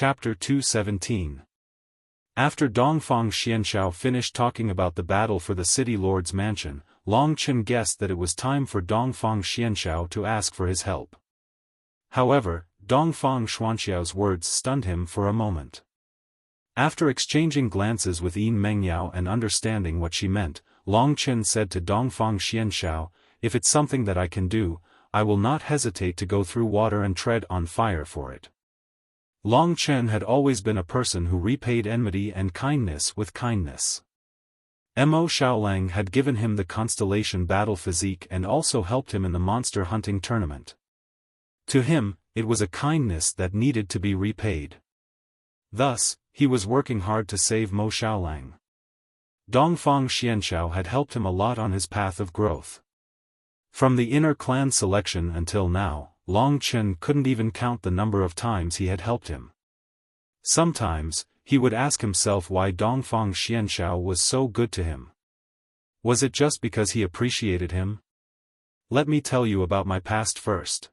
Chapter 217. After Dongfang Xianxiao finished talking about the battle for the city lord's mansion, Long Chen guessed that it was time for Dongfang Xianxiao to ask for his help. However, Dongfang Xianxiao's words stunned him for a moment. After exchanging glances with Yin Mengyao and understanding what she meant, Long Chen said to Dongfang Xianxiao, "If it's something that I can do, I will not hesitate to go through water and tread on fire for it." Long Chen had always been a person who repaid enmity and kindness with kindness. Mo Xiaolang had given him the constellation battle physique and also helped him in the monster hunting tournament. To him, it was a kindness that needed to be repaid. Thus, he was working hard to save Mo Xiaolang. Dongfang Xianxiao had helped him a lot on his path of growth. From the inner clan selection until now, Long Chen couldn't even count the number of times he had helped him. Sometimes, he would ask himself why Dongfang Xianxiao was so good to him. Was it just because he appreciated him? Let me tell you about my past first.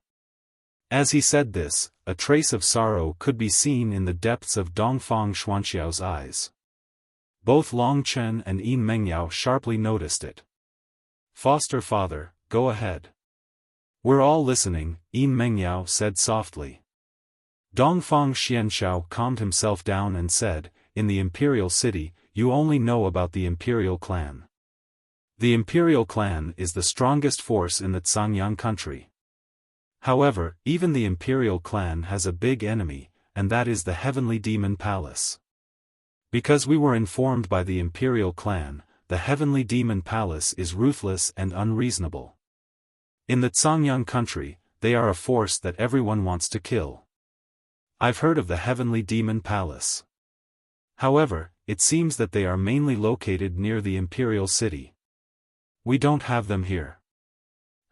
As he said this, a trace of sorrow could be seen in the depths of Dongfang Xianxiao's eyes. Both Long Chen and Yin Mengyao sharply noticed it. "Foster father, go ahead. We're all listening," Yin Mengyao said softly. Dongfang Xianxiao calmed himself down and said, "In the imperial city, you only know about the imperial clan. The imperial clan is the strongest force in the Xiangyang country. However, even the imperial clan has a big enemy, and that is the Heavenly Demon Palace. Because we were informed by the imperial clan, the Heavenly Demon Palace is ruthless and unreasonable. In the Xiangyang country, they are a force that everyone wants to kill. I've heard of the Heavenly Demon Palace. However, it seems that they are mainly located near the imperial city. We don't have them here.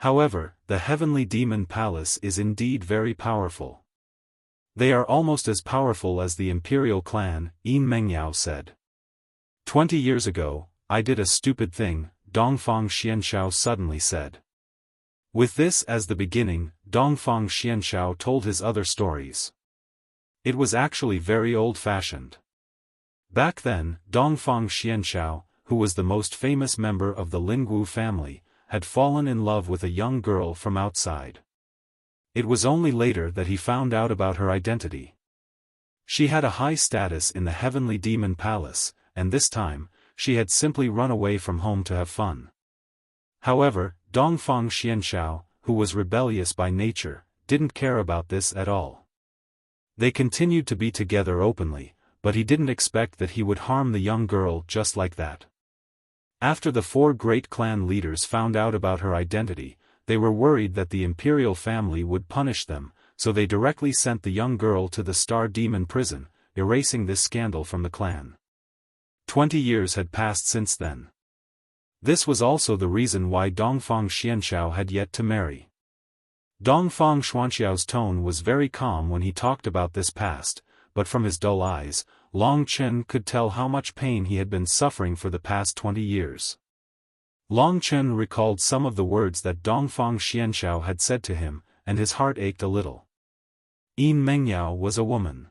However, the Heavenly Demon Palace is indeed very powerful. They are almost as powerful as the imperial clan," Yin Mengyao said. 20 years ago, I did a stupid thing," Dongfang Xianxiao suddenly said. With this as the beginning, Dongfang Xianxiao told his other stories. It was actually very old-fashioned. Back then, Dongfang Xianxiao, who was the most famous member of the Lingwu family, had fallen in love with a young girl from outside. It was only later that he found out about her identity. She had a high status in the Heavenly Demon Palace, and this time, she had simply run away from home to have fun. However, Dongfang Xianxiao, who was rebellious by nature, didn't care about this at all. They continued to be together openly, but he didn't expect that he would harm the young girl just like that. After the 4 great clan leaders found out about her identity, they were worried that the imperial family would punish them, so they directly sent the young girl to the Star Demon prison, erasing this scandal from the clan. 20 years had passed since then. This was also the reason why Dongfang Xianxiao had yet to marry. Dongfang Xianxiao's tone was very calm when he talked about this past, but from his dull eyes, Long Chen could tell how much pain he had been suffering for the past 20 years. Long Chen recalled some of the words that Dongfang Xianxiao had said to him, and his heart ached a little. Yin Mengyao was a woman.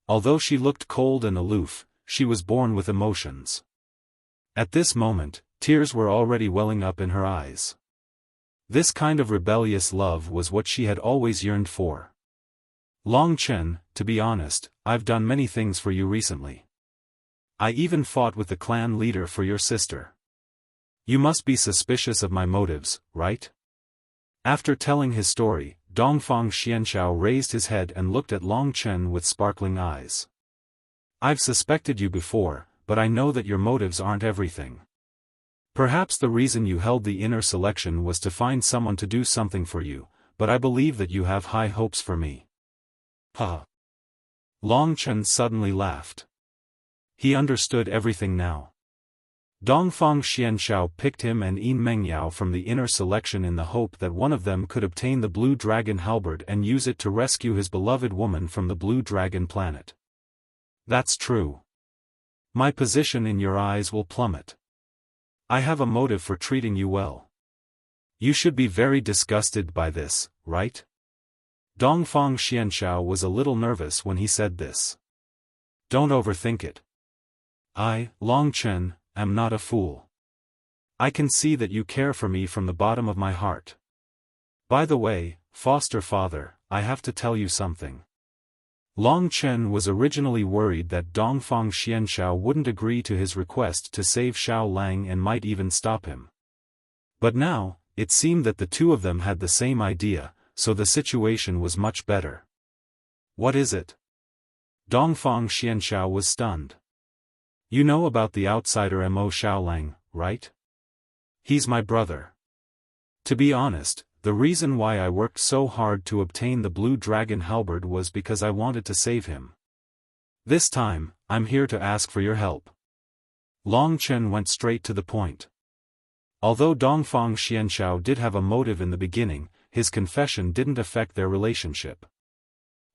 Although she looked cold and aloof, she was born with emotions. At this moment, tears were already welling up in her eyes. This kind of rebellious love was what she had always yearned for. "Long Chen, to be honest, I've done many things for you recently. I even fought with the clan leader for your sister. You must be suspicious of my motives, right?" After telling his story, Dongfang Xianxiao raised his head and looked at Long Chen with sparkling eyes. "I've suspected you before, but I know that your motives aren't everything. Perhaps the reason you held the inner selection was to find someone to do something for you, but I believe that you have high hopes for me." "Huh." Long Chen suddenly laughed. He understood everything now. Dongfang Xianxiao picked him and Yin Mengyao from the inner selection in the hope that one of them could obtain the Blue Dragon halberd and use it to rescue his beloved woman from the Blue Dragon planet. That's true. My position in your eyes will plummet. I have a motive for treating you well. You should be very disgusted by this, right? Dongfang Xianxiao was a little nervous when he said this. Don't overthink it. I, Long Chen, am not a fool. I can see that you care for me from the bottom of my heart. By the way, foster father, I have to tell you something. Long Chen was originally worried that Dongfang Xianxiao wouldn't agree to his request to save Xiao Lang and might even stop him. But now, it seemed that the two of them had the same idea, so the situation was much better. What is it? Dongfang Xianxiao was stunned. You know about the outsider Mo Xiaolang, right? He's my brother. To be honest, the reason why I worked so hard to obtain the Blue Dragon halberd was because I wanted to save him. This time, I'm here to ask for your help. Long Chen went straight to the point. Although Dongfang Xianxiao did have a motive in the beginning, his confession didn't affect their relationship.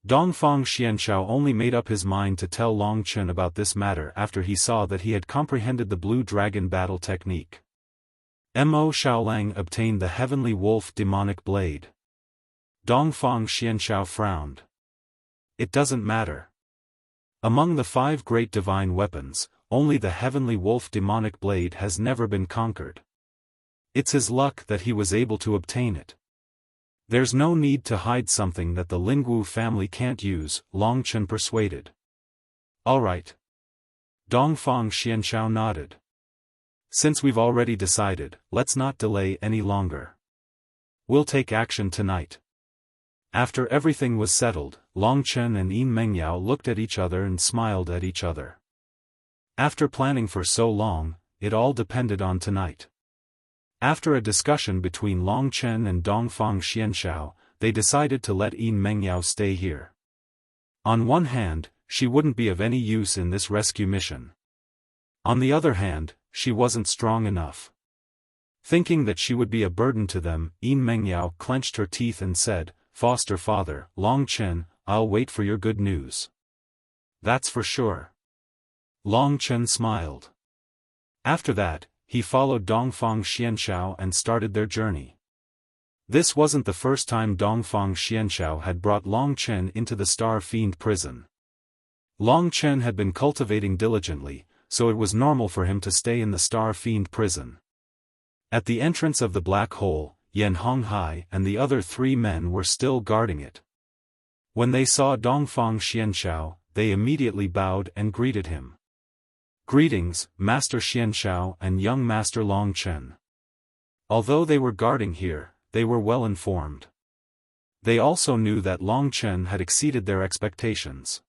Dongfang Xianxiao only made up his mind to tell Long Chen about this matter after he saw that he had comprehended the Blue Dragon battle technique. Mo Xiaolang obtained the Heavenly Wolf demonic blade. Dongfang Xianxiao frowned. It doesn't matter. Among the 5 great divine weapons, only the Heavenly Wolf demonic blade has never been conquered. It's his luck that he was able to obtain it. There's no need to hide something that the Lingwu family can't use, Long Chen persuaded. All right. Dongfang Xianxiao nodded. Since we've already decided, let's not delay any longer. We'll take action tonight. After everything was settled, Long Chen and Yin Mengyao looked at each other and smiled at each other. After planning for so long, it all depended on tonight. After a discussion between Long Chen and Dongfang Xianxiao, they decided to let Yin Mengyao stay here. On one hand, she wouldn't be of any use in this rescue mission. On the other hand, she wasn't strong enough. Thinking that she would be a burden to them, Yin Mengyao clenched her teeth and said, Foster father, Long Chen, I'll wait for your good news. That's for sure. Long Chen smiled. After that, he followed Dongfang Xianxiao and started their journey. This wasn't the first time Dongfang Xianxiao had brought Long Chen into the Star Fiend prison. Long Chen had been cultivating diligently, so it was normal for him to stay in the Star Fiend prison. At the entrance of the black hole, Yan Honghai and the other 3 men were still guarding it. When they saw Dongfang Xianxiao, they immediately bowed and greeted him. Greetings, Master Xianxiao and young Master Long Chen. Although they were guarding here, they were well informed. They also knew that Long Chen had exceeded their expectations.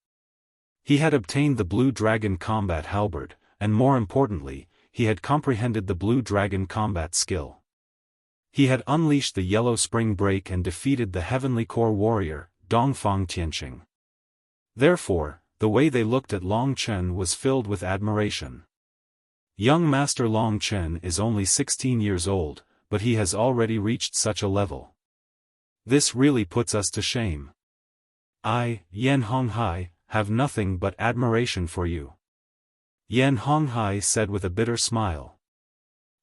He had obtained the Blue Dragon combat halberd, and more importantly, he had comprehended the Blue Dragon combat skill. He had unleashed the Yellow Spring Break and defeated the Heavenly Core warrior, Dongfang Tianqing. Therefore, the way they looked at Long Chen was filled with admiration. Young Master Long Chen is only 16 years old, but he has already reached such a level. This really puts us to shame. I, Yan Honghai, have nothing but admiration for you. Yan Honghai said with a bitter smile.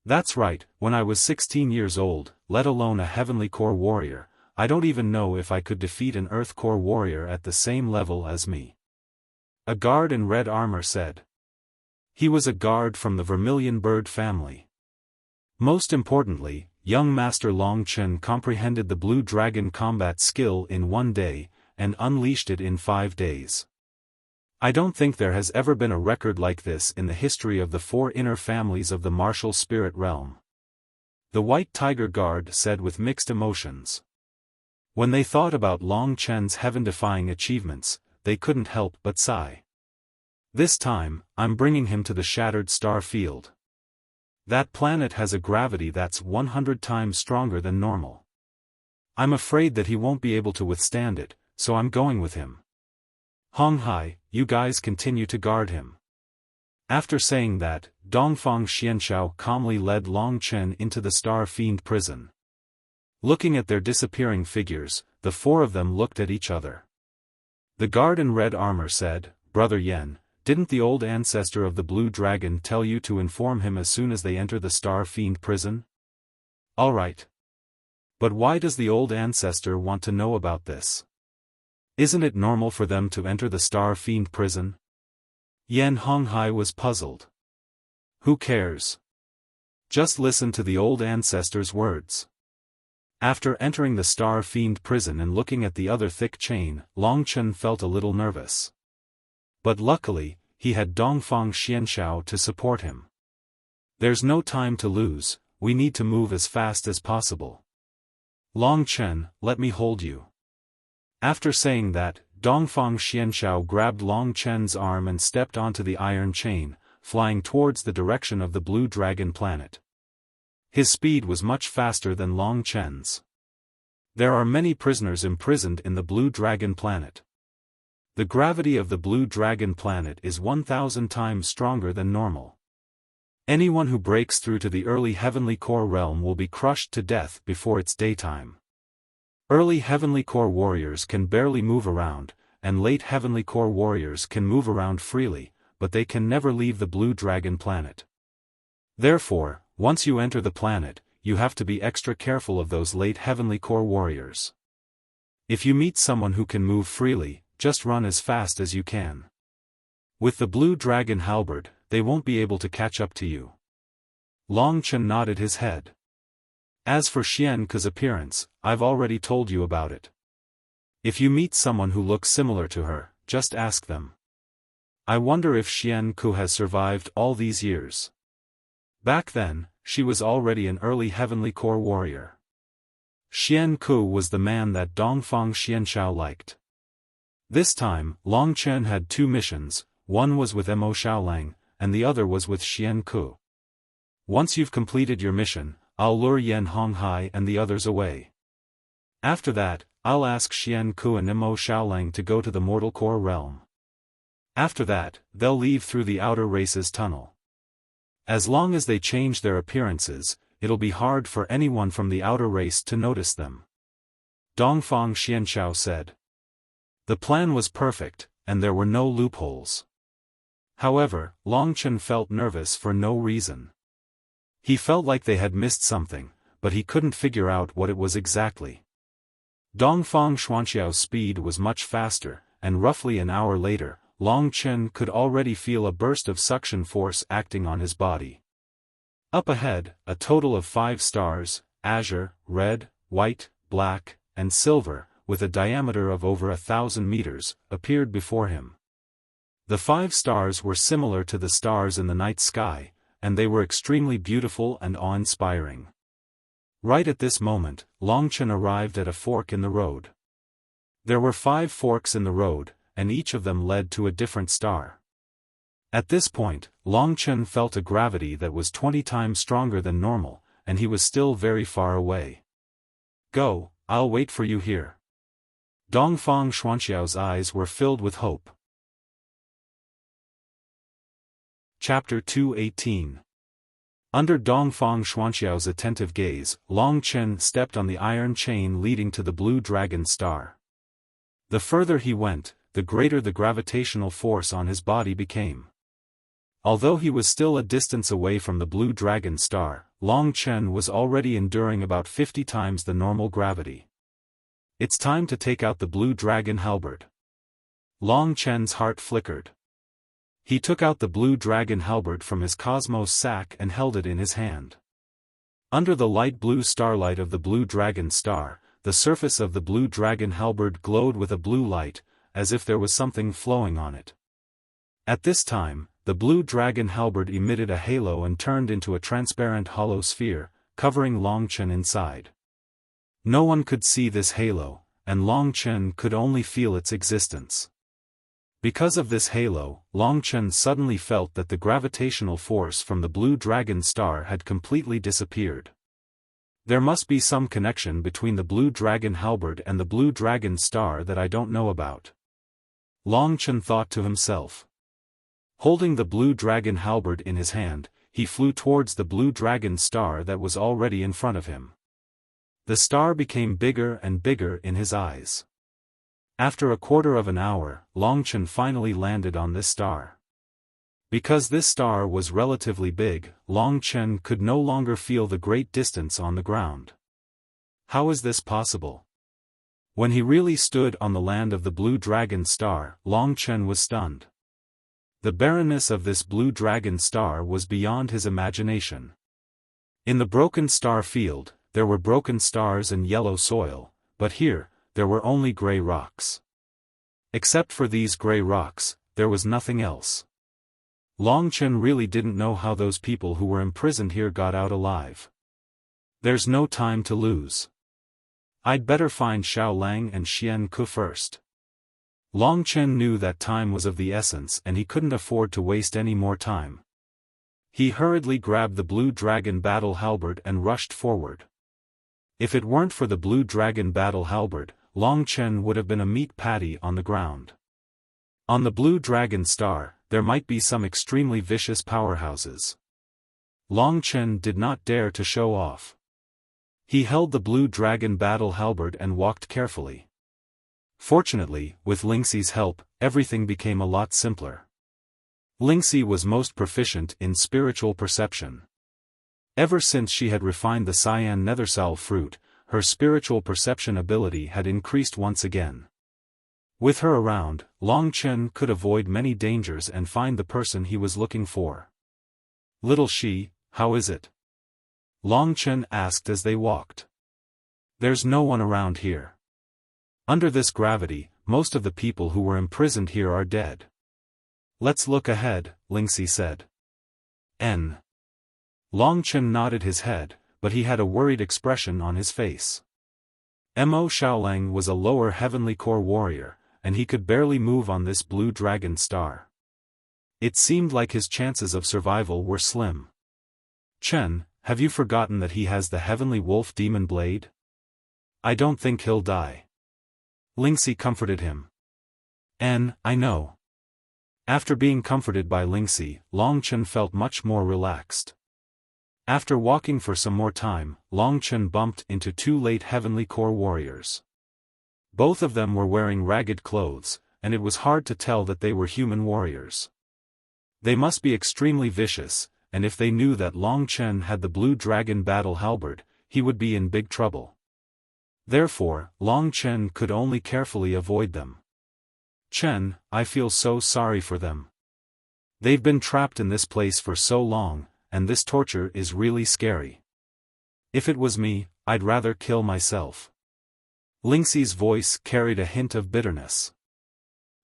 That's right, when I was 16 years old, let alone a Heavenly Core warrior, I don't even know if I could defeat an Earth Core warrior at the same level as me. A guard in red armor said. He was a guard from the Vermilion Bird family. Most importantly, young Master Long Chen comprehended the Blue Dragon combat skill in 1 day, and unleashed it in 5 days. I don't think there has ever been a record like this in the history of the 4 inner families of the martial spirit realm. The White Tiger Guard said with mixed emotions. When they thought about Long Chen's heaven-defying achievements, they couldn't help but sigh. This time, I'm bringing him to the Shattered Star Field. That planet has a gravity that's 100 times stronger than normal. I'm afraid that he won't be able to withstand it, so I'm going with him. Honghai, you guys continue to guard him. After saying that, Dongfang Xianxiao calmly led Long Chen into the Star Fiend prison. Looking at their disappearing figures, the 4 of them looked at each other. The guard in red armor said, Brother Yen, didn't the old ancestor of the Blue Dragon tell you to inform him as soon as they enter the Star Fiend prison? All right. But why does the old ancestor want to know about this? Isn't it normal for them to enter the Star Fiend prison? Yan Honghai was puzzled. Who cares? Just listen to the old ancestor's words. After entering the Star Fiend prison and looking at the other thick chain, Long Chen felt a little nervous. But luckily, he had Dongfang Xianxiao to support him. There's no time to lose, we need to move as fast as possible. Long Chen, let me hold you. After saying that, Dongfang Xianxiao grabbed Long Chen's arm and stepped onto the iron chain, flying towards the direction of the Blue Dragon planet. His speed was much faster than Long Chen's. There are many prisoners imprisoned in the Blue Dragon planet. The gravity of the Blue Dragon planet is 1,000 times stronger than normal. Anyone who breaks through to the early Heavenly Core realm will be crushed to death before it's daytime. Early Heavenly Core warriors can barely move around, and late Heavenly Core warriors can move around freely, but they can never leave the Blue Dragon planet. Therefore, once you enter the planet, you have to be extra careful of those late Heavenly Core warriors. If you meet someone who can move freely, just run as fast as you can. With the Blue Dragon halberd, they won't be able to catch up to you. Long Chen nodded his head. As for Xian Ke's appearance, I've already told you about it. If you meet someone who looks similar to her, just ask them. I wonder if Xian Ke has survived all these years. Back then, she was already an early Heavenly Core warrior. Xian Ke was the man that Dongfang Xianxiao liked. This time, Long Chen had two missions, one was with Mo Xiaolang, and the other was with Xian Ke. Once you've completed your mission, I'll lure Yan Honghai and the others away. After that, I'll ask Xian Ke and Mo Xiaolang to go to the Mortal Core realm. After that, they'll leave through the outer races tunnel. As long as they change their appearances, it'll be hard for anyone from the outer race to notice them. Dongfang Xianxiao said. The plan was perfect, and there were no loopholes. However, Long Chen felt nervous for no reason. He felt like they had missed something, but he couldn't figure out what it was exactly. Dongfang Xuanxiao's speed was much faster, and roughly an hour later, Long Chen could already feel a burst of suction force acting on his body. Up ahead, a total of 5 stars, azure, red, white, black, and silver, with a diameter of over 1,000 meters, appeared before him. The 5 stars were similar to the stars in the night sky, and they were extremely beautiful and awe-inspiring. Right at this moment, Long Chen arrived at a fork in the road. There were 5 forks in the road, and each of them led to a different star. At this point, Long Chen felt a gravity that was 20 times stronger than normal, and he was still very far away. Go, I'll wait for you here. Dongfang Xuanxiao's eyes were filled with hope. Chapter 218. Under Dongfang Xuanxiao's attentive gaze, Long Chen stepped on the iron chain leading to the Blue Dragon star. The further he went, the greater the gravitational force on his body became. Although he was still a distance away from the Blue Dragon star, Long Chen was already enduring about 50 times the normal gravity. It's time to take out the Blue Dragon halberd. Long Chen's heart flickered. He took out the Blue Dragon halberd from his cosmos sack and held it in his hand. Under the light blue starlight of the Blue Dragon star, the surface of the Blue Dragon halberd glowed with a blue light, as if there was something flowing on it. At this time, the Blue Dragon halberd emitted a halo and turned into a transparent hollow sphere, covering Long Chen inside. No one could see this halo, and Long Chen could only feel its existence. Because of this halo, Long Chen suddenly felt that the gravitational force from the Blue Dragon star had completely disappeared. There must be some connection between the Blue Dragon halberd and the Blue Dragon star that I don't know about. Long Chen thought to himself. Holding the Blue Dragon halberd in his hand, he flew towards the Blue Dragon star that was already in front of him. The star became bigger and bigger in his eyes. After a quarter of an hour, Long Chen finally landed on this star. Because this star was relatively big, Long Chen could no longer feel the great distance on the ground. How is this possible? When he really stood on the land of the Blue Dragon Star, Long Chen was stunned. The barrenness of this Blue Dragon Star was beyond his imagination. In the broken star field, there were broken stars and yellow soil, but here, there were only gray rocks. Except for these gray rocks, there was nothing else. Long Chen really didn't know how those people who were imprisoned here got out alive. There's no time to lose. I'd better find Xiao Lang and Xian Ku first. Long Chen knew that time was of the essence and he couldn't afford to waste any more time. He hurriedly grabbed the Blue Dragon battle halberd and rushed forward. If it weren't for the Blue Dragon battle halberd, Long Chen would have been a meat patty on the ground. On the Blue Dragon Star, there might be some extremely vicious powerhouses. Long Chen did not dare to show off. He held the Blue Dragon battle halberd and walked carefully. Fortunately, with Lingxi's help, everything became a lot simpler. Lingxi was most proficient in spiritual perception. Ever since she had refined the cyan nethersal fruit, her spiritual perception ability had increased once again. With her around, Long Chen could avoid many dangers and find the person he was looking for. "Little Shi, how is it?" Long Chen asked as they walked. "There's no one around here. Under this gravity, most of the people who were imprisoned here are dead." "Let's look ahead," Lingxi said. N. Long Chen nodded his head, but he had a worried expression on his face. Mo Xiaolang was a lower heavenly core warrior, and he could barely move on this Blue Dragon Star. It seemed like his chances of survival were slim. "Chen, have you forgotten that he has the Heavenly Wolf Demon Blade? I don't think he'll die." Lingxi comforted him. "I know." After being comforted by Lingxi, Long Chen felt much more relaxed. After walking for some more time, Long Chen bumped into two late Heavenly Core warriors. Both of them were wearing ragged clothes, and it was hard to tell that they were human warriors. They must be extremely vicious, and if they knew that Long Chen had the Blue Dragon battle halberd, he would be in big trouble. Therefore, Long Chen could only carefully avoid them. "Chen, I feel so sorry for them. They've been trapped in this place for so long, and this torture is really scary. If it was me, I'd rather kill myself." Lingxi's voice carried a hint of bitterness.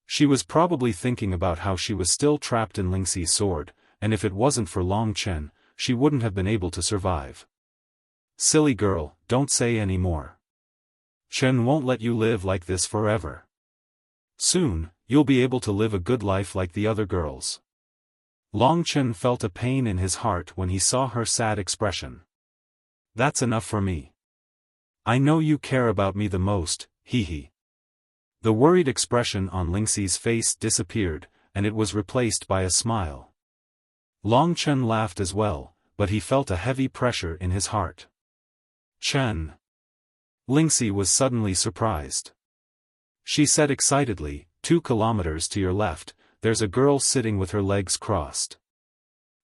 She was probably thinking about how she was still trapped in Lingxi's sword, and if it wasn't for Long Chen, she wouldn't have been able to survive. "Silly girl, don't say any more. Chen won't let you live like this forever. Soon, you'll be able to live a good life like the other girls." Long Chen felt a pain in his heart when he saw her sad expression. "That's enough for me. I know you care about me the most, hee." The worried expression on Lingxi's face disappeared, and it was replaced by a smile. Long Chen laughed as well, but he felt a heavy pressure in his heart. "Chen." Lingxi was suddenly surprised. She said excitedly, 2 kilometers to your left, there's a girl sitting with her legs crossed.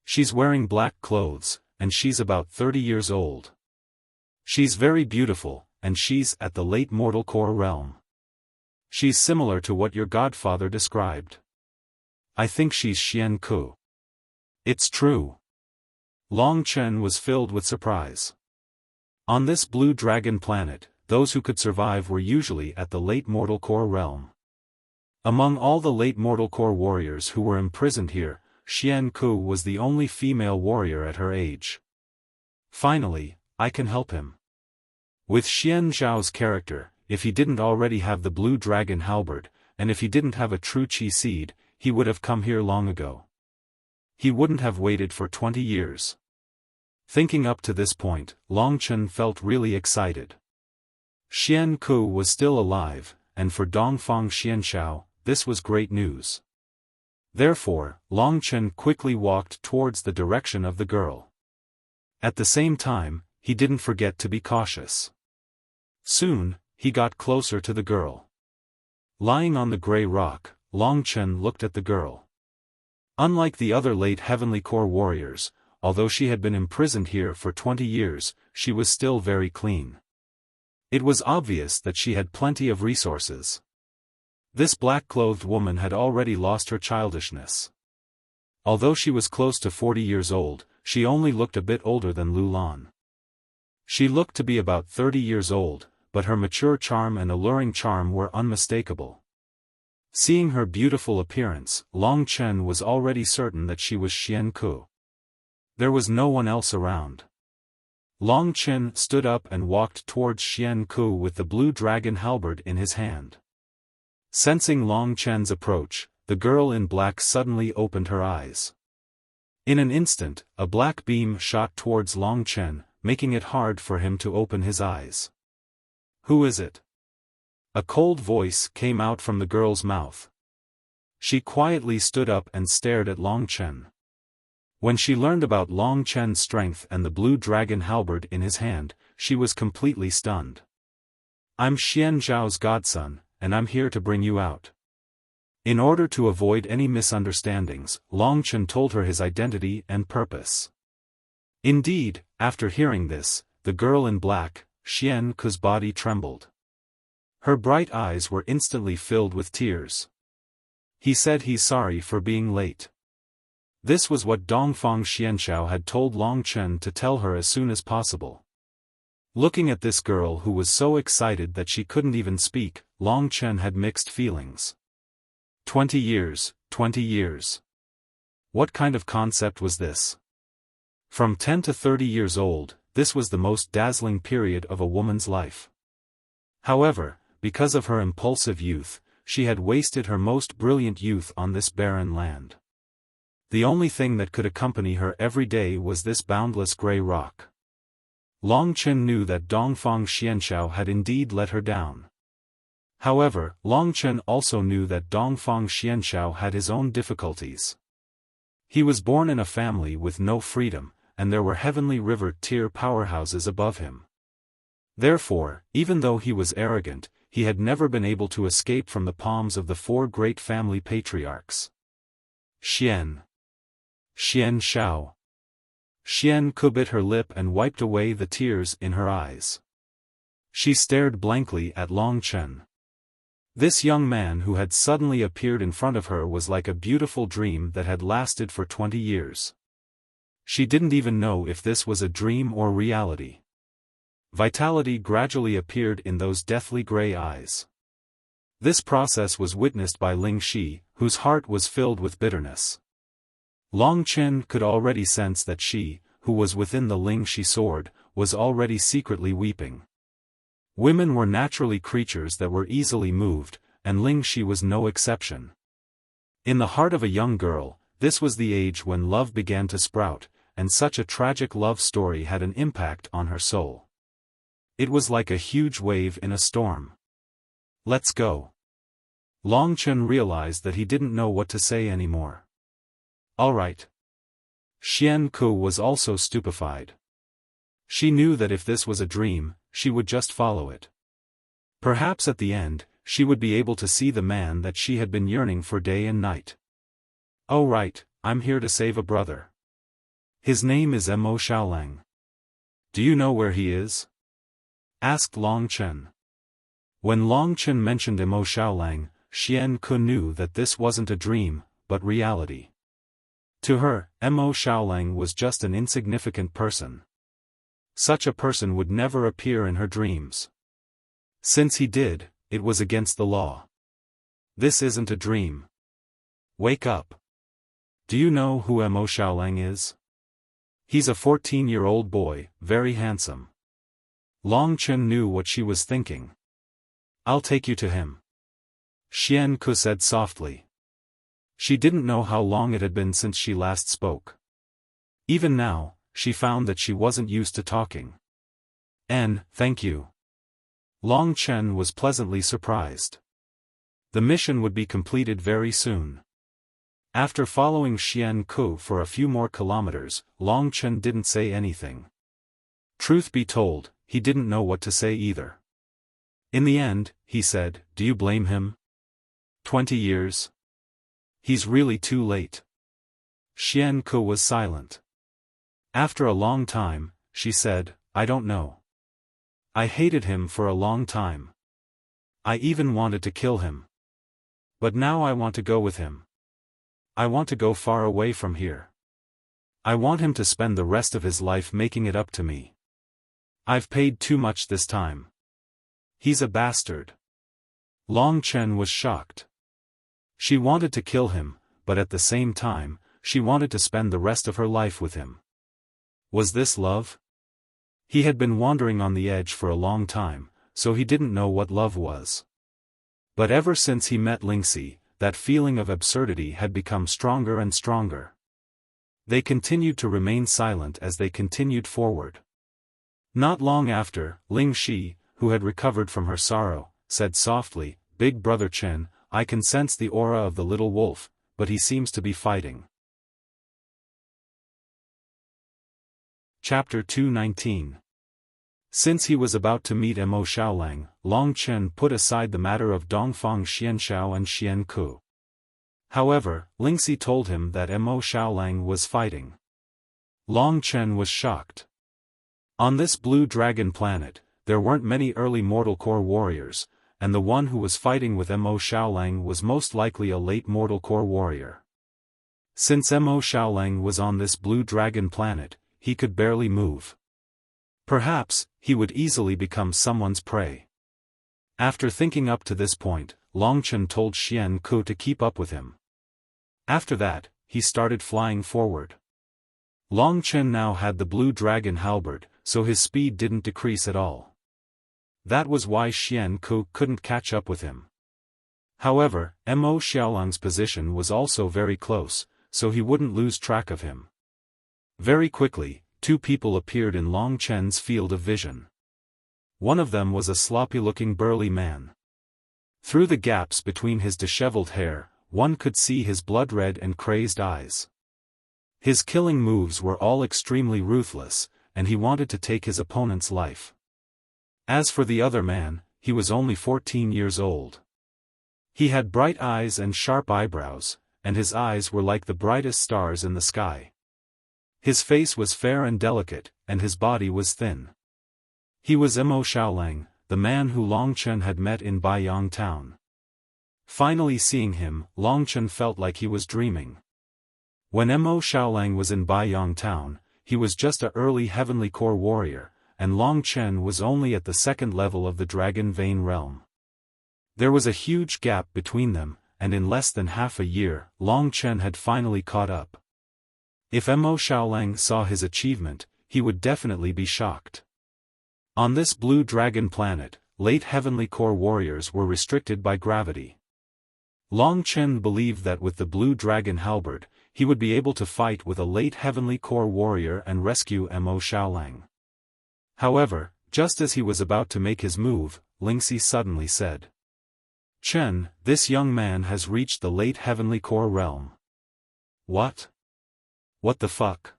She's wearing black clothes, and she's about 30 years old. She's very beautiful, and she's at the late mortal core realm. She's similar to what your godfather described. I think she's Xian Ku. It's true. Long Chen was filled with surprise. On this Blue Dragon planet, those who could survive were usually at the late mortal core realm. Among all the late mortal core warriors who were imprisoned here, Xian Ku was the only female warrior at her age. Finally, I can help him. With Xian Zhao's character, if he didn't already have the Blue Dragon halberd, and if he didn't have a true Qi seed, he would have come here long ago. He wouldn't have waited for 20 years. Thinking up to this point, Long Chen felt really excited. Xian Ku was still alive, and for Dongfang Xianxiao, this was great news. Therefore, Long Chen quickly walked towards the direction of the girl. At the same time, he didn't forget to be cautious. Soon, he got closer to the girl. Lying on the gray rock, Long Chen looked at the girl. Unlike the other late Heavenly Core warriors, although she had been imprisoned here for 20 years, she was still very clean. It was obvious that she had plenty of resources. This black-clothed woman had already lost her childishness. Although she was close to 40 years old, she only looked a bit older than Lulan. She looked to be about 30 years old, but her mature charm and alluring charm were unmistakable. Seeing her beautiful appearance, Long Chen was already certain that she was Xian Ku. There was no one else around. Long Chen stood up and walked towards Xian Ku with the blue dragon halberd in his hand. Sensing Long Chen's approach, the girl in black suddenly opened her eyes. In an instant, a black beam shot towards Long Chen, making it hard for him to open his eyes. "Who is it?" A cold voice came out from the girl's mouth. She quietly stood up and stared at Long Chen. When she learned about Long Chen's strength and the blue dragon halberd in his hand, she was completely stunned. "I'm Xian Zhao's godson, and I'm here to bring you out." In order to avoid any misunderstandings, Long Chen told her his identity and purpose. Indeed, after hearing this, the girl in black, Xian Ku's body trembled. Her bright eyes were instantly filled with tears. He said he's sorry for being late. This was what Dongfang Xianxiao had told Long Chen to tell her as soon as possible. Looking at this girl who was so excited that she couldn't even speak, Long Chen had mixed feelings. 20 years, 20 years. What kind of concept was this? From 10 to 30 years old, this was the most dazzling period of a woman's life. However, because of her impulsive youth, she had wasted her most brilliant youth on this barren land. The only thing that could accompany her every day was this boundless grey rock. Long Chen knew that Dongfang Xianxiao had indeed let her down. However, Long Chen also knew that Dongfang Xianxiao had his own difficulties. He was born in a family with no freedom, and there were heavenly river-tier powerhouses above him. Therefore, even though he was arrogant, he had never been able to escape from the palms of the four great family patriarchs. Xian Shao. Xian Ku bit her lip and wiped away the tears in her eyes. She stared blankly at Long Chen. This young man who had suddenly appeared in front of her was like a beautiful dream that had lasted for 20 years. She didn't even know if this was a dream or reality. Vitality gradually appeared in those deathly grey eyes. This process was witnessed by Ling Shi, whose heart was filled with bitterness. Long Chen could already sense that she, who was within the Ling Shi sword, was already secretly weeping. Women were naturally creatures that were easily moved, and Ling Shi was no exception. In the heart of a young girl, this was the age when love began to sprout, and such a tragic love story had an impact on her soul. It was like a huge wave in a storm. "Let's go." Long Chen realized that he didn't know what to say anymore. "All right." Xian Ku was also stupefied. She knew that if this was a dream, she would just follow it. Perhaps at the end, she would be able to see the man that she had been yearning for day and night. "Oh right, I'm here to save a brother. His name is Mo Xiaolang. Do you know where he is?" asked Long Chen. When Long Chen mentioned Mo Xiaolang, Xian Ku knew that this wasn't a dream, but reality. To her, Mo Xiaolang was just an insignificant person. Such a person would never appear in her dreams. Since he did, it was against the law. This isn't a dream. Wake up. Do you know who Mo Xiaolang is? He's a 14-year-old boy, very handsome. Long Chen knew what she was thinking. "I'll take you to him," Xian Ku said softly. She didn't know how long it had been since she last spoke. Even now, she found that she wasn't used to talking. Thank you." Long Chen was pleasantly surprised. The mission would be completed very soon. After following Xian Ku for a few more kilometers, Long Chen didn't say anything. Truth be told, he didn't know what to say either. In the end, he said, "Do you blame him? 20 years? He's really too late." Xian Ku was silent. After a long time, she said, "I don't know. I hated him for a long time. I even wanted to kill him. But now I want to go with him. I want to go far away from here. I want him to spend the rest of his life making it up to me. I've paid too much this time. He's a bastard. Long Chen was shocked. She wanted to kill him, but at the same time, she wanted to spend the rest of her life with him. Was this love? He had been wandering on the edge for a long time, so he didn't know what love was. But ever since he met Lingxi, that feeling of absurdity had become stronger and stronger. They continued to remain silent as they continued forward. Not long after, Lingxi, who had recovered from her sorrow, said softly, "Big Brother Chen, I can sense the aura of the little wolf, but he seems to be fighting." Chapter 219. Since he was about to meet Mo Xiaolang, Long Chen put aside the matter of Dongfang Xianxiao and Xian Ku. However, Lingxi told him that Mo Xiaolang was fighting. Long Chen was shocked. On this blue dragon planet, there weren't many early mortal core warriors, and the one who was fighting with Mo Xiaolang was most likely a late mortal core warrior. Since Mo Xiaolang was on this blue dragon planet, he could barely move. Perhaps, he would easily become someone's prey. After thinking up to this point, Long Chen told Xian Ku to keep up with him. After that, he started flying forward. Long Chen now had the blue dragon halberd, so his speed didn't decrease at all. That was why Xian Ku couldn't catch up with him. However, Mo Xiaolang's position was also very close, so he wouldn't lose track of him. Very quickly, two people appeared in Long Chen's field of vision. One of them was a sloppy-looking burly man. Through the gaps between his disheveled hair, one could see his blood-red and crazed eyes. His killing moves were all extremely ruthless, and he wanted to take his opponent's life. As for the other man, he was only 14 years old. He had bright eyes and sharp eyebrows, and his eyes were like the brightest stars in the sky. His face was fair and delicate, and his body was thin. He was Mo Xiaolang, the man who Long Chen had met in Baiyang town. Finally seeing him, Long Chen felt like he was dreaming. When Mo Xiaolang was in Baiyang town, he was just a early heavenly core warrior, and Long Chen was only at the second level of the Dragon Vein realm. There was a huge gap between them, and in less than half a year, Long Chen had finally caught up. If Mo Xiaolang saw his achievement, he would definitely be shocked. On this blue dragon planet, late heavenly core warriors were restricted by gravity. Long Chen believed that with the blue dragon halberd, he would be able to fight with a late heavenly core warrior and rescue Mo Xiaolang. However, just as he was about to make his move, Lingxi suddenly said, "Chen, this young man has reached the late heavenly core realm." "What? What the fuck?"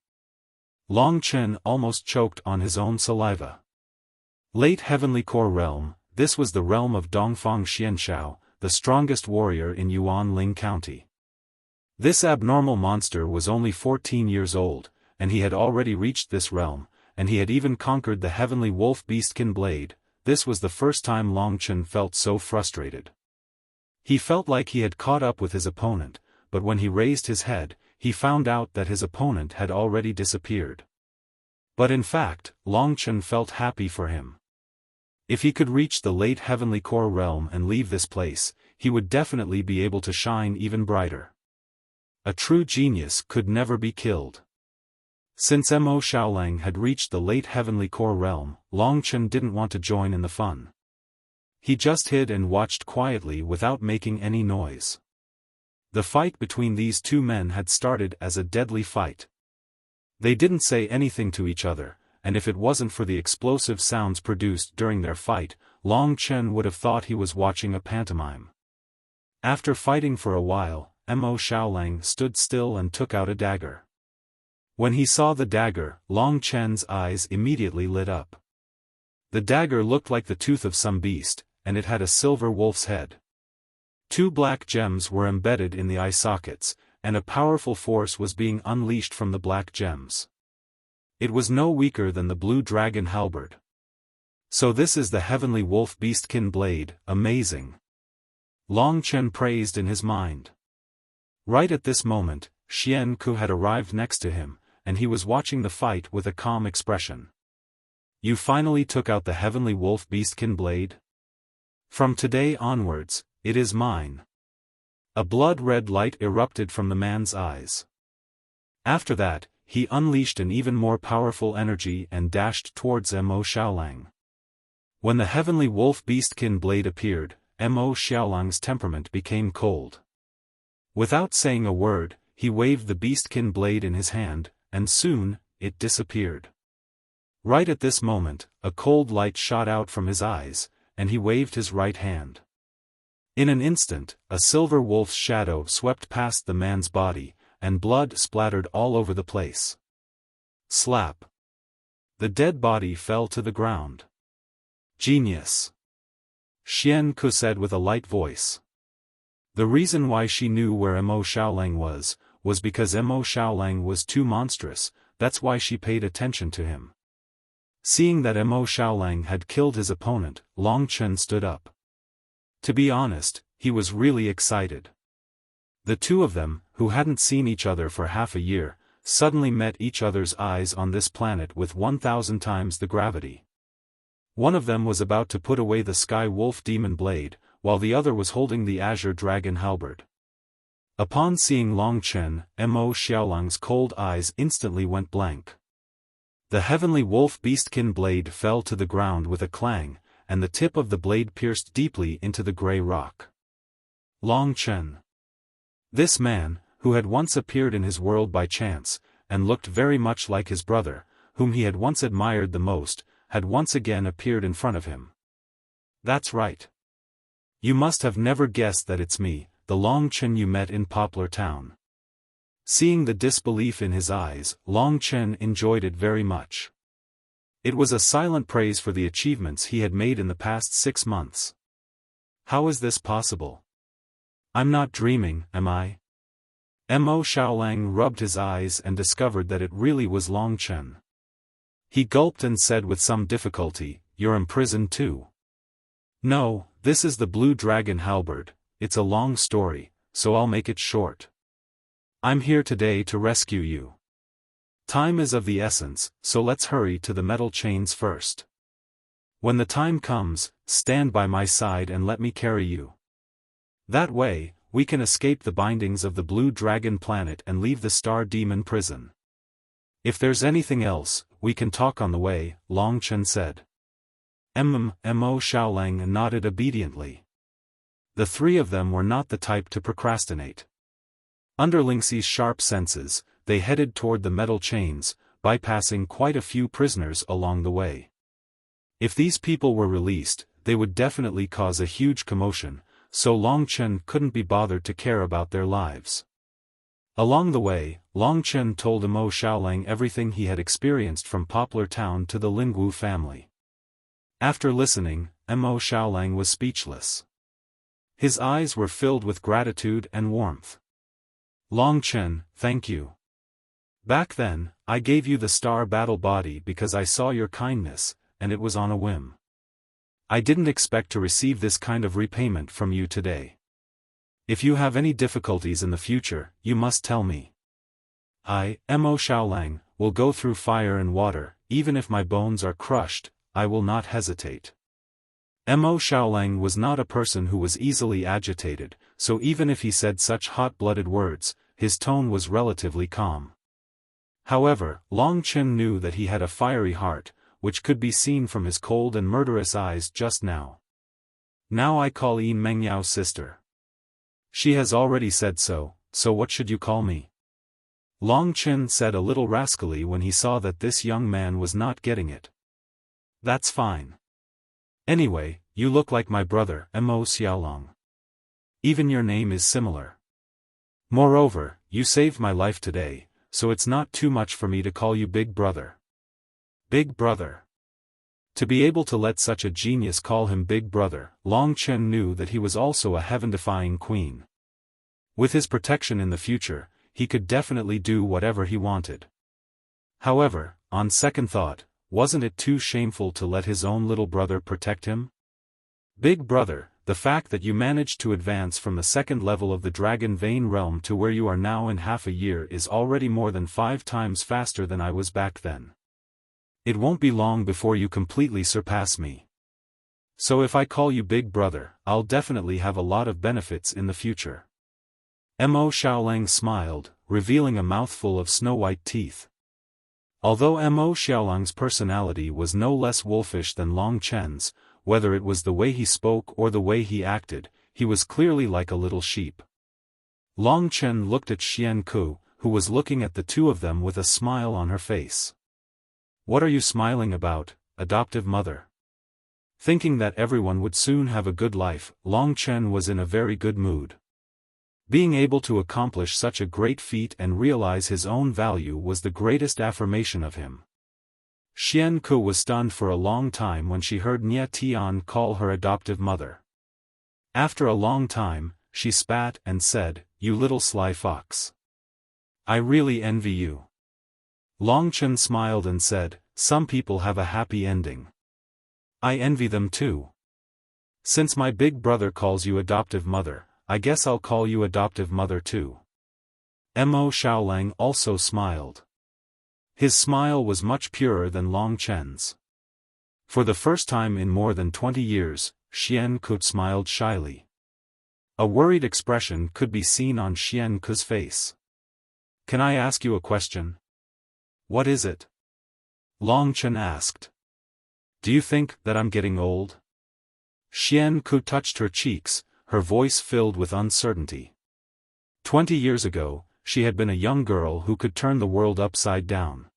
Long Chen almost choked on his own saliva. Late heavenly core realm, this was the realm of Dongfang Xianxiao, the strongest warrior in Yuanling County. This abnormal monster was only 14 years old, and he had already reached this realm, and he had even conquered the heavenly wolf beastkin blade. This was the first time Long Chen felt so frustrated. He felt like he had caught up with his opponent, but when he raised his head, he found out that his opponent had already disappeared. But in fact, Long Chen felt happy for him. If he could reach the late heavenly core realm and leave this place, he would definitely be able to shine even brighter. A true genius could never be killed. Since Mo Xiaolang had reached the late heavenly core realm, Long Chen didn't want to join in the fun. He just hid and watched quietly without making any noise. The fight between these two men had started as a deadly fight. They didn't say anything to each other, and if it wasn't for the explosive sounds produced during their fight, Long Chen would have thought he was watching a pantomime. After fighting for a while, Mo Xiaolang stood still and took out a dagger. When he saw the dagger, Long Chen's eyes immediately lit up. The dagger looked like the tooth of some beast, and it had a silver wolf's head. 2 black gems were embedded in the eye sockets, and a powerful force was being unleashed from the black gems. It was no weaker than the blue dragon halberd. So this is the heavenly wolf beastkin blade, amazing. Long Chen praised in his mind. Right at this moment, Xian Ku had arrived next to him, and he was watching the fight with a calm expression. You finally took out the heavenly wolf beastkin blade? From today onwards, it is mine. A blood-red light erupted from the man's eyes. After that, he unleashed an even more powerful energy and dashed towards Mo Xiaolang. When the heavenly wolf beastkin blade appeared, Mo Xiaolang's temperament became cold. Without saying a word, he waved the beastkin blade in his hand, and soon, it disappeared. Right at this moment, a cold light shot out from his eyes, and he waved his right hand. In an instant, a silver wolf's shadow swept past the man's body, and blood splattered all over the place. Slap! The dead body fell to the ground. Genius! Xian Ku said with a light voice. The reason why she knew where Mo Xiaolang was because Mo Xiaolang was too monstrous, that's why she paid attention to him. Seeing that Mo Xiaolang had killed his opponent, Long Chen stood up. To be honest, he was really excited. The two of them, who hadn't seen each other for half a year, suddenly met each other's eyes on this planet with 1,000 times the gravity. One of them was about to put away the Sky Wolf Demon Blade, while the other was holding the Azure Dragon Halberd. Upon seeing Long Chen, Mo Xiaolang's cold eyes instantly went blank. The heavenly wolf beastkin blade fell to the ground with a clang, and the tip of the blade pierced deeply into the grey rock. Long Chen. This man, who had once appeared in his world by chance, and looked very much like his brother, whom he had once admired the most, had once again appeared in front of him. That's right. You must have never guessed that it's me, the Long Chen you met in Poplar Town. Seeing the disbelief in his eyes, Long Chen enjoyed it very much. It was a silent praise for the achievements he had made in the past 6 months. How is this possible? I'm not dreaming, am I? Mo Xiaolang rubbed his eyes and discovered that it really was Long Chen. He gulped and said with some difficulty, You're imprisoned too. No, this is the Blue Dragon Halberd, it's a long story, so I'll make it short. I'm here today to rescue you. Time is of the essence, so let's hurry to the metal chains first. When the time comes, stand by my side and let me carry you. That way, we can escape the bindings of the Blue Dragon planet and leave the Star Demon prison. If there's anything else, we can talk on the way, Long Chen said. Mo Xiaolang nodded obediently. The three of them were not the type to procrastinate. Under Lingxi's sharp senses, they headed toward the metal chains, bypassing quite a few prisoners along the way. If these people were released, they would definitely cause a huge commotion, so Long Chen couldn't be bothered to care about their lives. Along the way, Long Chen told Mo Xiaolang everything he had experienced from Poplar Town to the Lingwu family. After listening, Mo Xiaolang was speechless. His eyes were filled with gratitude and warmth. Long Chen, thank you. Back then, I gave you the Star Battle Body because I saw your kindness, and it was on a whim. I didn't expect to receive this kind of repayment from you today. If you have any difficulties in the future, you must tell me. I, Mo Xiaolang, will go through fire and water, even if my bones are crushed, I will not hesitate. Mo Xiaolang was not a person who was easily agitated, so even if he said such hot-blooded words, his tone was relatively calm. However, Long Chen knew that he had a fiery heart, which could be seen from his cold and murderous eyes just now. Now I call Yi Mengyao sister. She has already said so, so what should you call me? Long Chen said a little rascally when he saw that this young man was not getting it. That's fine. Anyway, you look like my brother, Mo Xiaolong. Even your name is similar. Moreover, you saved my life today, so it's not too much for me to call you Big Brother. Big Brother. To be able to let such a genius call him Big Brother, Long Chen knew that he was also a heaven-defying queen. With his protection in the future, he could definitely do whatever he wanted. However, on second thought, wasn't it too shameful to let his own little brother protect him? Big brother, the fact that you managed to advance from the second level of the Dragon Vein realm to where you are now in half a year is already more than 5 times faster than I was back then. It won't be long before you completely surpass me. So if I call you big brother, I'll definitely have a lot of benefits in the future. Mo Xiaolang smiled, revealing a mouthful of snow-white teeth. Although Mo Xiaolang's personality was no less wolfish than Long Chen's, whether it was the way he spoke or the way he acted, he was clearly like a little sheep. Long Chen looked at Xian Ku, who was looking at the two of them with a smile on her face. What are you smiling about, adoptive mother? Thinking that everyone would soon have a good life, Long Chen was in a very good mood. Being able to accomplish such a great feat and realize his own value was the greatest affirmation of him. Xian Ku was stunned for a long time when she heard Nye Tian call her adoptive mother. After a long time, she spat and said, "You little sly fox. I really envy you." Long Chen smiled and said, "Some people have a happy ending. I envy them too. Since my big brother calls you adoptive mother, I guess I'll call you adoptive mother too." Mo Xiaolang also smiled. His smile was much purer than Long Chen's. For the first time in more than 20 years, Xian Ku smiled shyly. A worried expression could be seen on Xian Ku's face. "Can I ask you a question?" "What is it?" Long Chen asked. "Do you think that I'm getting old?" Xian Ku touched her cheeks, her voice filled with uncertainty. 20 years ago, she had been a young girl who could turn the world upside down.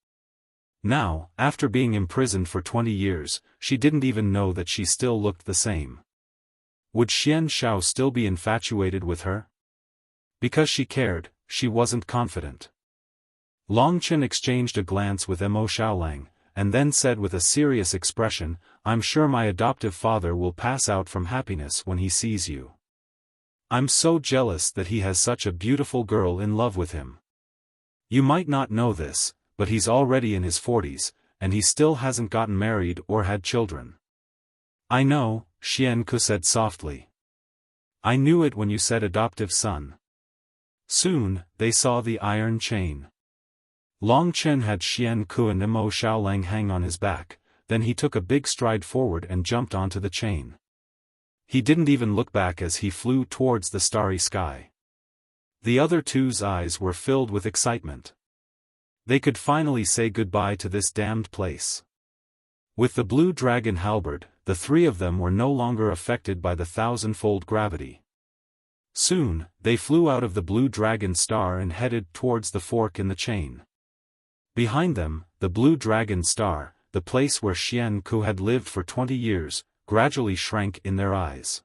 Now, after being imprisoned for 20 years, she didn't even know that she still looked the same. Would Xian Xiao still be infatuated with her? Because she cared, she wasn't confident. Long Chen exchanged a glance with Mo Xiaolang, and then said with a serious expression, "I'm sure my adoptive father will pass out from happiness when he sees you. I'm so jealous that he has such a beautiful girl in love with him. You might not know this, but he's already in his 40s, and he still hasn't gotten married or had children." "I know," Xian Ku said softly. "I knew it when you said adoptive son." Soon, they saw the iron chain. Long Chen had Xian Ku and Mo Xiaolang hang on his back, then he took a big stride forward and jumped onto the chain. He didn't even look back as he flew towards the starry sky. The other two's eyes were filled with excitement. They could finally say goodbye to this damned place. With the blue dragon halberd, the three of them were no longer affected by the thousand-fold gravity. Soon, they flew out of the blue dragon star and headed towards the fork in the chain. Behind them, the blue dragon star, the place where Xian Ku had lived for 20 years, gradually shrank in their eyes.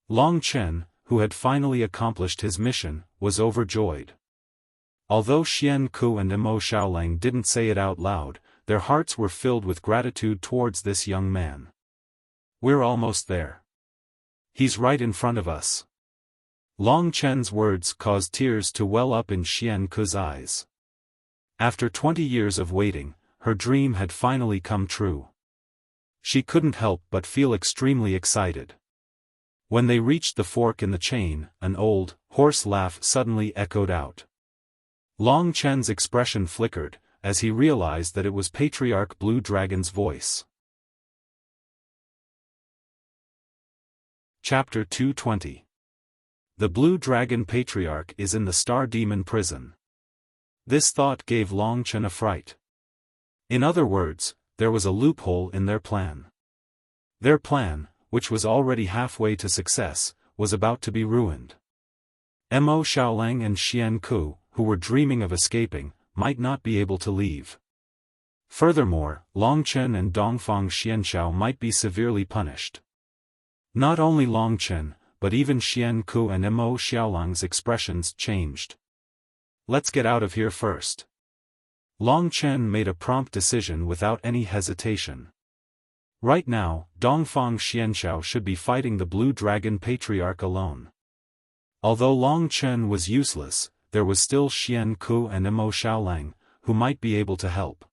Long Chen, who had finally accomplished his mission, was overjoyed. Although Xian Ku and Mo Xiaolang didn't say it out loud, their hearts were filled with gratitude towards this young man. "We're almost there. He's right in front of us." Long Chen's words caused tears to well up in Xian Ku's eyes. After 20 years of waiting, her dream had finally come true. She couldn't help but feel extremely excited. When they reached the fork in the chain, an old, hoarse laugh suddenly echoed out. Long Chen's expression flickered, as he realized that it was Patriarch Blue Dragon's voice. Chapter 220. The Blue Dragon Patriarch is in the Star Demon prison. This thought gave Long Chen a fright. In other words, there was a loophole in their plan. Their plan, which was already halfway to success, was about to be ruined. Mo Xiaolang and Xian Ku, who were dreaming of escaping, might not be able to leave. Furthermore, Long Chen and Dongfang Xianxiao might be severely punished. Not only Long Chen, but even Xian Ku and Mo Xiaolang's expressions changed. "Let's get out of here first." Long Chen made a prompt decision without any hesitation. Right now, Dongfang Xianxiao should be fighting the Blue Dragon Patriarch alone. Although Long Chen was useless, there was still Xian Ku and Mo Xiaolang, who might be able to help.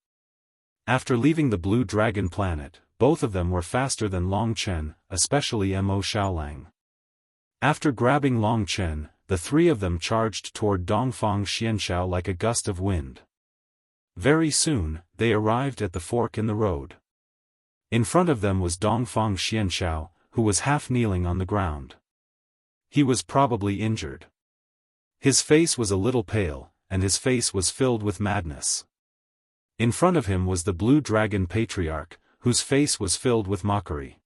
After leaving the Blue Dragon planet, both of them were faster than Long Chen, especially Mo Xiaolang. After grabbing Long Chen, the three of them charged toward Dongfang Xianxiao like a gust of wind. Very soon, they arrived at the fork in the road. In front of them was Dongfang Xianxiao, who was half kneeling on the ground. He was probably injured. His face was a little pale, and his face was filled with madness. In front of him was the Blue Dragon Patriarch, whose face was filled with mockery.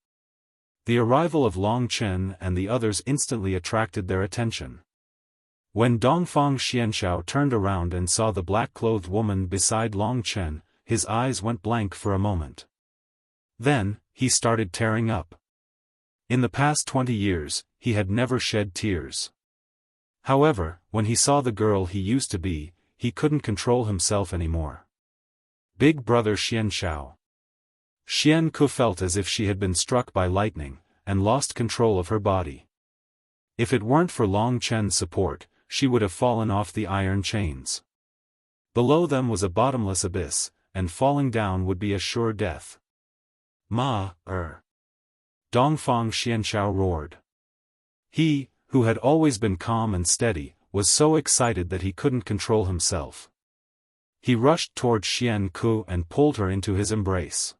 The arrival of Long Chen and the others instantly attracted their attention. When Dongfang Xianxiao turned around and saw the black-clothed woman beside Long Chen, his eyes went blank for a moment. Then, he started tearing up. In the past 20 years, he had never shed tears. However, when he saw the girl he used to be, he couldn't control himself anymore. Big brother Xianxiao. Xian Ku felt as if she had been struck by lightning, and lost control of her body. If it weren't for Long Chen's support, she would have fallen off the iron chains. Below them was a bottomless abyss, and falling down would be a sure death. Dongfang Xianxiao roared. He, who had always been calm and steady, was so excited that he couldn't control himself. He rushed toward Xian Ku and pulled her into his embrace.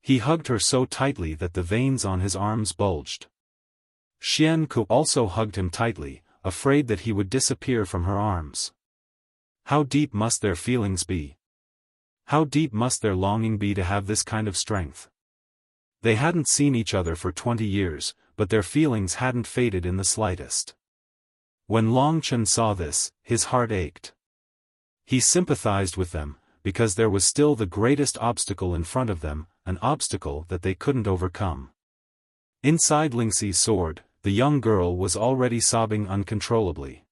He hugged her so tightly that the veins on his arms bulged. Xian Ku also hugged him tightly, afraid that he would disappear from her arms. How deep must their feelings be? How deep must their longing be to have this kind of strength? They hadn't seen each other for 20 years, but their feelings hadn't faded in the slightest. When Long Chen saw this, his heart ached. He sympathized with them, because there was still the greatest obstacle in front of them, an obstacle that they couldn't overcome. Inside Lingxi's sword, the young girl was already sobbing uncontrollably.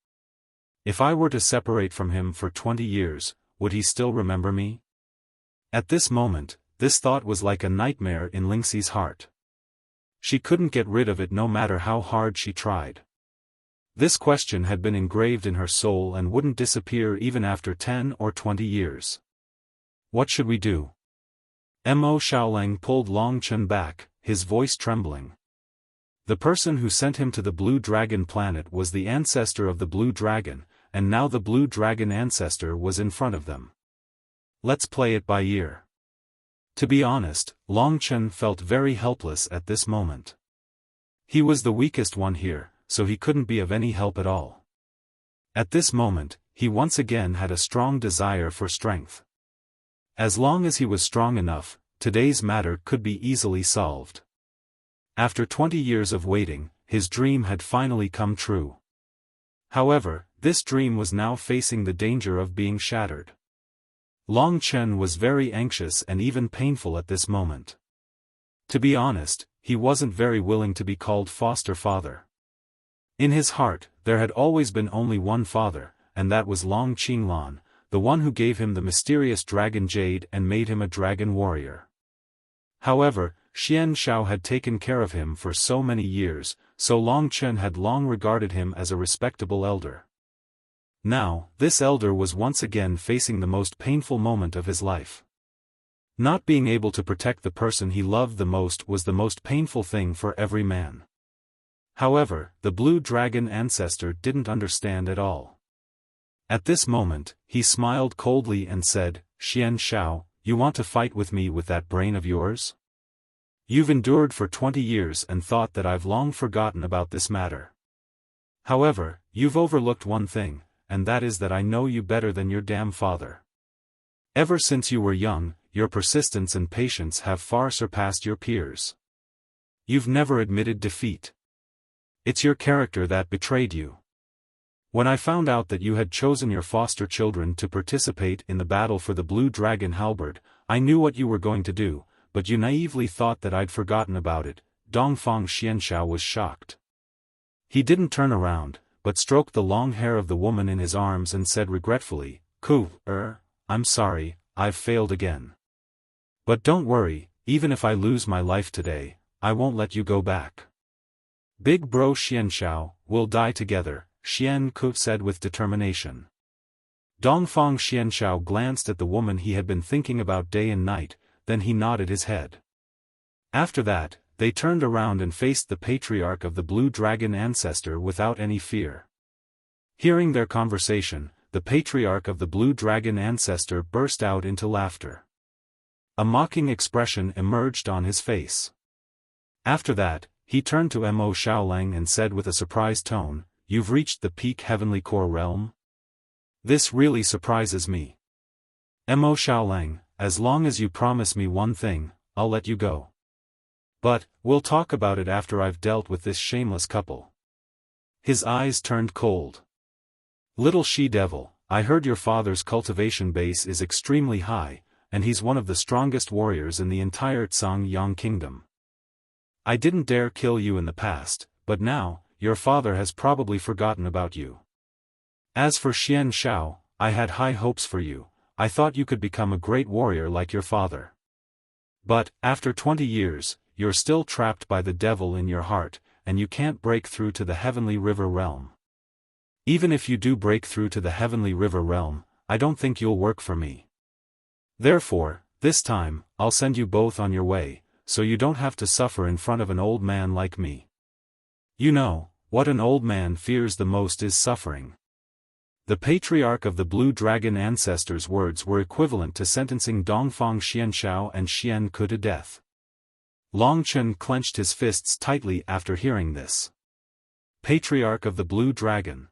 If I were to separate from him for 20 years, would he still remember me? At this moment, this thought was like a nightmare in Lingxi's heart. She couldn't get rid of it no matter how hard she tried. This question had been engraved in her soul and wouldn't disappear even after 10 or 20 years. What should we do? Mo Xiaolang pulled Long Chen back, his voice trembling. The person who sent him to the Blue Dragon planet was the ancestor of the Blue Dragon, and now the Blue Dragon ancestor was in front of them. Let's play it by ear. To be honest, Long Chen felt very helpless at this moment. He was the weakest one here, so he couldn't be of any help at all. At this moment, he once again had a strong desire for strength. As long as he was strong enough, today's matter could be easily solved. After 20 years of waiting, his dream had finally come true. However, this dream was now facing the danger of being shattered. Long Chen was very anxious and even painful at this moment. To be honest, he wasn't very willing to be called foster father. In his heart, there had always been only one father, and that was Long Qinglan, the one who gave him the mysterious dragon jade and made him a dragon warrior. However, Xianxiao had taken care of him for so many years, so Long Chen had long regarded him as a respectable elder. Now, this elder was once again facing the most painful moment of his life. Not being able to protect the person he loved the most was the most painful thing for every man. However, the Blue Dragon ancestor didn't understand at all. At this moment, he smiled coldly and said, "Xianxiao, you want to fight with me with that brain of yours? You've endured for 20 years and thought that I've long forgotten about this matter. However, you've overlooked one thing, and that is that I know you better than your damn father. Ever since you were young, your persistence and patience have far surpassed your peers. You've never admitted defeat. It's your character that betrayed you. When I found out that you had chosen your foster children to participate in the battle for the Blue Dragon halberd, I knew what you were going to do, but you naively thought that I'd forgotten about it." Dongfang Xianxiao was shocked. He didn't turn around, but stroked the long hair of the woman in his arms and said regretfully, I'm sorry, I've failed again. But don't worry, even if I lose my life today, I won't let you go back. Big bro Xianxiao, we'll die together," Xian Ku said with determination. Dongfang Xianshao glanced at the woman he had been thinking about day and night, then he nodded his head. After that, they turned around and faced the patriarch of the Blue Dragon ancestor without any fear. Hearing their conversation, the patriarch of the Blue Dragon ancestor burst out into laughter. A mocking expression emerged on his face. After that, he turned to Mo Xiaolang and said with a surprised tone, "You've reached the peak heavenly core realm? This really surprises me. Mo Xiaolang, as long as you promise me one thing, I'll let you go. But, we'll talk about it after I've dealt with this shameless couple." His eyes turned cold. "Little she-devil, I heard your father's cultivation base is extremely high, and he's one of the strongest warriors in the entire Yang kingdom. I didn't dare kill you in the past, but now, your father has probably forgotten about you. As for Xian Shao, I had high hopes for you. I thought you could become a great warrior like your father. But, after 20 years, you're still trapped by the devil in your heart, and you can't break through to the heavenly river realm. Even if you do break through to the heavenly river realm, I don't think you'll work for me. Therefore, this time, I'll send you both on your way, so you don't have to suffer in front of an old man like me. You know, what an old man fears the most is suffering." The patriarch of the Blue Dragon ancestors' words were equivalent to sentencing Dongfang Xianshao and Xian Ke to death. Long Chen clenched his fists tightly after hearing this. Patriarch of the Blue Dragon.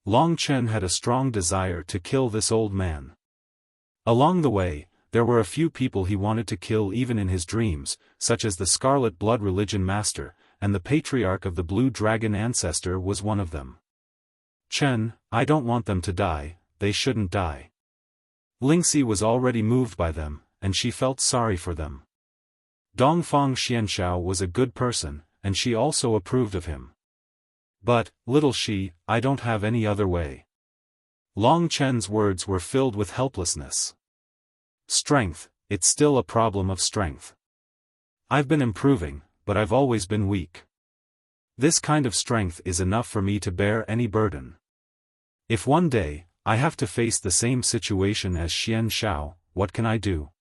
Long Chen had a strong desire to kill this old man. Along the way, there were a few people he wanted to kill even in his dreams, such as the Scarlet Blood Religion Master, and the patriarch of the Blue Dragon ancestor was one of them. "Chen, I don't want them to die, they shouldn't die." Lingxi was already moved by them, and she felt sorry for them. Dongfang Xianshao was a good person, and she also approved of him. "But, little she, I don't have any other way." Long Chen's words were filled with helplessness. "Strength, it's still a problem of strength. I've been improving, but I've always been weak. This kind of strength is enough for me to bear any burden. If one day, I have to face the same situation as Xian Shao, what can I do?"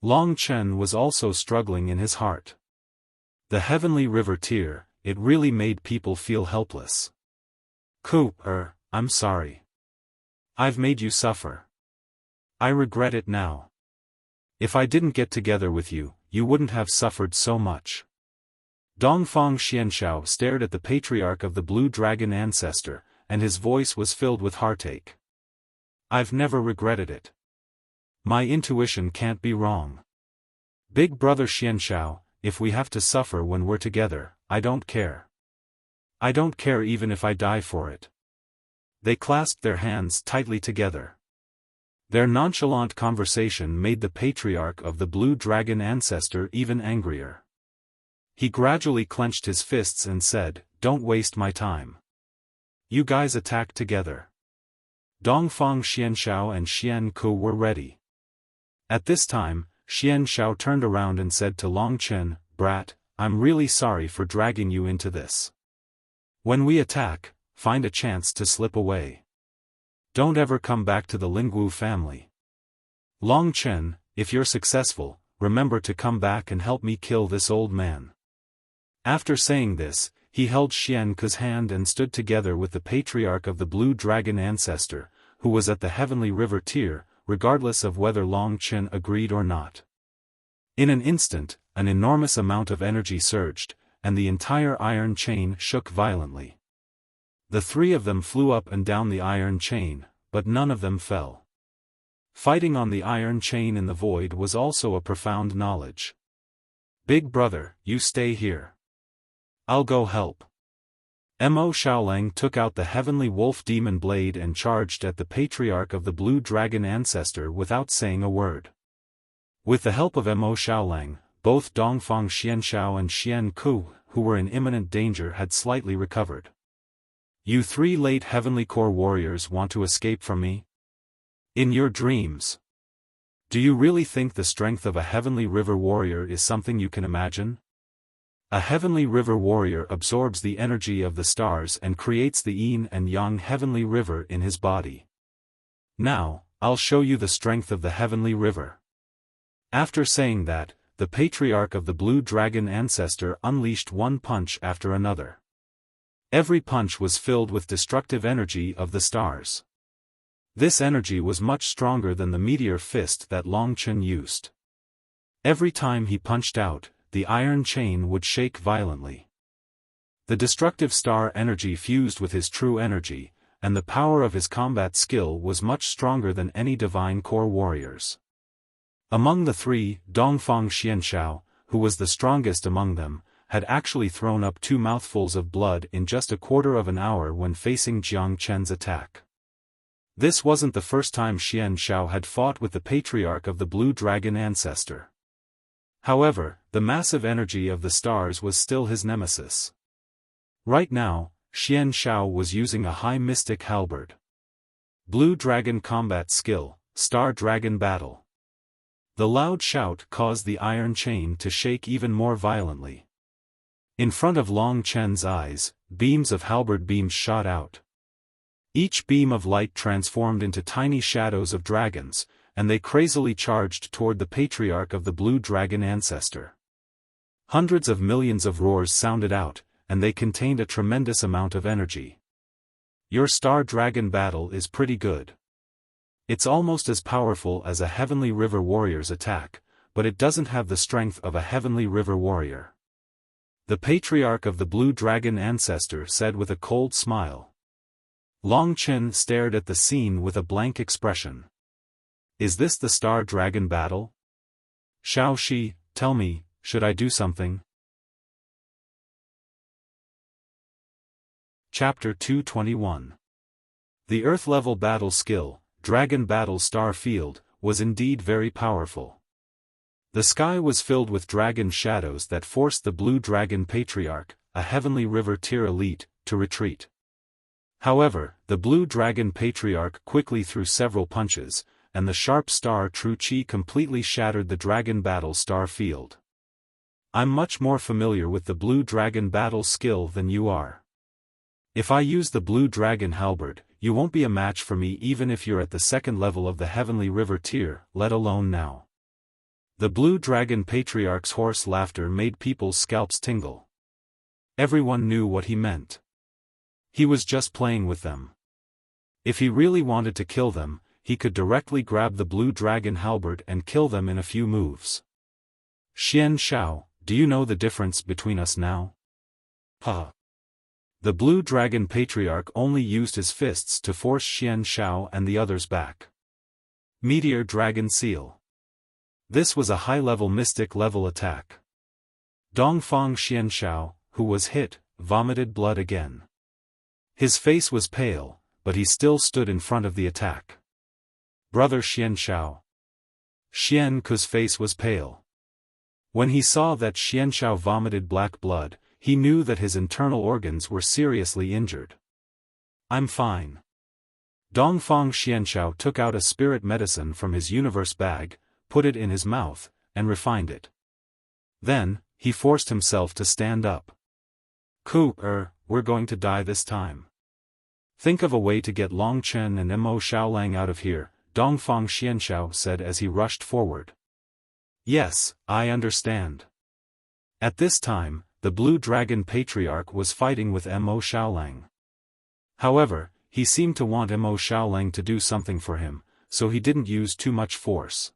Long Chen was also struggling in his heart. The heavenly river tear, it really made people feel helpless. I'm sorry. I've made you suffer. I regret it now. If I didn't get together with you, you wouldn't have suffered so much. Dongfang Xianshao stared at the patriarch of the Blue Dragon ancestor, and his voice was filled with heartache. "I've never regretted it. My intuition can't be wrong. Big brother Xianshao, if we have to suffer when we're together, I don't care. I don't care even if I die for it." They clasped their hands tightly together. Their nonchalant conversation made the patriarch of the Blue Dragon ancestor even angrier. He gradually clenched his fists and said, "Don't waste my time. You guys attack together." Dongfang Xianshao and Xian Ke were ready. At this time, Xian Shao turned around and said to Long Chen, "Brat, I'm really sorry for dragging you into this. When we attack, find a chance to slip away. Don't ever come back to the Lingwu family. Long Chen, if you're successful, remember to come back and help me kill this old man." After saying this, he held Xian Ke's hand and stood together with the patriarch of the Blue Dragon ancestor, who was at the heavenly river tier, regardless of whether Long Chen agreed or not. In an instant, an enormous amount of energy surged, and the entire iron chain shook violently. The three of them flew up and down the iron chain, but none of them fell. Fighting on the iron chain in the void was also a profound knowledge. "Big brother, you stay here. I'll go help." Mo Xiaolang took out the heavenly wolf demon blade and charged at the patriarch of the Blue Dragon ancestor without saying a word. With the help of Mo Xiaolang, both Dongfang Xianshao and Xian Ke, who were in imminent danger, had slightly recovered. "You three late heavenly core warriors want to escape from me? In your dreams. Do you really think the strength of a heavenly river warrior is something you can imagine? A heavenly river warrior absorbs the energy of the stars and creates the yin and yang heavenly river in his body. Now, I'll show you the strength of the heavenly river. After saying that, the patriarch of the blue dragon ancestor unleashed one punch after another. Every punch was filled with destructive energy of the stars. This energy was much stronger than the meteor fist that Long Chen used. Every time he punched out, the iron chain would shake violently. The destructive star energy fused with his true energy, and the power of his combat skill was much stronger than any divine core warriors. Among the three, Dongfang Xianshao, who was the strongest among them, had actually thrown up 2 mouthfuls of blood in just a quarter of an hour when facing Jiang Chen's attack. This wasn't the first time Xianshao had fought with the patriarch of the blue dragon ancestor. However, the massive energy of the stars was still his nemesis. Right now, Xianshao was using a high mystic halberd. Blue dragon combat skill, star dragon battle. The loud shout caused the iron chain to shake even more violently. In front of Long Chen's eyes, beams of halberd beams shot out. Each beam of light transformed into tiny shadows of dragons, and they crazily charged toward the patriarch of the blue dragon ancestor. Hundreds of millions of roars sounded out, and they contained a tremendous amount of energy. Your star dragon battle is pretty good. It's almost as powerful as a heavenly river warrior's attack, but it doesn't have the strength of a heavenly river warrior. The patriarch of the blue dragon ancestor said with a cold smile. Long Chen stared at the scene with a blank expression. Is this the star dragon battle? Xiao Shi, tell me, should I do something? Chapter 221. The Earth-level battle skill, Dragon Battle Star Field, was indeed very powerful. The sky was filled with dragon shadows that forced the Blue Dragon Patriarch, a heavenly river tier elite, to retreat. However, the Blue Dragon Patriarch quickly threw several punches, and the sharp star True Chi completely shattered the Dragon Battle Star Field. I'm much more familiar with the Blue Dragon battle skill than you are. If I use the Blue Dragon Halberd, you won't be a match for me even if you're at the second level of the Heavenly River tier, let alone now. The Blue Dragon Patriarch's hoarse laughter made people's scalps tingle. Everyone knew what he meant. He was just playing with them. If he really wanted to kill them, he could directly grab the Blue Dragon Halberd and kill them in a few moves. Xianshao, do you know the difference between us now? Huh. The Blue Dragon Patriarch only used his fists to force Xianshao and the others back. Meteor Dragon Seal. This was a high-level mystic-level attack. Dongfang Xianshao, who was hit, vomited blood again. His face was pale, but he still stood in front of the attack. Brother Xianshao. Xian Ku's face was pale. When he saw that Xianshao vomited black blood, he knew that his internal organs were seriously injured. I'm fine. Dongfang Xianshao took out a spirit medicine from his universe bag, put it in his mouth, and refined it. Then, he forced himself to stand up. We're going to die this time. Think of a way to get Long Chen and Mo Xiaolang out of here, Dongfang Xianshao said as he rushed forward. Yes, I understand. At this time, the Blue Dragon Patriarch was fighting with Mo Xiaolang. However, he seemed to want Mo Xiaolang to do something for him, so he didn't use too much force.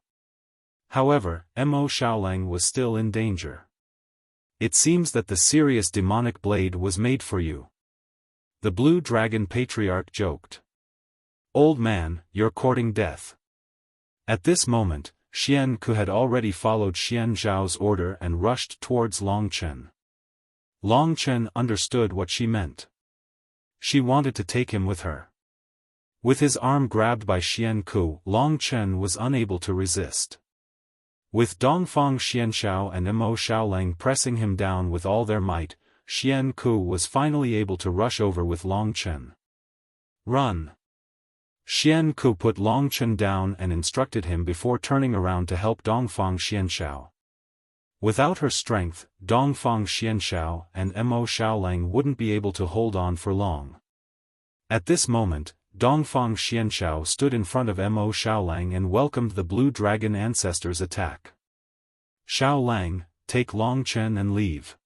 However, Mo Xiaolang was still in danger. It seems that the serious demonic blade was made for you. The Blue Dragon Patriarch joked. Old man, you're courting death. At this moment, Xian Ku had already followed Xian Zhao's order and rushed towards Long Chen. Long Chen understood what she meant. She wanted to take him with her. With his arm grabbed by Xian Ku, Long Chen was unable to resist. With Dongfang Xianshao and Mo Xiaolang pressing him down with all their might, Xian Ku was finally able to rush over with Long Chen. Run! Xian Ku put Long Chen down and instructed him before turning around to help Dongfang Xianshao. Without her strength, Dongfang Xianshao and Mo Xiaolang wouldn't be able to hold on for long. At this moment, Dongfang Xianxiao stood in front of Mo Xiaolang and welcomed the Blue Dragon ancestors' attack. "Xiaolang, take Long Chen and leave.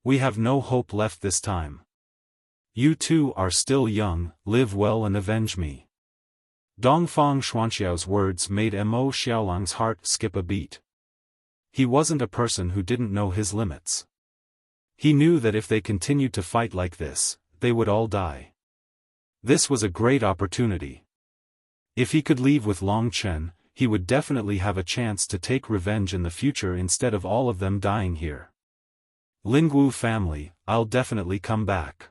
We have no hope left this time. You two are still young, live well and avenge me." Dongfang Xuanxiao's words made Mo Xiaolang's heart skip a beat. He wasn't a person who didn't know his limits. He knew that if they continued to fight like this, they would all die. This was a great opportunity. If he could leave with Long Chen, he would definitely have a chance to take revenge in the future instead of all of them dying here. "Lingwu family, I'll definitely come back."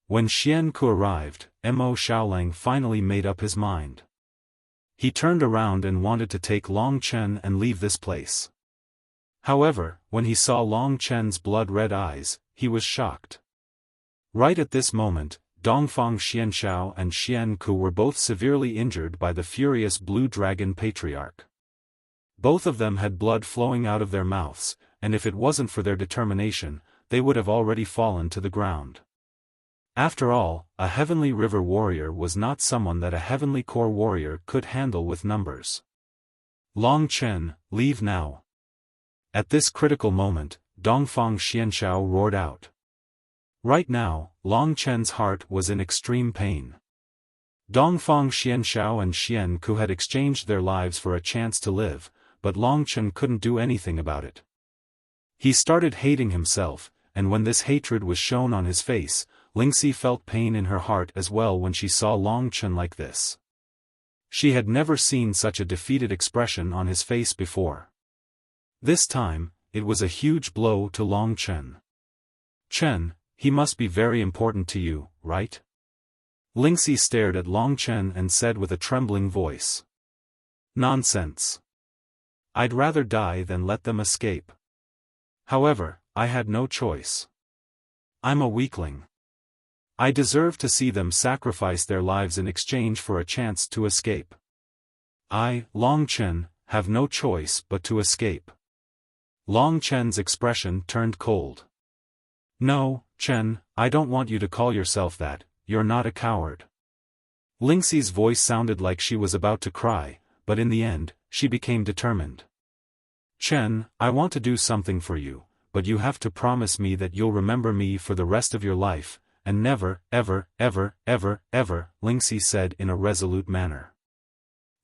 When Xian Ku arrived, Mo Xiaolang finally made up his mind. He turned around and wanted to take Long Chen and leave this place. However, when he saw Long Chen's blood-red eyes, he was shocked. Right at this moment, Dongfang Xianxiao and Xian Ku were both severely injured by the furious Blue Dragon Patriarch. Both of them had blood flowing out of their mouths, and if it wasn't for their determination, they would have already fallen to the ground. After all, a Heavenly River warrior was not someone that a Heavenly Core warrior could handle with numbers. "Long Chen, leave now." At this critical moment, Dongfang Xianxiao roared out. Right now, Long Chen's heart was in extreme pain. Dongfang Xianxiao and Xian Ku had exchanged their lives for a chance to live, but Long Chen couldn't do anything about it. He started hating himself, and when this hatred was shown on his face, Lingxi felt pain in her heart as well when she saw Long Chen like this. She had never seen such a defeated expression on his face before. This time, it was a huge blow to Long Chen. "Chen, he must be very important to you, right?" Lingxi stared at Long Chen and said with a trembling voice. "Nonsense. I'd rather die than let them escape. However, I had no choice. I'm a weakling. I deserve to see them sacrifice their lives in exchange for a chance to escape. I, Long Chen, have no choice but to escape." Long Chen's expression turned cold. "No, Chen, I don't want you to call yourself that, you're not a coward." Lingxi's voice sounded like she was about to cry, but in the end, she became determined. "Chen, I want to do something for you, but you have to promise me that you'll remember me for the rest of your life, and never, ever, ever, ever, ever," Lingxi said in a resolute manner.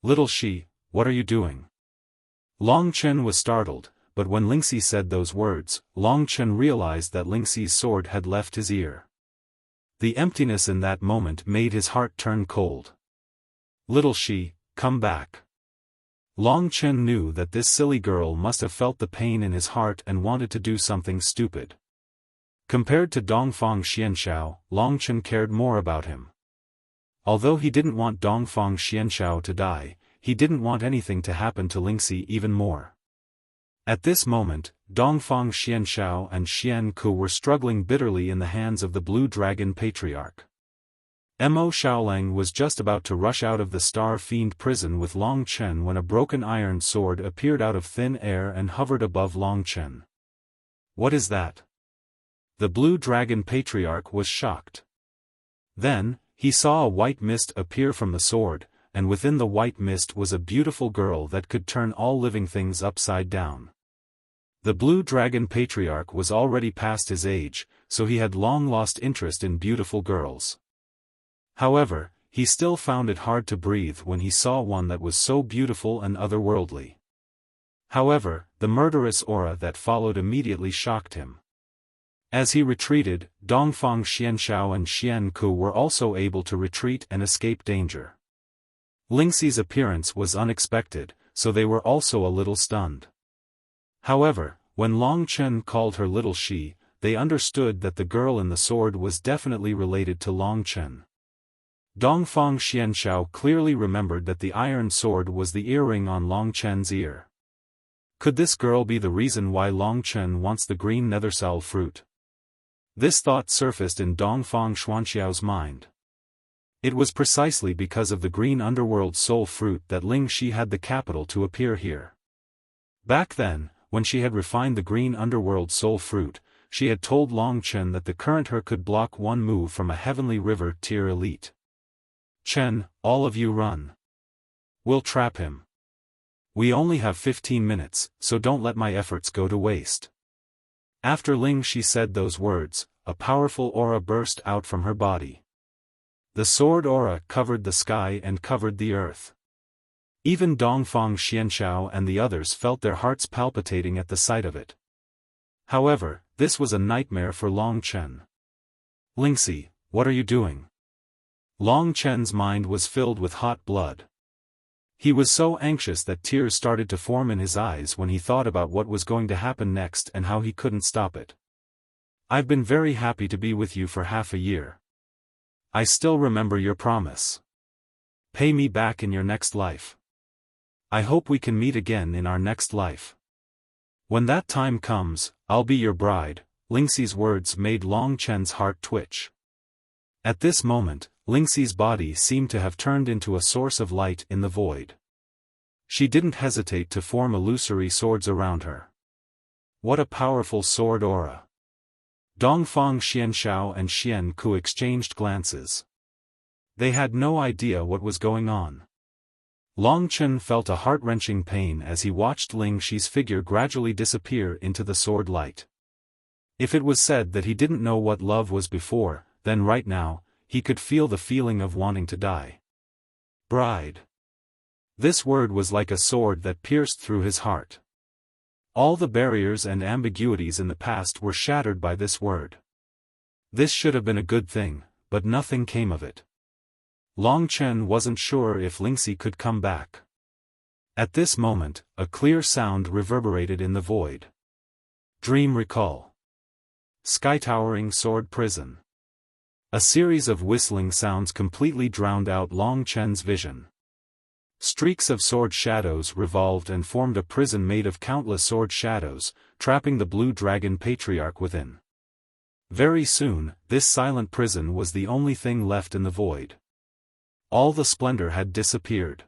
"Little Shi, what are you doing?" Long Chen was startled, but when Lingxi said those words, Long Chen realized that Lingxi's sword had left his ear. The emptiness in that moment made his heart turn cold. "Little Shi, come back." Long Chen knew that this silly girl must have felt the pain in his heart and wanted to do something stupid. Compared to Dongfang Xianxiao, Long Chen cared more about him. Although he didn't want Dongfang Xianxiao to die, he didn't want anything to happen to Lingxi even more. At this moment, Dongfang Xianxiao and Xian Ku were struggling bitterly in the hands of the Blue Dragon Patriarch. Mo Xiaolang was just about to rush out of the Star Fiend prison with Long Chen when a broken iron sword appeared out of thin air and hovered above Long Chen. "What is that?" The Blue Dragon Patriarch was shocked. Then, he saw a white mist appear from the sword, and within the white mist was a beautiful girl that could turn all living things upside down. The Blue Dragon Patriarch was already past his age, so he had long lost interest in beautiful girls. However, he still found it hard to breathe when he saw one that was so beautiful and otherworldly. However, the murderous aura that followed immediately shocked him. As he retreated, Dongfang Xianxiao and Xian Ku were also able to retreat and escape danger. Lingxi's appearance was unexpected, so they were also a little stunned. However, when Long Chen called her Little Shi, they understood that the girl in the sword was definitely related to Long Chen. Dongfang Xianxiao clearly remembered that the iron sword was the earring on Long Chen's ear. Could this girl be the reason why Long Chen wants the green nethersal fruit? This thought surfaced in Dongfang Xuanxiao's mind. It was precisely because of the green underworld soul fruit that Ling Shi had the capital to appear here. Back then, when she had refined the green underworld soul fruit, she had told Long Chen that the current her could block one move from a Heavenly River tier elite. Chen, all of you run. We'll trap him. We only have 15 minutes, so don't let my efforts go to waste. After Ling Shi said those words, a powerful aura burst out from her body. The sword aura covered the sky and covered the earth. Even Dongfang Xianxiao and the others felt their hearts palpitating at the sight of it. However, this was a nightmare for Long Chen. Lingxi, what are you doing? Long Chen's mind was filled with hot blood. He was so anxious that tears started to form in his eyes when he thought about what was going to happen next and how he couldn't stop it. I've been very happy to be with you for half a year. I still remember your promise. Pay me back in your next life. I hope we can meet again in our next life. When that time comes, I'll be your bride. Lingxi's words made Long Chen's heart twitch. At this moment, Lingxi's body seemed to have turned into a source of light in the void. She didn't hesitate to form illusory swords around her. What a powerful sword aura! Dongfang Xianxiao and Xian Ku exchanged glances. They had no idea what was going on. Long Chen felt a heart-wrenching pain as he watched Ling Shi's figure gradually disappear into the sword light. If it was said that he didn't know what love was before, then right now, he could feel the feeling of wanting to die. Bride. This word was like a sword that pierced through his heart. All the barriers and ambiguities in the past were shattered by this word. This should have been a good thing, but nothing came of it. Long Chen wasn't sure if Lingxi could come back. At this moment, a clear sound reverberated in the void. Dream recall. Sky-towering sword prison. A series of whistling sounds completely drowned out Long Chen's vision. Streaks of sword shadows revolved and formed a prison made of countless sword shadows, trapping the blue dragon patriarch within. Very soon, this silent prison was the only thing left in the void. All the splendor had disappeared.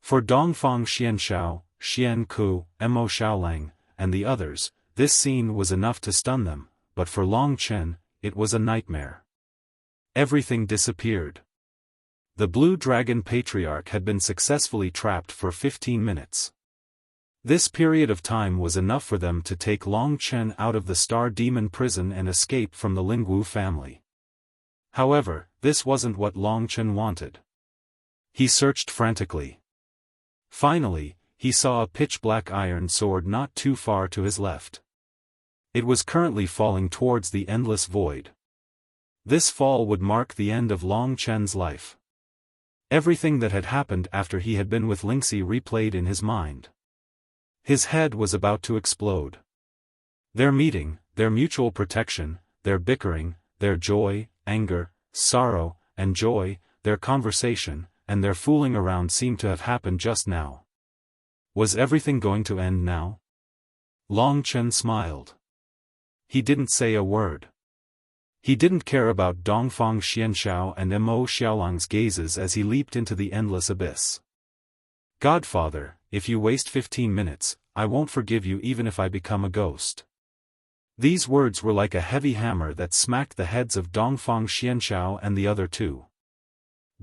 For Dongfang Xianxiao, Xian Ku, Mo Xiaolang, and the others, this scene was enough to stun them, but for Long Chen, it was a nightmare. Everything disappeared. The Blue Dragon Patriarch had been successfully trapped for 15 minutes. This period of time was enough for them to take Long Chen out of the Star Demon prison and escape from the Lingwu family. However, this wasn't what Long Chen wanted. He searched frantically. Finally, he saw a pitch-black iron sword not too far to his left. It was currently falling towards the endless void. This fall would mark the end of Long Chen's life. Everything that had happened after he had been with Lingxi replayed in his mind. His head was about to explode. Their meeting, their mutual protection, their bickering, their joy, anger, sorrow, and joy, their conversation, and their fooling around seemed to have happened just now. Was everything going to end now? Long Chen smiled. He didn't say a word. He didn't care about Dongfang Xianxiao and Mo Xiaolang's gazes as he leaped into the endless abyss. Godfather, if you waste 15 minutes, I won't forgive you even if I become a ghost. These words were like a heavy hammer that smacked the heads of Dongfang Xianxiao and the other two.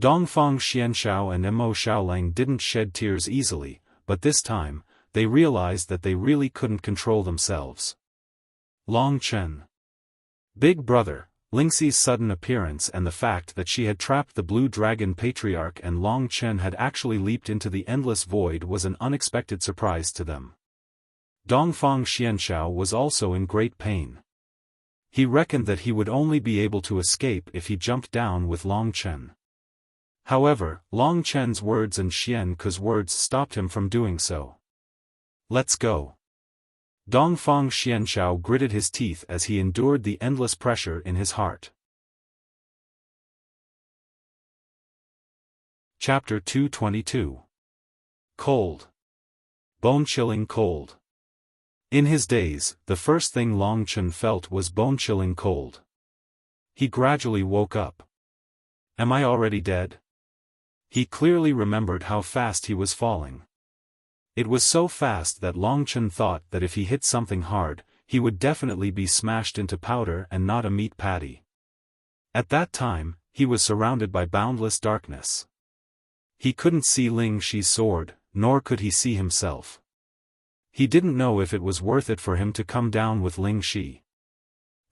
Dongfang Xianxiao and Mo Xiaolang didn't shed tears easily, but this time, they realized that they really couldn't control themselves. Long Chen. Big brother, Lingxi's sudden appearance and the fact that she had trapped the Blue Dragon Patriarch and Long Chen had actually leaped into the endless void was an unexpected surprise to them. Dongfang Xianxiao was also in great pain. He reckoned that he would only be able to escape if he jumped down with Long Chen. However, Long Chen's words and Xian Ku's words stopped him from doing so. Let's go. Dongfang Xianxiao gritted his teeth as he endured the endless pressure in his heart. Chapter 222. Cold. Bone-chilling cold. In his daze, the first thing Long Chen felt was bone-chilling cold. He gradually woke up. Am I already dead? He clearly remembered how fast he was falling. It was so fast that Long Chen thought that if he hit something hard, he would definitely be smashed into powder and not a meat patty. At that time, he was surrounded by boundless darkness. He couldn't see Ling Xi's sword, nor could he see himself. He didn't know if it was worth it for him to come down with Ling Xi.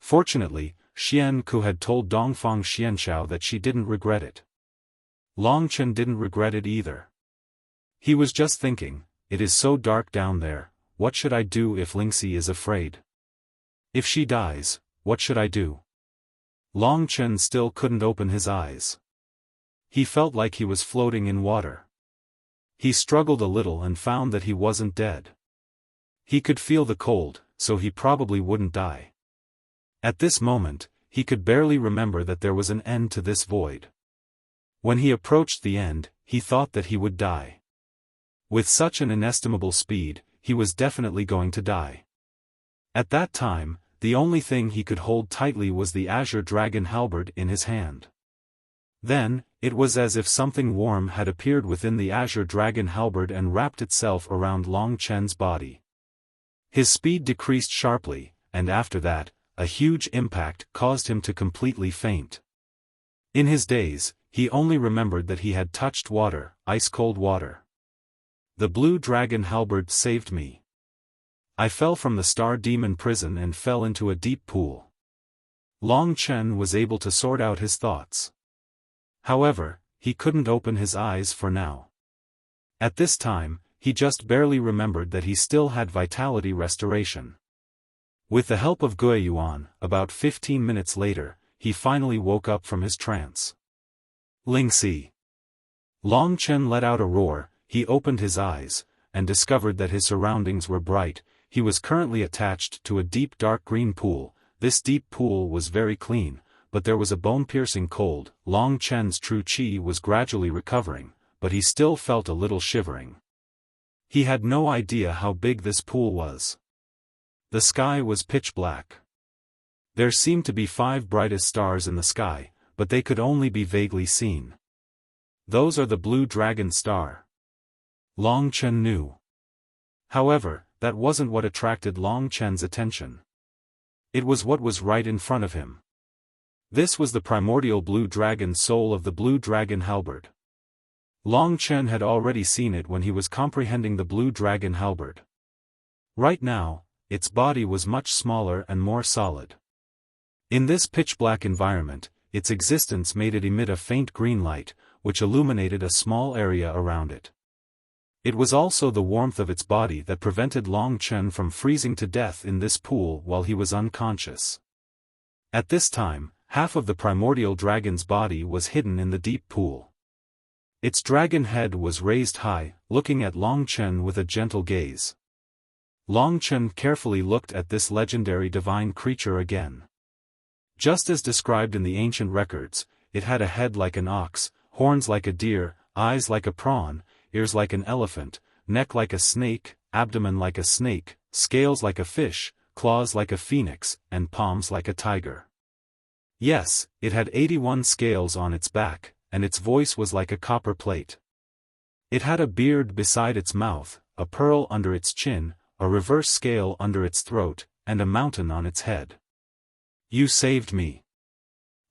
Fortunately, Xian Ku had told Dongfang Xianshao that she didn't regret it. Long Chen didn't regret it either. He was just thinking, it is so dark down there, what should I do if Ling Xi is afraid? If she dies, what should I do? Long Chen still couldn't open his eyes. He felt like he was floating in water. He struggled a little and found that he wasn't dead. He could feel the cold, so he probably wouldn't die. At this moment, he could barely remember that there was an end to this void. When he approached the end, he thought that he would die. With such an inestimable speed, he was definitely going to die. At that time, the only thing he could hold tightly was the azure dragon halberd in his hand. Then, it was as if something warm had appeared within the azure dragon halberd and wrapped itself around Long Chen's body. His speed decreased sharply, and after that, a huge impact caused him to completely faint. In his daze, he only remembered that he had touched water, ice-cold water. The blue dragon halberd saved me. I fell from the star demon prison and fell into a deep pool. Long Chen was able to sort out his thoughts. However, he couldn't open his eyes for now. At this time, he just barely remembered that he still had vitality restoration. With the help of Guiyuan, about 15 minutes later, he finally woke up from his trance. Ling Xi. Long Chen let out a roar. He opened his eyes, and discovered that his surroundings were bright. He was currently attached to a deep dark green pool. This deep pool was very clean, but there was a bone-piercing cold. Long Chen's true qi was gradually recovering, but he still felt a little shivering. He had no idea how big this pool was. The sky was pitch black. There seemed to be 5 brightest stars in the sky, but they could only be vaguely seen. Those are the blue dragon star. Long Chen knew. However, that wasn't what attracted Long Chen's attention. It was what was right in front of him. This was the primordial blue dragon soul of the blue dragon halberd. Long Chen had already seen it when he was comprehending the blue dragon halberd. Right now, its body was much smaller and more solid. In this pitch-black environment, its existence made it emit a faint green light, which illuminated a small area around it. It was also the warmth of its body that prevented Long Chen from freezing to death in this pool while he was unconscious. At this time, half of the primordial dragon's body was hidden in the deep pool. Its dragon head was raised high, looking at Long Chen with a gentle gaze. Long Chen carefully looked at this legendary divine creature again. Just as described in the ancient records, it had a head like an ox, horns like a deer, eyes like a prawn, ears like an elephant, neck like a snake, abdomen like a snake, scales like a fish, claws like a phoenix, and palms like a tiger. Yes, it had 81 scales on its back, and its voice was like a copper plate. It had a beard beside its mouth, a pearl under its chin, a reverse scale under its throat, and a mountain on its head. You saved me.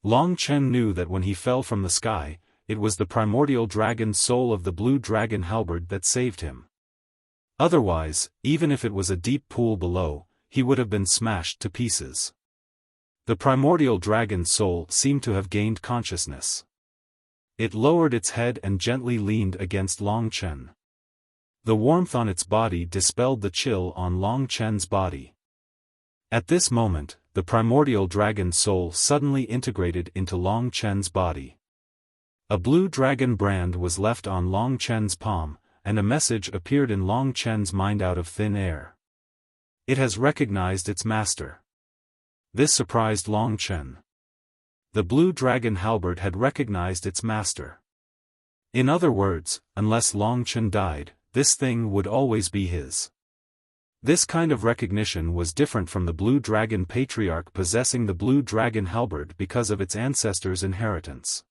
Long Chen knew that when he fell from the sky, it was the primordial dragon soul of the blue dragon halberd that saved him. Otherwise, even if it was a deep pool below, he would have been smashed to pieces. The primordial dragon soul seemed to have gained consciousness. It lowered its head and gently leaned against Long Chen. The warmth on its body dispelled the chill on Long Chen's body. At this moment, the primordial dragon soul suddenly integrated into Long Chen's body. A blue dragon brand was left on Long Chen's palm, and a message appeared in Long Chen's mind out of thin air. It has recognized its master. This surprised Long Chen. The blue dragon halberd had recognized its master. In other words, unless Long Chen died, this thing would always be his. This kind of recognition was different from the blue dragon patriarch possessing the blue dragon halberd because of its ancestors' inheritance.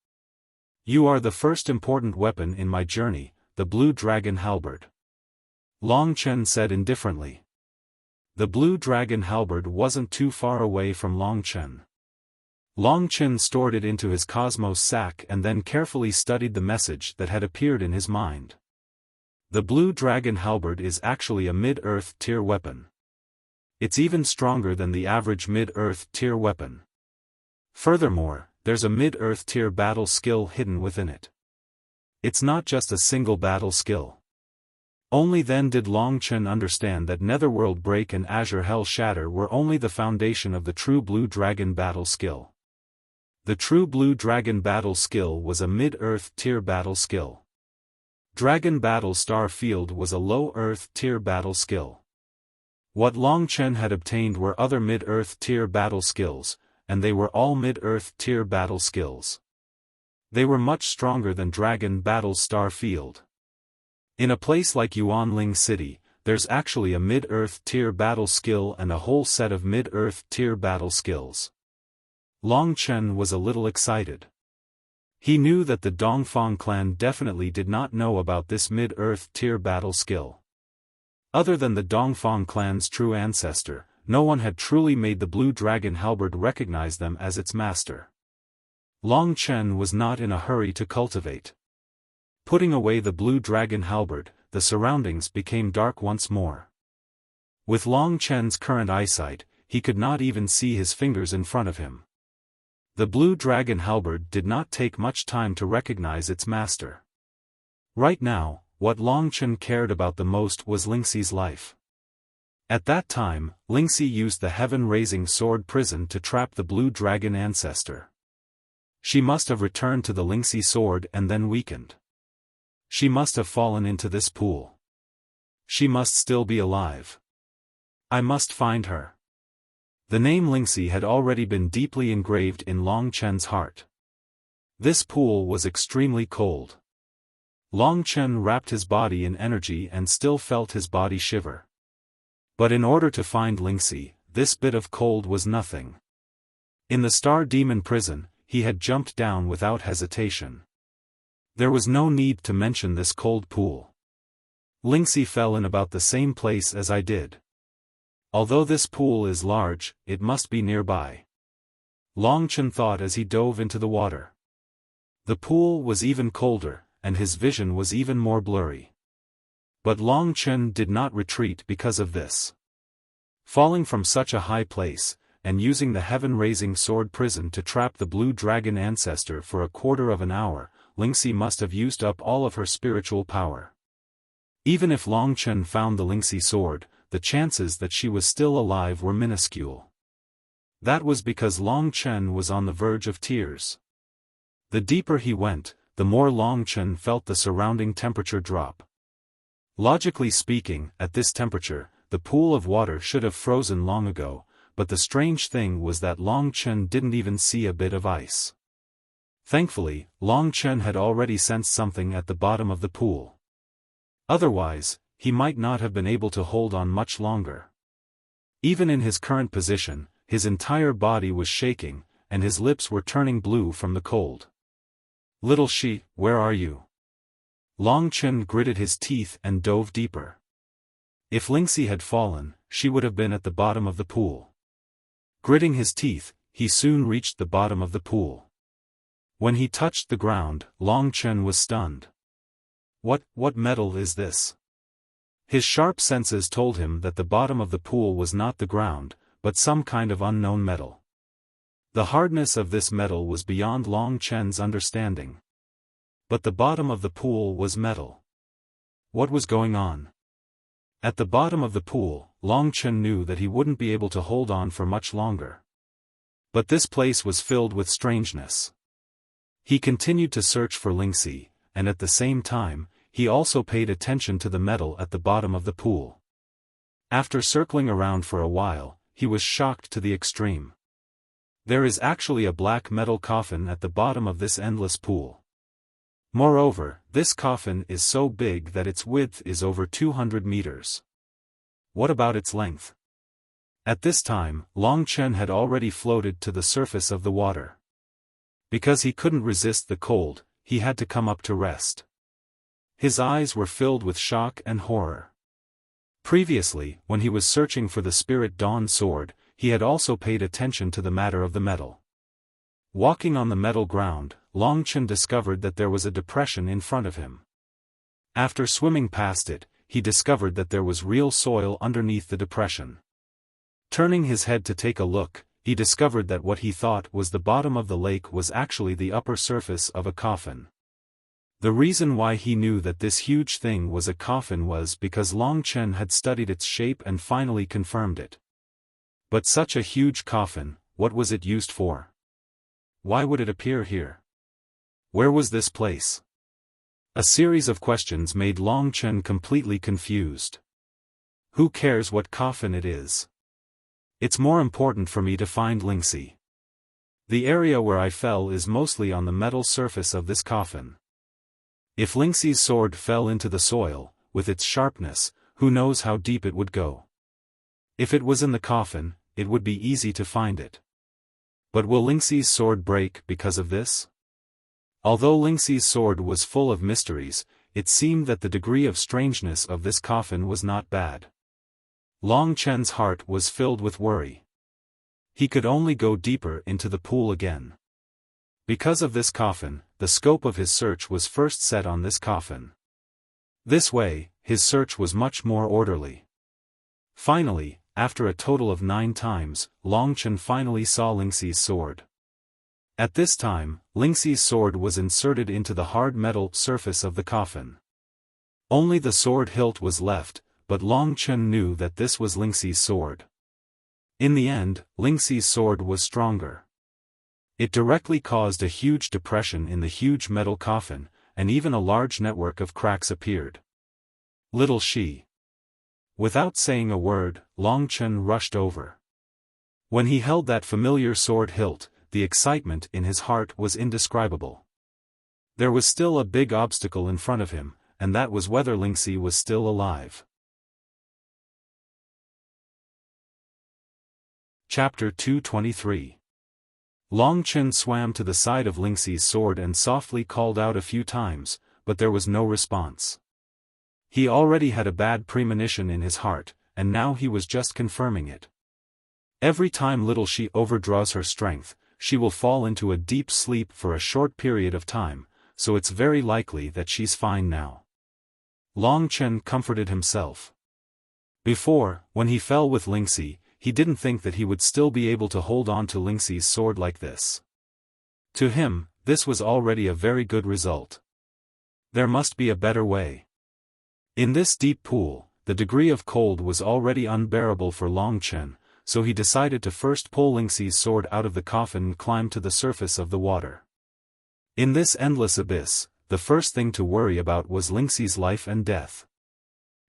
You are the first important weapon in my journey, the blue dragon halberd. Long Chen said indifferently. The blue dragon halberd wasn't too far away from Long Chen. Long Chen stored it into his cosmos sack and then carefully studied the message that had appeared in his mind. The blue dragon halberd is actually a mid-earth tier weapon. It's even stronger than the average mid-earth tier weapon. Furthermore, there's a mid-earth tier battle skill hidden within it. It's not just a single battle skill. Only then did Long Chen understand that Netherworld Break and Azure Hell Shatter were only the foundation of the true Blue Dragon battle skill. The true Blue Dragon battle skill was a mid-earth tier battle skill. Dragon Battle Star Field was a low-earth tier battle skill. What Long Chen had obtained were other mid-earth tier battle skills, and they were all mid-earth tier battle skills. They were much stronger than Dragon Battle Star Field. In a place like Yuanling City, there's actually a mid-earth tier battle skill and a whole set of mid-earth tier battle skills. Long Chen was a little excited. He knew that the Dongfang clan definitely did not know about this mid-earth tier battle skill. Other than the Dongfang clan's true ancestor, no one had truly made the Blue Dragon halberd recognize them as its master. Long Chen was not in a hurry to cultivate. Putting away the Blue Dragon halberd, the surroundings became dark once more. With Long Chen's current eyesight, he could not even see his fingers in front of him. The Blue Dragon halberd did not take much time to recognize its master. Right now, what Long Chen cared about the most was Lingxi's life. At that time, Lingxi used the heaven-raising sword prison to trap the Blue Dragon ancestor. She must have returned to the Lingxi sword and then weakened. She must have fallen into this pool. She must still be alive. I must find her. The name Lingxi had already been deeply engraved in Long Chen's heart. This pool was extremely cold. Long Chen wrapped his body in energy and still felt his body shiver. But in order to find Lingxi, this bit of cold was nothing. In the Star Demon prison, he had jumped down without hesitation. There was no need to mention this cold pool. Lingxi fell in about the same place as I did. Although this pool is large, it must be nearby. Long Chen thought as he dove into the water. The pool was even colder, and his vision was even more blurry. But Long Chen did not retreat because of this. Falling from such a high place, and using the heaven-raising sword prison to trap the Blue Dragon ancestor for a quarter of an hour, Lingxi must have used up all of her spiritual power. Even if Long Chen found the Lingxi sword, the chances that she was still alive were minuscule. That was because Long Chen was on the verge of tears. The deeper he went, the more Long Chen felt the surrounding temperature drop. Logically speaking, at this temperature, the pool of water should have frozen long ago, but the strange thing was that Long Chen didn't even see a bit of ice. Thankfully, Long Chen had already sensed something at the bottom of the pool. Otherwise, he might not have been able to hold on much longer. Even in his current position, his entire body was shaking, and his lips were turning blue from the cold. "Little Shi, where are you?" Long Chen gritted his teeth and dove deeper. If Lingxi had fallen, she would have been at the bottom of the pool. Gritting his teeth, he soon reached the bottom of the pool. When he touched the ground, Long Chen was stunned. What metal is this? His sharp senses told him that the bottom of the pool was not the ground, but some kind of unknown metal. The hardness of this metal was beyond Long Chen's understanding. But the bottom of the pool was metal. What was going on? At the bottom of the pool, Long Chen knew that he wouldn't be able to hold on for much longer. But this place was filled with strangeness. He continued to search for Lingxi, and at the same time, he also paid attention to the metal at the bottom of the pool. After circling around for a while, he was shocked to the extreme. There is actually a black metal coffin at the bottom of this endless pool. Moreover, this coffin is so big that its width is over 200 meters. What about its length? At this time, Long Chen had already floated to the surface of the water. Because he couldn't resist the cold, he had to come up to rest. His eyes were filled with shock and horror. Previously, when he was searching for the Spirit Dawn sword, he had also paid attention to the matter of the metal. Walking on the metal ground, Long Chen discovered that there was a depression in front of him. After swimming past it, he discovered that there was real soil underneath the depression. Turning his head to take a look, he discovered that what he thought was the bottom of the lake was actually the upper surface of a coffin. The reason why he knew that this huge thing was a coffin was because Long Chen had studied its shape and finally confirmed it. But such a huge coffin, what was it used for? Why would it appear here? Where was this place? A series of questions made Long Chen completely confused. Who cares what coffin it is? It's more important for me to find Lingxi. The area where I fell is mostly on the metal surface of this coffin. If Lingxi's sword fell into the soil, with its sharpness, who knows how deep it would go. If it was in the coffin, it would be easy to find it. But will Lingxi's sword break because of this? Although Lingxi's sword was full of mysteries, it seemed that the degree of strangeness of this coffin was not bad. Long Chen's heart was filled with worry. He could only go deeper into the pool again. Because of this coffin, the scope of his search was first set on this coffin. This way, his search was much more orderly. Finally, after a total of 9 times, Long Chen finally saw Lingxi's sword. At this time, Lingxi's sword was inserted into the hard metal surface of the coffin. Only the sword hilt was left, but Long Chen knew that this was Lingxi's sword. In the end, Lingxi's sword was stronger. It directly caused a huge depression in the huge metal coffin, and even a large network of cracks appeared. Little Shi. Without saying a word, Long Chen rushed over. When he held that familiar sword hilt, the excitement in his heart was indescribable. There was still a big obstacle in front of him, and that was whether Lingxi was still alive. Chapter 223. Long Chen swam to the side of Lingxi's sword and softly called out a few times, but there was no response. He already had a bad premonition in his heart, and now he was just confirming it. Every time little Shi overdraws her strength, she will fall into a deep sleep for a short period of time, so it's very likely that she's fine now. Long Chen comforted himself. Before, when he fell with Lingxi, he didn't think that he would still be able to hold on to Lingxi's sword like this. To him, this was already a very good result. There must be a better way. In this deep pool, the degree of cold was already unbearable for Long Chen, so he decided to first pull Lingxi's sword out of the coffin and climb to the surface of the water. In this endless abyss, the first thing to worry about was Lingxi's life and death.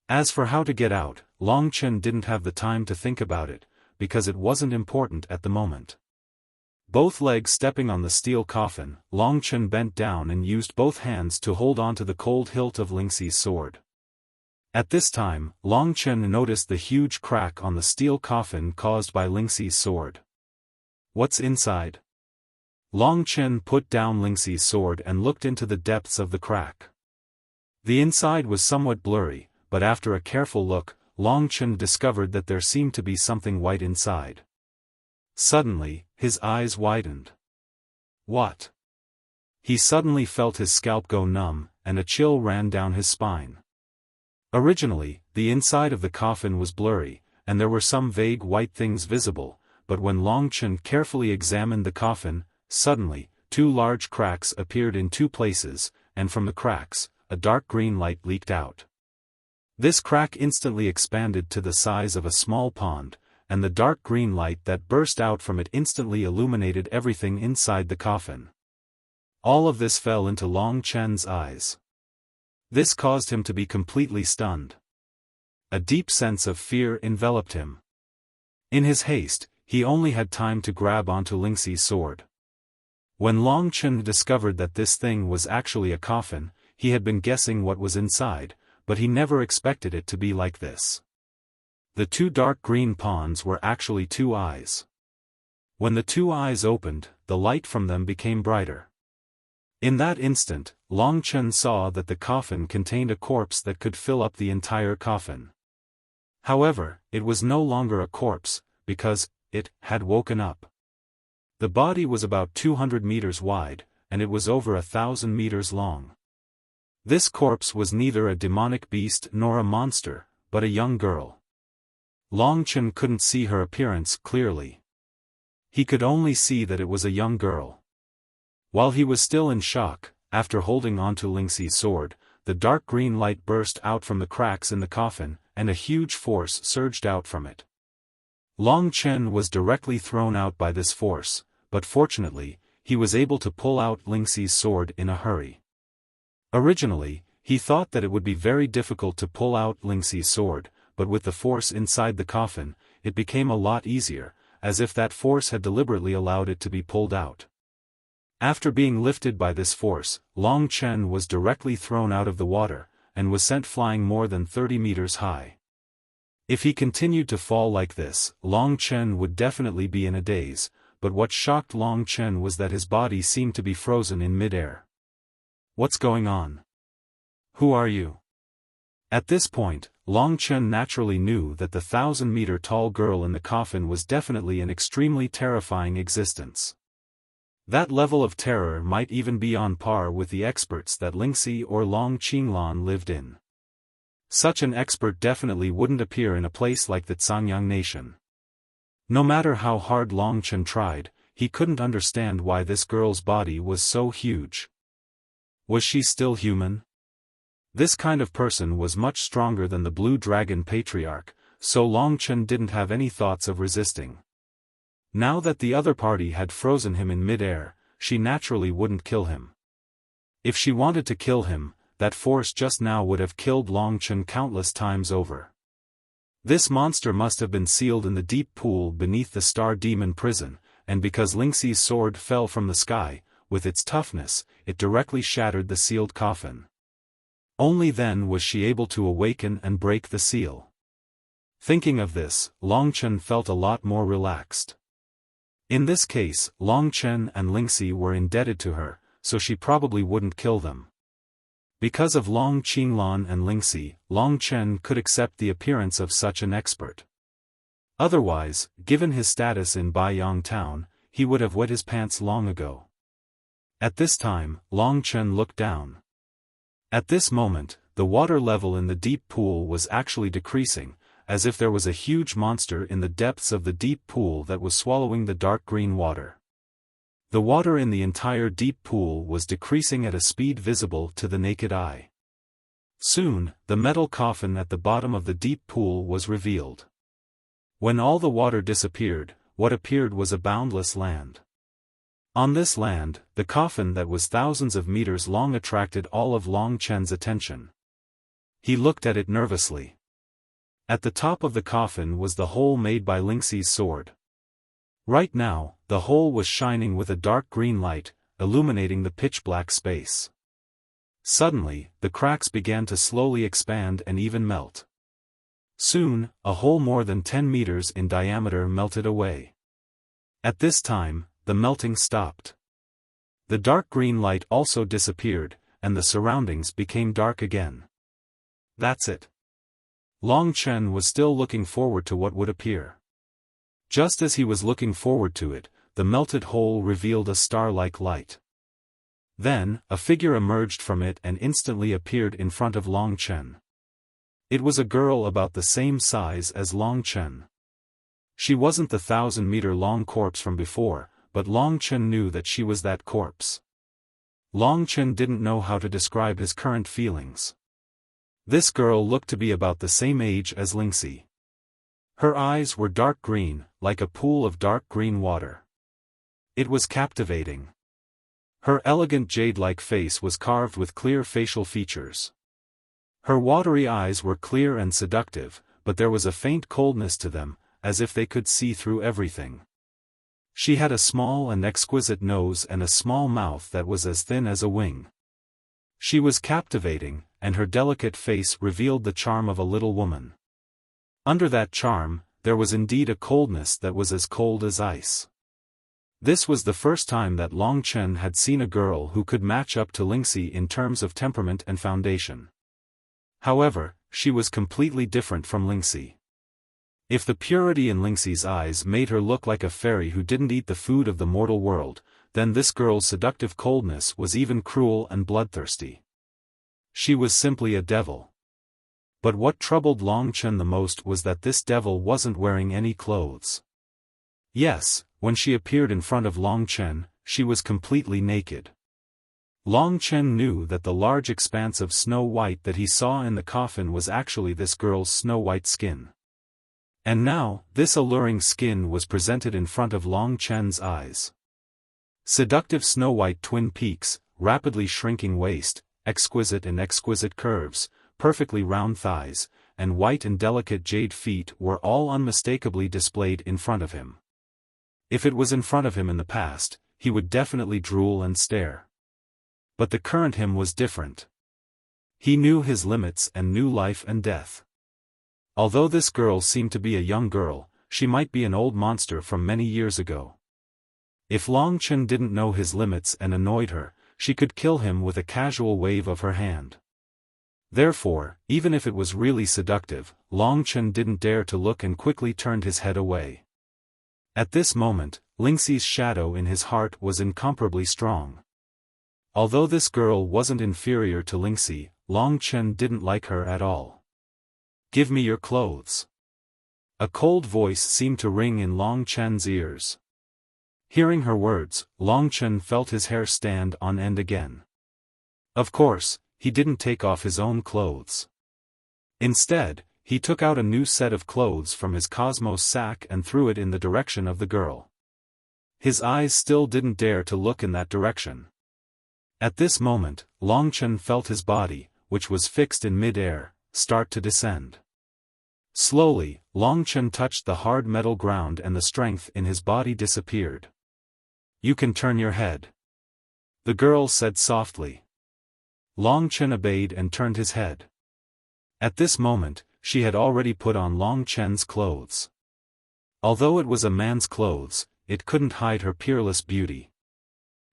As for how to get out, Long Chen didn't have the time to think about it, because it wasn't important at the moment. Both legs stepping on the steel coffin, Long Chen bent down and used both hands to hold onto the cold hilt of Lingxi's sword. At this time, Long Chen noticed the huge crack on the steel coffin caused by Lingxi's sword. What's inside? Long Chen put down Lingxi's sword and looked into the depths of the crack. The inside was somewhat blurry, but after a careful look, Long Chen discovered that there seemed to be something white inside. Suddenly, his eyes widened. What? He suddenly felt his scalp go numb, and a chill ran down his spine. Originally, the inside of the coffin was blurry, and there were some vague white things visible, but when Long Chen carefully examined the coffin, suddenly, 2 large cracks appeared in 2 places, and from the cracks, a dark green light leaked out. This crack instantly expanded to the size of a small pond, and the dark green light that burst out from it instantly illuminated everything inside the coffin. All of this fell into Long Chen's eyes. This caused him to be completely stunned. A deep sense of fear enveloped him. In his haste, he only had time to grab onto Lingxi's sword. When Long Chen discovered that this thing was actually a coffin, he had been guessing what was inside, but he never expected it to be like this. The 2 dark green ponds were actually 2 eyes. When the 2 eyes opened, the light from them became brighter. In that instant, Long Chen saw that the coffin contained a corpse that could fill up the entire coffin. However, it was no longer a corpse, because it had woken up. The body was about 200 meters wide, and it was over 1,000 meters long. This corpse was neither a demonic beast nor a monster, but a young girl. Long Chen couldn't see her appearance clearly. He could only see that it was a young girl. While he was still in shock, after holding onto Lingxi's sword, the dark green light burst out from the cracks in the coffin, and a huge force surged out from it. Long Chen was directly thrown out by this force, but fortunately, he was able to pull out Lingxi's sword in a hurry. Originally, he thought that it would be very difficult to pull out Lingxi's sword, but with the force inside the coffin, it became a lot easier, as if that force had deliberately allowed it to be pulled out. After being lifted by this force, Long Chen was directly thrown out of the water, and was sent flying more than 30 meters high. If he continued to fall like this, Long Chen would definitely be in a daze, but what shocked Long Chen was that his body seemed to be frozen in mid-air. What's going on? Who are you? At this point, Long Chen naturally knew that the 1,000-meter-tall girl in the coffin was definitely an extremely terrifying existence. That level of terror might even be on par with the experts that Lingxi or Long Qinglan lived in. Such an expert definitely wouldn't appear in a place like the Zhangyang nation. No matter how hard Long Chen tried, he couldn't understand why this girl's body was so huge. Was she still human? This kind of person was much stronger than the Blue Dragon Patriarch, so Long Chen didn't have any thoughts of resisting. Now that the other party had frozen him in mid-air, she naturally wouldn't kill him. If she wanted to kill him, that force just now would have killed Long Chen countless times over. This monster must have been sealed in the deep pool beneath the Star Demon prison, and because Lingxi's sword fell from the sky, with its toughness, it directly shattered the sealed coffin. Only then was she able to awaken and break the seal. Thinking of this, Long Chen felt a lot more relaxed. In this case, Long Chen and Lingxi were indebted to her, so she probably wouldn't kill them. Because of Long Qinglan and Lingxi, Long Chen could accept the appearance of such an expert. Otherwise, given his status in Baiyang town, he would have wet his pants long ago. At this time, Long Chen looked down. At this moment, the water level in the deep pool was actually decreasing, as if there was a huge monster in the depths of the deep pool that was swallowing the dark green water. The water in the entire deep pool was decreasing at a speed visible to the naked eye. Soon, the metal coffin at the bottom of the deep pool was revealed. When all the water disappeared, what appeared was a boundless land. On this land, the coffin that was thousands of meters long attracted all of Long Chen's attention. He looked at it nervously. At the top of the coffin was the hole made by Lingxi's sword. Right now, the hole was shining with a dark green light, illuminating the pitch-black space. Suddenly, the cracks began to slowly expand and even melt. Soon, a hole more than 10 meters in diameter melted away. At this time, the melting stopped. The dark green light also disappeared, and the surroundings became dark again. That's it. Long Chen was still looking forward to what would appear. Just as he was looking forward to it, the melted hole revealed a star-like light. Then, a figure emerged from it and instantly appeared in front of Long Chen. It was a girl about the same size as Long Chen. She wasn't the 1,000-meter-long corpse from before, but Long Chen knew that she was that corpse. Long Chen didn't know how to describe his current feelings. This girl looked to be about the same age as Lingxi. Her eyes were dark green, like a pool of dark green water. It was captivating. Her elegant jade-like face was carved with clear facial features. Her watery eyes were clear and seductive, but there was a faint coldness to them, as if they could see through everything. She had a small and exquisite nose and a small mouth that was as thin as a wing. She was captivating, and her delicate face revealed the charm of a little woman. Under that charm, there was indeed a coldness that was as cold as ice. This was the first time that Long Chen had seen a girl who could match up to Lingxi in terms of temperament and foundation. However, she was completely different from Lingxi. If the purity in Lingxi's eyes made her look like a fairy who didn't eat the food of the mortal world, then this girl's seductive coldness was even cruel and bloodthirsty. She was simply a devil. But what troubled Long Chen the most was that this devil wasn't wearing any clothes. Yes, when she appeared in front of Long Chen, she was completely naked. Long Chen knew that the large expanse of snow white that he saw in the coffin was actually this girl's snow-white skin. And now, this alluring skin was presented in front of Long Chen's eyes. Seductive snow-white twin peaks, rapidly shrinking waist, exquisite and exquisite curves, perfectly round thighs, and white and delicate jade feet were all unmistakably displayed in front of him. If it was in front of him in the past, he would definitely drool and stare. But the current him was different. He knew his limits and knew life and death. Although this girl seemed to be a young girl, she might be an old monster from many years ago. If Long Chen didn't know his limits and annoyed her, she could kill him with a casual wave of her hand. Therefore, even if it was really seductive, Long Chen didn't dare to look and quickly turned his head away. At this moment, Lingxi's shadow in his heart was incomparably strong. Although this girl wasn't inferior to Lingxi, Long Chen didn't like her at all. "Give me your clothes." A cold voice seemed to ring in Long Chen's ears. Hearing her words, Long Chen felt his hair stand on end again. Of course, he didn't take off his own clothes. Instead, he took out a new set of clothes from his cosmos sack and threw it in the direction of the girl. His eyes still didn't dare to look in that direction. At this moment, Long Chen felt his body, which was fixed in mid-air, start to descend. Slowly, Long Chen touched the hard metal ground and the strength in his body disappeared. "You can turn your head," the girl said softly. Long Chen obeyed and turned his head. At this moment, she had already put on Long Chen's clothes. Although it was a man's clothes, it couldn't hide her peerless beauty.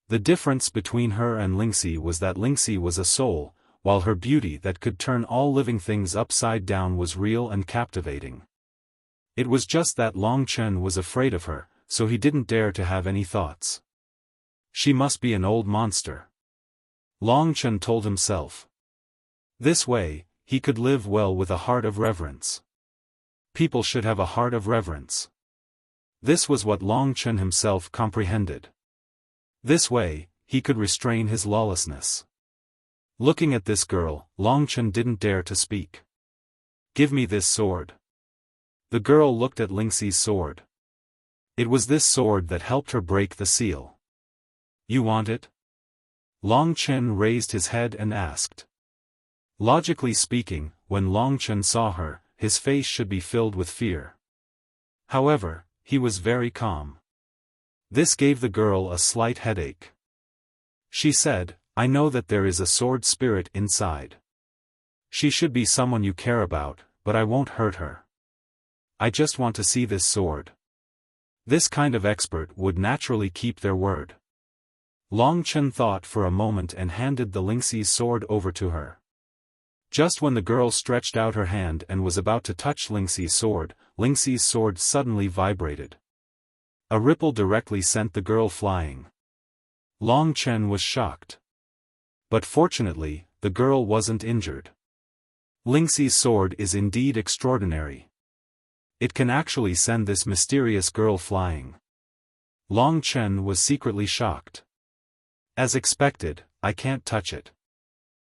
The difference between her and Lingxi was that Lingxi was a soul, while her beauty that could turn all living things upside down was real and captivating. It was just that Long Chen was afraid of her, so he didn't dare to have any thoughts. She must be an old monster, Long Chen told himself. This way, he could live well with a heart of reverence. People should have a heart of reverence. This was what Long Chen himself comprehended. This way, he could restrain his lawlessness. Looking at this girl, Long Chen didn't dare to speak. "Give me this sword." The girl looked at Lingxi's sword. It was this sword that helped her break the seal. "You want it?" Long Chen raised his head and asked. Logically speaking, when Long Chen saw her, his face should be filled with fear. However, he was very calm. This gave the girl a slight headache. She said, "I know that there is a sword spirit inside. She should be someone you care about, but I won't hurt her. I just want to see this sword." This kind of expert would naturally keep their word. Long Chen thought for a moment and handed the Lingxi's sword over to her. Just when the girl stretched out her hand and was about to touch Lingxi's sword suddenly vibrated. A ripple directly sent the girl flying. Long Chen was shocked. But fortunately, the girl wasn't injured. Lingxi's sword is indeed extraordinary. It can actually send this mysterious girl flying. Long Chen was secretly shocked. As expected, I can't touch it.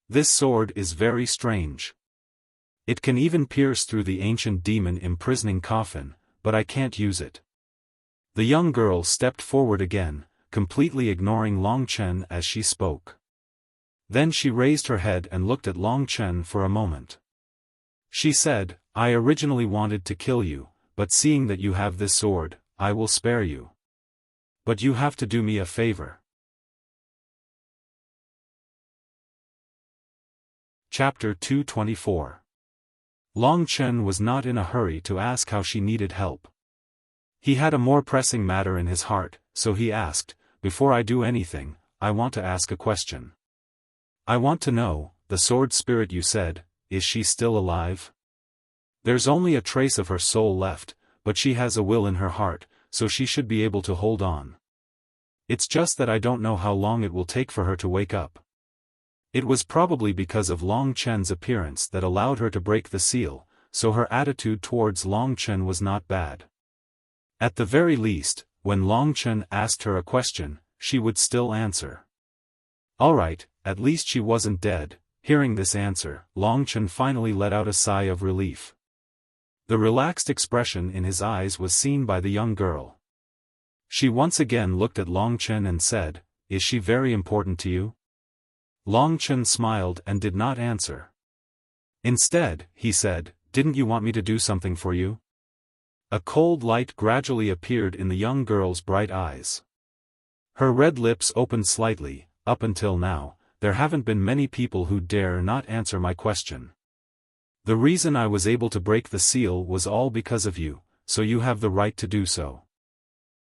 This sword is very strange. It can even pierce through the ancient demon imprisoning coffin, but I can't use it. The young girl stepped forward again, completely ignoring Long Chen as she spoke. Then she raised her head and looked at Long Chen for a moment. She said, "I originally wanted to kill you, but seeing that you have this sword, I will spare you. But you have to do me a favor." Chapter 224. Long Chen was not in a hurry to ask how she needed help. He had a more pressing matter in his heart, so he asked, "Before I do anything, I want to ask a question. I want to know, the sword spirit you said, is she still alive?" There's only a trace of her soul left, but she has a will in her heart, so she should be able to hold on. It's just that I don't know how long it will take for her to wake up. It was probably because of Long Chen's appearance that allowed her to break the seal, so her attitude towards Long Chen was not bad. At the very least, when Long Chen asked her a question, she would still answer. Alright, at least she wasn't dead. Hearing this answer, Long Chen finally let out a sigh of relief. The relaxed expression in his eyes was seen by the young girl. She once again looked at Long Chen and said, "Is she very important to you?" Long Chen smiled and did not answer. Instead, he said, "Didn't you want me to do something for you?" A cold light gradually appeared in the young girl's bright eyes. Her red lips opened slightly. Up until now, there haven't been many people who dare not answer my question. The reason I was able to break the seal was all because of you, so you have the right to do so.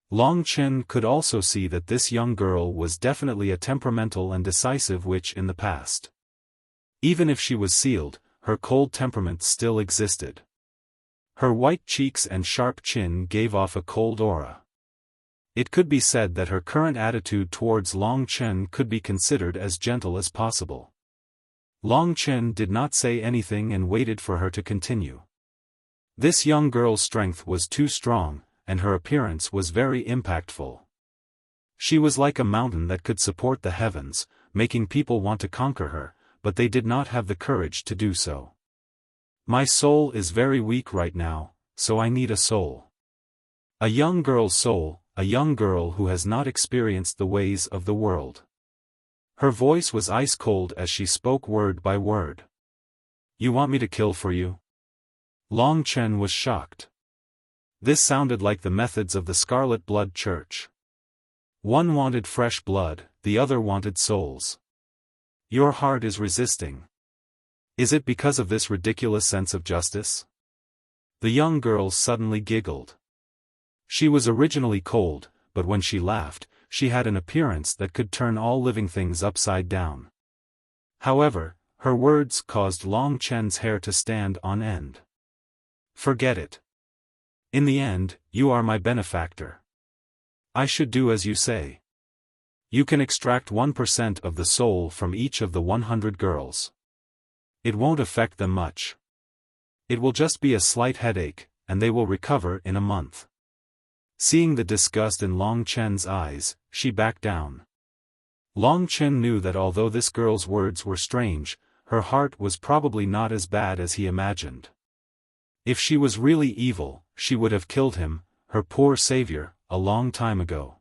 Long Chen could also see that this young girl was definitely a temperamental and decisive witch in the past. Even if she was sealed, her cold temperament still existed. Her white cheeks and sharp chin gave off a cold aura. It could be said that her current attitude towards Long Chen could be considered as gentle as possible. Long Chen did not say anything and waited for her to continue. This young girl's strength was too strong, and her appearance was very impactful. She was like a mountain that could support the heavens, making people want to conquer her, but they did not have the courage to do so. My soul is very weak right now, so I need a soul. A young girl's soul, a young girl who has not experienced the ways of the world. Her voice was ice-cold as she spoke word by word. You want me to kill for you? Long Chen was shocked. This sounded like the methods of the Scarlet Blood Church. One wanted fresh blood, the other wanted souls. Your heart is resisting. Is it because of this ridiculous sense of justice? The young girl suddenly giggled. She was originally cold, but when she laughed, she had an appearance that could turn all living things upside down. However, her words caused Long Chen's hair to stand on end. Forget it. In the end, you are my benefactor. I should do as you say. You can extract 1% of the soul from each of the 100 girls. It won't affect them much. It will just be a slight headache, and they will recover in a month. Seeing the disgust in Long Chen's eyes, she backed down. Long Chen knew that although this girl's words were strange, her heart was probably not as bad as he imagined. If she was really evil, she would have killed him, her poor savior, a long time ago.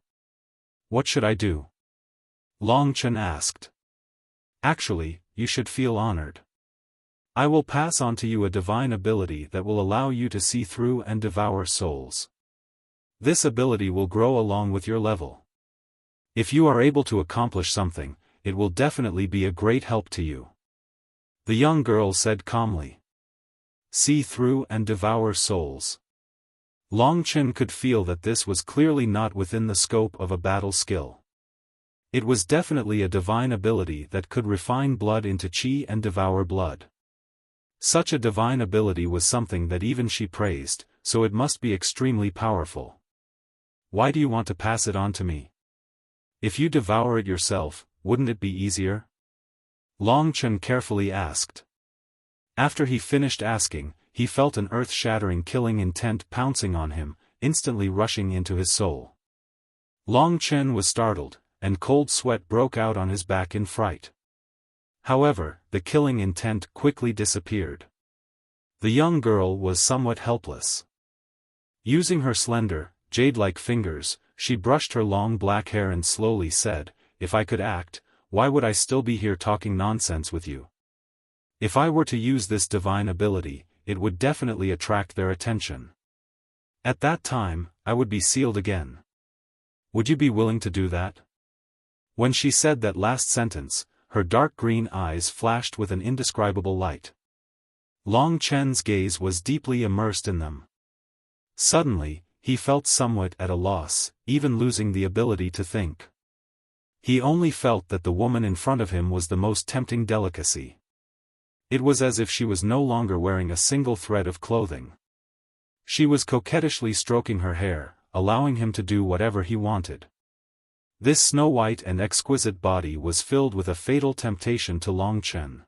What should I do? Long Chen asked. Actually, you should feel honored. I will pass on to you a divine ability that will allow you to see through and devour souls. This ability will grow along with your level. If you are able to accomplish something, it will definitely be a great help to you. The young girl said calmly. See through and devour souls. Long Chen could feel that this was clearly not within the scope of a battle skill. It was definitely a divine ability that could refine blood into qi and devour blood. Such a divine ability was something that even she praised, so it must be extremely powerful. Why do you want to pass it on to me? If you devour it yourself, wouldn't it be easier? Long Chen carefully asked. After he finished asking, he felt an earth-shattering killing intent pouncing on him, instantly rushing into his soul. Long Chen was startled, and cold sweat broke out on his back in fright. However, the killing intent quickly disappeared. The young girl was somewhat helpless. Using her slender, jade-like fingers, she brushed her long black hair and slowly said, "If I could act, why would I still be here talking nonsense with you? If I were to use this divine ability, it would definitely attract their attention. At that time, I would be sealed again. Would you be willing to do that?" When she said that last sentence, her dark green eyes flashed with an indescribable light. Long Chen's gaze was deeply immersed in them. Suddenly, he felt somewhat at a loss, even losing the ability to think. He only felt that the woman in front of him was the most tempting delicacy. It was as if she was no longer wearing a single thread of clothing. She was coquettishly stroking her hair, allowing him to do whatever he wanted. This snow-white and exquisite body was filled with a fatal temptation to Long Chen.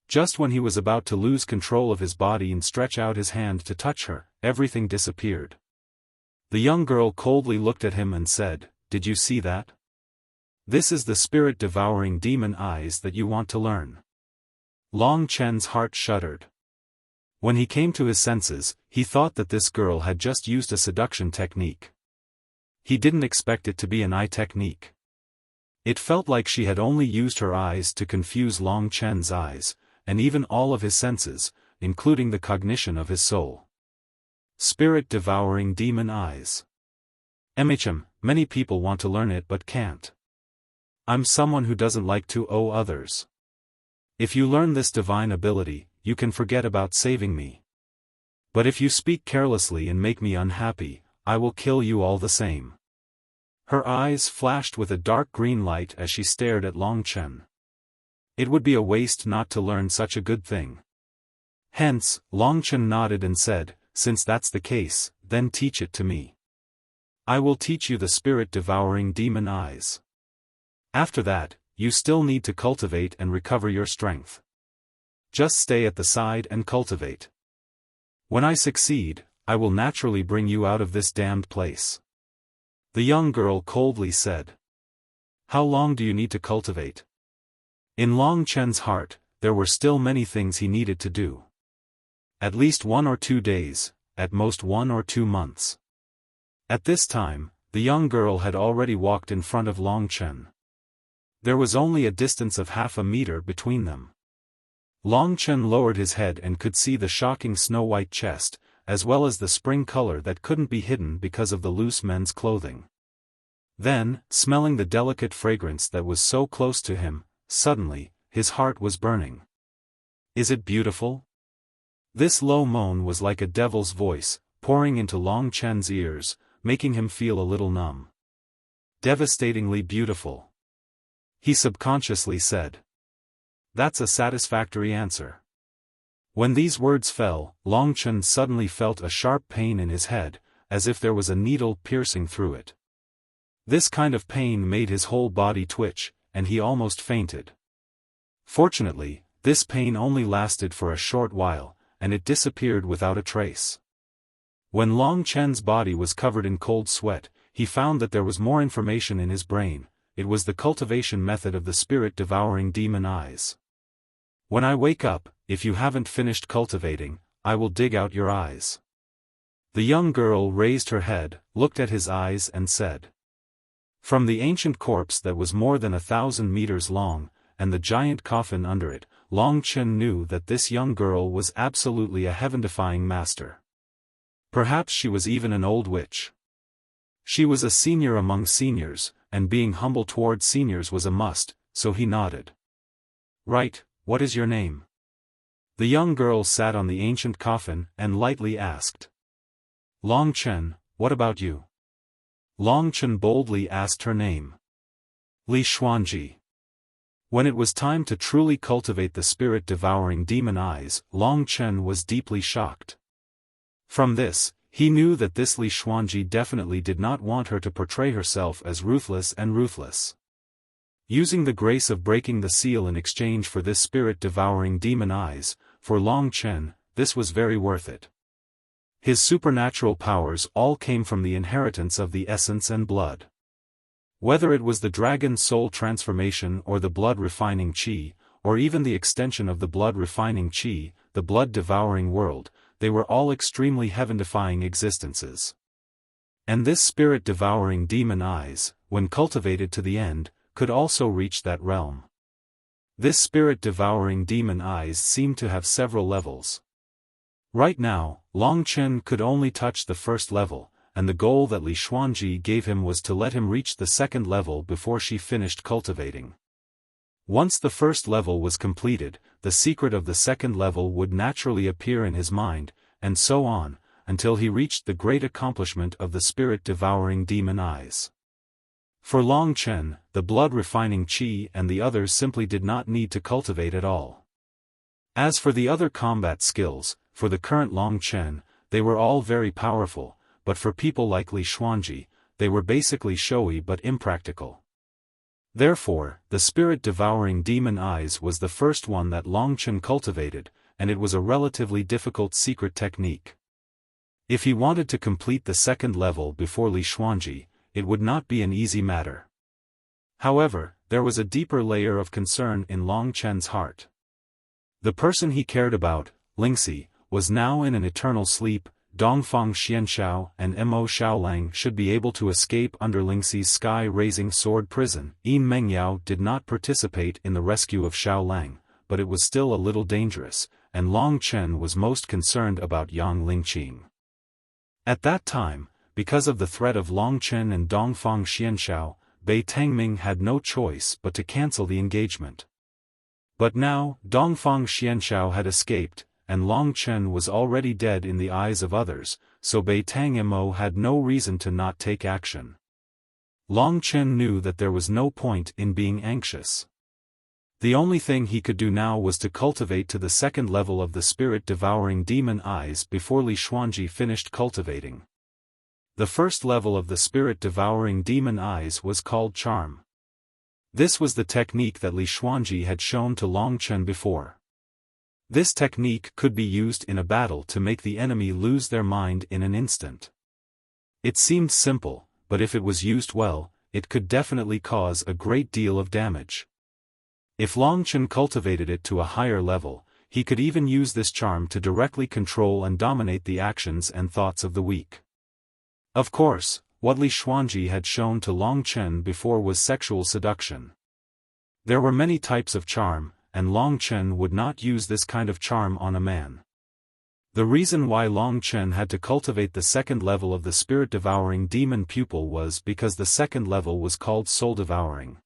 Just when he was about to lose control of his body and stretch out his hand to touch her, everything disappeared. The young girl coldly looked at him and said, "Did you see that? This is the spirit-devouring demon eyes that you want to learn." Long Chen's heart shuddered. When he came to his senses, he thought that this girl had just used a seduction technique. He didn't expect it to be an eye technique. It felt like she had only used her eyes to confuse Long Chen's eyes, and even all of his senses, including the cognition of his soul. Spirit-devouring demon eyes. Many people want to learn it but can't. I'm someone who doesn't like to owe others. If you learn this divine ability, you can forget about saving me. But if you speak carelessly and make me unhappy, I will kill you all the same. Her eyes flashed with a dark green light as she stared at Long Chen. It would be a waste not to learn such a good thing. Hence, Long Chen nodded and said, "Since that's the case, then teach it to me. I will teach you the spirit-devouring demon eyes. After that, you still need to cultivate and recover your strength. Just stay at the side and cultivate. When I succeed, I will naturally bring you out of this damned place." The young girl coldly said. "How long do you need to cultivate?" In Long Chen's heart, there were still many things he needed to do. At least 1 or 2 days, at most 1 or 2 months. At this time, the young girl had already walked in front of Long Chen. There was only a distance of half a meter between them. Long Chen lowered his head and could see the shocking snow-white chest, as well as the spring color that couldn't be hidden because of the loose men's clothing. Then, smelling the delicate fragrance that was so close to him, suddenly, his heart was burning. "Is it beautiful?" This low moan was like a devil's voice, pouring into Long Chen's ears, making him feel a little numb. "Devastatingly beautiful," he subconsciously said. "That's a satisfactory answer." When these words fell, Long Chen suddenly felt a sharp pain in his head, as if there was a needle piercing through it. This kind of pain made his whole body twitch, and he almost fainted. Fortunately, this pain only lasted for a short while, and it disappeared without a trace. When Long Chen's body was covered in cold sweat, he found that there was more information in his brain. It was the cultivation method of the spirit-devouring demon eyes. "When I wake up, if you haven't finished cultivating, I will dig out your eyes." The young girl raised her head, looked at his eyes and said. From the ancient corpse that was more than 1,000 meters long, and the giant coffin under it, Long Chen knew that this young girl was absolutely a heaven-defying master. Perhaps she was even an old witch. She was a senior among seniors, and being humble toward seniors was a must, so he nodded. "Right, what is your name?" The young girl sat on the ancient coffin and lightly asked. "Long Chen, what about you?" Long Chen boldly asked her name. "Li Xuanji." When it was time to truly cultivate the spirit-devouring demon eyes, Long Chen was deeply shocked. From this, he knew that this Li Xuanji definitely did not want her to portray herself as ruthless and ruthless. Using the grace of breaking the seal in exchange for this spirit-devouring demon eyes, for Long Chen, this was very worth it. His supernatural powers all came from the inheritance of the essence and blood. Whether it was the dragon soul transformation or the blood-refining qi, or even the extension of the blood-refining qi, the blood-devouring world, they were all extremely heaven-defying existences. And this spirit-devouring demon eyes, when cultivated to the end, could also reach that realm. This spirit-devouring demon eyes seemed to have several levels. Right now, Long Chen could only touch the first level, and the goal that Li Xuanji gave him was to let him reach the second level before she finished cultivating. Once the first level was completed, the secret of the second level would naturally appear in his mind, and so on, until he reached the great accomplishment of the spirit-devouring demon eyes. For Long Chen, the blood-refining qi and the others simply did not need to cultivate at all. As for the other combat skills, for the current Long Chen, they were all very powerful, but for people like Li Xuanji, they were basically showy but impractical. Therefore, the spirit-devouring demon eyes was the first one that Long Chen cultivated, and it was a relatively difficult secret technique. If he wanted to complete the second level before Li Xuanji, it would not be an easy matter. However, there was a deeper layer of concern in Long Chen's heart. The person he cared about, Lingxi, was now in an eternal sleep. Dongfang Xianxiao and Mo Xiaolang should be able to escape under Lingxi's sky-raising sword prison. Yin Mengyao did not participate in the rescue of Xiaolang, but it was still a little dangerous, and Long Chen was most concerned about Yang Lingqing. At that time, because of the threat of Long Chen and Dongfang Xianxiao, Bei Tangming had no choice but to cancel the engagement. But now, Dongfang Xianxiao had escaped, and Long Chen was already dead in the eyes of others, so Bei Tangmo had no reason to not take action. Long Chen knew that there was no point in being anxious. The only thing he could do now was to cultivate to the second level of the spirit-devouring demon eyes before Li Xuanji finished cultivating. The first level of the spirit-devouring demon eyes was called Charm. This was the technique that Li Xuanji had shown to Long Chen before. This technique could be used in a battle to make the enemy lose their mind in an instant. It seemed simple, but if it was used well, it could definitely cause a great deal of damage. If Long Chen cultivated it to a higher level, he could even use this charm to directly control and dominate the actions and thoughts of the weak. Of course, what Li Xuanji had shown to Long Chen before was sexual seduction. There were many types of charm, and Long Chen would not use this kind of charm on a man. The reason why Long Chen had to cultivate the second level of the spirit-devouring demon pupil was because the second level was called soul-devouring.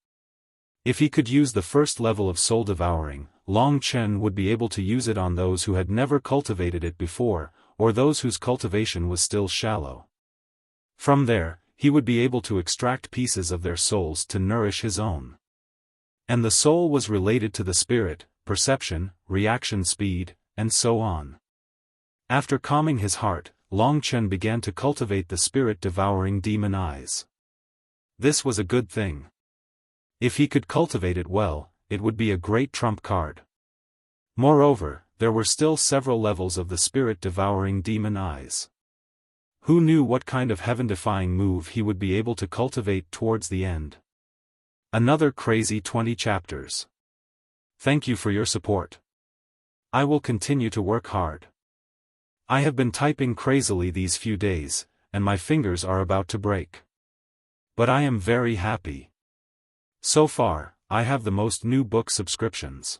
If he could use the first level of soul-devouring, Long Chen would be able to use it on those who had never cultivated it before, or those whose cultivation was still shallow. From there, he would be able to extract pieces of their souls to nourish his own. And the soul was related to the spirit, perception, reaction speed, and so on. After calming his heart, Long Chen began to cultivate the spirit-devouring demon eyes. This was a good thing. If he could cultivate it well, it would be a great trump card. Moreover, there were still several levels of the spirit-devouring demon eyes. Who knew what kind of heaven-defying move he would be able to cultivate towards the end? Another crazy 20 chapters. Thank you for your support. I will continue to work hard. I have been typing crazily these few days, and my fingers are about to break. But I am very happy. So far, I have the most new book subscriptions.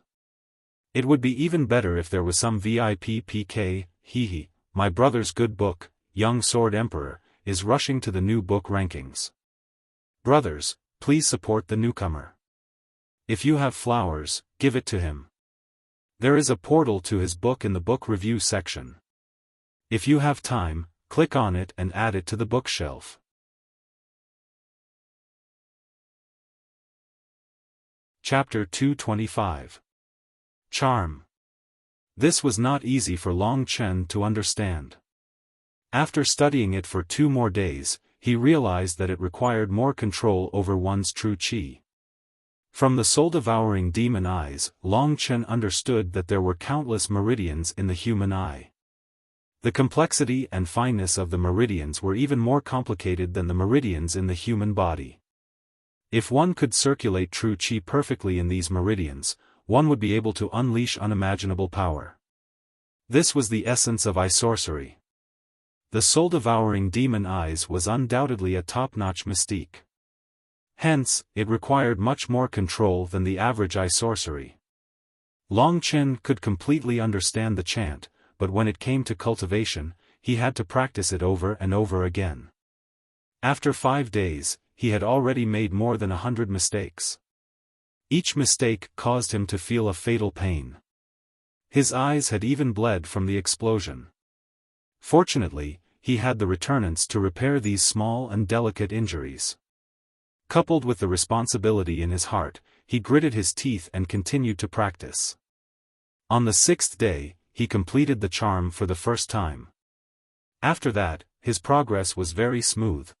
It would be even better if there was some VIP PK. My brother's good book, Young Sword Emperor, is rushing to the new book rankings. Brothers, please support the newcomer. If you have flowers, give it to him. There is a portal to his book in the book review section. If you have time, click on it and add it to the bookshelf. Chapter 225. Charm. This was not easy for Long Chen to understand. After studying it for 2 more days, he realized that it required more control over one's true qi. From the soul-devouring demon eyes, Long Chen understood that there were countless meridians in the human eye. The complexity and fineness of the meridians were even more complicated than the meridians in the human body. If one could circulate true qi perfectly in these meridians, one would be able to unleash unimaginable power. This was the essence of eye sorcery. The soul-devouring demon eyes was undoubtedly a top-notch mystique. Hence, it required much more control than the average eye sorcery. Long Chen could completely understand the chant, but when it came to cultivation, he had to practice it over and over again. After 5 days, he had already made more than 100 mistakes. Each mistake caused him to feel a fatal pain. His eyes had even bled from the explosion. Fortunately, he had the returnants to repair these small and delicate injuries. Coupled with the responsibility in his heart, he gritted his teeth and continued to practice. On the 6th day, he completed the charm for the first time. After that, his progress was very smooth.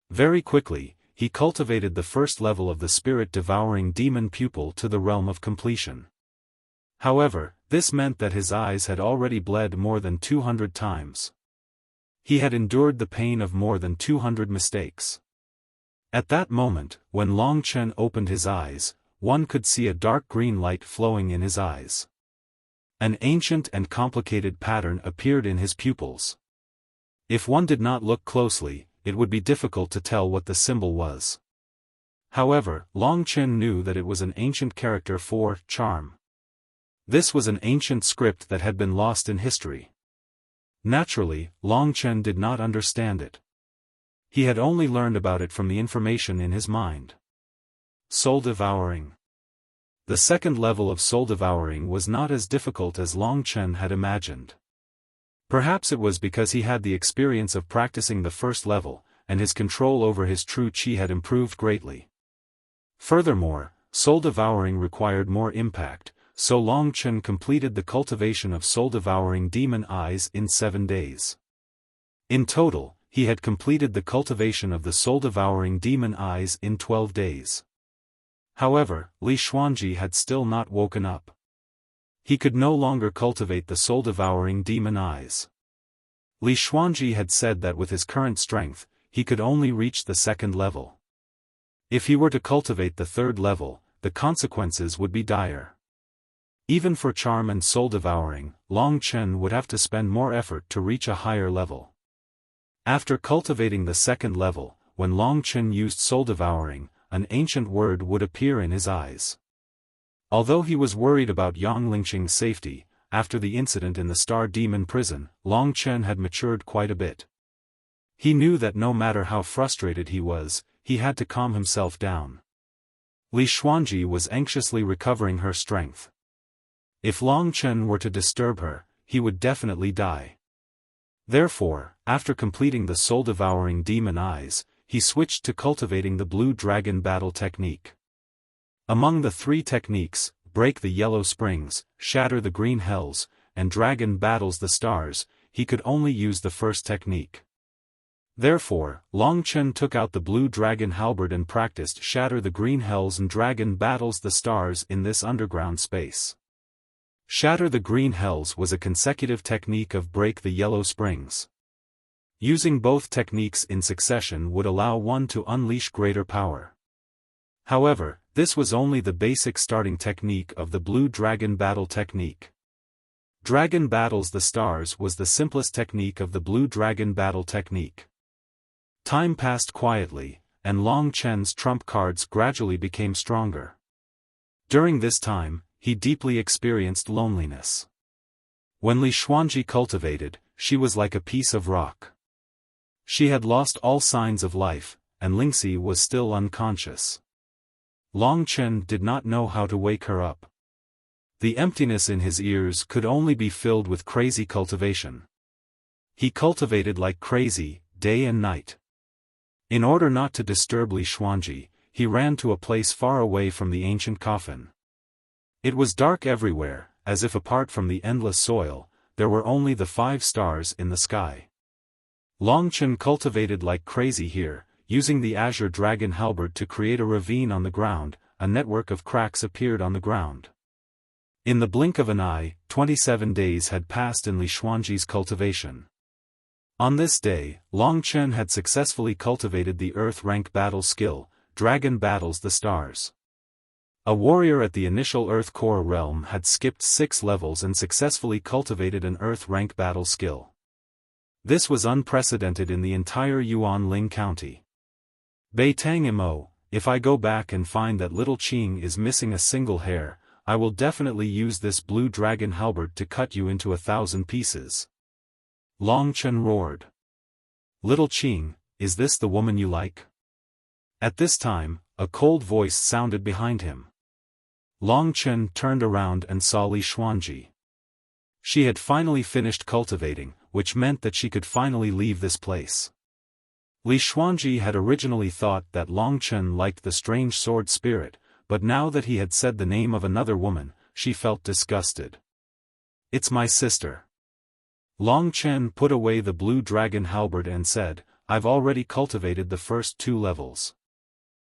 Very quickly, he cultivated the first level of the spirit-devouring demon pupil to the realm of completion. However, this meant that his eyes had already bled more than 200 times. He had endured the pain of more than 200 mistakes. At that moment, when Long Chen opened his eyes, one could see a dark green light flowing in his eyes. An ancient and complicated pattern appeared in his pupils. If one did not look closely, it would be difficult to tell what the symbol was. However, Long Chen knew that it was an ancient character for charm. This was an ancient script that had been lost in history. Naturally, Long Chen did not understand it. He had only learned about it from the information in his mind. Soul devouring. The second level of soul devouring was not as difficult as Long Chen had imagined. Perhaps it was because he had the experience of practicing the first level, and his control over his true qi had improved greatly. Furthermore, soul devouring required more impact, so Long Chen completed the cultivation of soul-devouring demon eyes in 7 days. In total, he had completed the cultivation of the soul-devouring demon eyes in 12 days. However, Li Xuanji had still not woken up. He could no longer cultivate the soul-devouring demon eyes. Li Xuanji had said that with his current strength, he could only reach the second level. If he were to cultivate the third level, the consequences would be dire. Even for charm and soul devouring, Long Chen would have to spend more effort to reach a higher level. After cultivating the second level, when Long Chen used soul devouring, an ancient word would appear in his eyes. Although he was worried about Yang Lingqing's safety, after the incident in the Star Demon prison, Long Chen had matured quite a bit. He knew that no matter how frustrated he was, he had to calm himself down. Li Xuanji was anxiously recovering her strength. If Long Chen were to disturb her, he would definitely die. Therefore, after completing the soul-devouring demon eyes, he switched to cultivating the blue dragon battle technique. Among the 3 techniques, break the yellow springs, shatter the green hells, and dragon battles the stars, he could only use the first technique. Therefore, Long Chen took out the blue dragon halberd and practiced shatter the green hells and dragon battles the stars in this underground space. Shatter the green hells was a consecutive technique of break the yellow springs. Using both techniques in succession would allow one to unleash greater power. However, this was only the basic starting technique of the blue dragon battle technique. Dragon battles the stars was the simplest technique of the blue dragon battle technique. Time passed quietly, and Long Chen's trump cards gradually became stronger. During this time, he deeply experienced loneliness. When Li Xuanji cultivated, she was like a piece of rock. She had lost all signs of life, and Lingxi was still unconscious. Long Chen did not know how to wake her up. The emptiness in his ears could only be filled with crazy cultivation. He cultivated like crazy, day and night. In order not to disturb Li Xuanji, he ran to a place far away from the ancient coffin. It was dark everywhere, as if apart from the endless soil, there were only the 5 stars in the sky. Long Chen cultivated like crazy here, using the azure dragon halberd to create a ravine on the ground. A network of cracks appeared on the ground. In the blink of an eye, 27 days had passed in Li Xuanji's cultivation. On this day, Long Chen had successfully cultivated the Earth rank battle skill, Dragon Battles the Stars. A warrior at the initial Earth Core realm had skipped 6 levels and successfully cultivated an Earth rank battle skill. This was unprecedented in the entire Yuanling County. Bei Tang Imo, if I go back and find that little Qing is missing a single hair, I will definitely use this blue dragon halberd to cut you into 1,000 pieces. Long Chen roared. Little Qing, is this the woman you like? At this time, a cold voice sounded behind him. Long Chen turned around and saw Li Xuanji. She had finally finished cultivating, which meant that she could finally leave this place. Li Xuanji had originally thought that Long Chen liked the strange sword spirit, but now that he had said the name of another woman, she felt disgusted. It's my sister. Long Chen put away the blue dragon halberd and said, I've already cultivated the first 2 levels.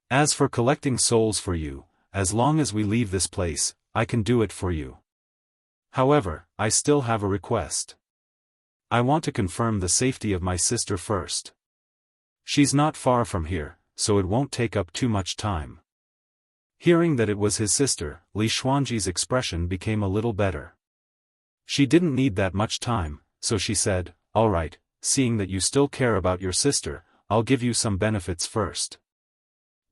As for collecting souls for you, as long as we leave this place, I can do it for you. However, I still have a request. I want to confirm the safety of my sister first. She's not far from here, so it won't take up too much time. Hearing that it was his sister, Li Xuanji's expression became a little better. She didn't need that much time, so she said, all right, seeing that you still care about your sister, I'll give you some benefits first.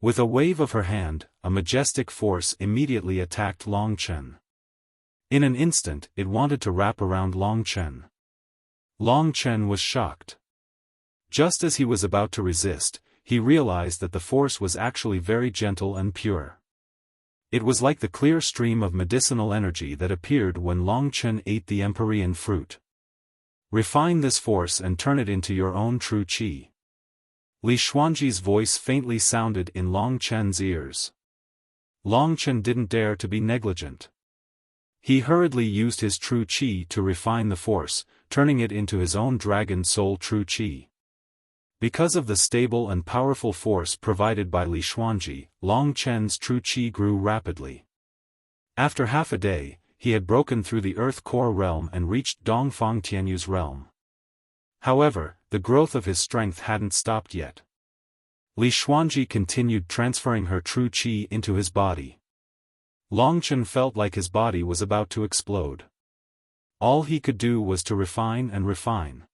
With a wave of her hand, a majestic force immediately attacked Long Chen. In an instant, it wanted to wrap around Long Chen. Long Chen was shocked. Just as he was about to resist, he realized that the force was actually very gentle and pure. It was like the clear stream of medicinal energy that appeared when Long Chen ate the empyrean fruit. Refine this force and turn it into your own true qi. Li Xuanji's voice faintly sounded in Long Chen's ears. Long Chen didn't dare to be negligent. He hurriedly used his true qi to refine the force, turning it into his own dragon soul true qi. Because of the stable and powerful force provided by Li Xuanji, Long Chen's true qi grew rapidly. After half a day, he had broken through the Earth Core realm and reached Dongfang Tianyu's realm. However, the growth of his strength hadn't stopped yet. Li Xuanji continued transferring her true qi into his body. Long Chen felt like his body was about to explode. All he could do was to refine and refine.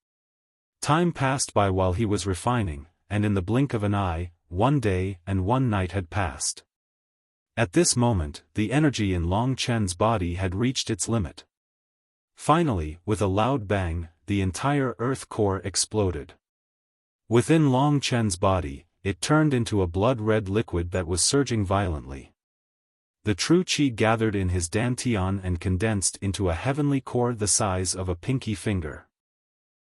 Time passed by while he was refining, and in the blink of an eye, 1 day and 1 night had passed. At this moment, the energy in Long Chen's body had reached its limit. Finally, with a loud bang, the entire Earth Core exploded. Within Long Chen's body, it turned into a blood-red liquid that was surging violently. The true qi gathered in his dantian and condensed into a heavenly core the size of a pinky finger.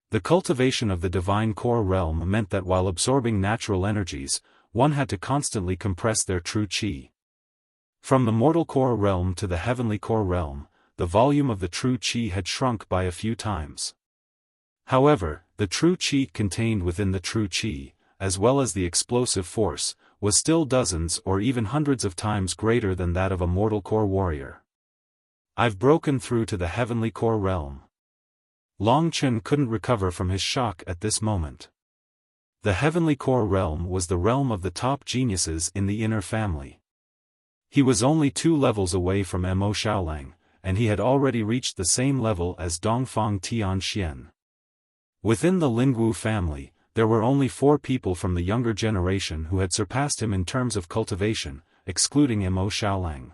The cultivation of the divine core realm meant that while absorbing natural energies, one had to constantly compress their true qi. From the mortal core realm to the heavenly core realm, the volume of the true qi had shrunk by a few times. However, the true qi contained within the true qi, as well as the explosive force, was still dozens or even hundreds of times greater than that of a mortal core warrior. I've broken through to the heavenly core realm. Long Chen couldn't recover from his shock at this moment. The heavenly core realm was the realm of the top geniuses in the inner family. He was only 2 levels away from Mo Xiaolang, and he had already reached the same level as Dongfang Tianxian. Within the Lingwu family, there were only 4 people from the younger generation who had surpassed him in terms of cultivation, excluding Mo Xiaolang.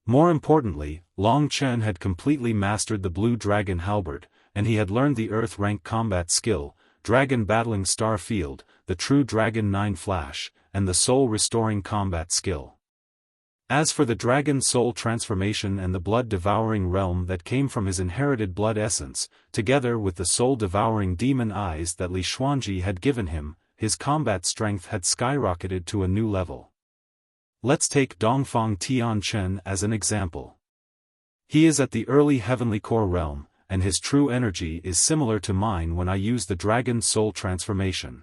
More importantly, Long Chen had completely mastered the blue dragon halberd, and he had learned the earth rank combat skill, dragon battling star field, the true dragon 9 flash, and the soul restoring combat skill. As for the dragon soul transformation and the blood-devouring realm that came from his inherited blood essence, together with the soul-devouring demon eyes that Li Xuanji had given him, his combat strength had skyrocketed to a new level. Let's take Dongfang Tianchen as an example. He is at the early heavenly core realm, and his true energy is similar to mine when I use the dragon soul transformation.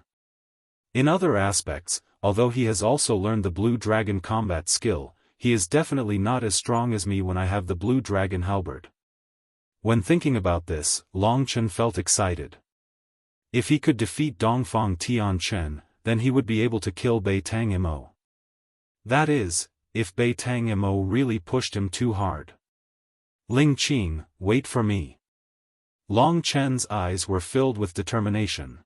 In other aspects, although he has also learned the blue dragon combat skill, he is definitely not as strong as me when I have the blue dragon halberd. When thinking about this, Long Chen felt excited. If he could defeat Dongfang Tianchen, then he would be able to kill Bei Tang Mo. That is, if Bei Tang Mo really pushed him too hard. Ling Qing, wait for me. Long Chen's eyes were filled with determination.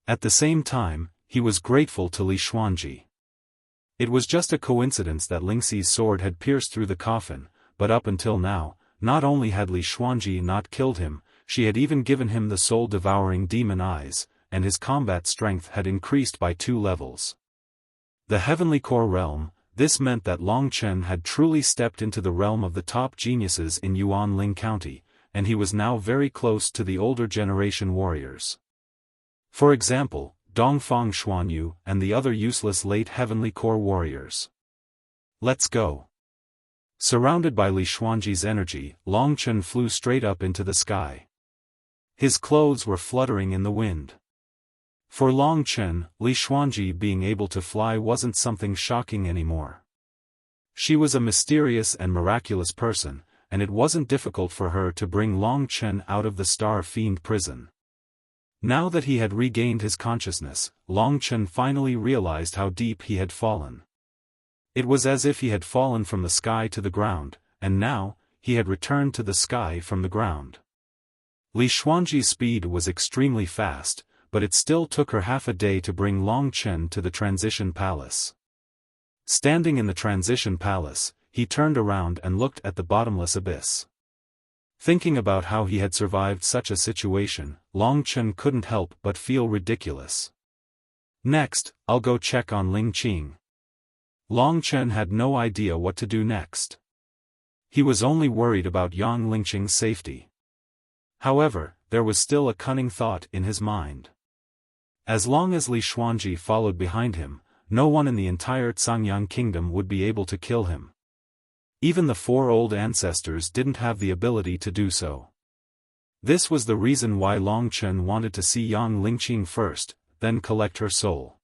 At the same time, he was grateful to Li Xuanji. It was just a coincidence that Lingxi's sword had pierced through the coffin, but up until now, not only had Li Xuanji not killed him, she had even given him the soul-devouring demon eyes, and his combat strength had increased by 2 levels. The heavenly core realm, this meant that Long Chen had truly stepped into the realm of the top geniuses in Yuanling County, and he was now very close to the older generation warriors. For example, Dongfang Xuanyu and the other useless late heavenly core warriors. Let's go. Surrounded by Li Xuanji's energy, Long Chen flew straight up into the sky. His clothes were fluttering in the wind. For Long Chen, Li Xuanji being able to fly wasn't something shocking anymore. She was a mysterious and miraculous person, and it wasn't difficult for her to bring Long Chen out of the Star Fiend prison. Now that he had regained his consciousness, Long Chen finally realized how deep he had fallen. It was as if he had fallen from the sky to the ground, and now, he had returned to the sky from the ground. Li Xuanji's speed was extremely fast, but it still took her half a day to bring Long Chen to the Transition Palace. Standing in the Transition Palace, he turned around and looked at the bottomless abyss. Thinking about how he had survived such a situation, Long Chen couldn't help but feel ridiculous. Next, I'll go check on Ling Qing. Long Chen had no idea what to do next. He was only worried about Yang Lingqing's safety. However, there was still a cunning thought in his mind. As long as Li Xuanji followed behind him, no one in the entire Cangyang kingdom would be able to kill him. Even the 4 old ancestors didn't have the ability to do so. This was the reason why Long Chen wanted to see Yang Lingqing first, then collect her soul.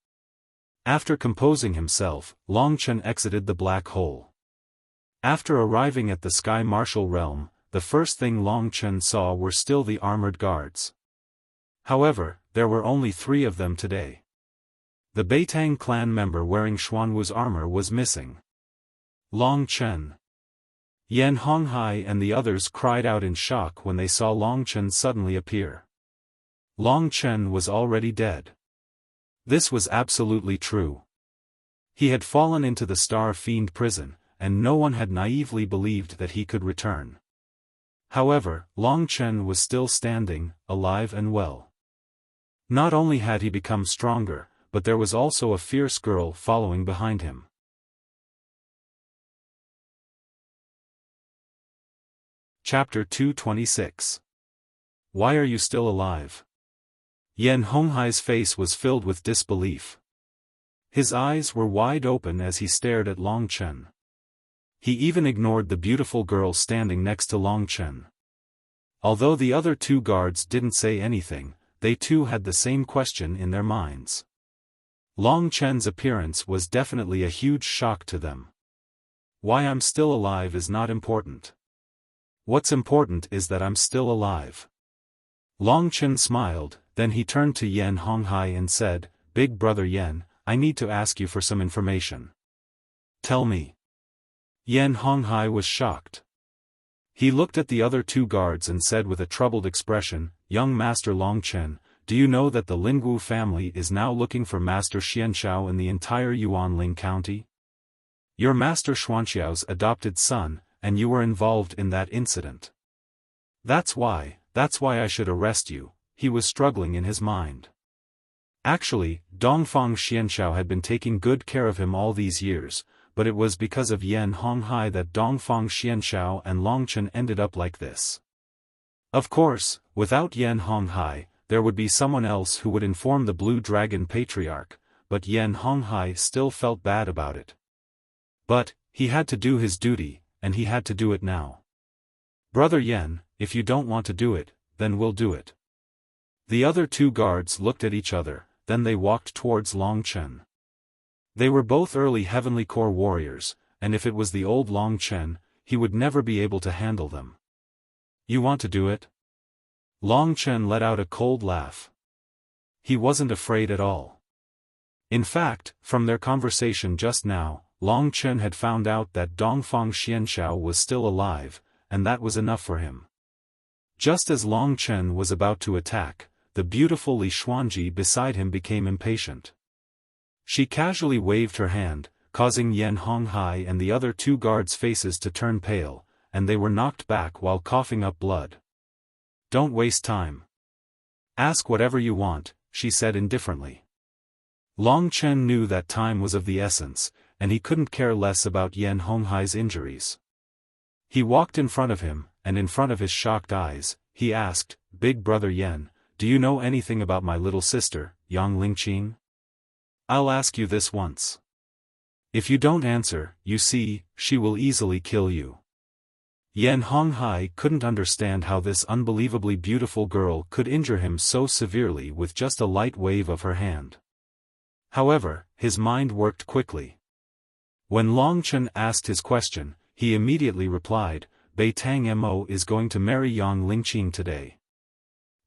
After composing himself, Long Chen exited the black hole. After arriving at the Sky Martial Realm, the first thing Long Chen saw were still the armored guards. However, there were only 3 of them today. The Beitang clan member wearing Xuanwu's armor was missing. Long Chen, Yan Honghai and the others cried out in shock when they saw Long Chen suddenly appear. Long Chen was already dead. This was absolutely true. He had fallen into the Star Fiend prison, and no one had naively believed that he could return. However, Long Chen was still standing, alive and well. Not only had he become stronger, but there was also a fierce girl following behind him. Chapter 226. Why are you still alive? Yan Honghai's face was filled with disbelief. His eyes were wide open as he stared at Long Chen. He even ignored the beautiful girl standing next to Long Chen. Although the other 2 guards didn't say anything, they too had the same question in their minds. Long Chen's appearance was definitely a huge shock to them. Why I'm still alive is not important. What's important is that I'm still alive. Long Chen smiled, then he turned to Yan Honghai and said, "Big brother Yan, I need to ask you for some information." "Tell me." Yan Honghai was shocked. He looked at the other 2 guards and said with a troubled expression, "Young Master Long Chen, do you know that the Lingwu family is now looking for Master Xianxiao in the entire Yuanling County? You're Master Xuanxiao's adopted son, and you were involved in that incident. That's why I should arrest you." He was struggling in his mind. Actually, Dongfang Xianxiao had been taking good care of him all these years, but it was because of Yan Honghai that Dongfang Xianxiao and Long Chen ended up like this. Of course, without Yan Honghai, there would be someone else who would inform the Blue Dragon Patriarch, but Yan Honghai still felt bad about it. But, he had to do his duty, and he had to do it now. "Brother Yan, if you don't want to do it, then we'll do it." The other 2 guards looked at each other, then they walked towards Long Chen. They were both early Heavenly Core warriors, and if it was the old Long Chen, he would never be able to handle them. "You want to do it?" Long Chen let out a cold laugh. He wasn't afraid at all. In fact, from their conversation just now, Long Chen had found out that Dongfang Xianxiao was still alive, and that was enough for him. Just as Long Chen was about to attack, the beautiful Li Xuanji beside him became impatient. She casually waved her hand, causing Yan Honghai and the other 2 guards' faces to turn pale, and they were knocked back while coughing up blood. "Don't waste time. Ask whatever you want," she said indifferently. Long Chen knew that time was of the essence, and he couldn't care less about Yan Honghai's injuries. He walked in front of him, and in front of his shocked eyes, he asked, "Big brother Yan, do you know anything about my little sister, Yang Lingqing? I'll ask you this once. If you don't answer, you see, she will easily kill you. Yan Honghai couldn't understand how this unbelievably beautiful girl could injure him so severely with just a light wave of her hand. However, his mind worked quickly. When Long Chen asked his question, he immediately replied, Beitang Mo is going to marry Yang Lingqing today.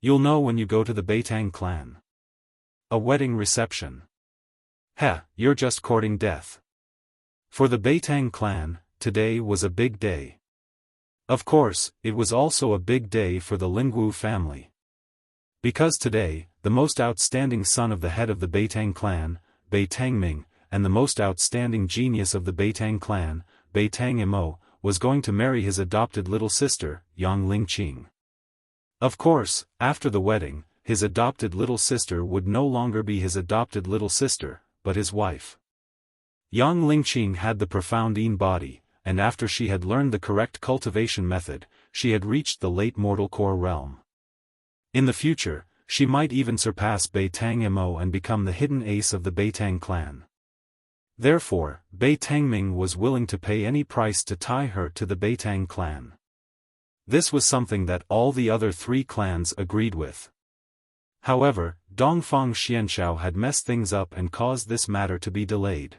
You'll know when you go to the Beitang clan. A wedding reception. Heh, you're just courting death. For the Beitang clan, today was a big day. Of course, it was also a big day for the Lingwu family. Because today, the most outstanding son of the head of the Beitang clan, Beitang Ming, and the most outstanding genius of the Beitang clan, Beitang Mo, was going to marry his adopted little sister, Yang Lingqing. Of course, after the wedding, his adopted little sister would no longer be his adopted little sister, but his wife. Yang Lingqing had the profound Yin body, and after she had learned the correct cultivation method, she had reached the late mortal core realm. In the future, she might even surpass Beitang Mo and become the hidden ace of the Beitang clan. Therefore, Beitang Ming was willing to pay any price to tie her to the Beitang clan. This was something that all the other three clans agreed with. However, Dongfang Xianshao had messed things up and caused this matter to be delayed.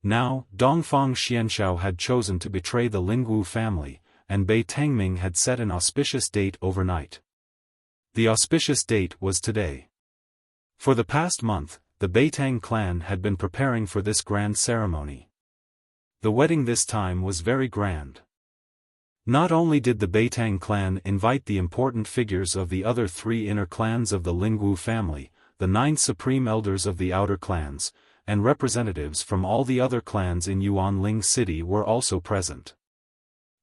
Now, Dongfang Xianshao had chosen to betray the Lingwu family, and Beitang Ming had set an auspicious date overnight. The auspicious date was today. For the past month, the Beitang clan had been preparing for this grand ceremony. The wedding this time was very grand. Not only did the Beitang clan invite the important figures of the other three inner clans of the Lingwu family, the 9 supreme elders of the outer clans, and representatives from all the other clans in Yuanling City were also present.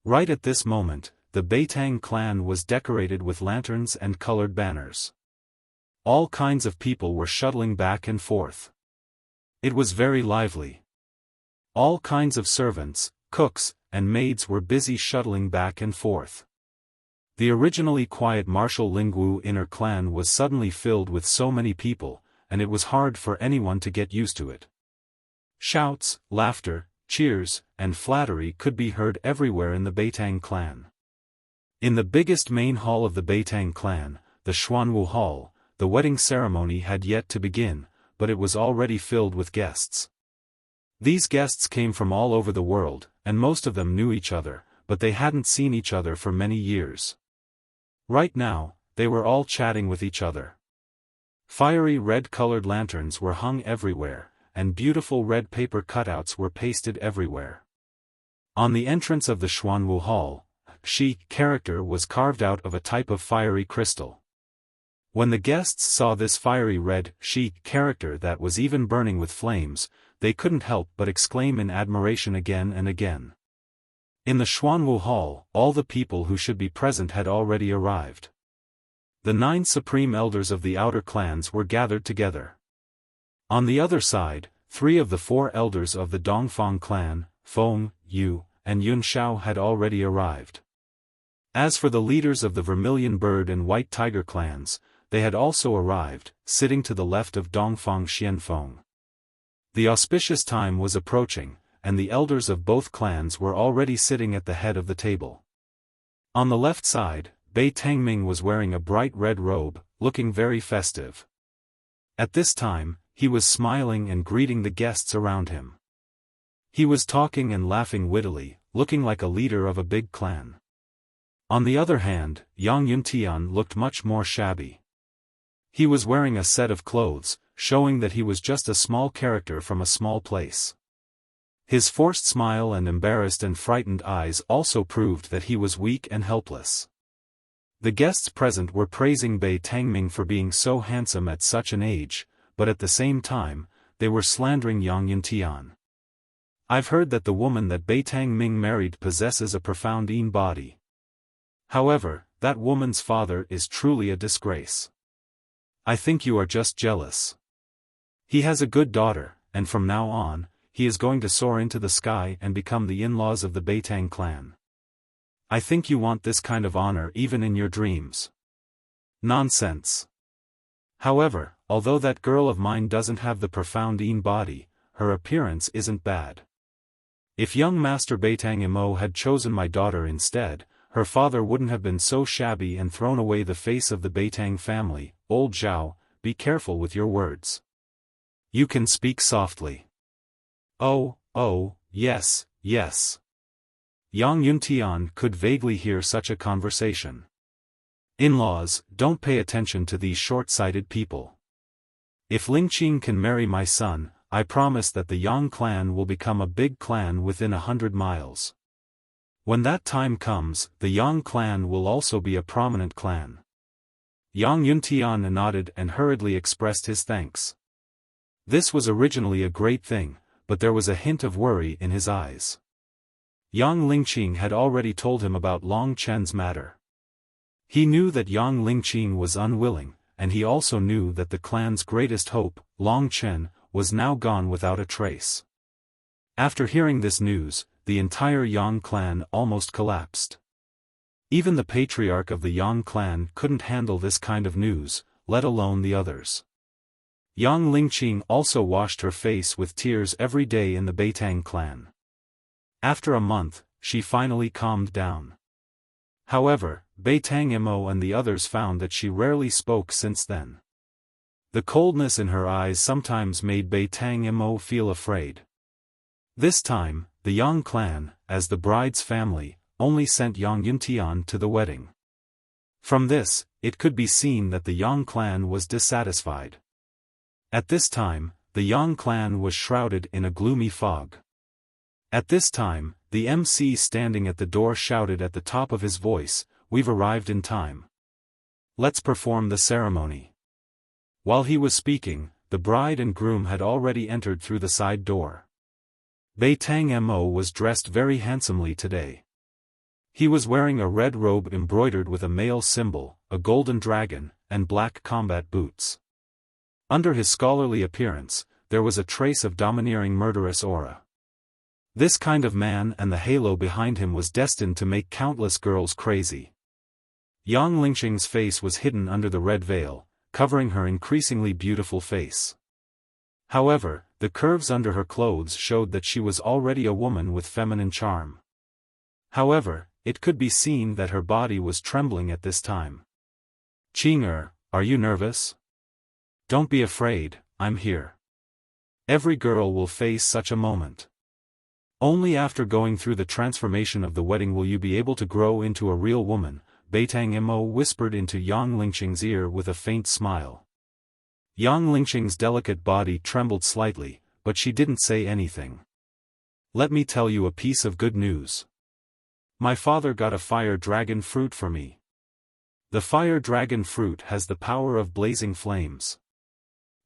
Right at this moment, the Beitang clan was decorated with lanterns and colored banners. All kinds of people were shuttling back and forth. It was very lively. All kinds of servants, cooks, and maids were busy shuttling back and forth. The originally quiet martial Lingwu inner clan was suddenly filled with so many people, and it was hard for anyone to get used to it. Shouts, laughter, cheers, and flattery could be heard everywhere in the Beitang clan. In the biggest main hall of the Beitang clan, the Xuanwu Hall, the wedding ceremony had yet to begin, but it was already filled with guests. These guests came from all over the world, and most of them knew each other, but they hadn't seen each other for many years. Right now, they were all chatting with each other. Fiery red-colored lanterns were hung everywhere, and beautiful red paper cutouts were pasted everywhere. On the entrance of the Xuanwu Hall, Shi character was carved out of a type of fiery crystal. When the guests saw this fiery red Shi character that was even burning with flames, they couldn't help but exclaim in admiration again and again. In the Xuanwu Hall, all the people who should be present had already arrived. The 9 supreme elders of the outer clans were gathered together. On the other side, 3 of the 4 elders of the Dongfang clan, Feng, Yu, and Yun Shao had already arrived. As for the leaders of the Vermilion Bird and White Tiger clans, they had also arrived, sitting to the left of Dongfang Xianfeng. The auspicious time was approaching, and the elders of both clans were already sitting at the head of the table. On the left side, Beitang Ming was wearing a bright red robe, looking very festive. At this time, he was smiling and greeting the guests around him. He was talking and laughing wittily, looking like a leader of a big clan. On the other hand, Yang Yuntian looked much more shabby. He was wearing a set of clothes, showing that he was just a small character from a small place. His forced smile and embarrassed and frightened eyes also proved that he was weak and helpless. The guests present were praising Beitang Ming for being so handsome at such an age, but at the same time, they were slandering Yang Yuntian. I've heard that the woman that Beitang Ming married possesses a profound Yin body. However, that woman's father is truly a disgrace. I think you are just jealous. He has a good daughter, and from now on, he is going to soar into the sky and become the in-laws of the Beitang clan. I think you want this kind of honor even in your dreams. Nonsense. However, although that girl of mine doesn't have the profound Yin body, her appearance isn't bad. If young Master Beitang Imo had chosen my daughter instead, her father wouldn't have been so shabby and thrown away the face of the Beitang family. Old Zhao, be careful with your words. You can speak softly. Oh, yes, yes. Yang Yuntian could vaguely hear such a conversation. In-laws, don't pay attention to these short-sighted people. If Lingqing can marry my son, I promise that the Yang clan will become a big clan within 100 miles. When that time comes, the Yang clan will also be a prominent clan. Yang Yuntian nodded and hurriedly expressed his thanks. This was originally a great thing, but there was a hint of worry in his eyes. Yang Lingqing had already told him about Long Chen's matter. He knew that Yang Lingqing was unwilling, and he also knew that the clan's greatest hope, Long Chen, was now gone without a trace. After hearing this news, the entire Yang clan almost collapsed. Even the patriarch of the Yang clan couldn't handle this kind of news, let alone the others. Yang Lingqing also washed her face with tears every day in the Beitang clan. After a month, she finally calmed down. However, Beitang Imo and the others found that she rarely spoke since then. The coldness in her eyes sometimes made Beitang Imo feel afraid. This time, the Yang clan, as the bride's family, only sent Yang Yuntian to the wedding. From this, it could be seen that the Yang clan was dissatisfied. At this time, the Yang clan was shrouded in a gloomy fog. At this time, the MC standing at the door shouted at the top of his voice, "We've arrived in time. Let's perform the ceremony." While he was speaking, the bride and groom had already entered through the side door. Beitang Imo was dressed very handsomely today. He was wearing a red robe embroidered with a male symbol, a golden dragon, and black combat boots. Under his scholarly appearance, there was a trace of domineering murderous aura. This kind of man and the halo behind him was destined to make countless girls crazy. Yang Lingqing's face was hidden under the red veil, covering her increasingly beautiful face. However, the curves under her clothes showed that she was already a woman with feminine charm. However, it could be seen that her body was trembling at this time. "Qing'er, are you nervous? Don't be afraid, I'm here. Every girl will face such a moment. Only after going through the transformation of the wedding will you be able to grow into a real woman," Beitang Imo whispered into Yang Lingqing's ear with a faint smile. Yang Lingqing's delicate body trembled slightly, but she didn't say anything. "Let me tell you a piece of good news. My father got a fire dragon fruit for me. The fire dragon fruit has the power of blazing flames.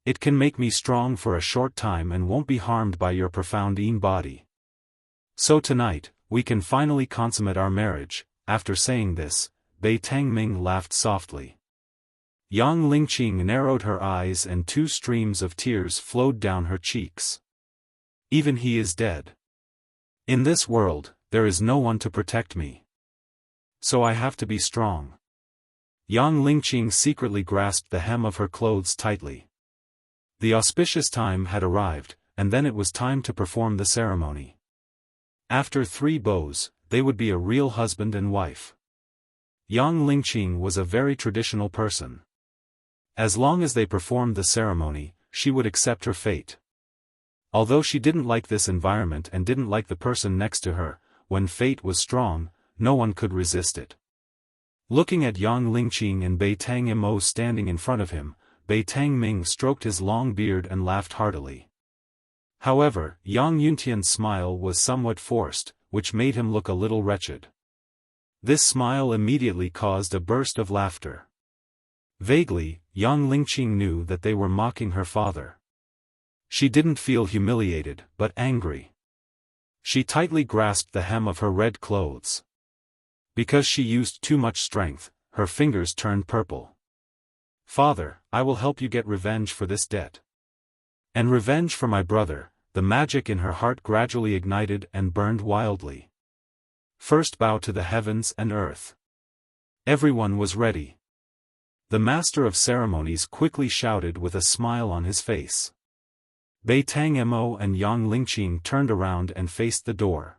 It can make me strong for a short time and won't be harmed by your profound Yin body. So tonight, we can finally consummate our marriage." After saying this, Beitang Ming laughed softly. Yang Lingqing narrowed her eyes and 2 streams of tears flowed down her cheeks. "Even he is dead. In this world, there is no one to protect me. So I have to be strong." Yang Lingqing secretly grasped the hem of her clothes tightly. The auspicious time had arrived, and then it was time to perform the ceremony. After 3 bows, they would be a real husband and wife. Yang Lingqing was a very traditional person. As long as they performed the ceremony, she would accept her fate. Although she didn't like this environment and didn't like the person next to her, when fate was strong, no one could resist it. Looking at Yang Lingqing and Beitang Imo standing in front of him, Beitang Ming stroked his long beard and laughed heartily. However, Yang Yuntian's smile was somewhat forced, which made him look a little wretched. This smile immediately caused a burst of laughter. Vaguely, Yang Lingqing knew that they were mocking her father. She didn't feel humiliated, but angry. She tightly grasped the hem of her red clothes. Because she used too much strength, her fingers turned purple. "Father, I will help you get revenge for this debt. And revenge for my brother." The magic in her heart gradually ignited and burned wildly. First bow to the heavens and earth. Everyone was ready. The master of ceremonies quickly shouted with a smile on his face. Bei Tangmo and Yang Lingqing turned around and faced the door.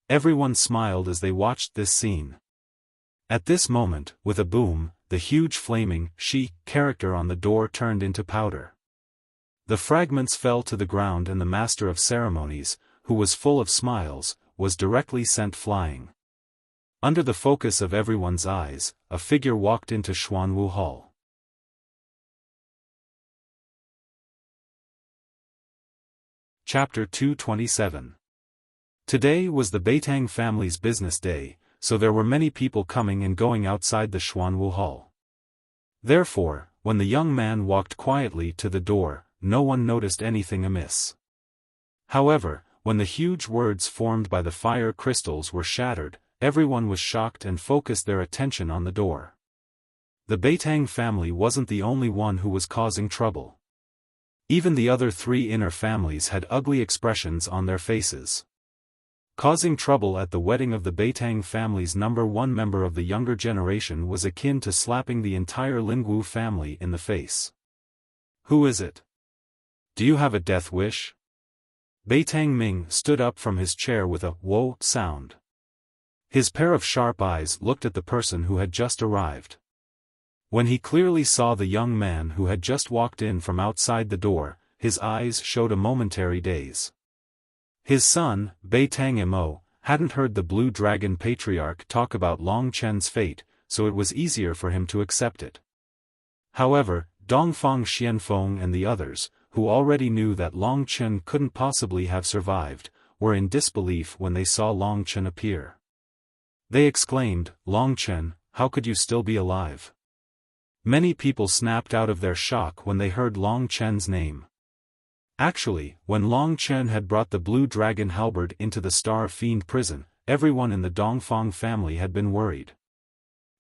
Everyone smiled as they watched this scene. At this moment, with a boom, the huge flaming Shi character on the door turned into powder. The fragments fell to the ground and the master of ceremonies, who was full of smiles, was directly sent flying. Under the focus of everyone's eyes, a figure walked into Xuanwu Hall. Chapter 227. Today was the Beitang family's business day, so there were many people coming and going outside the Xuanwu Hall. Therefore, when the young man walked quietly to the door, no one noticed anything amiss. However, when the huge words formed by the fire crystals were shattered, everyone was shocked and focused their attention on the door. The Beitang family wasn't the only one who was causing trouble. Even the other three inner families had ugly expressions on their faces. Causing trouble at the wedding of the Beitang family's #1 member of the younger generation was akin to slapping the entire Lingwu family in the face. Who is it? Do you have a death wish? Beitang Ming stood up from his chair with a "whoa" sound. His pair of sharp eyes looked at the person who had just arrived. When he clearly saw the young man who had just walked in from outside the door, his eyes showed a momentary daze. His son, Bei Tangmo, hadn't heard the Blue Dragon Patriarch talk about Long Chen's fate, so it was easier for him to accept it. However, Dongfang Xianfeng and the others, who already knew that Long Chen couldn't possibly have survived, were in disbelief when they saw Long Chen appear. They exclaimed, "Long Chen, how could you still be alive?" Many people snapped out of their shock when they heard Long Chen's name. Actually, when Long Chen had brought the Blue Dragon halberd into the Star Fiend prison, everyone in the Dongfang family had been worried.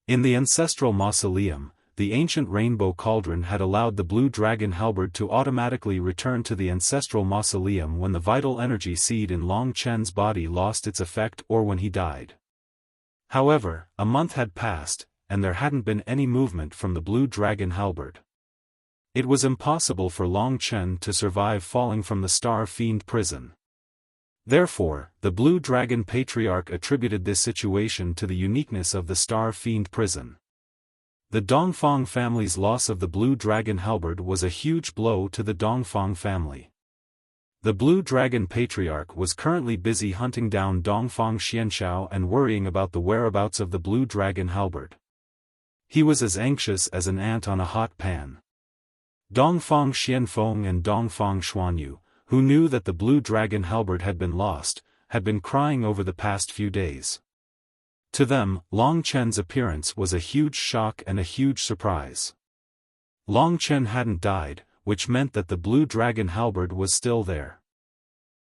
In the ancestral mausoleum, the ancient rainbow cauldron had allowed the Blue Dragon halberd to automatically return to the ancestral mausoleum when the vital energy seed in Long Chen's body lost its effect or when he died. However, a month had passed, and there hadn't been any movement from the Blue Dragon halberd. It was impossible for Long Chen to survive falling from the Star Fiend prison. Therefore, the Blue Dragon Patriarch attributed this situation to the uniqueness of the Star Fiend prison. The Dongfang family's loss of the Blue Dragon halberd was a huge blow to the Dongfang family. The Blue Dragon Patriarch was currently busy hunting down Dongfang Xianxiao and worrying about the whereabouts of the Blue Dragon halberd. He was as anxious as an ant on a hot pan. Dongfang Xianfeng and Dongfang Xuanyu, who knew that the Blue Dragon halberd had been lost, had been crying over the past few days. To them, Long Chen's appearance was a huge shock and a huge surprise. Long Chen hadn't died, which meant that the Blue Dragon halberd was still there.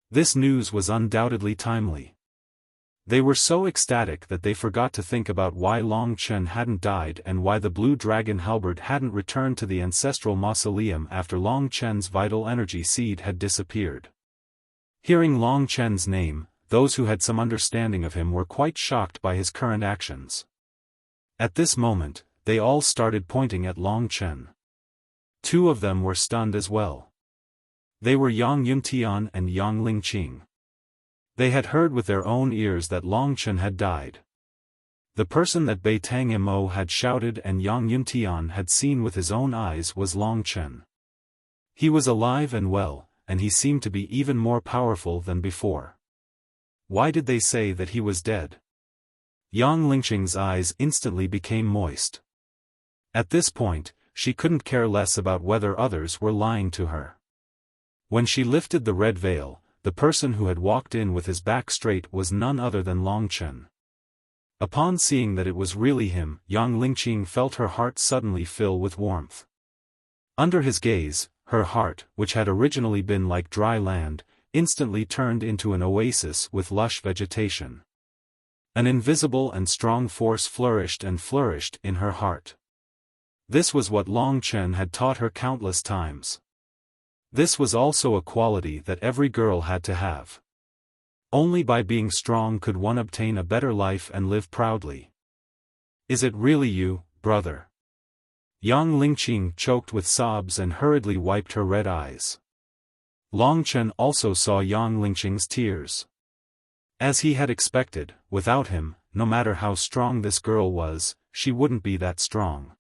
This news was undoubtedly timely. They were so ecstatic that they forgot to think about why Long Chen hadn't died and why the Blue Dragon halberd hadn't returned to the ancestral mausoleum after Long Chen's vital energy seed had disappeared. Hearing Long Chen's name, those who had some understanding of him were quite shocked by his current actions. At this moment, they all started pointing at Long Chen. Two of them were stunned as well. They were Yang Yuntian and Yang Lingqing. They had heard with their own ears that Long Chen had died. The person that Bei Tangmo had shouted and Yang Yuntian had seen with his own eyes was Long Chen. He was alive and well, and he seemed to be even more powerful than before. Why did they say that he was dead? Yang Lingqing's eyes instantly became moist. At this point, she couldn't care less about whether others were lying to her. When she lifted the red veil, the person who had walked in with his back straight was none other than Long Chen. Upon seeing that it was really him, Yang Lingqing felt her heart suddenly fill with warmth. Under his gaze, her heart, which had originally been like dry land, instantly turned into an oasis with lush vegetation. An invisible and strong force flourished and flourished in her heart. This was what Long Chen had taught her countless times. This was also a quality that every girl had to have. Only by being strong could one obtain a better life and live proudly. Is it really you, brother? Yang Lingqing choked with sobs and hurriedly wiped her red eyes. Long Chen also saw Yang Lingqing's tears. As he had expected, without him, no matter how strong this girl was, she wouldn't be that strong.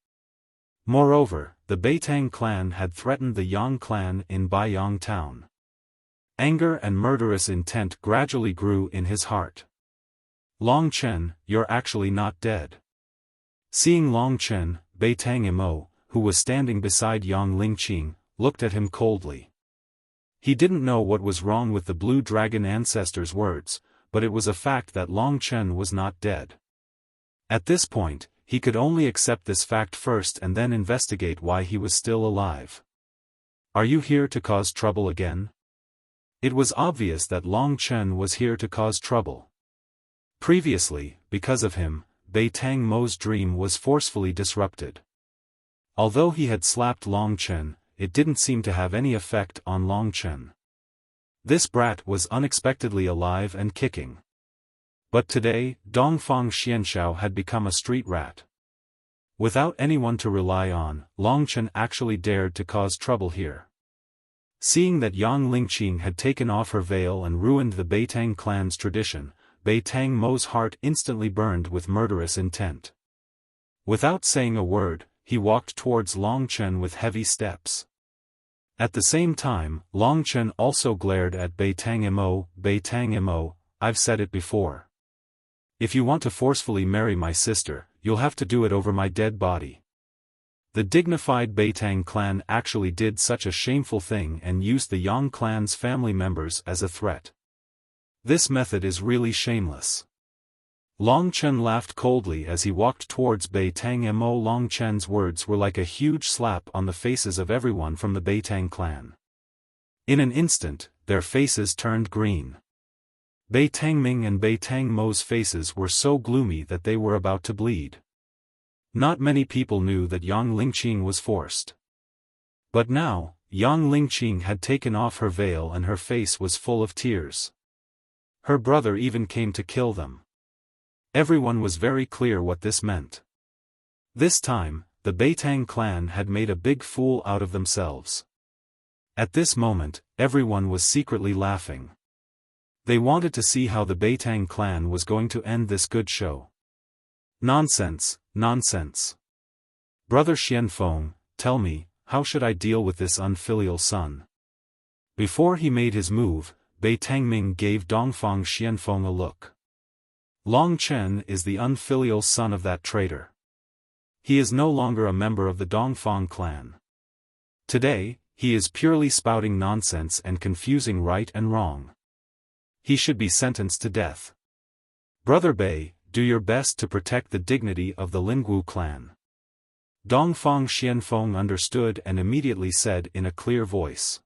Moreover, the Beitang clan had threatened the Yang clan in Baiyang town. Anger and murderous intent gradually grew in his heart. Long Chen, you're actually not dead. Seeing Long Chen, Beitang Imo, who was standing beside Yang Lingqing, looked at him coldly. He didn't know what was wrong with the Blue Dragon ancestor's words, but it was a fact that Long Chen was not dead. At this point, he could only accept this fact first and then investigate why he was still alive. Are you here to cause trouble again? It was obvious that Long Chen was here to cause trouble. Previously, because of him, Beitang Mo's dream was forcefully disrupted. Although he had slapped Long Chen, it didn't seem to have any effect on Long Chen. This brat was unexpectedly alive and kicking. But today, Dongfang Xianxiao had become a street rat. Without anyone to rely on, Long Chen actually dared to cause trouble here. Seeing that Yang Lingqing had taken off her veil and ruined the Beitang clan's tradition, Beitang Mo's heart instantly burned with murderous intent. Without saying a word, he walked towards Long Chen with heavy steps. At the same time, Long Chen also glared at Beitang Imo. Beitang Imo, I've said it before. If you want to forcefully marry my sister, you'll have to do it over my dead body. The dignified Beitang clan actually did such a shameful thing and used the Yang clan's family members as a threat. This method is really shameless. Long Chen laughed coldly as he walked towards Beitang Imo. Long Chen's words were like a huge slap on the faces of everyone from the Beitang clan. In an instant, their faces turned green. Beitang Ming and Beitang Mo's faces were so gloomy that they were about to bleed. Not many people knew that Yang Lingqing was forced. But now, Yang Lingqing had taken off her veil and her face was full of tears. Her brother even came to kill them. Everyone was very clear what this meant. This time, the Beitang clan had made a big fool out of themselves. At this moment, everyone was secretly laughing. They wanted to see how the Beitang clan was going to end this good show. Nonsense, nonsense. Brother Xianfeng, tell me, how should I deal with this unfilial son? Before he made his move, Beitang Ming gave Dongfang Xianfeng a look. Long Chen is the unfilial son of that traitor. He is no longer a member of the Dongfang clan. Today, he is purely spouting nonsense and confusing right and wrong. He should be sentenced to death. Brother Bei, do your best to protect the dignity of the Lingwu clan. Dongfang Xianfeng understood and immediately said in a clear voice.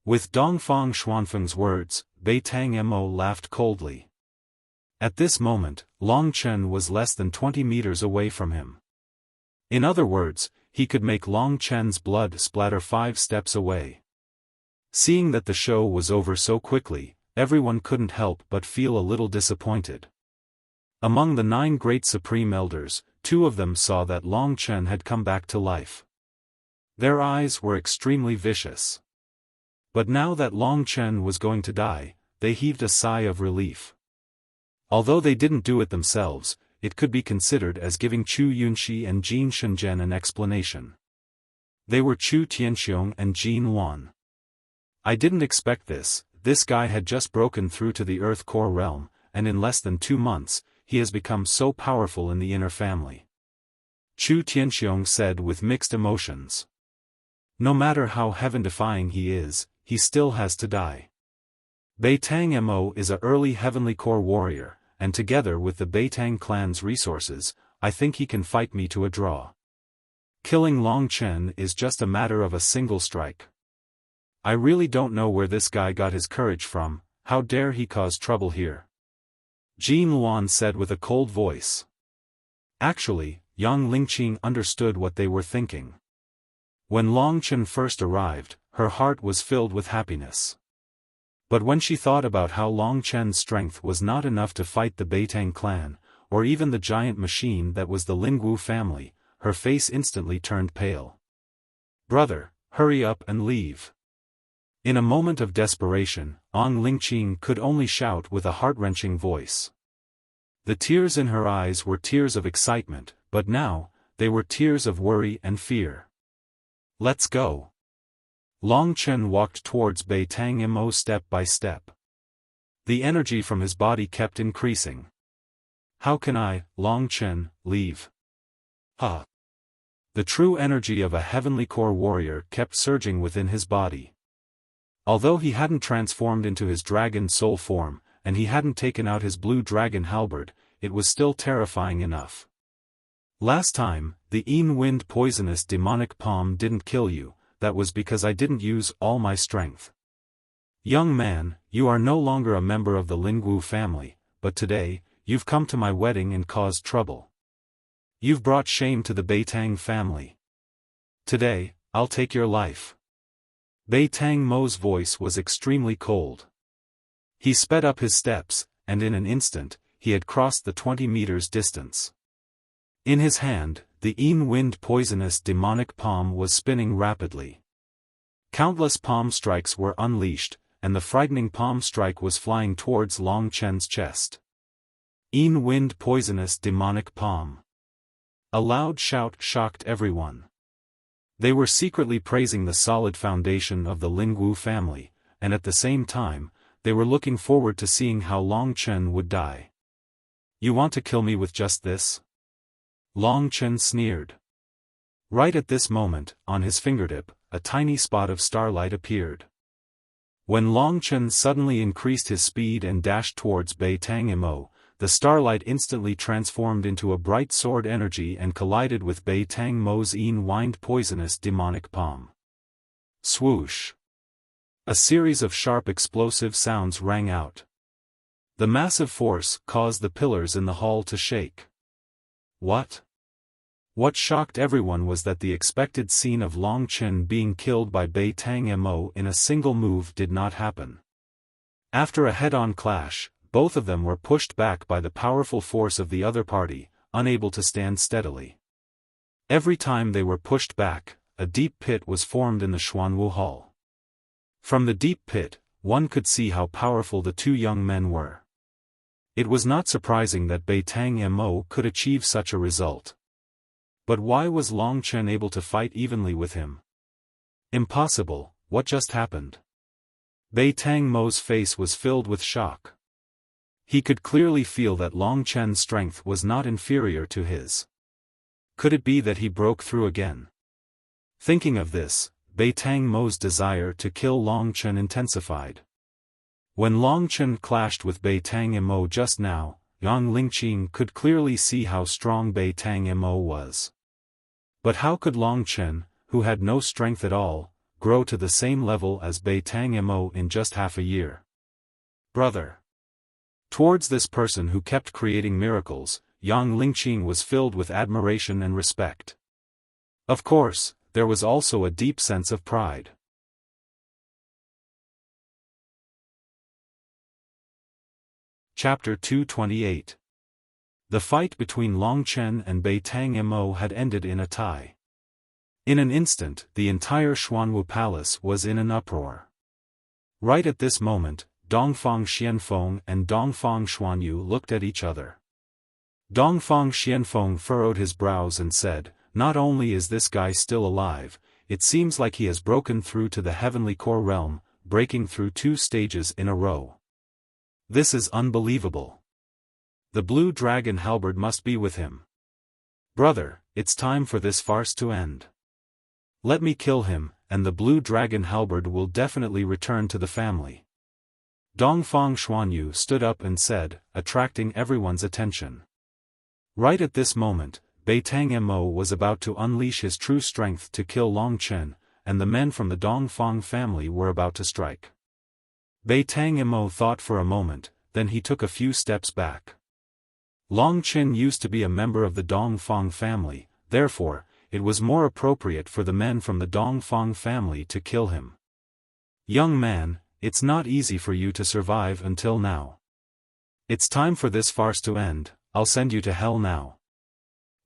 With Dongfang Xuanfeng's words, Beitang Mo laughed coldly. At this moment, Long Chen was less than 20 meters away from him. In other words, he could make Long Chen's blood splatter 5 steps away. Seeing that the show was over so quickly, everyone couldn't help but feel a little disappointed. Among the 9 great supreme elders, 2 of them saw that Long Chen had come back to life. Their eyes were extremely vicious. But now that Long Chen was going to die, they heaved a sigh of relief. Although they didn't do it themselves, it could be considered as giving Chu Yunxi and Jin Shenzhen an explanation. They were Chu Tianxiong and Jin Wan. I didn't expect this. This guy had just broken through to the Earth Core realm, and in less than 2 months, he has become so powerful in the inner family. Chu Tianxiong said with mixed emotions. No matter how heaven-defying he is, he still has to die. Beitang Mo is a early heavenly core warrior, and together with the Beitang clan's resources, I think he can fight me to a draw. Killing Long Chen is just a matter of a single strike. I really don't know where this guy got his courage from. How dare he cause trouble here? Jin Luan said with a cold voice. Actually, Yang Lingqing understood what they were thinking. When Long Chen first arrived, her heart was filled with happiness. But when she thought about how Long Chen's strength was not enough to fight the Beitang clan, or even the giant machine that was the Lingwu family, her face instantly turned pale. Brother, hurry up and leave. In a moment of desperation, Ong Lingqing could only shout with a heart-wrenching voice. The tears in her eyes were tears of excitement, but now, they were tears of worry and fear. Let's go. Long Chen walked towards Bei Tang Mo step by step. The energy from his body kept increasing. How can I, Long Chen, leave? Ah! The true energy of a heavenly core warrior kept surging within his body. Although he hadn't transformed into his dragon soul form, and he hadn't taken out his blue dragon halberd, it was still terrifying enough. Last time, the wind poisonous demonic palm didn't kill you, that was because I didn't use all my strength. Young man, you are no longer a member of the Lingwu family, but today, you've come to my wedding and caused trouble. You've brought shame to the Beitang family. Today, I'll take your life. Bei Tang Mo's voice was extremely cold. He sped up his steps, and in an instant, he had crossed the 20 meters distance. In his hand, the wind poisonous demonic palm was spinning rapidly. Countless palm strikes were unleashed, and the frightening palm strike was flying towards Long Chen's chest. Wind poisonous demonic palm. A loud shout shocked everyone. They were secretly praising the solid foundation of the Lingwu family, and at the same time, they were looking forward to seeing how Long Chen would die. You want to kill me with just this? Long Chen sneered. Right at this moment, on his fingertip, a tiny spot of starlight appeared. When Long Chen suddenly increased his speed and dashed towards Bei Tang Mo, the starlight instantly transformed into a bright sword energy and collided with Bei Tang Mo's wind poisonous demonic palm. Swoosh! A series of sharp explosive sounds rang out. The massive force caused the pillars in the hall to shake. What? What shocked everyone was that the expected scene of Long Chen being killed by Bei Tang Mo in a single move did not happen. After a head-on clash, both of them were pushed back by the powerful force of the other party, unable to stand steadily. Every time they were pushed back, a deep pit was formed in the Xuanwu Hall. From the deep pit, one could see how powerful the two young men were. It was not surprising that Bei Tang Mo could achieve such a result. But why was Long Chen able to fight evenly with him? Impossible, what just happened? Bei Tang Mo's face was filled with shock. He could clearly feel that Long Chen's strength was not inferior to his. Could it be that he broke through again? Thinking of this, Bei Tang Mo's desire to kill Long Chen intensified. When Long Chen clashed with Bei Tang Mo just now, Yang Lingqing could clearly see how strong Bei Tang Mo was. But how could Long Chen, who had no strength at all, grow to the same level as Bei Tang Mo in just half a year? Brother. Towards this person who kept creating miracles, Yang Lingqing was filled with admiration and respect. Of course, there was also a deep sense of pride. Chapter 228. The fight between Long Chen and Bei Tang Mo had ended in a tie. In an instant, the entire Xuanwu Palace was in an uproar. Right at this moment, Dongfang Xianfeng and Dongfang Xuanyu looked at each other. Dongfang Xianfeng furrowed his brows and said, "Not only is this guy still alive, it seems like he has broken through to the heavenly core realm, breaking through 2 stages in a row. This is unbelievable. The blue dragon halberd must be with him. Brother, it's time for this farce to end. Let me kill him, and the blue dragon halberd will definitely return to the family." Dongfang Xuanyu stood up and said, attracting everyone's attention. Right at this moment, Bei Tang Mo was about to unleash his true strength to kill Long Chen, and the men from the Dongfang family were about to strike. Bei Tang Mo thought for a moment, then he took a few steps back. Long Chen used to be a member of the Dongfang family, therefore, it was more appropriate for the men from the Dongfang family to kill him. Young man, it's not easy for you to survive until now. It's time for this farce to end, I'll send you to hell now.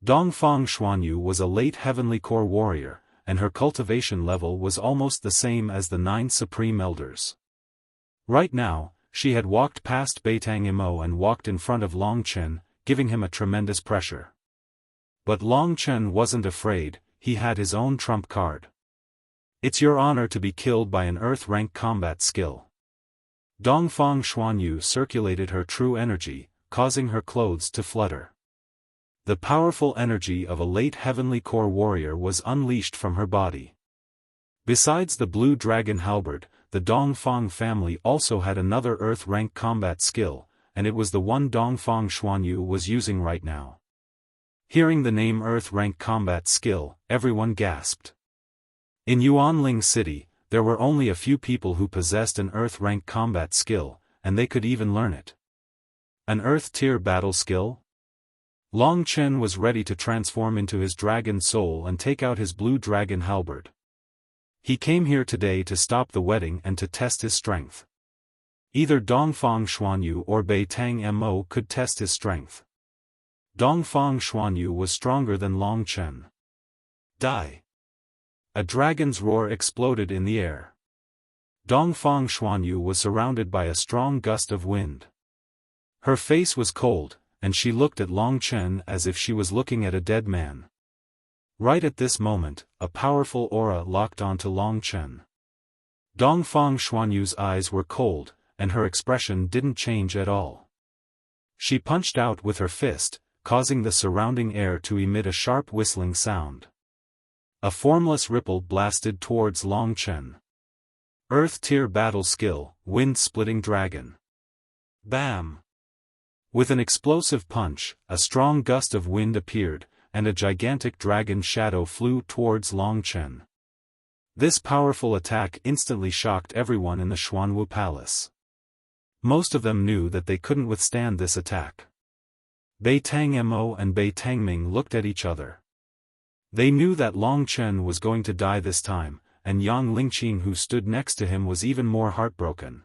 Dongfang Xuanyu was a late heavenly core warrior, and her cultivation level was almost the same as the 9 Supreme Elders. Right now, she had walked past Beitang Imo and walked in front of Long Chen, giving him a tremendous pressure. But Long Chen wasn't afraid, he had his own trump card. It's your honor to be killed by an Earth-rank combat skill. Dongfang Xuanyu circulated her true energy, causing her clothes to flutter. The powerful energy of a late heavenly core warrior was unleashed from her body. Besides the blue dragon halberd, the Dongfang family also had another Earth-rank combat skill, and it was the one Dongfang Xuanyu was using right now. Hearing the name Earth-rank combat skill, everyone gasped. In Yuanling City, there were only a few people who possessed an Earth-rank combat skill, and they could even learn it. An Earth-tier battle skill? Long Chen was ready to transform into his dragon soul and take out his blue dragon halberd. He came here today to stop the wedding and to test his strength. Either Dongfang Xuanyu or Beitang Mo could test his strength. Dongfang Xuanyu was stronger than Long Chen. Die! A dragon's roar exploded in the air. Dongfang Xuanyu was surrounded by a strong gust of wind. Her face was cold, and she looked at Long Chen as if she was looking at a dead man. Right at this moment, a powerful aura locked onto Long Chen. Dongfang Xuanyu's eyes were cold, and her expression didn't change at all. She punched out with her fist, causing the surrounding air to emit a sharp whistling sound. A formless ripple blasted towards Long Chen. Earth-tier battle skill, wind-splitting dragon. Bam! With an explosive punch, a strong gust of wind appeared, and a gigantic dragon shadow flew towards Long Chen. This powerful attack instantly shocked everyone in the Xuanwu Palace. Most of them knew that they couldn't withstand this attack. Beitang Mo and Beitang Ming looked at each other. They knew that Long Chen was going to die this time, and Yang Lingqing who stood next to him was even more heartbroken.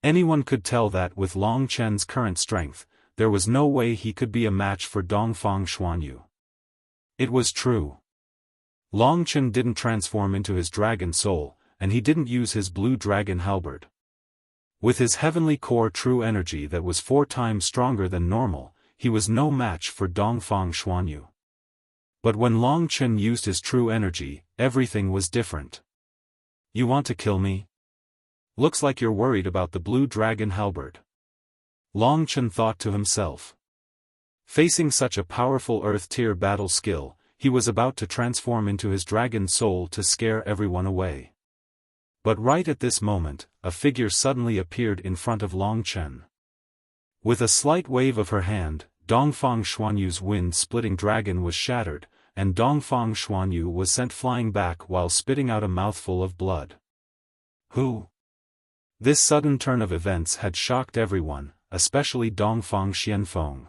Anyone could tell that with Long Chen's current strength, there was no way he could be a match for Dongfang Xuanyu. It was true. Long Chen didn't transform into his dragon soul, and he didn't use his blue dragon halberd. With his heavenly core true energy that was 4 times stronger than normal, he was no match for Dongfang Xuanyu. But when Long Chen used his true energy, everything was different. You want to kill me? Looks like you're worried about the blue dragon halberd. Long Chen thought to himself. Facing such a powerful Earth-tier battle skill, he was about to transform into his dragon soul to scare everyone away. But right at this moment, a figure suddenly appeared in front of Long Chen. With a slight wave of her hand, Dongfang Xuanyu's wind-splitting dragon was shattered, and Dongfang Xuanyu was sent flying back while spitting out a mouthful of blood. Who? This sudden turn of events had shocked everyone, especially Dongfang Xianfeng.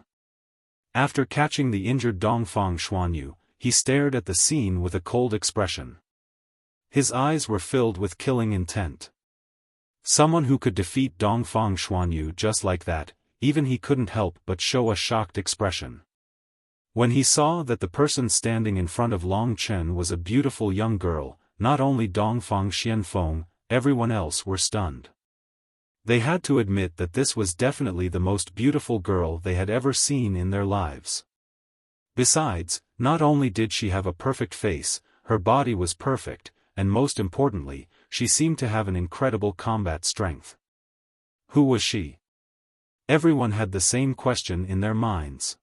After catching the injured Dongfang Xuanyu, he stared at the scene with a cold expression. His eyes were filled with killing intent. Someone who could defeat Dongfang Xuanyu just like that, even he couldn't help but show a shocked expression. When he saw that the person standing in front of Long Chen was a beautiful young girl, not only Dongfang Xianfeng, everyone else were stunned. They had to admit that this was definitely the most beautiful girl they had ever seen in their lives. Besides, not only did she have a perfect face, her body was perfect, and most importantly, she seemed to have an incredible combat strength. Who was she? Everyone had the same question in their minds.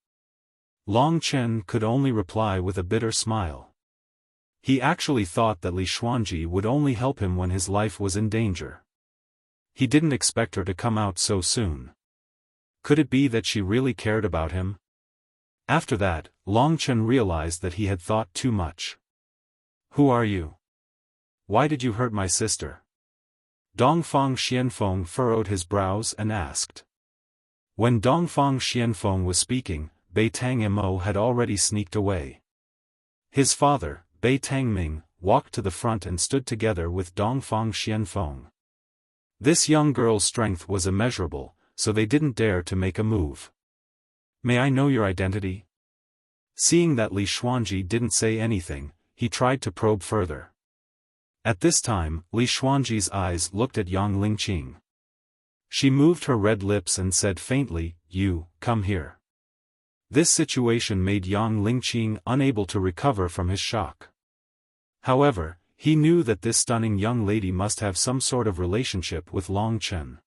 Long Chen could only reply with a bitter smile. He actually thought that Li Xuanji would only help him when his life was in danger. He didn't expect her to come out so soon. Could it be that she really cared about him? After that, Long Chen realized that he had thought too much. Who are you? Why did you hurt my sister? Dongfang Xianfeng furrowed his brows and asked. When Dongfang Xianfeng was speaking, Beitang Mo had already sneaked away. His father, Beitang Ming, walked to the front and stood together with Dongfang Xianfeng. This young girl's strength was immeasurable, so they didn't dare to make a move. May I know your identity? Seeing that Li Xuanji didn't say anything, he tried to probe further. At this time, Li Xuanji's eyes looked at Yang Lingqing. She moved her red lips and said faintly, "You, come here." This situation made Yang Lingqing unable to recover from his shock. However, he knew that this stunning young lady must have some sort of relationship with Long Chen.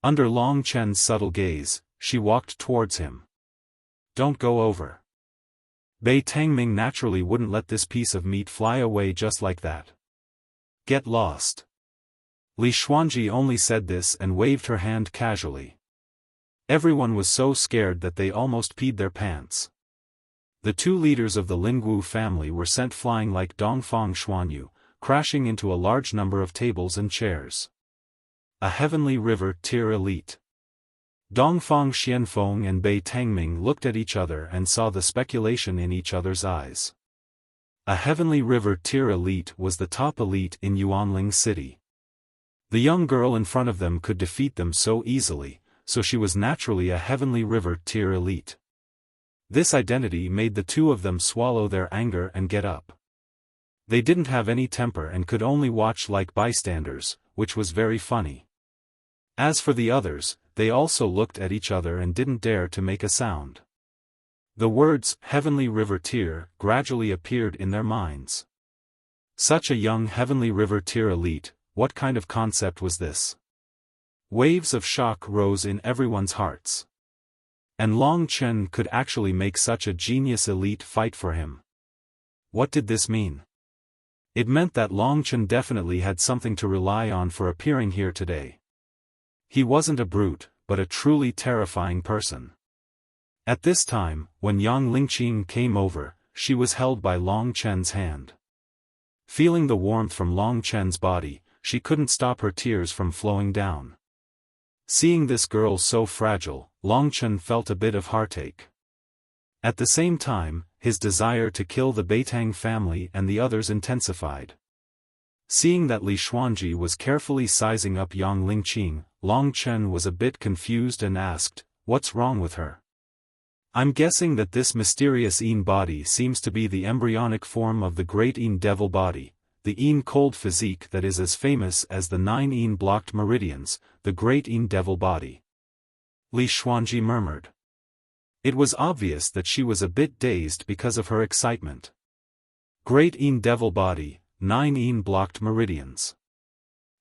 Under Long Chen's subtle gaze, she walked towards him. "Don't go over." Bei Tangming naturally wouldn't let this piece of meat fly away just like that. "Get lost." Li Xuanji only said this and waved her hand casually. Everyone was so scared that they almost peed their pants. The two leaders of the Lingwu family were sent flying like Dongfang Xuanyu, crashing into a large number of tables and chairs. A heavenly river tier elite. Dongfang Xianfeng and Bei Tangming looked at each other and saw the speculation in each other's eyes. A heavenly river tier elite was the top elite in Yuanling City. The young girl in front of them could defeat them so easily, so she was naturally a heavenly river tier elite. This identity made the two of them swallow their anger and get up. They didn't have any temper and could only watch like bystanders, which was very funny. As for the others, they also looked at each other and didn't dare to make a sound. The words, heavenly river tier, gradually appeared in their minds. Such a young heavenly river tier elite, what kind of concept was this? Waves of shock rose in everyone's hearts. And Long Chen could actually make such a genius elite fight for him. What did this mean? It meant that Long Chen definitely had something to rely on for appearing here today. He wasn't a brute, but a truly terrifying person. At this time, when Yang Lingqing came over, she was held by Long Chen's hand. Feeling the warmth from Long Chen's body, she couldn't stop her tears from flowing down. Seeing this girl so fragile, Long Chen felt a bit of heartache. At the same time, his desire to kill the Beitang family and the others intensified. Seeing that Li Xuanji was carefully sizing up Yang Lingqing, Long Chen was a bit confused and asked, "What's wrong with her?" "I'm guessing that this mysterious Yin body seems to be the embryonic form of the great Yin devil body, the Yin cold physique that is as famous as the 9 Yin blocked meridians, the great Yin devil body," Li Xuanji murmured. It was obvious that she was a bit dazed because of her excitement. Great Yin devil body, 9 Yin blocked meridians.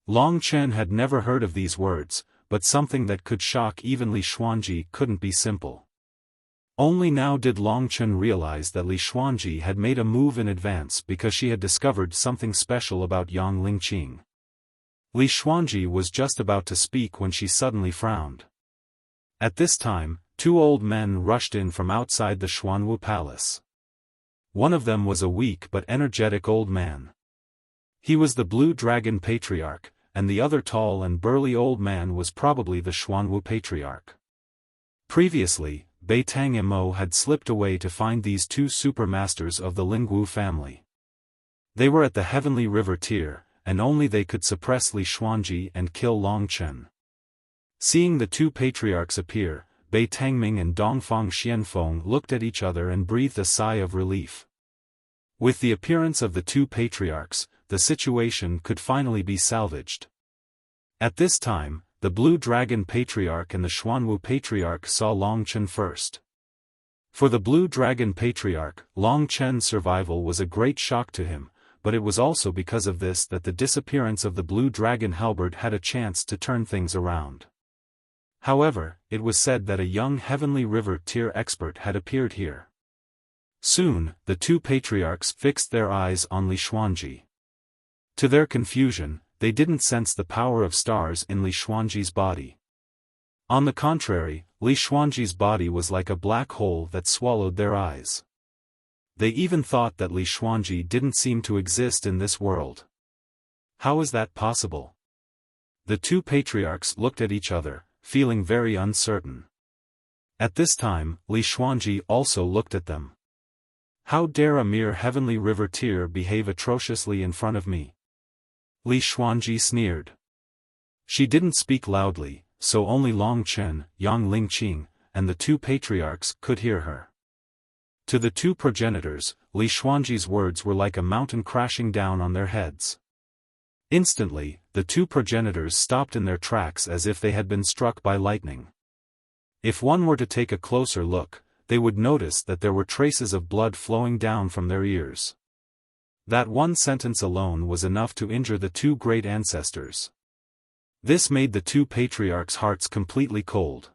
Long Chen had never heard of these words, but something that could shock even Li Xuanji couldn't be simple. Only now did Long Chen realize that Li Xuanji had made a move in advance because she had discovered something special about Yang Lingqing. Li Xuanji was just about to speak when she suddenly frowned. At this time, two old men rushed in from outside the Xuanwu palace. One of them was a weak but energetic old man. He was the Blue Dragon Patriarch, and the other tall and burly old man was probably the Xuanwu Patriarch. Previously, Bei Tang Mo had slipped away to find these two supermasters of the Lingwu family. They were at the Heavenly River tier, and only they could suppress Li Xuanji and kill Long Chen. Seeing the two patriarchs appear, Bei Tangming and Dongfang Xianfeng looked at each other and breathed a sigh of relief. With the appearance of the two patriarchs, the situation could finally be salvaged. At this time, the Blue Dragon Patriarch and the Xuanwu Patriarch saw Long Chen first. For the Blue Dragon Patriarch, Long Chen's survival was a great shock to him, but it was also because of this that the disappearance of the Blue Dragon halberd had a chance to turn things around. However, it was said that a young Heavenly River tier expert had appeared here. Soon, the two patriarchs fixed their eyes on Li Xuanji. To their confusion, they didn't sense the power of stars in Li Xuanji's body. On the contrary, Li Xuanji's body was like a black hole that swallowed their eyes. They even thought that Li Xuanji didn't seem to exist in this world. How is that possible? The two patriarchs looked at each other, feeling very uncertain. At this time, Li Xuanji also looked at them. How dare a mere Heavenly River tier behave atrociously in front of me? Li Xuanji sneered. She didn't speak loudly, so only Long Chen, Yang Lingqing, and the two patriarchs could hear her. To the two progenitors, Li Xuanji's words were like a mountain crashing down on their heads. Instantly, the two progenitors stopped in their tracks as if they had been struck by lightning. If one were to take a closer look, they would notice that there were traces of blood flowing down from their ears. That one sentence alone was enough to injure the two great ancestors. This made the two patriarchs' hearts completely cold.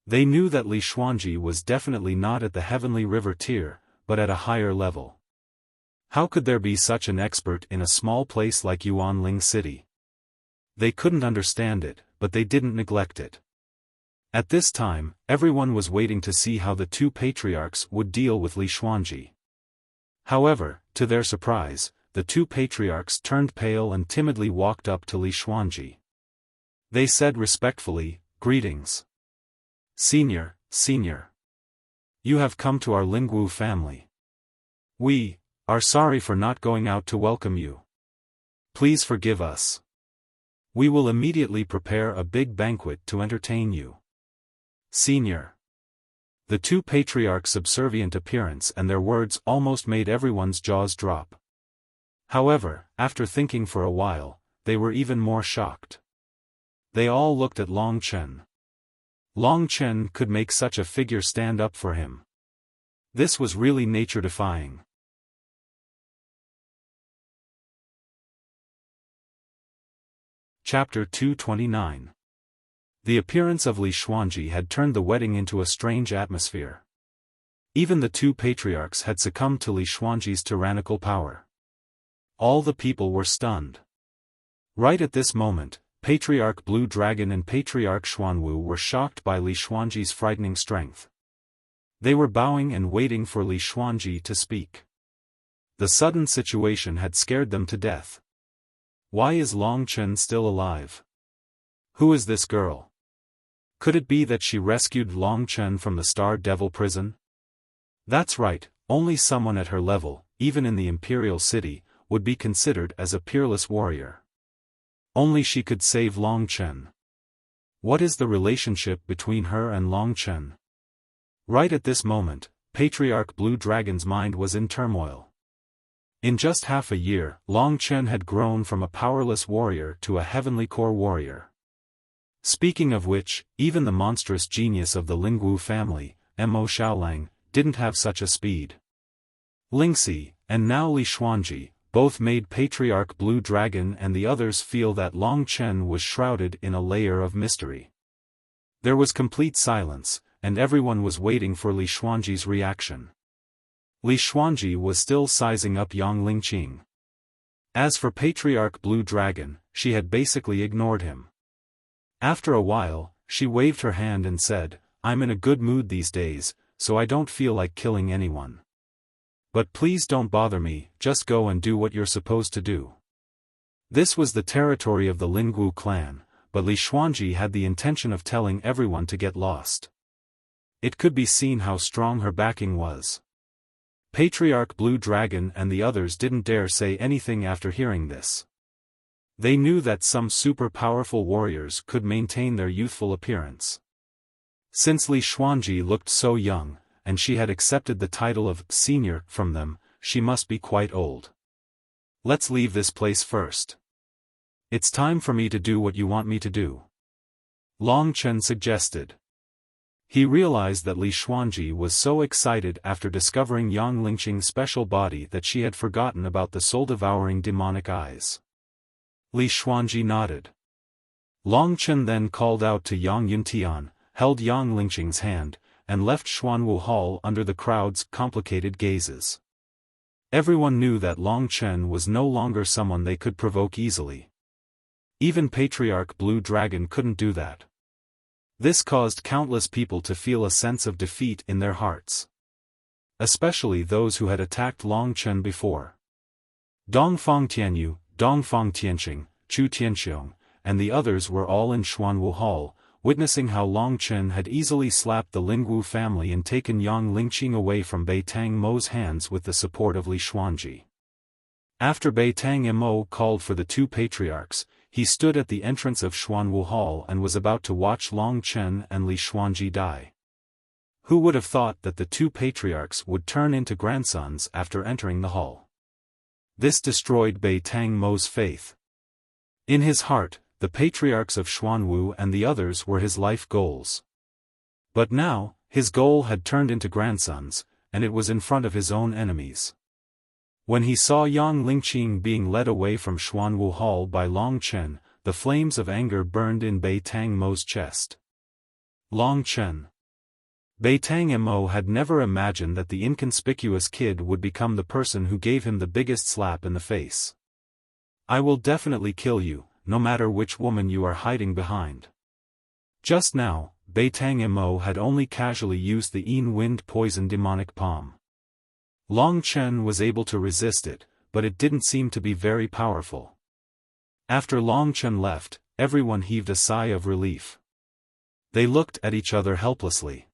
They knew that Li Xuanji was definitely not at the heavenly river tier, but at a higher level. How could there be such an expert in a small place like Yuanling City? They couldn't understand it, but they didn't neglect it. At this time, everyone was waiting to see how the two patriarchs would deal with Li Xuanji. However, to their surprise, the two patriarchs turned pale and timidly walked up to Li Xuanji. They said respectfully, "Greetings. Senior, Senior. You have come to our Lingwu family. We are sorry for not going out to welcome you. Please forgive us. We will immediately prepare a big banquet to entertain you. Senior." The two patriarchs' subservient appearance and their words almost made everyone's jaws drop. However, after thinking for a while, they were even more shocked. They all looked at Long Chen. Long Chen could make such a figure stand up for him. This was really nature-defying. Chapter 229. The appearance of Li Xuanji had turned the wedding into a strange atmosphere. Even the two patriarchs had succumbed to Li Xuanji's tyrannical power. All the people were stunned. Right at this moment, Patriarch Blue Dragon and Patriarch Xuanwu were shocked by Li Xuanji's frightening strength. They were bowing and waiting for Li Xuanji to speak. The sudden situation had scared them to death. Why is Long Chen still alive? Who is this girl? Could it be that she rescued Long Chen from the Star Devil prison? That's right, only someone at her level, even in the Imperial City, would be considered as a peerless warrior. Only she could save Long Chen. What is the relationship between her and Long Chen? Right at this moment, Patriarch Blue Dragon's mind was in turmoil. In just half a year, Long Chen had grown from a powerless warrior to a heavenly core warrior. Speaking of which, even the monstrous genius of the Lingwu family, Mo Xiaolang, didn't have such a speed. Lingxi, and now Li Xuanji, both made Patriarch Blue Dragon and the others feel that Long Chen was shrouded in a layer of mystery. There was complete silence, and everyone was waiting for Li Xuanji's reaction. Li Xuanji was still sizing up Yang Lingqing. As for Patriarch Blue Dragon, she had basically ignored him. After a while, she waved her hand and said, "I'm in a good mood these days, so I don't feel like killing anyone. But please don't bother me, just go and do what you're supposed to do." This was the territory of the Lingwu clan, but Li Xuanji had the intention of telling everyone to get lost. It could be seen how strong her backing was. Patriarch Blue Dragon and the others didn't dare say anything after hearing this. They knew that some super-powerful warriors could maintain their youthful appearance. Since Li Xuanji looked so young, and she had accepted the title of senior from them, she must be quite old. "Let's leave this place first. It's time for me to do what you want me to do," Long Chen suggested. He realized that Li Xuanji was so excited after discovering Yang Lingqing's special body that she had forgotten about the soul-devouring demonic eyes. Li Xuanji nodded. Long Chen then called out to Yang Yuntian, held Yang Lingqing's hand, and left Xuanwu Hall under the crowd's complicated gazes. Everyone knew that Long Chen was no longer someone they could provoke easily. Even Patriarch Blue Dragon couldn't do that. This caused countless people to feel a sense of defeat in their hearts. Especially those who had attacked Long Chen before. Dongfang Tianyu, Dongfang Tianqing, Chu Tianxiong, and the others were all in Xuanwu Hall, witnessing how Long Chen had easily slapped the Lingwu family and taken Yang Lingqing away from Bei Tang Mo's hands with the support of Li Xuanji. After Bei Tang Mo called for the two patriarchs, he stood at the entrance of Xuanwu Hall and was about to watch Long Chen and Li Xuanji die. Who would have thought that the two patriarchs would turn into grandsons after entering the hall? This destroyed Bei Tang Mo's faith. In his heart, the patriarchs of Xuanwu and the others were his life goals. But now, his goal had turned into grandsons, and it was in front of his own enemies. When he saw Yang Lingqing being led away from Xuanwu Hall by Long Chen, the flames of anger burned in Bei Tang Mo's chest. Long Chen. Bei Tang Mo had never imagined that the inconspicuous kid would become the person who gave him the biggest slap in the face. I will definitely kill you, no matter which woman you are hiding behind. Just now, Bei Tang Mo had only casually used the Yin Wind Poison demonic palm. Long Chen was able to resist it, but it didn't seem to be very powerful. After Long Chen left, everyone heaved a sigh of relief. They looked at each other helplessly.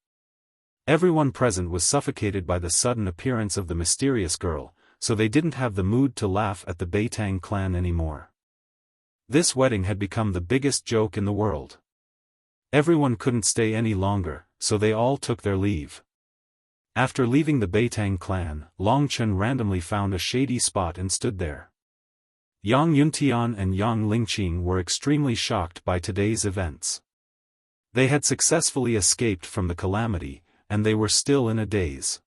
Everyone present was suffocated by the sudden appearance of the mysterious girl, so they didn't have the mood to laugh at the Bei Tang clan anymore. This wedding had become the biggest joke in the world. Everyone couldn't stay any longer, so they all took their leave. After leaving the Bei Tang clan, Long Chen randomly found a shady spot and stood there. Yang Yuntian and Yang Lingqing were extremely shocked by today's events. They had successfully escaped from the calamity, and they were still in a daze.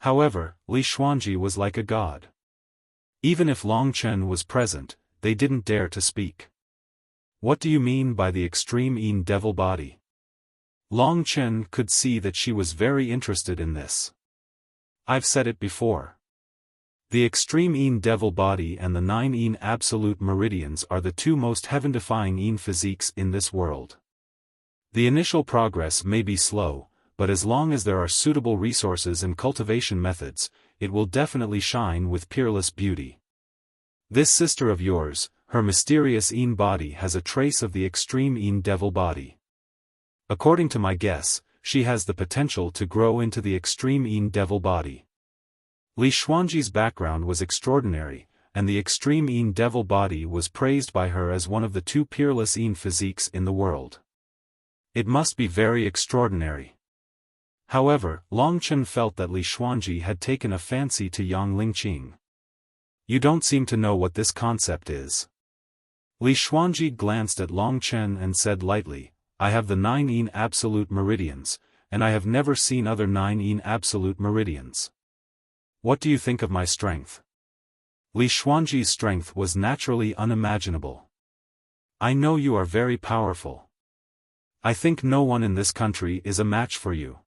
However, Li Xuanji was like a god. Even if Long Chen was present, they didn't dare to speak. What do you mean by the extreme Yin devil body? Long Chen could see that she was very interested in this. I've said it before. The extreme Yin devil body and the 9 Yin absolute meridians are the two most heaven-defying Yin physiques in this world. The initial progress may be slow, but as long as there are suitable resources and cultivation methods, it will definitely shine with peerless beauty. This sister of yours, her mysterious Yin body has a trace of the extreme Yin devil body. According to my guess, she has the potential to grow into the extreme Yin devil body. Li Xuanji's background was extraordinary, and the extreme Yin devil body was praised by her as one of the two peerless Yin physiques in the world. It must be very extraordinary. However, Long Chen felt that Li Xuanji had taken a fancy to Yang Lingqing. You don't seem to know what this concept is. Li Xuanji glanced at Long Chen and said lightly, I have the 9 Yin absolute meridians, and I have never seen other 9 Yin absolute meridians. What do you think of my strength? Li Xuanji's strength was naturally unimaginable. I know you are very powerful. I think no one in this country is a match for you.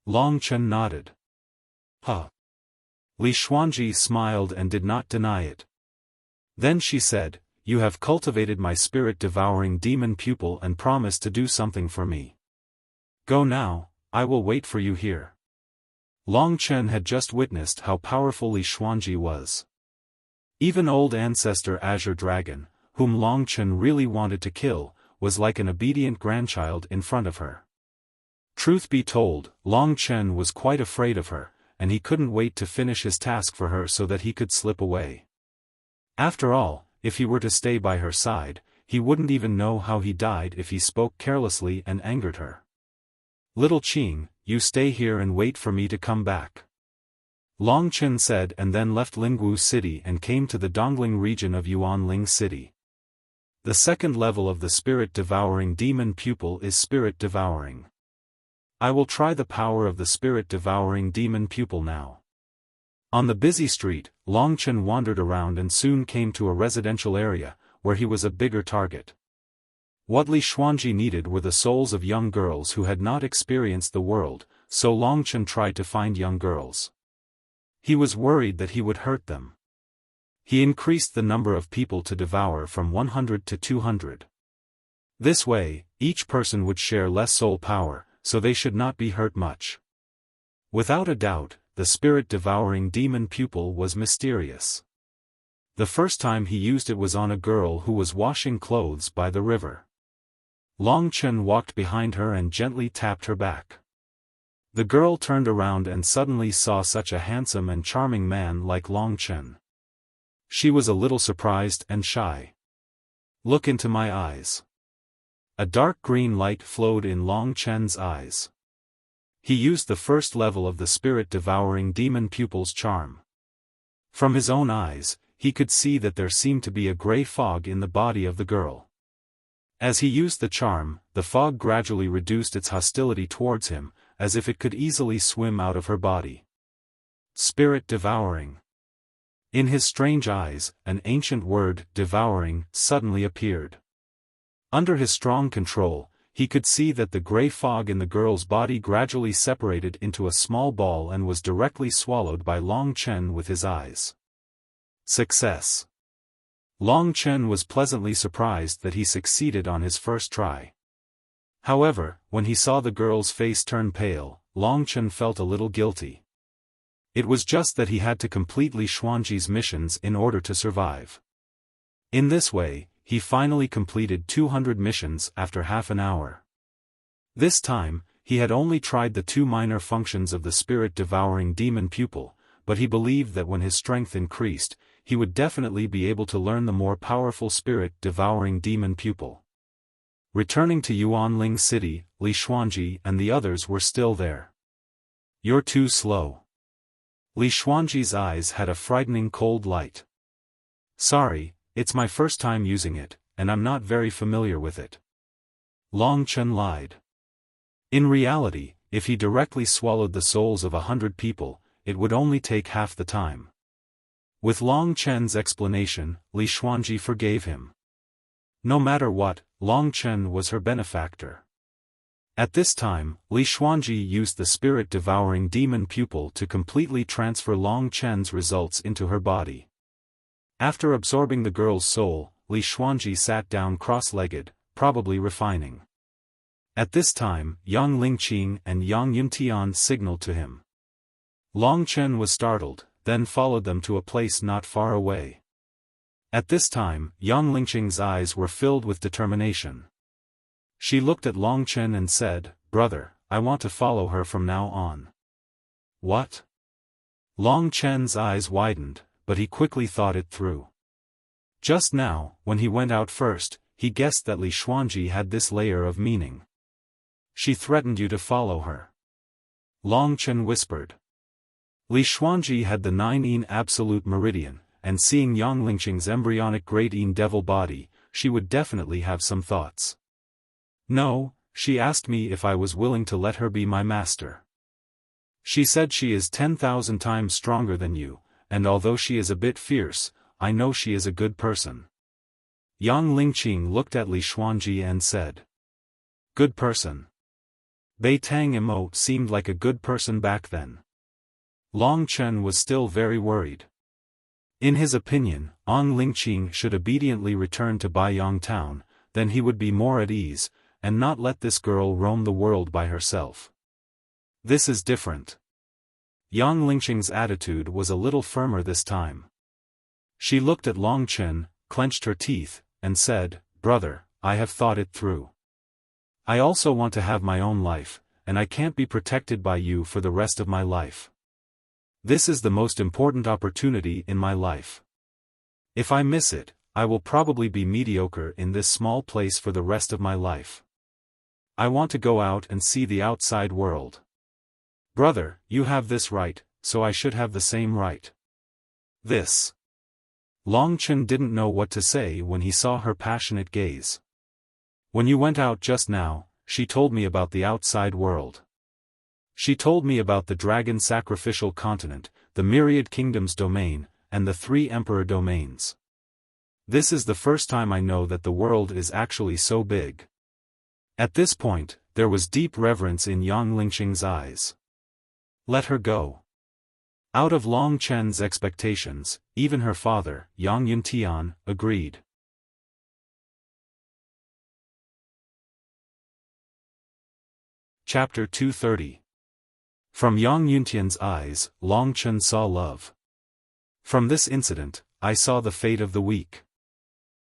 Long Chen nodded. Huh. Li Xuanji smiled and did not deny it. Then she said, You have cultivated my spirit-devouring demon pupil and promised to do something for me. Go now, I will wait for you here. Long Chen had just witnessed how powerful Li Xuanji was. Even old ancestor Azure Dragon, whom Long Chen really wanted to kill, was like an obedient grandchild in front of her. Truth be told, Long Chen was quite afraid of her, and he couldn't wait to finish his task for her so that he could slip away. After all, if he were to stay by her side, he wouldn't even know how he died if he spoke carelessly and angered her. Little Qing, you stay here and wait for me to come back. Long Chen said and then left Lingwu City and came to the Dongling region of Yuanling City. The second level of the spirit-devouring demon pupil is spirit-devouring. I will try the power of the spirit-devouring demon pupil now. On the busy street, Long Chen wandered around and soon came to a residential area, where he was a bigger target. What Li Xuanji needed were the souls of young girls who had not experienced the world, so Long Chen tried to find young girls. He was worried that he would hurt them. He increased the number of people to devour from 100 to 200. This way, each person would share less soul power, so they should not be hurt much. Without a doubt, the spirit-devouring demon pupil was mysterious. The first time he used it was on a girl who was washing clothes by the river. Long Chen walked behind her and gently tapped her back. The girl turned around and suddenly saw such a handsome and charming man like Long Chen. She was a little surprised and shy. Look into my eyes. A dark green light flowed in Long Chen's eyes. He used the first level of the spirit-devouring demon pupil's charm. From his own eyes, he could see that there seemed to be a gray fog in the body of the girl. As he used the charm, the fog gradually reduced its hostility towards him, as if it could easily swim out of her body. Spirit devouring. In his strange eyes, an ancient word, devouring, suddenly appeared. Under his strong control, he could see that the gray fog in the girl's body gradually separated into a small ball and was directly swallowed by Long Chen with his eyes. Success. Long Chen was pleasantly surprised that he succeeded on his first try. However, when he saw the girl's face turn pale, Long Chen felt a little guilty. It was just that he had to complete Li Xuanji's missions in order to survive. In this way, he finally completed 200 missions after half an hour. This time, he had only tried the 2 minor functions of the spirit-devouring demon pupil, but he believed that when his strength increased, he would definitely be able to learn the more powerful spirit-devouring demon pupil. Returning to Yuanling City, Li Xuanji and the others were still there. "You're too slow." Li Xuanji's eyes had a frightening cold light. "Sorry, it's my first time using it, and I'm not very familiar with it." Long Chen lied. In reality, if he directly swallowed the souls of 100 people, it would only take half the time. With Long Chen's explanation, Li Xuanji forgave him. No matter what, Long Chen was her benefactor. At this time, Li Xuanji used the spirit-devouring demon pupil to completely transfer Long Chen's results into her body. After absorbing the girl's soul, Li Xuanji sat down cross-legged, probably refining. At this time, Yang Lingqing and Yang Yuntian signaled to him. Long Chen was startled, then followed them to a place not far away. At this time, Yang Lingqing's eyes were filled with determination. She looked at Long Chen and said, "Brother, I want to follow her from now on." "What?" Long Chen's eyes widened, but he quickly thought it through. Just now, when he went out first, he guessed that Li Xuanji had this layer of meaning. "She threatened you to follow her." Long Chen whispered. Li Xuanji had the 9-yin absolute meridian, and seeing Yang Lingqing's embryonic great-yin devil body, she would definitely have some thoughts. "No, she asked me if I was willing to let her be my master. She said she is 10,000 times stronger than you, and although she is a bit fierce, I know she is a good person." Yang Lingqing looked at Li Xuanji and said, "Good person." Bei Tang Imo seemed like a good person back then. Long Chen was still very worried. In his opinion, Yang Lingqing should obediently return to Baiyang town, then he would be more at ease, and not let this girl roam the world by herself. This is different. Yang Lingqing's attitude was a little firmer this time. She looked at Long Chen, clenched her teeth, and said, "Brother, I have thought it through. I also want to have my own life, and I can't be protected by you for the rest of my life. This is the most important opportunity in my life. If I miss it, I will probably be mediocre in this small place for the rest of my life. I want to go out and see the outside world. Brother, you have this right, so I should have the same right." This. Long Chen didn't know what to say when he saw her passionate gaze. "When you went out just now, she told me about the outside world. She told me about the dragon sacrificial continent, the myriad kingdoms domain, and the 3 emperor domains. This is the first time I know that the world is actually so big." At this point, there was deep reverence in Yang Lingqing's eyes. Let her go. Out of Long Chen's expectations, even her father, Yang Yuntian, agreed. Chapter 230. From Yang Yuntian's eyes, Long Chen saw love. From this incident, I saw the fate of the weak.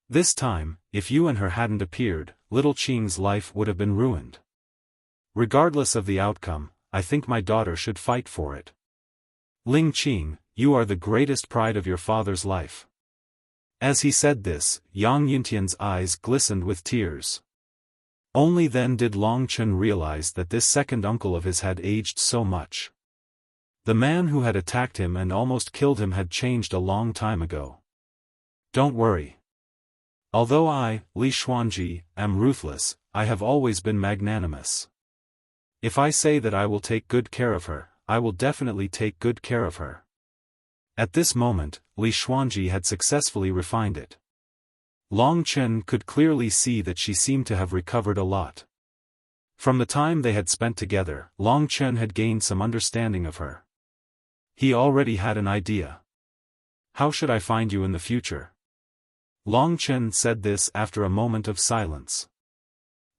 This time, if you and her hadn't appeared, little Qing's life would have been ruined. Regardless of the outcome, I think my daughter should fight for it. Ling Qing, you are the greatest pride of your father's life. As he said this, Yang Yuntian's eyes glistened with tears. Only then did Long Chen realize that this second uncle of his had aged so much. The man who had attacked him and almost killed him had changed a long time ago. Don't worry. Although I, Li Xuanji, am ruthless, I have always been magnanimous. If I say that I will take good care of her, I will definitely take good care of her. At this moment, Li Xuanji had successfully refined it. Long Chen could clearly see that she seemed to have recovered a lot. From the time they had spent together, Long Chen had gained some understanding of her. He already had an idea. How should I find you in the future? Long Chen said this after a moment of silence.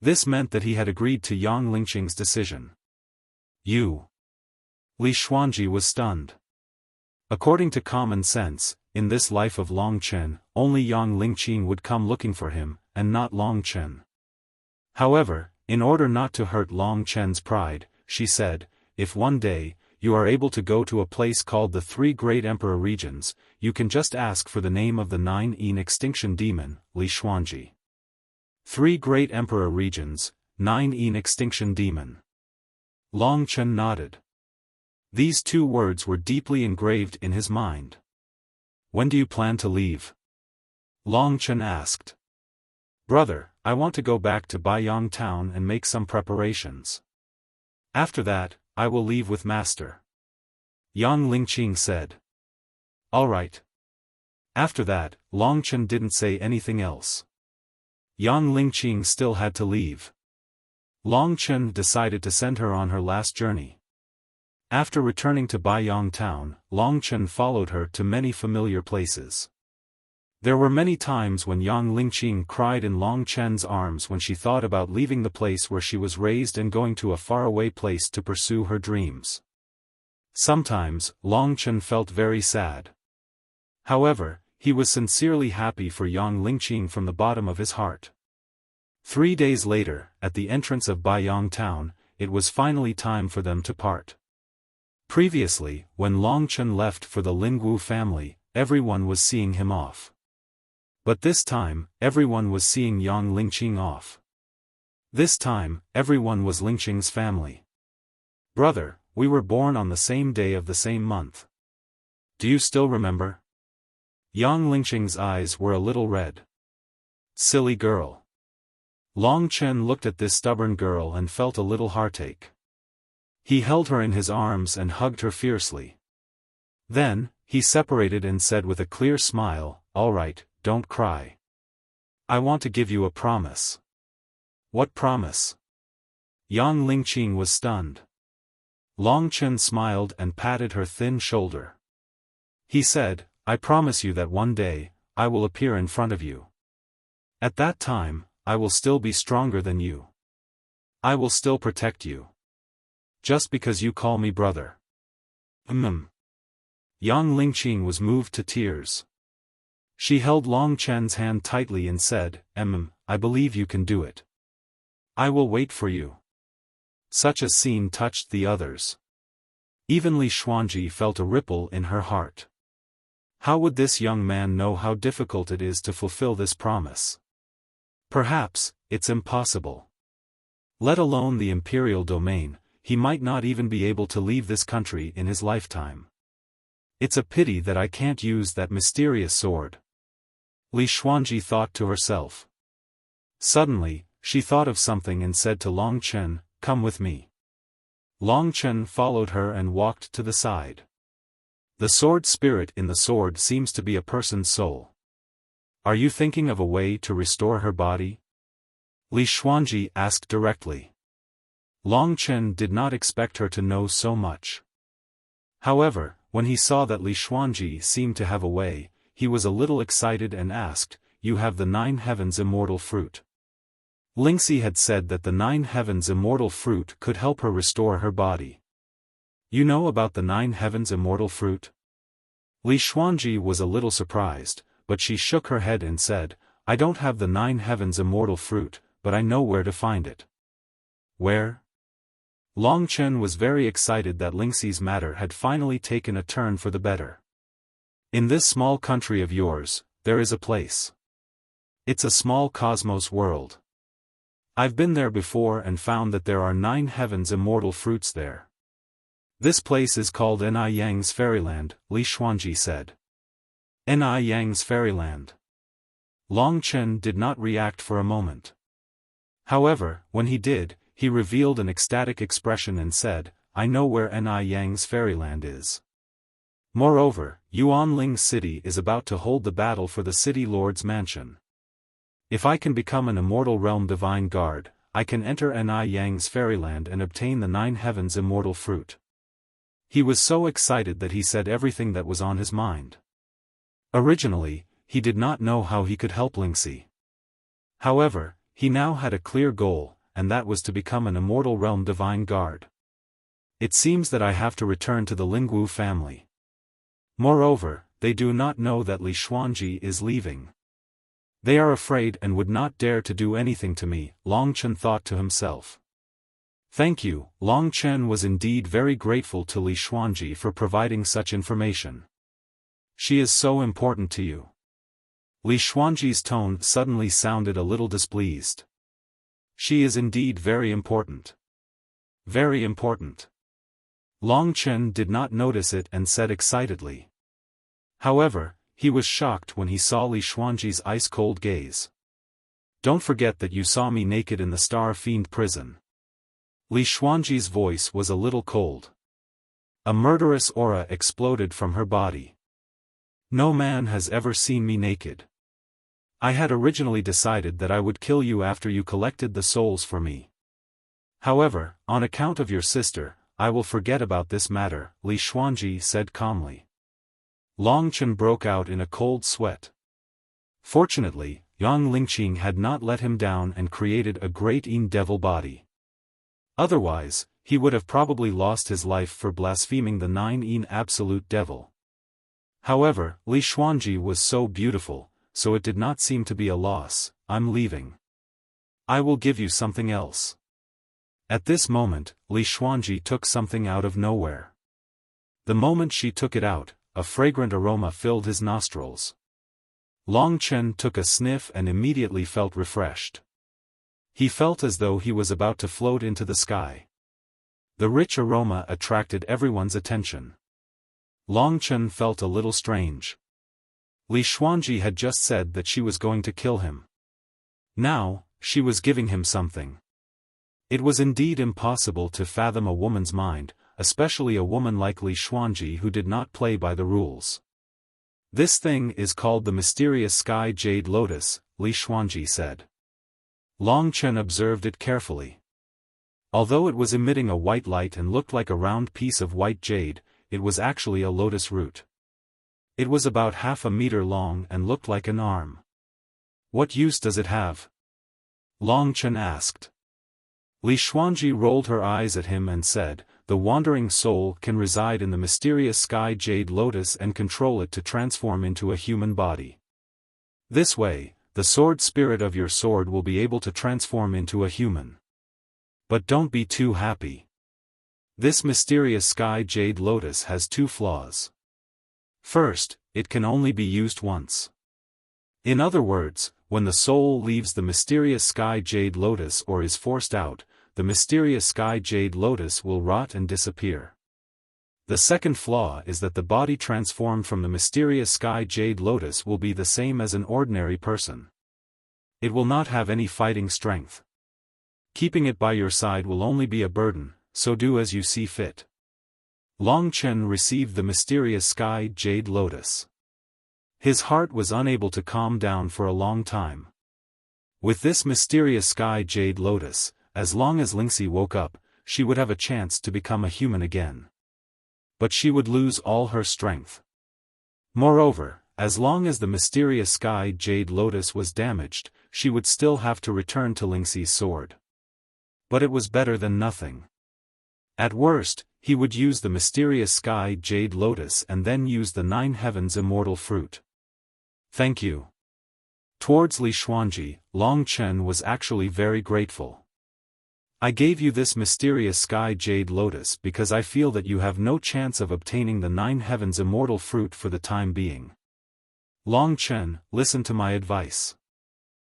This meant that he had agreed to Yang Lingqing's decision. You. Li Xuanji was stunned. According to common sense, in this life of Long Chen, only Yang Lingqing would come looking for him, and not Long Chen. However, in order not to hurt Long Chen's pride, she said, if one day, you are able to go to a place called the Three Great Emperor Regions, you can just ask for the name of the 9 Extinction Demon, Li Xuanji. 3 Great Emperor Regions, 9 Extinction Demon. Long Chen nodded. These 2 words were deeply engraved in his mind. When do you plan to leave? Long Chen asked. Brother, I want to go back to Baiyang town and make some preparations. After that, I will leave with Master. Yang Lingqing said. All right. After that, Long Chen didn't say anything else. Yang Lingqing still had to leave. Long Chen decided to send her on her last journey. After returning to Baiyang town, Long Chen followed her to many familiar places. There were many times when Yang Lingqing cried in Long Chen's arms when she thought about leaving the place where she was raised and going to a faraway place to pursue her dreams. Sometimes, Long Chen felt very sad. However, he was sincerely happy for Yang Lingqing from the bottom of his heart. 3 days later, at the entrance of Baiyang town, it was finally time for them to part. Previously, when Long Chen left for the Lingwu family, everyone was seeing him off. But this time, everyone was seeing Yang Lingqing off. This time, everyone was Lingqing's family. Brother, we were born on the same day of the same month. Do you still remember? Yang Lingqing's eyes were a little red. Silly girl. Long Chen looked at this stubborn girl and felt a little heartache. He held her in his arms and hugged her fiercely. Then, he separated and said with a clear smile, all right, don't cry. I want to give you a promise. What promise? Yang Lingqing was stunned. Long Chen smiled and patted her thin shoulder. He said, I promise you that one day, I will appear in front of you. At that time, I will still be stronger than you. I will still protect you. Just because you call me brother. Yang Lingqing was moved to tears. She held Long Chen's hand tightly and said, I believe you can do it. I will wait for you. Such a scene touched the others. Even Li Xuanji felt a ripple in her heart. How would this young man know how difficult it is to fulfill this promise? Perhaps, it's impossible. Let alone the imperial domain, he might not even be able to leave this country in his lifetime. It's a pity that I can't use that mysterious sword. Li Xuanji thought to herself. Suddenly, she thought of something and said to Long Chen, come with me. Long Chen followed her and walked to the side. The sword spirit in the sword seems to be a person's soul. Are you thinking of a way to restore her body? Li Xuanji asked directly. Long Chen did not expect her to know so much. However, when he saw that Li Xuanji seemed to have a way, he was a little excited and asked, you have the 9 heavens immortal fruit. Lingxi had said that the 9 heavens immortal fruit could help her restore her body. You know about the 9 heavens immortal fruit? Li Xuanji was a little surprised, but she shook her head and said, I don't have the 9 heavens immortal fruit, but I know where to find it. Where? Long Chen was very excited that Lingxi's matter had finally taken a turn for the better. In this small country of yours, there is a place. It's a small cosmos world. I've been there before and found that there are 9 heavens immortal fruits there. This place is called Ni Yang's Fairyland, Li Xuanji said. Ni Yang's Fairyland. Long Chen did not react for a moment. However, when he did, he revealed an ecstatic expression and said, I know where Ni Yang's Fairyland is. Moreover, Yuanling City is about to hold the battle for the City Lord's mansion. If I can become an immortal realm divine guard, I can enter Ni Yang's Fairyland and obtain the 9 heavens immortal fruit. He was so excited that he said everything that was on his mind. Originally, he did not know how he could help Lingxi. However, he now had a clear goal, and that was to become an immortal realm divine guard. It seems that I have to return to the Lingwu family. Moreover, they do not know that Li Xuanji is leaving. They are afraid and would not dare to do anything to me, Long Chen thought to himself. Thank you. Long Chen was indeed very grateful to Li Xuanji for providing such information. She is so important to you. Li Xuanji's tone suddenly sounded a little displeased. She is indeed very important. Very important. Long Chen did not notice it and said excitedly. However, he was shocked when he saw Li Xuanji's ice-cold gaze. Don't forget that you saw me naked in the Star Fiend prison. Li Xuanji's voice was a little cold. A murderous aura exploded from her body. No man has ever seen me naked. I had originally decided that I would kill you after you collected the souls for me. However, on account of your sister, I will forget about this matter, Li Xuanji said calmly. Long Chen broke out in a cold sweat. Fortunately, Yang Lingqing had not let him down and created a great Yin devil body. Otherwise, he would have probably lost his life for blaspheming the 9 Yin absolute devil. However, Li Xuanji was so beautiful, so it did not seem to be a loss. I'm leaving. I will give you something else. At this moment, Li Xuanji took something out of nowhere. The moment she took it out, a fragrant aroma filled his nostrils. Long Chen took a sniff and immediately felt refreshed. He felt as though he was about to float into the sky. The rich aroma attracted everyone's attention. Long Chen felt a little strange. Li Xuanji had just said that she was going to kill him. Now, she was giving him something. It was indeed impossible to fathom a woman's mind, especially a woman like Li Xuanji who did not play by the rules. This thing is called the mysterious sky jade lotus, Li Xuanji said. Long Chen observed it carefully. Although it was emitting a white light and looked like a round piece of white jade, it was actually a lotus root. It was about half a meter long and looked like an arm. What use does it have? Long Chen asked. Li Xuanji rolled her eyes at him and said, the wandering soul can reside in the mysterious sky jade lotus and control it to transform into a human body. This way, the sword spirit of your sword will be able to transform into a human. But don't be too happy. This mysterious sky jade lotus has 2 flaws. First, it can only be used once. In other words, when the soul leaves the mysterious sky jade lotus or is forced out, the mysterious sky jade lotus will rot and disappear. The second flaw is that the body transformed from the mysterious sky jade lotus will be the same as an ordinary person. It will not have any fighting strength. Keeping it by your side will only be a burden, so do as you see fit. Long Chen received the mysterious sky jade lotus. His heart was unable to calm down for a long time. With this mysterious sky jade lotus, as long as Lingxi woke up, she would have a chance to become a human again. But she would lose all her strength. Moreover, as long as the mysterious sky jade lotus was damaged, she would still have to return to Lingxi's sword. But it was better than nothing. At worst, he would use the mysterious sky jade lotus and then use the 9 heavens immortal fruit. Thank you. Towards Li Xuanji, Long Chen was actually very grateful. I gave you this mysterious sky jade lotus because I feel that you have no chance of obtaining the 9 heavens immortal fruit for the time being. Long Chen, listen to my advice.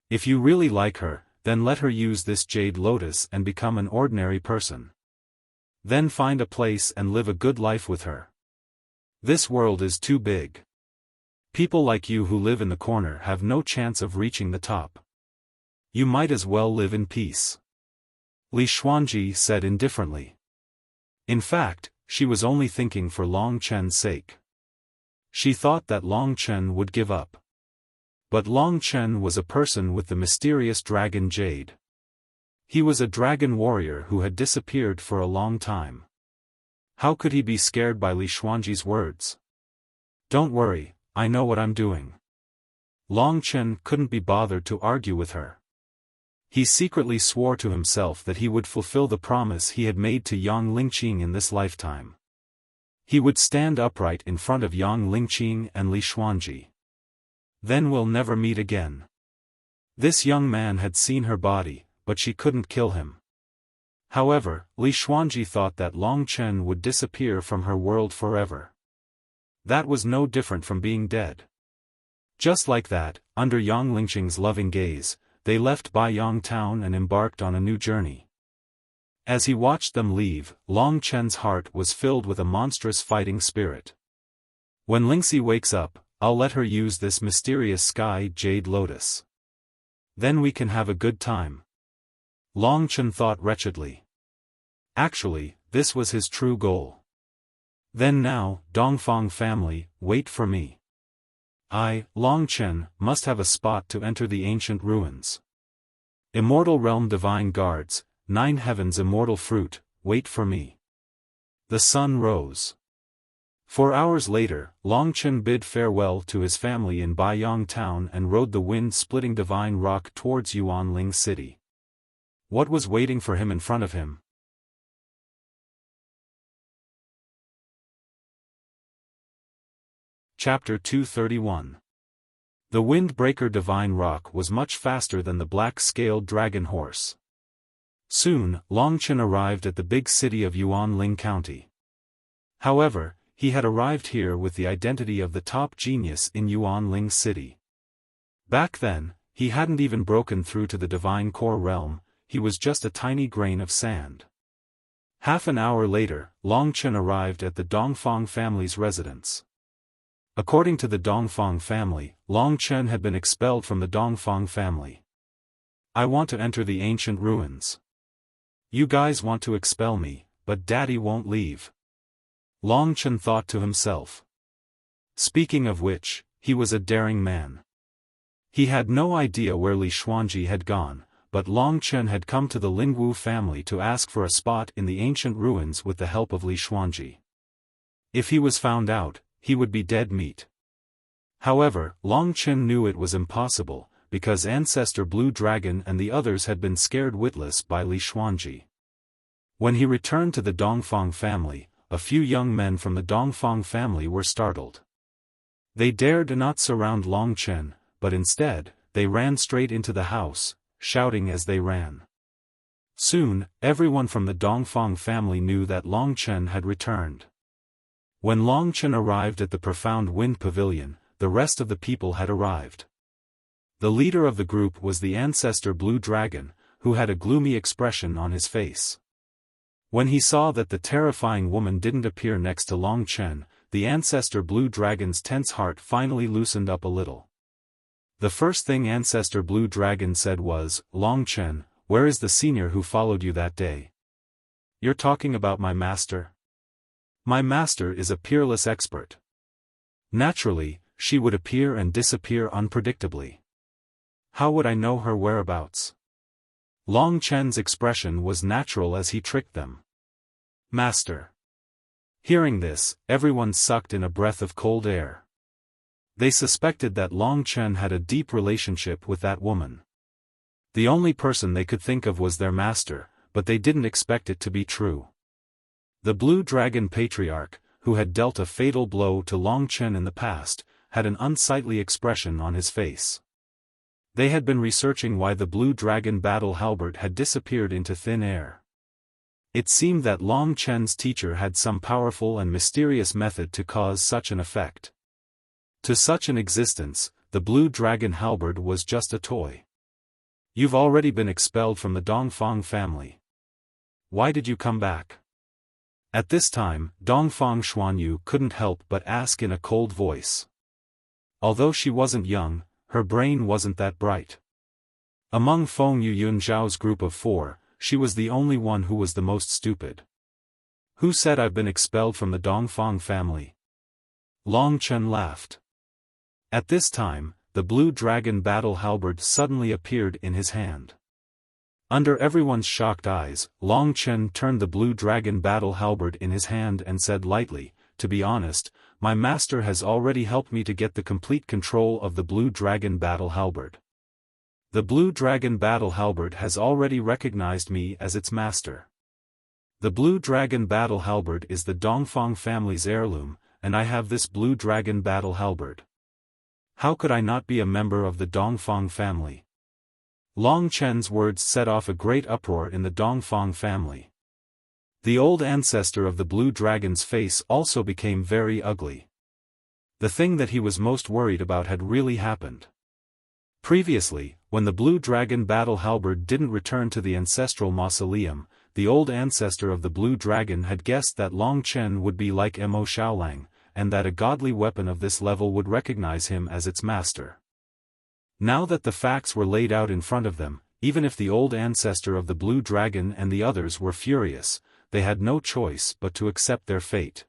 If you really like her, then let her use this jade lotus and become an ordinary person. Then find a place and live a good life with her. This world is too big. People like you who live in the corner have no chance of reaching the top. You might as well live in peace." Li Xuanji said indifferently. In fact, she was only thinking for Long Chen's sake. She thought that Long Chen would give up. But Long Chen was a person with the mysterious dragon jade. He was a dragon warrior who had disappeared for a long time. How could he be scared by Li Xuanji's words? "Don't worry, I know what I'm doing." Long Chen couldn't be bothered to argue with her. He secretly swore to himself that he would fulfill the promise he had made to Yang Lingqing in this lifetime. He would stand upright in front of Yang Lingqing and Li Xuanji. Then we'll never meet again. This young man had seen her body, but she couldn't kill him. However, Li Xuanji thought that Long Chen would disappear from her world forever. That was no different from being dead. Just like that, under Yang Lingqing's loving gaze, they left Baiyang town and embarked on a new journey. As he watched them leave, Long Chen's heart was filled with a monstrous fighting spirit. When Lingxi wakes up, I'll let her use this mysterious sky jade lotus. Then we can have a good time. Long Chen thought wretchedly. Actually, this was his true goal. Then now, Dongfang family, wait for me. I, Long Chen, must have a spot to enter the ancient ruins. Immortal realm divine guards, 9 heavens immortal fruit, wait for me. The sun rose. 4 hours later, Long Chen bid farewell to his family in Baiyang town and rode the wind-splitting divine rock towards Yuanling city. What was waiting for him in front of him? Chapter 231. The Windbreaker Divine Rock was much faster than the black-scaled dragon horse. Soon, Long Chen arrived at the big city of Yuanling County. However, he had arrived here with the identity of the top genius in Yuanling City. Back then, he hadn't even broken through to the divine core realm, he was just a tiny grain of sand. Half an hour later, Long Chen arrived at the Dongfang family's residence. According to the Dongfang family, Long Chen had been expelled from the Dongfang family. "I want to enter the ancient ruins. You guys want to expel me, but Daddy won't leave." Long Chen thought to himself. Speaking of which, he was a daring man. He had no idea where Li Xuanji had gone, but Long Chen had come to the Lingwu family to ask for a spot in the ancient ruins with the help of Li Xuanji. If he was found out, he would be dead meat. However, Long Chen knew it was impossible, because Ancestor Blue Dragon and the others had been scared witless by Li Xuanji. When he returned to the Dongfang family, a few young men from the Dongfang family were startled. They dared not surround Long Chen, but instead, they ran straight into the house, shouting as they ran. Soon, everyone from the Dongfang family knew that Long Chen had returned. When Long Chen arrived at the Profound Wind Pavilion, the rest of the people had arrived. The leader of the group was the Ancestor Blue Dragon, who had a gloomy expression on his face. When he saw that the terrifying woman didn't appear next to Long Chen, the Ancestor Blue Dragon's tense heart finally loosened up a little. The first thing Ancestor Blue Dragon said was, "Long Chen, where is the senior who followed you that day?" "You're talking about my master?" "My master is a peerless expert. Naturally, she would appear and disappear unpredictably. How would I know her whereabouts?" Long Chen's expression was natural as he tricked them. "Master." Hearing this, everyone sucked in a breath of cold air. They suspected that Long Chen had a deep relationship with that woman. The only person they could think of was their master, but they didn't expect it to be true. The Blue Dragon Patriarch, who had dealt a fatal blow to Long Chen in the past, had an unsightly expression on his face. They had been researching why the Blue Dragon battle halberd had disappeared into thin air. It seemed that Long Chen's teacher had some powerful and mysterious method to cause such an effect. To such an existence, the Blue Dragon halberd was just a toy. You've already been expelled from the Dongfang family. Why did you come back? At this time, Dongfang Xuanyu couldn't help but ask in a cold voice. Although she wasn't young, her brain wasn't that bright. Among Feng Yuyun Zhao's group of 4, she was the only one who was the most stupid. Who said I've been expelled from the Dongfang family? Long Chen laughed. At this time, the blue dragon battle halberd suddenly appeared in his hand. Under everyone's shocked eyes, Long Chen turned the blue dragon battle halberd in his hand and said lightly, "To be honest, my master has already helped me to get the complete control of the blue dragon battle halberd. The blue dragon battle halberd has already recognized me as its master. The blue dragon battle halberd is the Dongfang family's heirloom, and I have this blue dragon battle halberd. How could I not be a member of the Dongfang family?" Long Chen's words set off a great uproar in the Dongfang family. The old ancestor of the blue dragon's face also became very ugly. The thing that he was most worried about had really happened. Previously, when the blue dragon battle halberd didn't return to the ancestral mausoleum, the old ancestor of the blue dragon had guessed that Long Chen would be like Mo Xiaolang, and that a godly weapon of this level would recognize him as its master. Now that the facts were laid out in front of them, even if the old ancestor of the blue dragon and the others were furious, they had no choice but to accept their fate.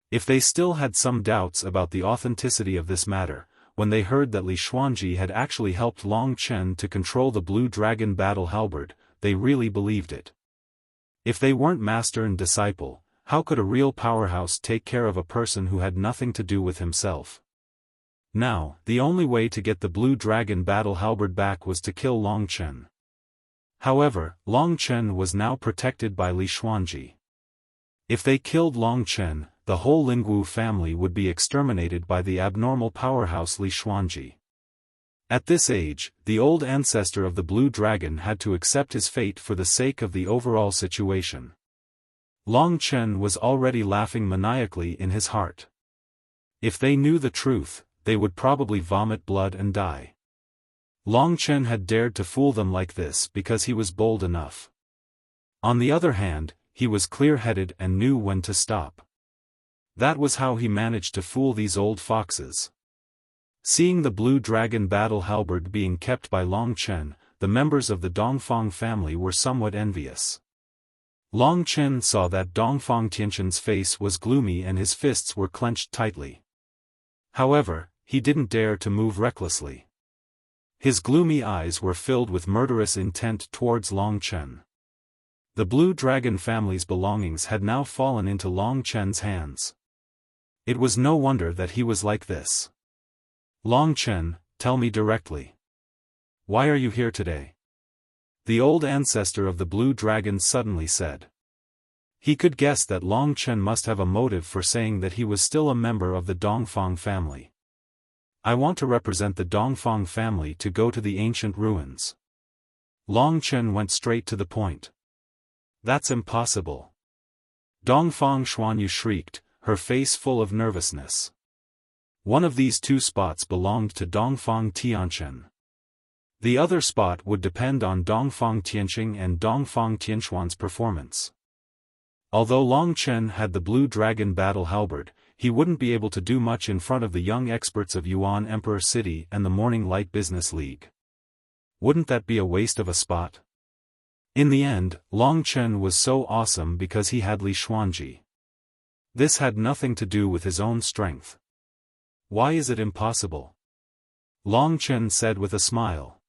If they still had some doubts about the authenticity of this matter, when they heard that Li Xuanji had actually helped Long Chen to control the blue dragon battle halberd, they really believed it. If they weren't master and disciple, how could a real powerhouse take care of a person who had nothing to do with himself? Now, the only way to get the blue dragon battle halberd back was to kill Long Chen. However, Long Chen was now protected by Li Xuanji. If they killed Long Chen, the whole Lingwu family would be exterminated by the abnormal powerhouse Li Xuanji. At this age, the old ancestor of the blue dragon had to accept his fate for the sake of the overall situation. Long Chen was already laughing maniacally in his heart. If they knew the truth, they would probably vomit blood and die. Long Chen had dared to fool them like this because he was bold enough. On the other hand, he was clear-headed and knew when to stop. That was how he managed to fool these old foxes. Seeing the blue dragon battle halberd being kept by Long Chen, the members of the Dongfang family were somewhat envious. Long Chen saw that Dongfang Tianqian's face was gloomy and his fists were clenched tightly. However, he didn't dare to move recklessly. His gloomy eyes were filled with murderous intent towards Long Chen. The blue dragon family's belongings had now fallen into Long Chen's hands. It was no wonder that he was like this. "Long Chen, tell me directly. Why are you here today?" The old ancestor of the blue dragon suddenly said. He could guess that Long Chen must have a motive for saying that he was still a member of the Dongfang family. "I want to represent the Dongfang family to go to the ancient ruins." Long Chen went straight to the point. "That's impossible." Dongfang Xuanyu shrieked, her face full of nervousness. One of these two spots belonged to Dongfang Tianqian. The other spot would depend on Dongfang Tianqing and Dongfang Tianxuan's performance. Although Long Chen had the blue dragon battle halberd, he wouldn't be able to do much in front of the young experts of Yuan Emperor City and the Morning Light Business League. Wouldn't that be a waste of a spot? In the end, Long Chen was so awesome because he had Li Xuanji. This had nothing to do with his own strength. "Why is it impossible?" Long Chen said with a smile.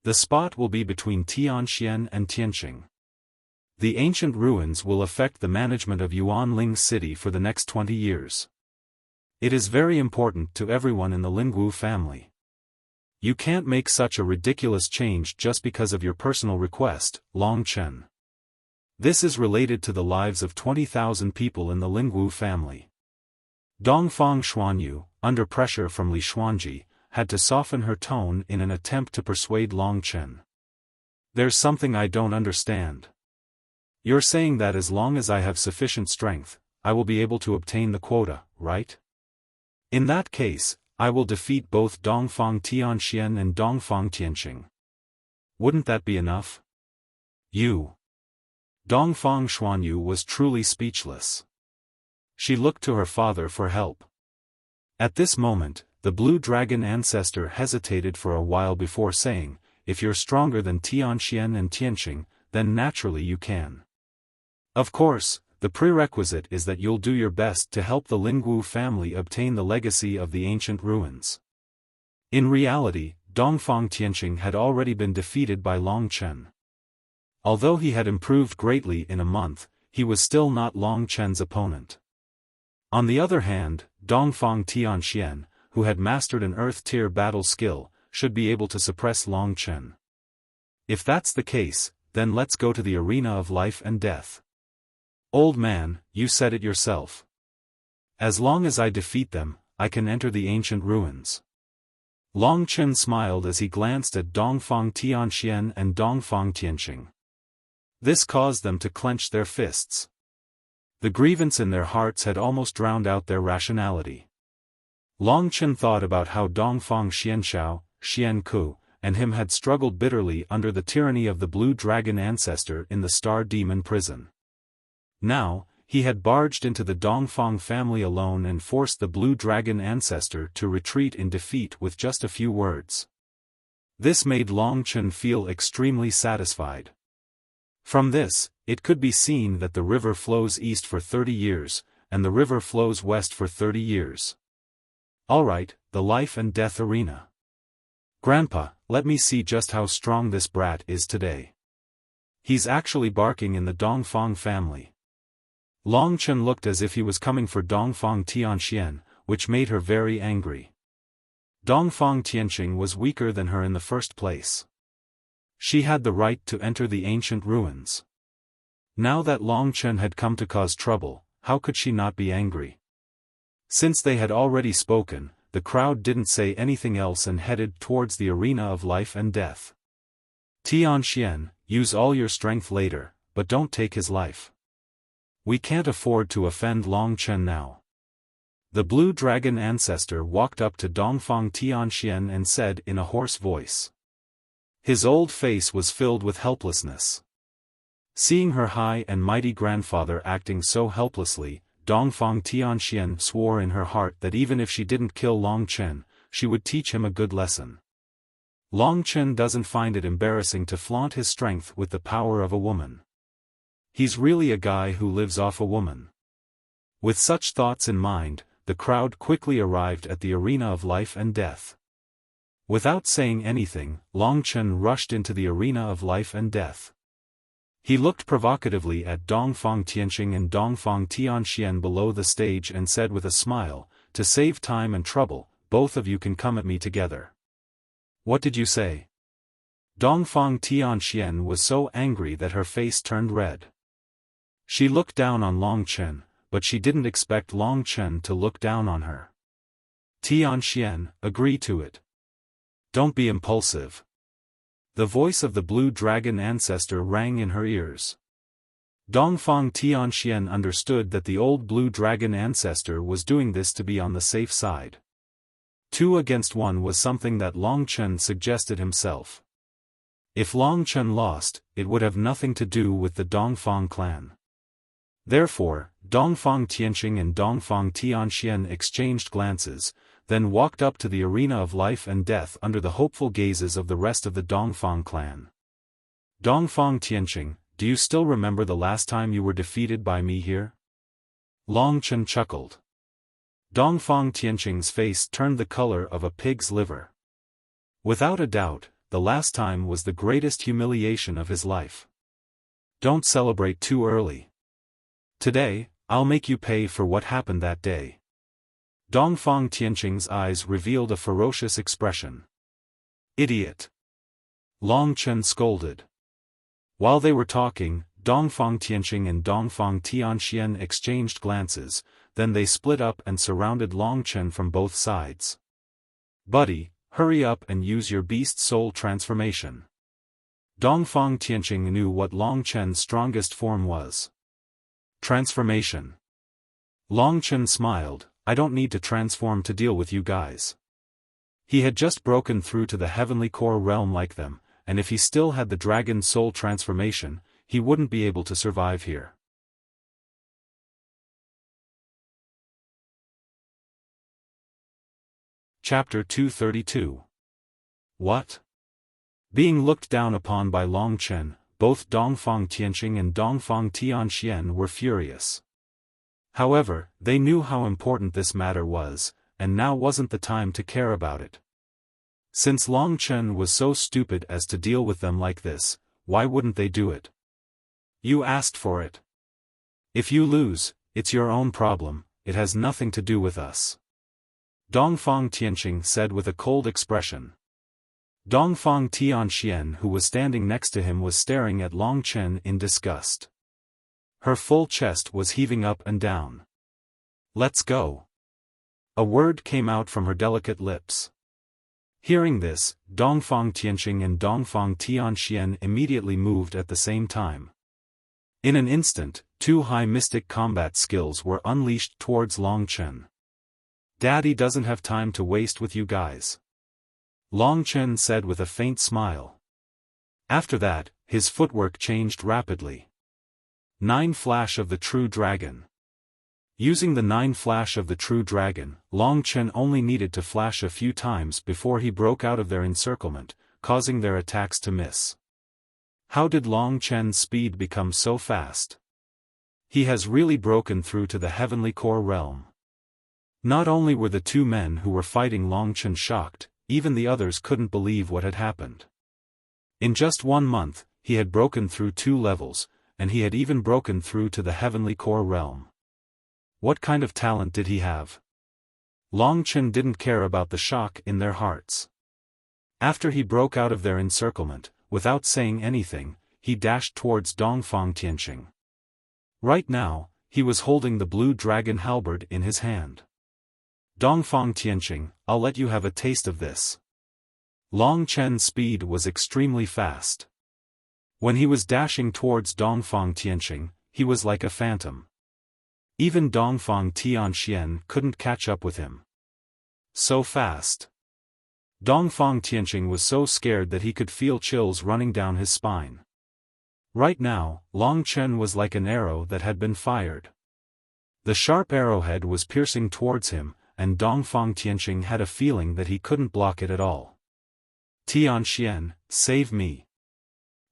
"The spot will be between Tianxian and Tianqing. The ancient ruins will affect the management of Yuanling City for the next 20 years. It is very important to everyone in the Lingwu family. You can't make such a ridiculous change just because of your personal request, Long Chen. This is related to the lives of 20,000 people in the Lingwu family." Dongfang Xuanyu, under pressure from Li Xuanji, had to soften her tone in an attempt to persuade Long Chen. "There's something I don't understand. You're saying that as long as I have sufficient strength, I will be able to obtain the quota, right? In that case, I will defeat both Dongfang Tianxian and Dongfang Tianqing." Wouldn't that be enough? You. Dongfang Xuanyu was truly speechless. She looked to her father for help. At this moment, the blue dragon ancestor hesitated for a while before saying, "If you're stronger than Tianxian and Tianqing, then naturally you can. Of course, the prerequisite is that you'll do your best to help the Lingwu family obtain the legacy of the ancient ruins." In reality, Dongfang Tianqing had already been defeated by Long Chen. Although he had improved greatly in a month, he was still not Long Chen's opponent. On the other hand, Dongfang Tianxian, who had mastered an Earth-tier battle skill, should be able to suppress Long Chen. If that's the case, then let's go to the arena of life and death. Old man, you said it yourself. As long as I defeat them, I can enter the ancient ruins. Long Chen smiled as he glanced at Dongfang Tianxian and Dongfang Tianqing. This caused them to clench their fists. The grievance in their hearts had almost drowned out their rationality. Long Chen thought about how Dongfang Xianxiao, Xianku, and him had struggled bitterly under the tyranny of the blue dragon ancestor in the Star Demon prison. Now, he had barged into the Dongfang family alone and forced the blue dragon ancestor to retreat in defeat with just a few words. This made Long Chen feel extremely satisfied. From this, it could be seen that the river flows east for 30 years, and the river flows west for 30 years. Alright, the life and death arena. Grandpa, let me see just how strong this brat is today. He's actually barking in the Dongfang family. Long Chen looked as if he was coming for Dongfang Tianxian, which made her very angry. Dongfang Tianqing was weaker than her in the first place. She had the right to enter the ancient ruins. Now that Long Chen had come to cause trouble, how could she not be angry? Since they had already spoken, the crowd didn't say anything else and headed towards the arena of life and death. Tianxian, use all your strength later, but don't take his life. We can't afford to offend Long Chen now. The blue dragon ancestor walked up to Dongfang Tianxian and said in a hoarse voice. His old face was filled with helplessness. Seeing her high and mighty grandfather acting so helplessly, Dongfang Tianxian swore in her heart that even if she didn't kill Long Chen, she would teach him a good lesson. Long Chen doesn't find it embarrassing to flaunt his strength with the power of a woman. He's really a guy who lives off a woman. With such thoughts in mind, the crowd quickly arrived at the arena of life and death. Without saying anything, Long Chen rushed into the arena of life and death. He looked provocatively at Dongfang Tianqing and Dongfang Tianxian below the stage and said with a smile, "To save time and trouble, both of you can come at me together." What did you say? Dongfang Tianxian was so angry that her face turned red. She looked down on Long Chen, but she didn't expect Long Chen to look down on her. Tianxian, agree to it. Don't be impulsive. The voice of the blue dragon ancestor rang in her ears. Dongfang Tianxian understood that the old blue dragon ancestor was doing this to be on the safe side. 2 against 1 was something that Long Chen suggested himself. If Long Chen lost, it would have nothing to do with the Dongfang clan. Therefore, Dongfang Tianqing and Dongfang Tianxian exchanged glances, then walked up to the arena of life and death under the hopeful gazes of the rest of the Dongfang clan. Dongfang Tianqing, do you still remember the last time you were defeated by me here? Long Chen chuckled. Dongfang Tianqing's face turned the color of a pig's liver. Without a doubt, the last time was the greatest humiliation of his life. Don't celebrate too early. Today, I'll make you pay for what happened that day. Dongfang Tianqing's eyes revealed a ferocious expression. Idiot! Long Chen scolded. While they were talking, Dongfang Tianqing and Dongfang Tianxian exchanged glances, then they split up and surrounded Long Chen from both sides. Buddy, hurry up and use your beast soul transformation. Dongfang Tianqing knew what Long Chen's strongest form was. Transformation. Long Chen smiled, I don't need to transform to deal with you guys. He had just broken through to the heavenly core realm like them, and if he still had the dragon soul transformation, he wouldn't be able to survive here. Chapter 232. What? Being looked down upon by Long Chen, both Dongfang Tianqing and Dongfang Tianxian were furious. However, they knew how important this matter was, and now wasn't the time to care about it. Since Long Chen was so stupid as to deal with them like this, why wouldn't they do it? You asked for it. If you lose, it's your own problem, it has nothing to do with us. Dongfang Tianqing said with a cold expression. Dongfang Tianxian, who was standing next to him, was staring at Long Chen in disgust. Her full chest was heaving up and down. Let's go. A word came out from her delicate lips. Hearing this, Dongfang Tianqing and Dongfang Tianxian immediately moved at the same time. In an instant, two high mystic combat skills were unleashed towards Long Chen. Daddy doesn't have time to waste with you guys. Long Chen said with a faint smile. After that, his footwork changed rapidly. 9 Flash of the True Dragon. Using the 9 Flash of the True Dragon, Long Chen only needed to flash a few times before he broke out of their encirclement, causing their attacks to miss. How did Long Chen's speed become so fast? He has really broken through to the heavenly core realm. Not only were the two men who were fighting Long Chen shocked, even the others couldn't believe what had happened. In just 1 month, he had broken through 2 levels, and he had even broken through to the heavenly core realm. What kind of talent did he have? Long Chen didn't care about the shock in their hearts. After he broke out of their encirclement, without saying anything, he dashed towards Dongfang Tianqing. Right now, he was holding the blue dragon halberd in his hand. Dongfang Tianqing, I'll let you have a taste of this. Long Chen's speed was extremely fast. When he was dashing towards Dongfang Tianqing, he was like a phantom. Even Dongfang Tianxian couldn't catch up with him. So fast. Dongfang Tianqing was so scared that he could feel chills running down his spine. Right now, Long Chen was like an arrow that had been fired. The sharp arrowhead was piercing towards him, and Dongfang Tianqing had a feeling that he couldn't block it at all. Tianxian, save me.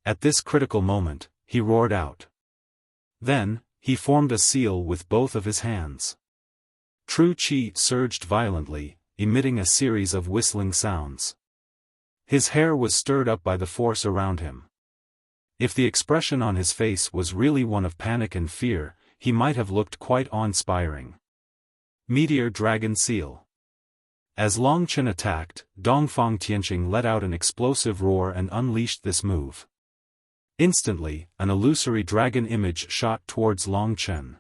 At this critical moment, he roared out. Then, he formed a seal with both of his hands. True Qi surged violently, emitting a series of whistling sounds. His hair was stirred up by the force around him. If the expression on his face was really one of panic and fear, he might have looked quite awe-inspiring. Meteor Dragon Seal. As Long Chen attacked, Dongfang Tianqing let out an explosive roar and unleashed this move. Instantly, an illusory dragon image shot towards Long Chen.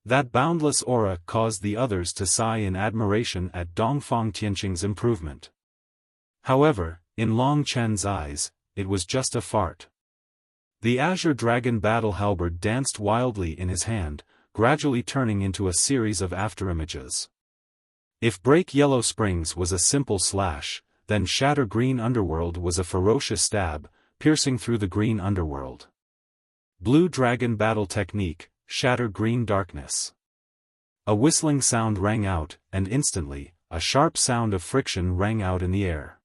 That boundless aura caused the others to sigh in admiration at Dongfang Tianqing's improvement. However, in Long Chen's eyes, it was just a fart. The azure dragon battle halberd danced wildly in his hand, gradually turning into a series of afterimages. If Break Yellow Springs was a simple slash, then Shatter Green Underworld was a ferocious stab, piercing through the green underworld. Blue Dragon Battle Technique, Shatter Green Darkness. A whistling sound rang out, and instantly, a sharp sound of friction rang out in the air.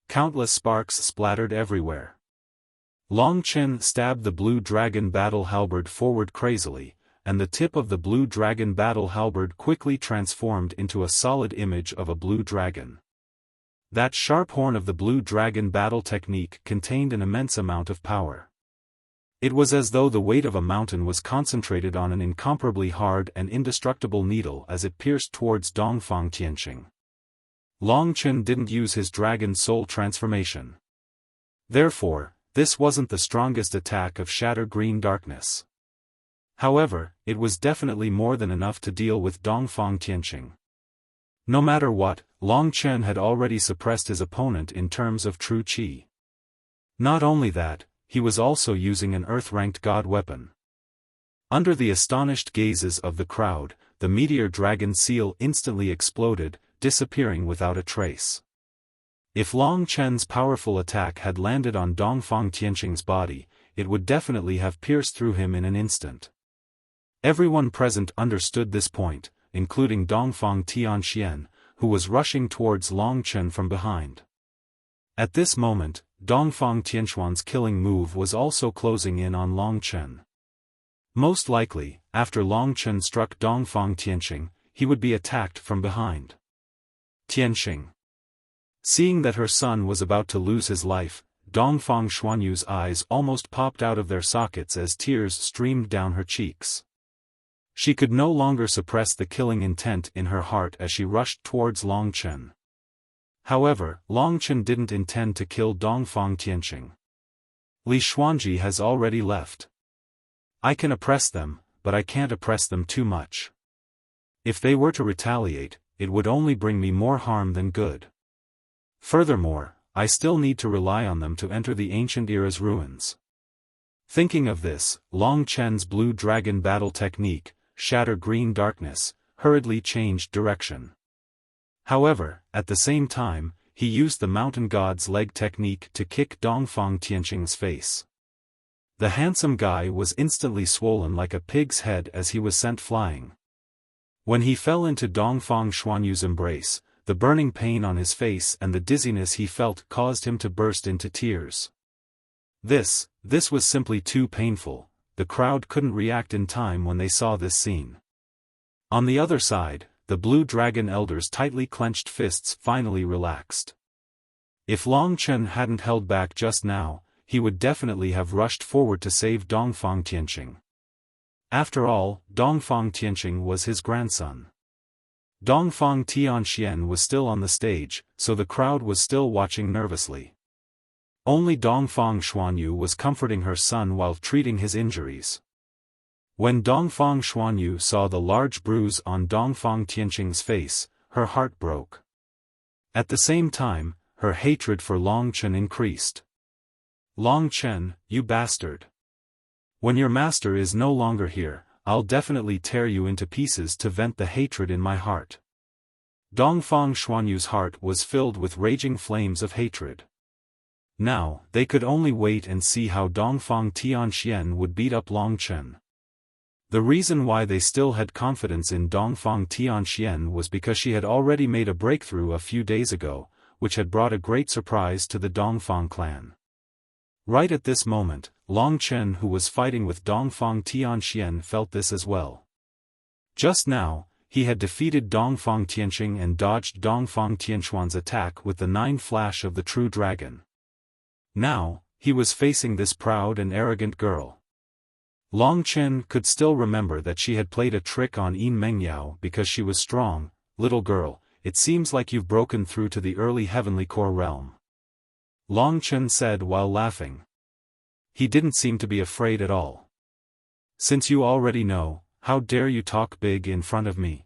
Countless sparks splattered everywhere. Long Chen stabbed the Blue Dragon Battle Halberd forward crazily, and the tip of the Blue Dragon Battle Halberd quickly transformed into a solid image of a blue dragon. That sharp horn of the Blue Dragon Battle Technique contained an immense amount of power. It was as though the weight of a mountain was concentrated on an incomparably hard and indestructible needle as it pierced towards Dongfang Tianqing. Long Chen didn't use his dragon soul transformation. Therefore, this wasn't the strongest attack of Shatter Green Darkness. However, it was definitely more than enough to deal with Dongfang Tianqing. No matter what, Long Chen had already suppressed his opponent in terms of true qi. Not only that, he was also using an earth-ranked god weapon. Under the astonished gazes of the crowd, the meteor dragon seal instantly exploded, disappearing without a trace. If Long Chen's powerful attack had landed on Dongfang Tianqing's body, it would definitely have pierced through him in an instant. Everyone present understood this point, including Dongfang Tianxian, who was rushing towards Long Chen from behind. At this moment, Dongfang Tianxuan's killing move was also closing in on Long Chen. Most likely, after Long Chen struck Dongfang Tianqing, he would be attacked from behind. Tianqing. Seeing that her son was about to lose his life, Dongfang Xuanyu's eyes almost popped out of their sockets as tears streamed down her cheeks. She could no longer suppress the killing intent in her heart as she rushed towards Long Chen. However, Long Chen didn't intend to kill Dongfang Tianqing. Li Xuanji has already left. I can oppress them, but I can't oppress them too much. If they were to retaliate, it would only bring me more harm than good. Furthermore, I still need to rely on them to enter the ancient era's ruins. Thinking of this, Long Chen's blue dragon battle technique, Shatter Green Darkness, hurriedly changed direction. However, at the same time, he used the Mountain God's leg technique to kick Dongfang Tianqing's face. The handsome guy was instantly swollen like a pig's head as he was sent flying. When he fell into Dongfang Xuanyu's embrace, the burning pain on his face and the dizziness he felt caused him to burst into tears. This was simply too painful. The crowd couldn't react in time when they saw this scene. On the other side, the Blue Dragon Elder's tightly clenched fists finally relaxed. If Long Chen hadn't held back just now, he would definitely have rushed forward to save Dongfang Tianqing. After all, Dongfang Tianqing was his grandson. Dongfang Tianxian was still on the stage, so the crowd was still watching nervously. Only Dongfang Xuanyu was comforting her son while treating his injuries. When Dongfang Xuanyu saw the large bruise on Dongfang Tianqing's face, her heart broke. At the same time, her hatred for Long Chen increased. Long Chen, you bastard. When your master is no longer here, I'll definitely tear you into pieces to vent the hatred in my heart. Dongfang Xuanyu's heart was filled with raging flames of hatred. Now, they could only wait and see how Dongfang Tianxian would beat up Long Chen. The reason why they still had confidence in Dongfang Tianxian was because she had already made a breakthrough a few days ago, which had brought a great surprise to the Dongfang clan. Right at this moment, Long Chen, who was fighting with Dongfang Tianxian, felt this as well. Just now, he had defeated Dongfang Tianqing and dodged Dongfang Tianxuan's attack with the 9 flash of the True Dragon. Now, he was facing this proud and arrogant girl. Long Chen could still remember that she had played a trick on Yin Mengyao because she was strong. Little girl, it seems like you've broken through to the early heavenly core realm. Long Chen said while laughing. He didn't seem to be afraid at all. Since you already know, how dare you talk big in front of me?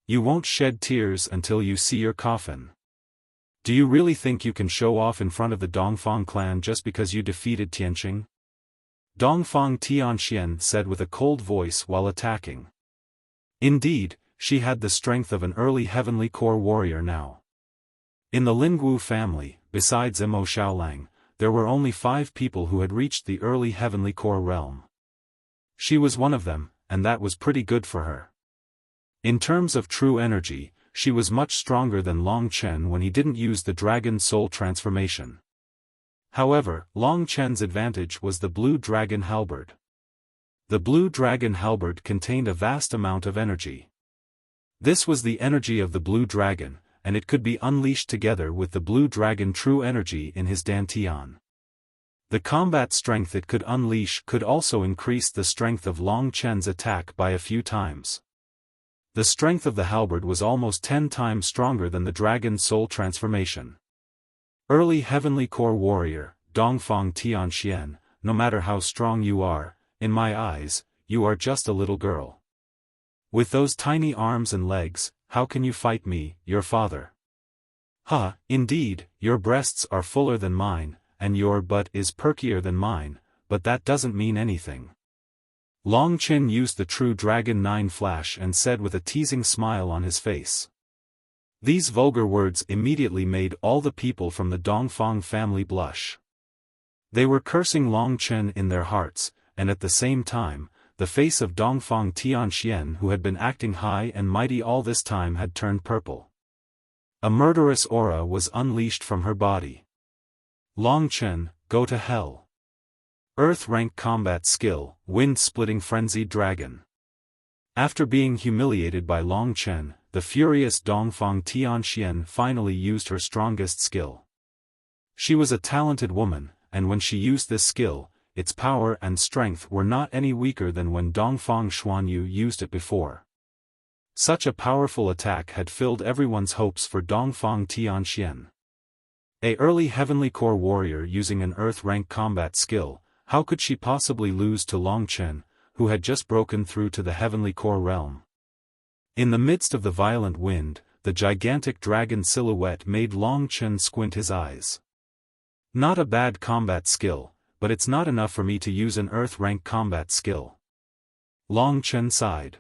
You won't shed tears until you see your coffin. Do you really think you can show off in front of the Dongfang clan just because you defeated Tianqing? Dongfang Tianxian said with a cold voice while attacking. Indeed, she had the strength of an early heavenly core warrior now. In the Lingwu family, besides Mo Xiaolang, there were only 5 people who had reached the early heavenly core realm. She was one of them, and that was pretty good for her. In terms of true energy, she was much stronger than Long Chen when he didn't use the Dragon Soul transformation. However, Long Chen's advantage was the Blue Dragon Halberd. The Blue Dragon Halberd contained a vast amount of energy. This was the energy of the Blue Dragon, and it could be unleashed together with the Blue Dragon True Energy in his Dantian. The combat strength it could unleash could also increase the strength of Long Chen's attack by a few times. The strength of the halberd was almost 10 times stronger than the Dragon Soul transformation. Early heavenly core warrior, Dongfang Tianxian, no matter how strong you are, in my eyes, you are just a little girl. With those tiny arms and legs, how can you fight me, your father? Indeed, your breasts are fuller than mine, and your butt is perkier than mine, but that doesn't mean anything. Long Chen used the True Dragon 9 flash and said with a teasing smile on his face. These vulgar words immediately made all the people from the Dongfang family blush. They were cursing Long Chen in their hearts, and at the same time, the face of Dongfang Tianxian, who had been acting high and mighty all this time, had turned purple. A murderous aura was unleashed from her body. Long Chen, go to hell. Earth rank combat skill, wind-splitting frenzied dragon. After being humiliated by Long Chen, the furious Dongfang Tianxian finally used her strongest skill. She was a talented woman, and when she used this skill, its power and strength were not any weaker than when Dongfang Xuanyu used it before. Such a powerful attack had filled everyone's hopes for Dongfang Tianxian. A early heavenly core warrior using an earth rank combat skill, how could she possibly lose to Long Chen, who had just broken through to the heavenly core realm? In the midst of the violent wind, the gigantic dragon silhouette made Long Chen squint his eyes. Not a bad combat skill, but it's not enough for me to use an earth rank combat skill. Long Chen sighed.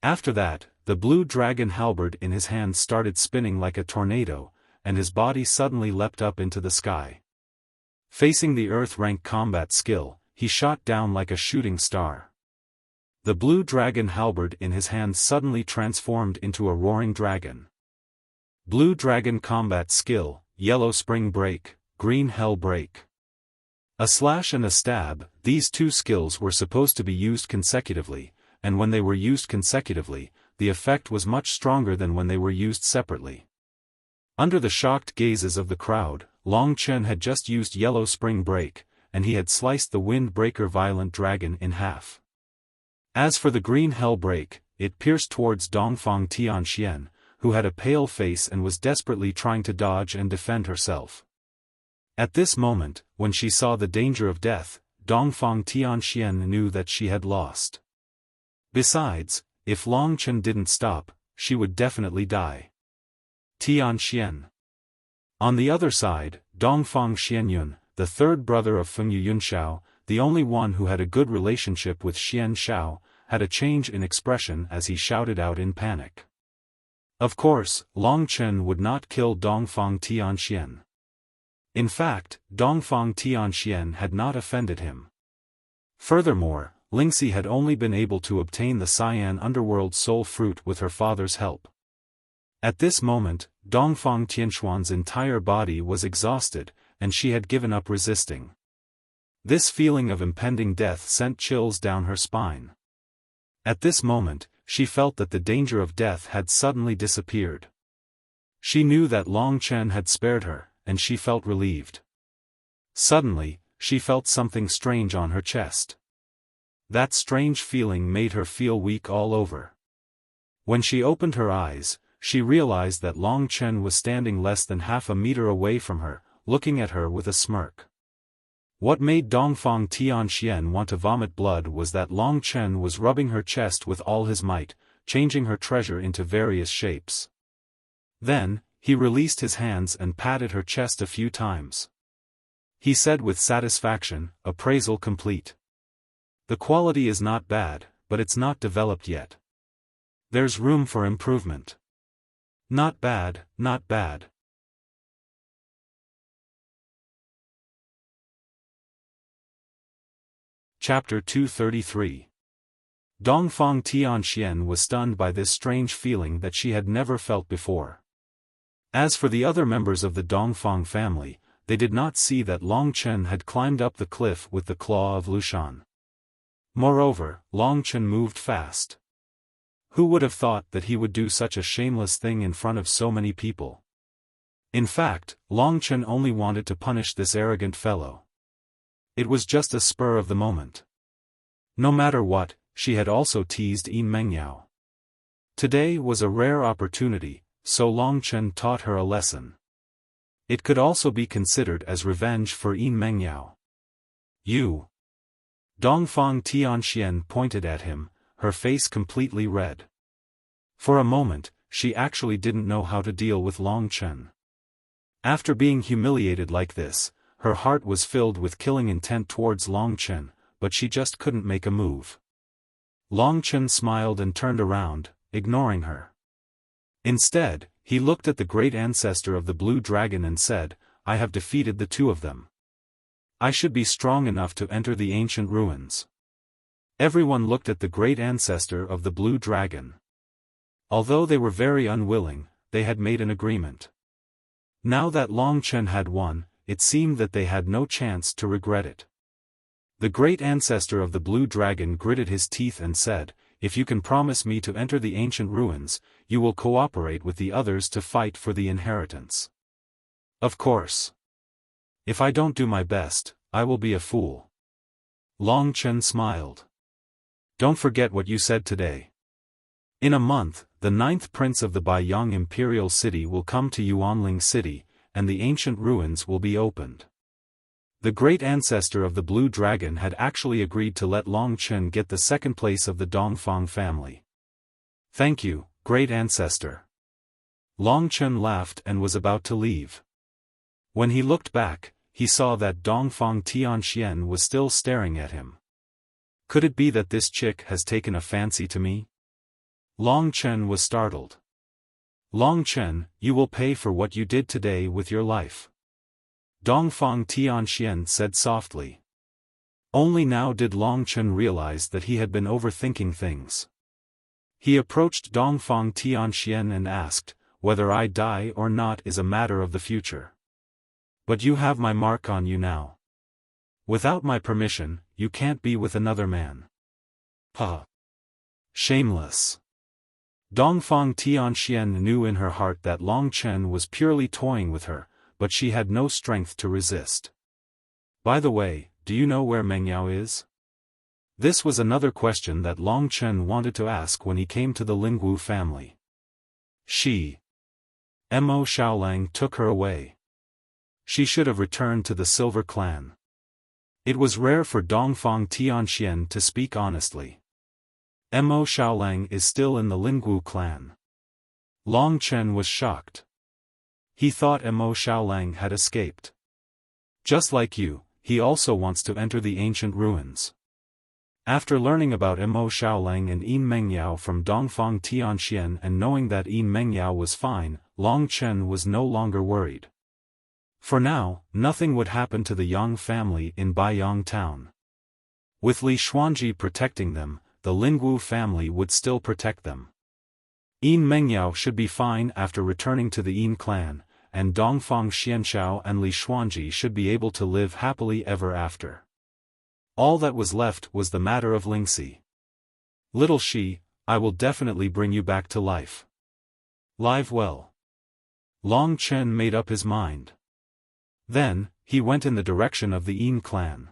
After that, the blue dragon halberd in his hand started spinning like a tornado, and his body suddenly leapt up into the sky. Facing the earth rank combat skill, he shot down like a shooting star. The blue dragon halberd in his hand suddenly transformed into a roaring dragon. Blue dragon combat skill, yellow spring break, green hell break. A slash and a stab, these two skills were supposed to be used consecutively, and when they were used consecutively, the effect was much stronger than when they were used separately. Under the shocked gazes of the crowd, Long Chen had just used yellow spring break, and he had sliced the wind breaker violent dragon in half. As for the green hell break, it pierced towards Dongfang Tianxian, who had a pale face and was desperately trying to dodge and defend herself. At this moment, when she saw the danger of death, Dongfang Tianxian knew that she had lost. Besides, if Long Chen didn't stop, she would definitely die. Tianxian. On the other side, Dongfang Xianyun, the third brother of Feng Yunshao, the only one who had a good relationship with Xian Shao, had a change in expression as he shouted out in panic. Of course, Long Chen would not kill Dongfang Tianxian. In fact, Dongfang Tianxian had not offended him. Furthermore, Lingxi had only been able to obtain the Cyan Underworld Soul Fruit with her father's help. At this moment, Dongfang Tianxuan's entire body was exhausted, and she had given up resisting. This feeling of impending death sent chills down her spine. At this moment, she felt that the danger of death had suddenly disappeared. She knew that Long Chen had spared her, and she felt relieved. Suddenly, she felt something strange on her chest. That strange feeling made her feel weak all over. When she opened her eyes, she realized that Long Chen was standing less than half a meter away from her, looking at her with a smirk. What made Dongfang Tianxian want to vomit blood was that Long Chen was rubbing her chest with all his might, changing her treasure into various shapes. Then, he released his hands and patted her chest a few times. He said with satisfaction, "Appraisal complete. The quality is not bad, but it's not developed yet. There's room for improvement. Not bad, not bad." Chapter 233. Dongfang Tianxian was stunned by this strange feeling that she had never felt before. As for the other members of the Dongfang family, they did not see that Long Chen had climbed up the cliff with the claw of Lushan. Moreover, Long Chen moved fast. Who would have thought that he would do such a shameless thing in front of so many people? In fact, Long Chen only wanted to punish this arrogant fellow. It was just a spur of the moment. No matter what, she had also teased Yin Mengyao. Today was a rare opportunity, so Long Chen taught her a lesson. It could also be considered as revenge for Yin Mengyao. "You." Dongfang Tianxian pointed at him, her face completely red. For a moment, she actually didn't know how to deal with Long Chen. After being humiliated like this, her heart was filled with killing intent towards Long Chen, but she just couldn't make a move. Long Chen smiled and turned around, ignoring her. Instead, he looked at the great ancestor of the blue dragon and said, I have defeated the two of them. I should be strong enough to enter the ancient ruins. Everyone looked at the great ancestor of the blue dragon. Although they were very unwilling, they had made an agreement. Now that Long Chen had won, it seemed that they had no chance to regret it. The great ancestor of the blue dragon gritted his teeth and said, if you can promise me to enter the ancient ruins, you will cooperate with the others to fight for the inheritance. Of course. If I don't do my best, I will be a fool. Long Chen smiled. Don't forget what you said today. In a month, the 9th prince of the Baiyang imperial city will come to Yuanling city, and the ancient ruins will be opened. The great ancestor of the blue dragon had actually agreed to let Long Chen get the second place of the Dongfang family. Thank you, great ancestor. Long Chen laughed and was about to leave. When he looked back, he saw that Dongfang Tianxian was still staring at him. Could it be that this chick has taken a fancy to me? Long Chen was startled. Long Chen, you will pay for what you did today with your life. Dongfang Tianxian said softly. Only now did Long Chen realize that he had been overthinking things. He approached Dongfang Tianxian and asked, whether I die or not is a matter of the future. But you have my mark on you now. Without my permission, you can't be with another man. Huh. Shameless. Dongfang Tianxian knew in her heart that Long Chen was purely toying with her, but she had no strength to resist. By the way, do you know where Mengyao is? This was another question that Long Chen wanted to ask when he came to the Lingwu family. Mo Xiaolang took her away. She should have returned to the Silver Clan. It was rare for Dongfang Tianxian to speak honestly. Mo Xiaolang is still in the Lingwu clan. Long Chen was shocked. He thought Mo Xiaolang had escaped. Just like you, he also wants to enter the ancient ruins. After learning about Mo Xiaolang and Yin Mengyao from Dongfang Tianxian and knowing that Yin Mengyao was fine, Long Chen was no longer worried. For now, nothing would happen to the Yang family in Baiyang town. With Li Xuanji protecting them, the Lingwu family would still protect them. Yin Mengyao should be fine after returning to the Yin clan, and Dongfang Xianxiao and Li Xuanji should be able to live happily ever after. All that was left was the matter of Lingxi. Little Shi, I will definitely bring you back to life. Live well. Long Chen made up his mind. Then, he went in the direction of the Yin clan.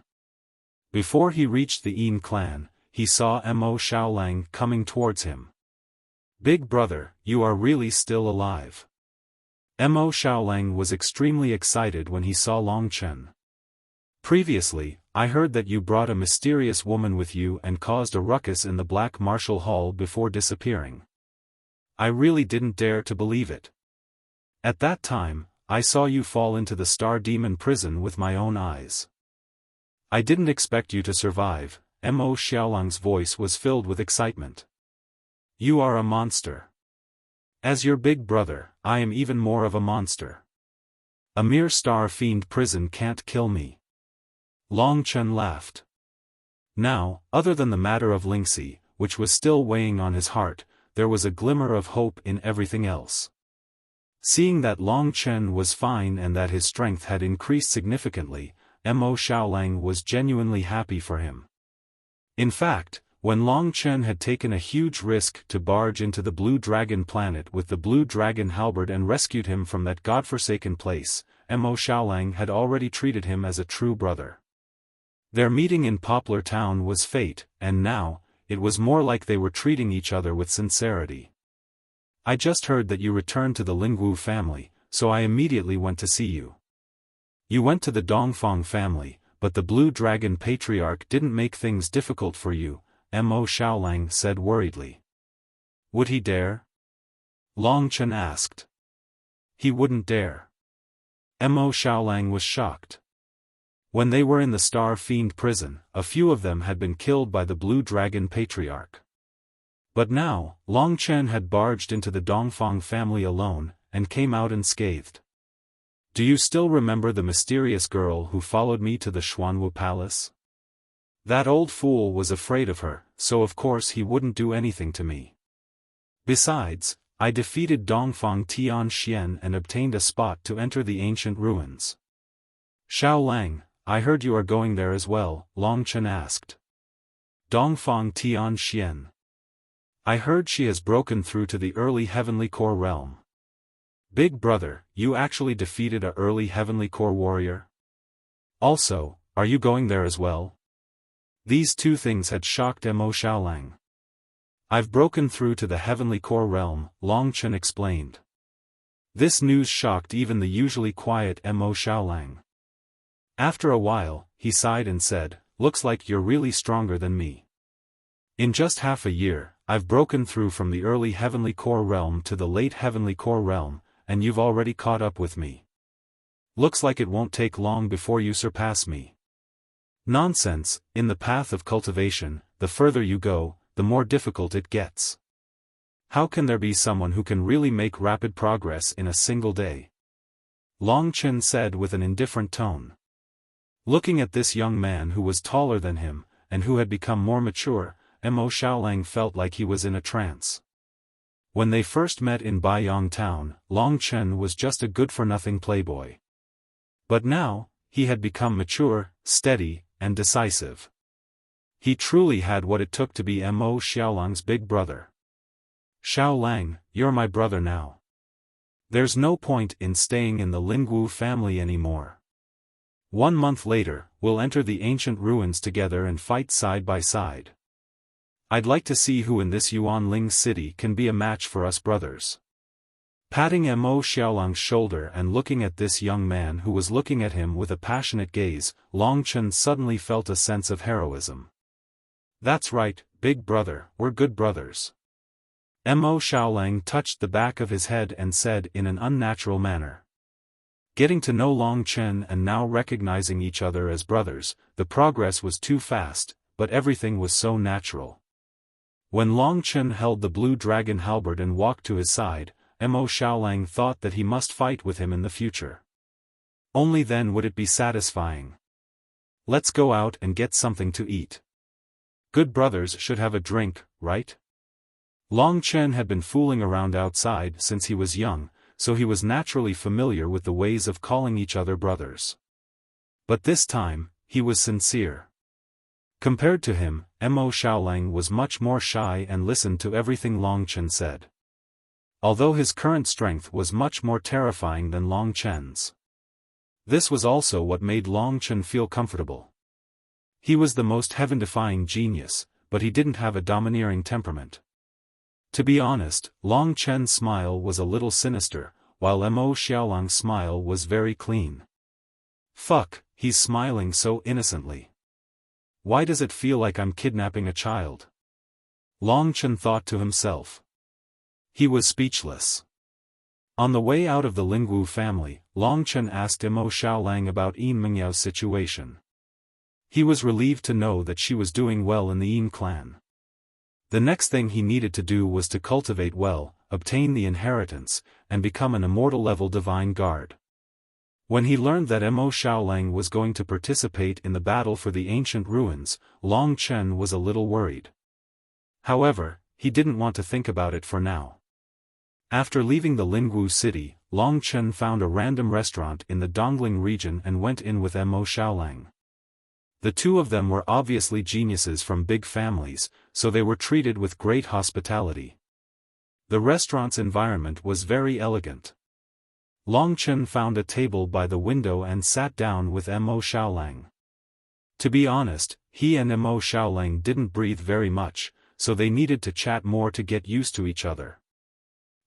Before he reached the Yin clan, he saw Mo Xiaolang coming towards him. Big brother, you are really still alive. Mo Xiaolang was extremely excited when he saw Long Chen. Previously, I heard that you brought a mysterious woman with you and caused a ruckus in the Black Martial Hall before disappearing. I really didn't dare to believe it. At that time, I saw you fall into the Star Demon prison with my own eyes. I didn't expect you to survive. Mo Xiaolang's voice was filled with excitement. You are a monster. As your big brother, I am even more of a monster. A mere star fiend prison can't kill me. Long Chen laughed. Now, other than the matter of Lingxi, which was still weighing on his heart, there was a glimmer of hope in everything else. Seeing that Long Chen was fine and that his strength had increased significantly, Mo Xiaolang was genuinely happy for him. In fact, when Long Chen had taken a huge risk to barge into the Blue Dragon planet with the Blue Dragon halberd and rescued him from that godforsaken place, Mo Xiaolang had already treated him as a true brother. Their meeting in Poplar Town was fate, and now, it was more like they were treating each other with sincerity. I just heard that you returned to the Lingwu family, so I immediately went to see you. You went to the Dongfang family, but the Blue Dragon Patriarch didn't make things difficult for you, Mo Xiaolang said worriedly. Would he dare? Long Chen asked. He wouldn't dare. Mo Xiaolang was shocked. When they were in the Star Fiend prison, a few of them had been killed by the Blue Dragon Patriarch. But now, Long Chen had barged into the Dongfang family alone, and came out unscathed. Do you still remember the mysterious girl who followed me to the Xuanwu Palace? That old fool was afraid of her, so of course he wouldn't do anything to me. Besides, I defeated Dongfang Tianxian and obtained a spot to enter the ancient ruins. Xiao Lang, I heard you are going there as well, Long Chen asked. Dongfang Tianxian. I heard she has broken through to the early heavenly core realm. Big brother, you actually defeated a early heavenly core warrior? Also, are you going there as well? These two things had shocked Mo Xiaolang. I've broken through to the heavenly core realm, Long Chen explained. This news shocked even the usually quiet Mo Xiaolang. After a while, he sighed and said, looks like you're really stronger than me. In just half a year, I've broken through from the early heavenly core realm to the late heavenly core realm, and you've already caught up with me. Looks like it won't take long before you surpass me. Nonsense, in the path of cultivation, the further you go, the more difficult it gets. How can there be someone who can really make rapid progress in a single day? Long Chen said with an indifferent tone. Looking at this young man who was taller than him, and who had become more mature, Mo Xiaolang felt like he was in a trance. When they first met in Baiyang town, Long Chen was just a good-for-nothing playboy. But now, he had become mature, steady, and decisive. He truly had what it took to be Mo Xiaolang's big brother. Xiao Lang, you're my brother now. There's no point in staying in the Lingwu family anymore. 1 month later, we'll enter the ancient ruins together and fight side by side. I'd like to see who in this Yuanling city can be a match for us brothers. Patting Mo Xiaolang's shoulder and looking at this young man who was looking at him with a passionate gaze, Long Chen suddenly felt a sense of heroism. That's right, big brother, we're good brothers. Mo Xiaolang touched the back of his head and said in an unnatural manner. Getting to know Long Chen and now recognizing each other as brothers, the progress was too fast, but everything was so natural. When Long Chen held the blue dragon halberd and walked to his side, Mo Xiaolang thought that he must fight with him in the future. Only then would it be satisfying. Let's go out and get something to eat. Good brothers should have a drink, right? Long Chen had been fooling around outside since he was young, so he was naturally familiar with the ways of calling each other brothers. But this time, he was sincere. Compared to him, Mo Xiaolang was much more shy and listened to everything Long Chen said. Although his current strength was much more terrifying than Long Chen's. This was also what made Long Chen feel comfortable. He was the most heaven-defying genius, but he didn't have a domineering temperament. To be honest, Long Chen's smile was a little sinister, while Mo Xiaolang's smile was very clean. Fuck, he's smiling so innocently. Why does it feel like I'm kidnapping a child? Long Chen thought to himself. He was speechless. On the way out of the Lingwu family, Long Chen asked Mo Xiaolang about Yin Mingyao's situation. He was relieved to know that she was doing well in the Yin clan. The next thing he needed to do was to cultivate well, obtain the inheritance, and become an immortal-level divine guard. When he learned that Mo Xiaolang was going to participate in the battle for the ancient ruins, Long Chen was a little worried. However, he didn't want to think about it for now. After leaving the Lingwu city, Long Chen found a random restaurant in the Dongling region and went in with Mo Xiaolang. The two of them were obviously geniuses from big families, so they were treated with great hospitality. The restaurant's environment was very elegant. Long Chen found a table by the window and sat down with Mo Xiaolang. To be honest, he and Mo Xiaolang didn't breathe very much, so they needed to chat more to get used to each other.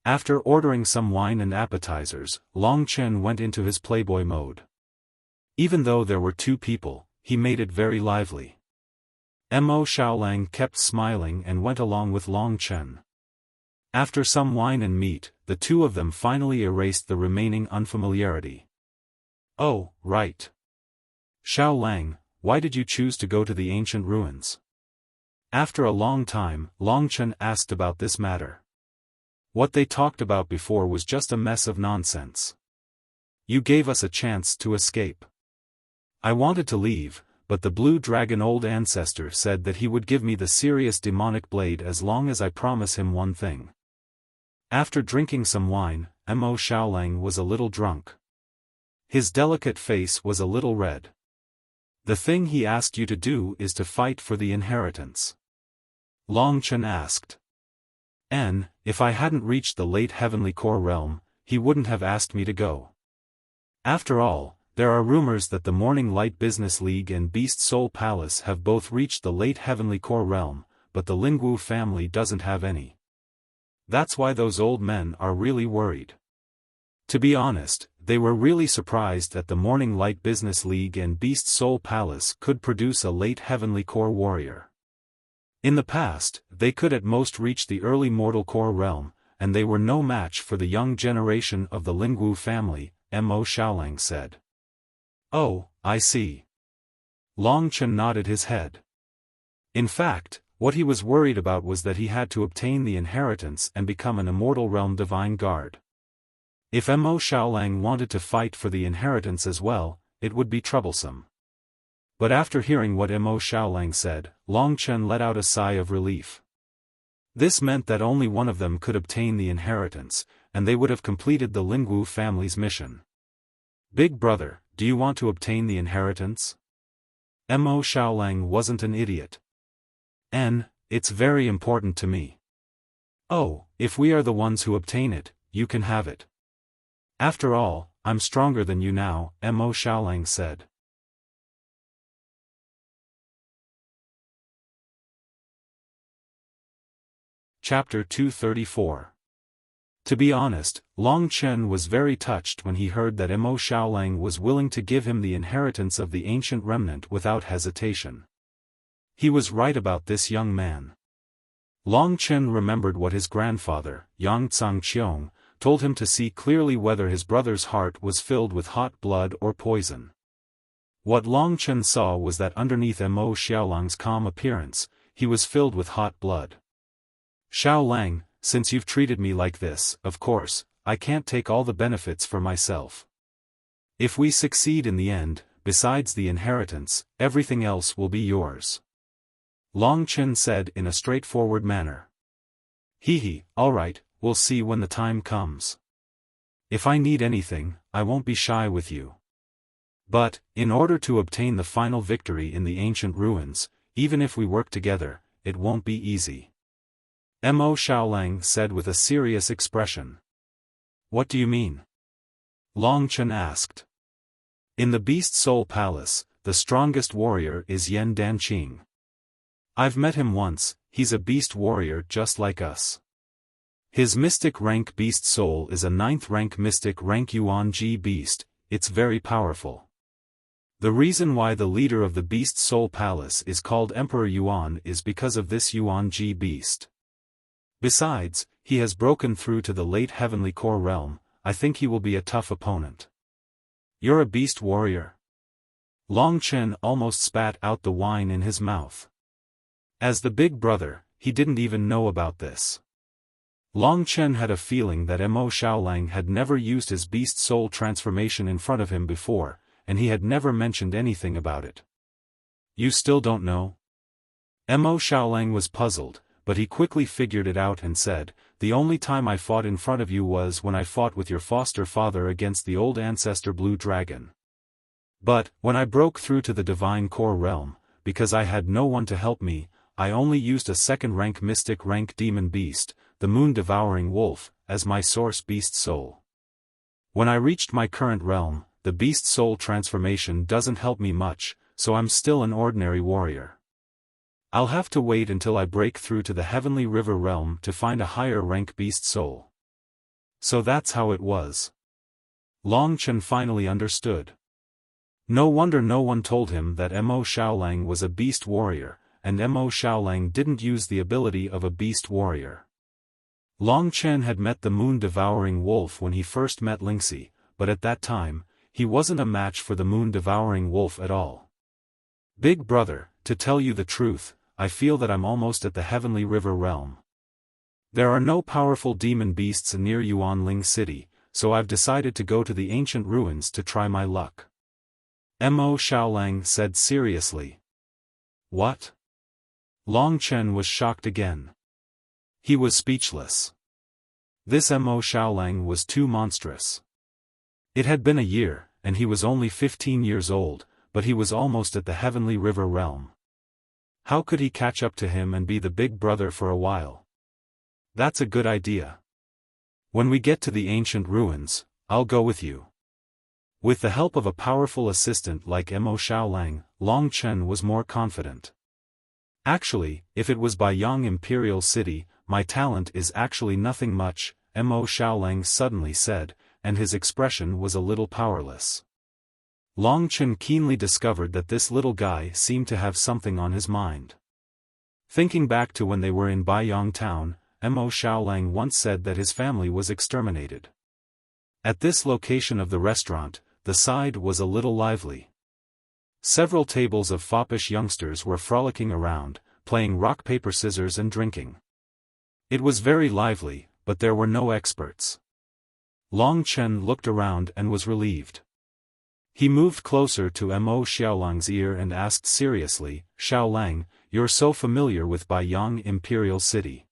After ordering some wine and appetizers, Long Chen went into his playboy mode. Even though there were two people, he made it very lively. Mo Xiaolang kept smiling and went along with Long Chen. After some wine and meat, the two of them finally erased the remaining unfamiliarity. Oh, right. Xiao Lang, why did you choose to go to the ancient ruins? After a long time, Long Chen asked about this matter. What they talked about before was just a mess of nonsense. You gave us a chance to escape. I wanted to leave, but the blue dragon old ancestor said that he would give me the serious demonic blade as long as I promise him one thing. After drinking some wine, Mo Xiaolang was a little drunk. His delicate face was a little red. The thing he asked you to do is to fight for the inheritance. Long Chen asked. If I hadn't reached the late heavenly core realm, he wouldn't have asked me to go. After all, there are rumors that the Morning Light Business League and Beast Soul Palace have both reached the late heavenly core realm, but the Lingwu family doesn't have any. That's why those old men are really worried. To be honest, they were really surprised that the Morning Light Business League and Beast Soul Palace could produce a late heavenly core warrior. In the past, they could at most reach the early mortal core realm, and they were no match for the young generation of the Lingwu family, Mo Xiaolang said. Oh, I see. Long Chen nodded his head. In fact, what he was worried about was that he had to obtain the inheritance and become an immortal realm divine guard. If Mo Xiaolang wanted to fight for the inheritance as well, it would be troublesome. But after hearing what Mo Xiaolang said, Long Chen let out a sigh of relief. This meant that only one of them could obtain the inheritance, and they would have completed the Lingwu family's mission. Big brother, do you want to obtain the inheritance? Mo Xiaolang wasn't an idiot. It's very important to me. Oh, if we are the ones who obtain it, you can have it. After all, I'm stronger than you now, Mo Xiaolang said. Chapter 234. To be honest, Long Chen was very touched when he heard that Mo Xiaolang was willing to give him the inheritance of the ancient remnant without hesitation. He was right about this young man. Long Chen remembered what his grandfather, Yang Tsangqiong, told him to see clearly whether his brother's heart was filled with hot blood or poison. What Long Chen saw was that underneath Mo Xiaolang's calm appearance, he was filled with hot blood. Xiaolang, since you've treated me like this, of course, I can't take all the benefits for myself. If we succeed in the end, besides the inheritance, everything else will be yours. Long Chen said in a straightforward manner. Alright, we'll see when the time comes. If I need anything, I won't be shy with you. But, in order to obtain the final victory in the ancient ruins, even if we work together, it won't be easy. Mo Xiaolang said with a serious expression. What do you mean? Long Chen asked. In the Beast Soul Palace, the strongest warrior is Yan Danqing. I've met him once, he's a beast warrior just like us. His mystic rank beast soul is a 9th rank mystic rank Yuan Ji beast, it's very powerful. The reason why the leader of the Beast Soul Palace is called Emperor Yuan is because of this Yuan Ji beast. Besides, he has broken through to the late heavenly core realm, I think he will be a tough opponent. You're a beast warrior? Long Chen almost spat out the wine in his mouth. As the big brother, he didn't even know about this. Long Chen had a feeling that Mo Xiaolang had never used his beast soul transformation in front of him before, and he had never mentioned anything about it. You still don't know? Mo Xiaolang was puzzled, but he quickly figured it out and said, the only time I fought in front of you was when I fought with your foster father against the old ancestor Blue Dragon. But, when I broke through to the divine core realm, because I had no one to help me, I only used a 2nd rank mystic rank demon beast, the moon-devouring wolf, as my source beast soul. When I reached my current realm, the beast soul transformation doesn't help me much, so I'm still an ordinary warrior. I'll have to wait until I break through to the heavenly river realm to find a higher rank beast soul. So that's how it was. Long Chen finally understood. No wonder no one told him that Mo Xiaolang was a beast warrior, and Mo Xiaolang didn't use the ability of a beast warrior. Long Chen had met the moon-devouring wolf when he first met Lingxi, but at that time, he wasn't a match for the moon-devouring wolf at all. Big brother, to tell you the truth, I feel that I'm almost at the heavenly river realm. There are no powerful demon beasts near Yuanling City, so I've decided to go to the ancient ruins to try my luck. Mo Xiaolang said seriously. What? Long Chen was shocked again. He was speechless. This Mo Xiaolang was too monstrous. It had been a year, and he was only 15 years old, but he was almost at the Heavenly River realm. How could he catch up to him and be the big brother for a while? That's a good idea. When we get to the ancient ruins, I'll go with you. With the help of a powerful assistant like Mo Xiaolang, Long Chen was more confident. Actually, if it was Baiyang Imperial City, my talent is actually nothing much, Mo Xiaolang suddenly said, and his expression was a little powerless. Long Chen keenly discovered that this little guy seemed to have something on his mind. Thinking back to when they were in Baiyang town, Mo Xiaolang once said that his family was exterminated. At this location of the restaurant, the side was a little lively. Several tables of foppish youngsters were frolicking around, playing rock-paper-scissors and drinking. It was very lively, but there were no experts. Long Chen looked around and was relieved. He moved closer to Mo Xiaolang's ear and asked seriously, Xiaolang, you're so familiar with Baiyang Imperial City.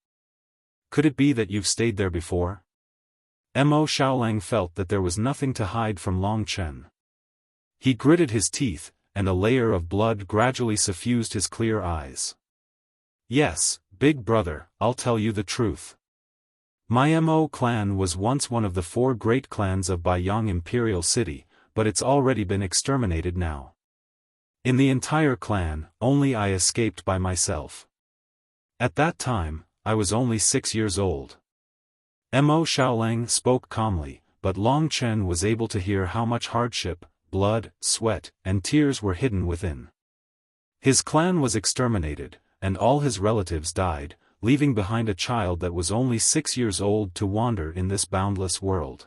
Could it be that you've stayed there before? Mo Xiaolang felt that there was nothing to hide from Long Chen. He gritted his teeth, and a layer of blood gradually suffused his clear eyes. Yes, big brother, I'll tell you the truth. My Mo clan was once one of the 4 great clans of Baiyang Imperial City, but it's already been exterminated now. In the entire clan, only I escaped by myself. At that time, I was only 6 years old. Mo Xiaolang spoke calmly, but Long Chen was able to hear how much hardship, blood, sweat, and tears were hidden within. His clan was exterminated, and all his relatives died, leaving behind a child that was only 6 years old to wander in this boundless world.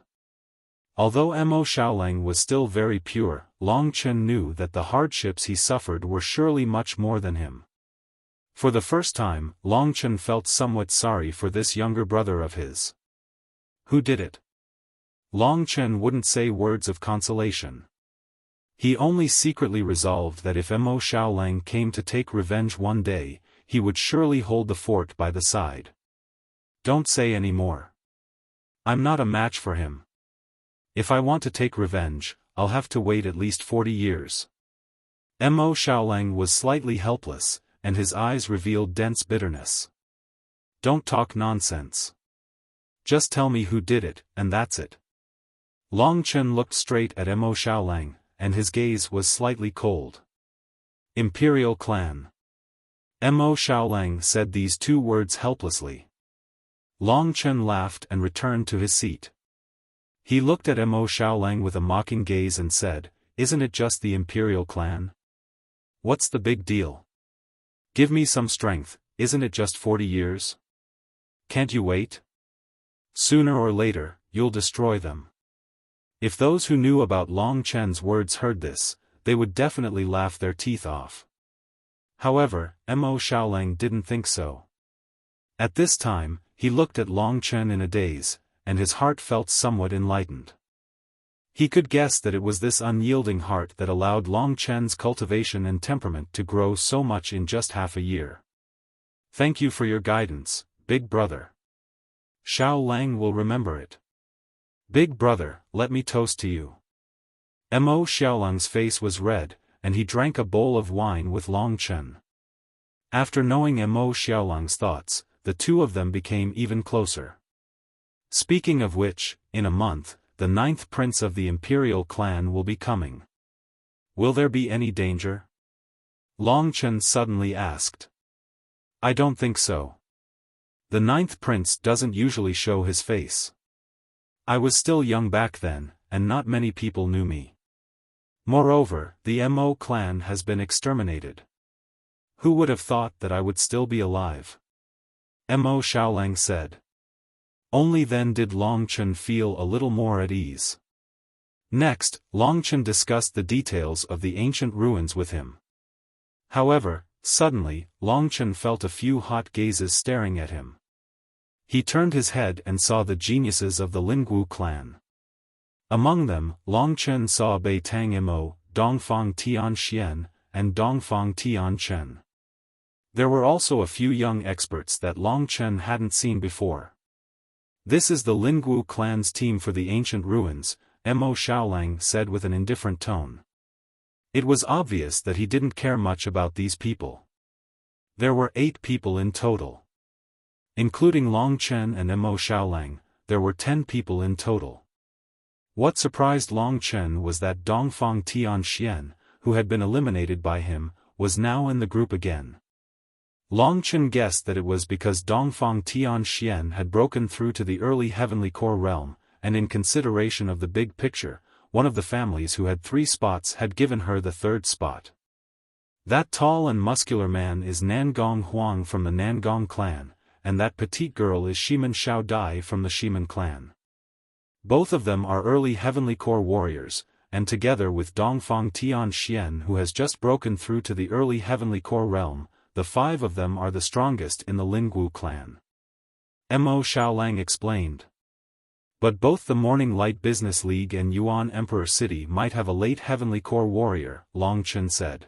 Although Mo Xiaolang was still very pure, Long Chen knew that the hardships he suffered were surely much more than him. For the first time, Long Chen felt somewhat sorry for this younger brother of his. Who did it? Long Chen wouldn't say words of consolation. He only secretly resolved that if Mo Xiaolang came to take revenge one day, he would surely hold the fort by the side. Don't say any more. I'm not a match for him. If I want to take revenge, I'll have to wait at least 40 years. Mo Xiaolang was slightly helpless, and his eyes revealed dense bitterness. Don't talk nonsense. Just tell me who did it, and that's it. Long Chen looked straight at Mo Xiaolang, and his gaze was slightly cold. Imperial Clan. Mo Xiaolang said these 2 words helplessly. Long Chen laughed and returned to his seat. He looked at Mo Xiaolang with a mocking gaze and said, Isn't it just the Imperial Clan? What's the big deal? Give me some strength, isn't it just 40 years? Can't you wait? Sooner or later, you'll destroy them. If those who knew about Long Chen's words heard this, they would definitely laugh their teeth off. However, Mo Xiaolang didn't think so. At this time, he looked at Long Chen in a daze, and his heart felt somewhat enlightened. He could guess that it was this unyielding heart that allowed Long Chen's cultivation and temperament to grow so much in just half a year. Thank you for your guidance, big brother. Xiaolang will remember it. Big brother, let me toast to you. Mo Xiaolang's face was red, and he drank a bowl of wine with Long Chen. After knowing Mo Xiaolang's thoughts, the 2 of them became even closer. Speaking of which, in a month, the 9th prince of the Imperial Clan will be coming. Will there be any danger? Long Chen suddenly asked. I don't think so. The 9th prince doesn't usually show his face. I was still young back then, and not many people knew me. Moreover, the Mo clan has been exterminated. Who would have thought that I would still be alive? Mo Xiaolang said. Only then did Long Chen feel a little more at ease. Next, Long Chen discussed the details of the ancient ruins with him. However, suddenly, Long Chen felt a few hot gazes staring at him. He turned his head and saw the geniuses of the Lingwu clan. Among them, Long Chen saw Bei Tang Imo, Dongfang Tian Xian, and Dongfang Tian Chen. There were also a few young experts that Long Chen hadn't seen before. "This is the Lingwu clan's team for the ancient ruins," Mo Xiaolang said with an indifferent tone. It was obvious that he didn't care much about these people. There were 8 people in total. Including Long Chen and Mo Xiaolang, there were 10 people in total. What surprised Long Chen was that Dongfang Tian Xian, who had been eliminated by him, was now in the group again. Long Chen guessed that it was because Dongfang Tian Xian had broken through to the early heavenly core realm, and in consideration of the big picture, one of the families who had 3 spots had given her the 3rd spot. That tall and muscular man is Nangong Huang from the Nangong clan, and that petite girl is Shiman Xiao Dai from the Shiman clan. Both of them are early heavenly core warriors, and together with Dongfang Tian Xian who has just broken through to the early heavenly core realm, the 5 of them are the strongest in the Lingwu clan. Mo Xiaolang explained. But both the Morning Light Business League and Yuan Emperor City might have a late heavenly core warrior, Long Chen said.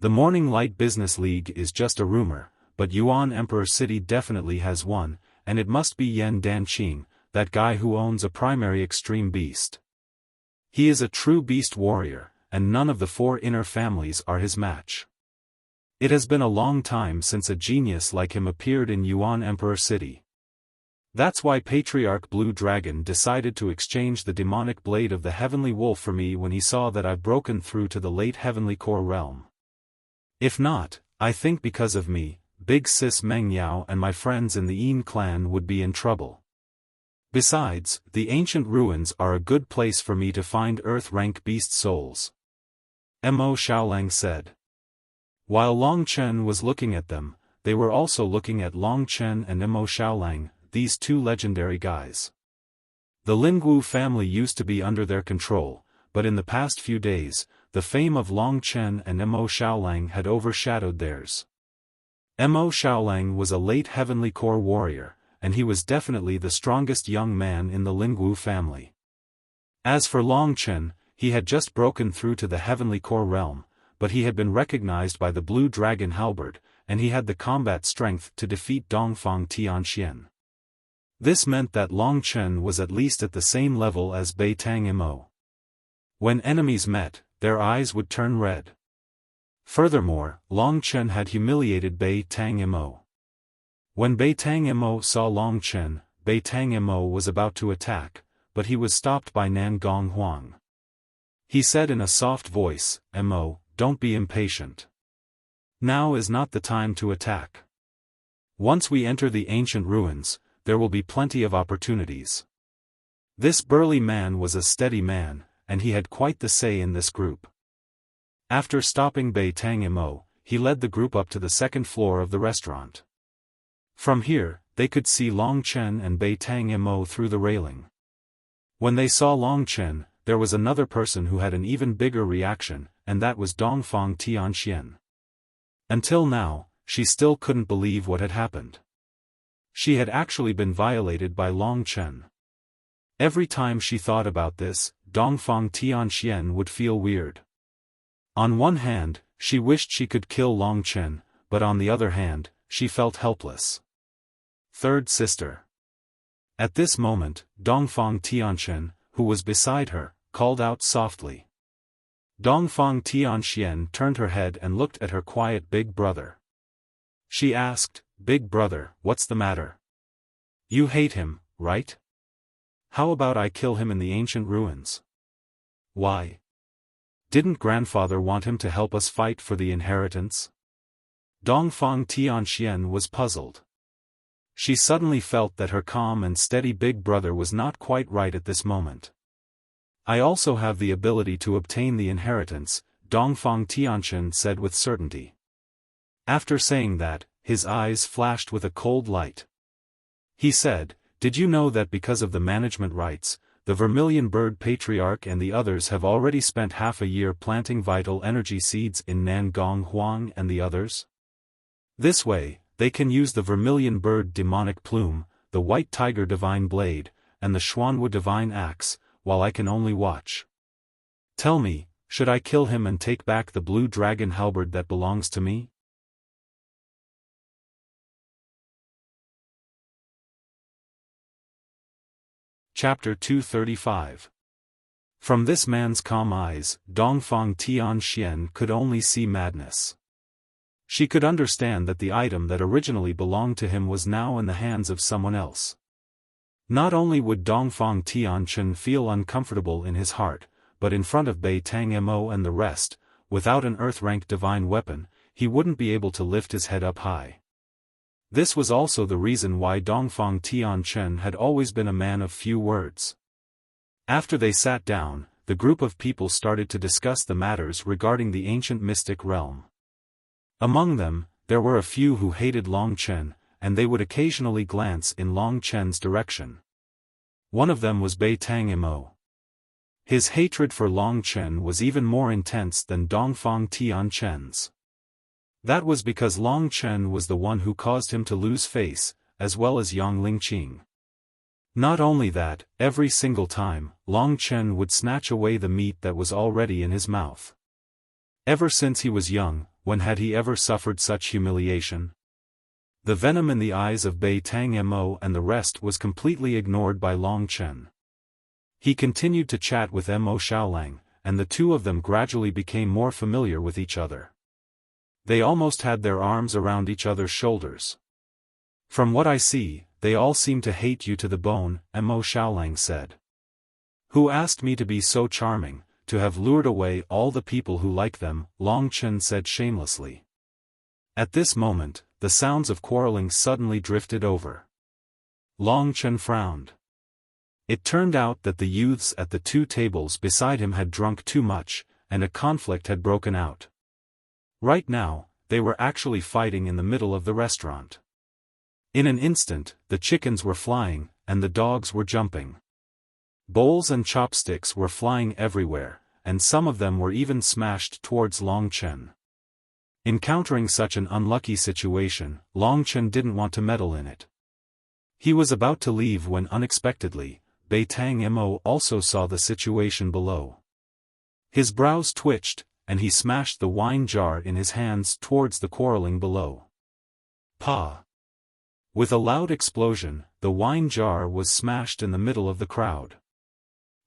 The Morning Light Business League is just a rumor, but Yuan Emperor City definitely has one, and it must be Yan Danqing, that guy who owns a primary extreme beast. He is a true beast warrior, and none of the 4 inner families are his match. It has been a long time since a genius like him appeared in Yuan Emperor City. That's why Patriarch Blue Dragon decided to exchange the demonic blade of the Heavenly Wolf for me when he saw that I've broken through to the late Heavenly Core realm. If not, I think because of me, Big Sis Meng Yao and my friends in the Yin clan would be in trouble. Besides, the ancient ruins are a good place for me to find Earth-rank beast souls. Mo Xiaolang said. While Long Chen was looking at them, they were also looking at Long Chen and Mo Xiaolang, these 2 legendary guys. The Lingwu family used to be under their control, but in the past few days, the fame of Long Chen and Mo Xiaolang had overshadowed theirs. Mo Xiaolang was a late heavenly core warrior, and he was definitely the strongest young man in the Lingwu family. As for Long Chen, he had just broken through to the heavenly core realm, but he had been recognized by the Blue Dragon Halberd, and he had the combat strength to defeat Dongfang Tian Xian. This meant that Long Chen was at least at the same level as Bei Tang Imo. When enemies met, their eyes would turn red. Furthermore, Long Chen had humiliated Bei Tang Imo. When Bei Tang Imo saw Long Chen, Bei Tang Imo was about to attack, but he was stopped by Nangong Huang. He said in a soft voice, "Mo, don't be impatient. Now is not the time to attack. Once we enter the ancient ruins, there will be plenty of opportunities." This burly man was a steady man, and he had quite the say in this group. After stopping Bei Tang Imo, he led the group up to the 2nd floor of the restaurant. From here, they could see Long Chen and Bei Tang Imo through the railing. When they saw Long Chen, there was another person who had an even bigger reaction, and that was Dongfang Tian Xian. Until now, she still couldn't believe what had happened. She had actually been violated by Long Chen. Every time she thought about this, Dongfang Tian Xian would feel weird. On one hand, she wished she could kill Long Chen, but on the other hand, she felt helpless. 3rd sister. At this moment, Dongfang Tianchen, who was beside her, called out softly. Dongfang Tianxian turned her head and looked at her quiet big brother. She asked, "Big brother, what's the matter? You hate him, right? How about I kill him in the ancient ruins?" "Why? Didn't grandfather want him to help us fight for the inheritance?" Dongfang Tianxian was puzzled. She suddenly felt that her calm and steady big brother was not quite right at this moment. "I also have the ability to obtain the inheritance," Dongfang Tianchen said with certainty. After saying that, his eyes flashed with a cold light. He said, "Did you know that because of the management rights, the Vermilion Bird Patriarch and the others have already spent half a year planting vital energy seeds in Nangong Huang and the others? This way, they can use the Vermilion Bird demonic plume, the white tiger divine blade, and the Xuanwu divine axe, while I can only watch. Tell me, should I kill him and take back the blue dragon halberd that belongs to me? Chapter 235. From this man's calm eyes, Dongfang Tianxian could only see madness. She could understand that the item that originally belonged to him was now in the hands of someone else. Not only would Dongfang Tianxian feel uncomfortable in his heart, but in front of Bei Tang Mo and the rest, without an earth-rank divine weapon, he wouldn't be able to lift his head up high. This was also the reason why Dongfang Tianxian had always been a man of few words. After they sat down, the group of people started to discuss the matters regarding the ancient mystic realm. Among them, there were a few who hated Long Chen, and they would occasionally glance in Long Chen's direction. One of them was Bei Tang Mo. His hatred for Long Chen was even more intense than Dongfang Tianxian's. That was because Long Chen was the one who caused him to lose face, as well as Yang Lingqing. Not only that, every single time, Long Chen would snatch away the meat that was already in his mouth. Ever since he was young, when had he ever suffered such humiliation? The venom in the eyes of Bei Tang Mo and the rest was completely ignored by Long Chen. He continued to chat with Mo Xiaolang, and the two of them gradually became more familiar with each other. They almost had their arms around each other's shoulders. From what I see, they all seem to hate you to the bone, Mo Xiaolang said. Who asked me to be so charming, to have lured away all the people who like them, Long Chen said shamelessly. At this moment, the sounds of quarreling suddenly drifted over. Long Chen frowned. It turned out that the youths at the two tables beside him had drunk too much, and a conflict had broken out. Right now, they were actually fighting in the middle of the restaurant. In an instant, the chickens were flying, and the dogs were jumping. Bowls and chopsticks were flying everywhere, and some of them were even smashed towards Long Chen. Encountering such an unlucky situation, Long Chen didn't want to meddle in it. He was about to leave when unexpectedly, Bei Tang Mo also saw the situation below. His brows twitched, and he smashed the wine jar in his hands towards the quarreling below. Pa! With a loud explosion, the wine jar was smashed in the middle of the crowd.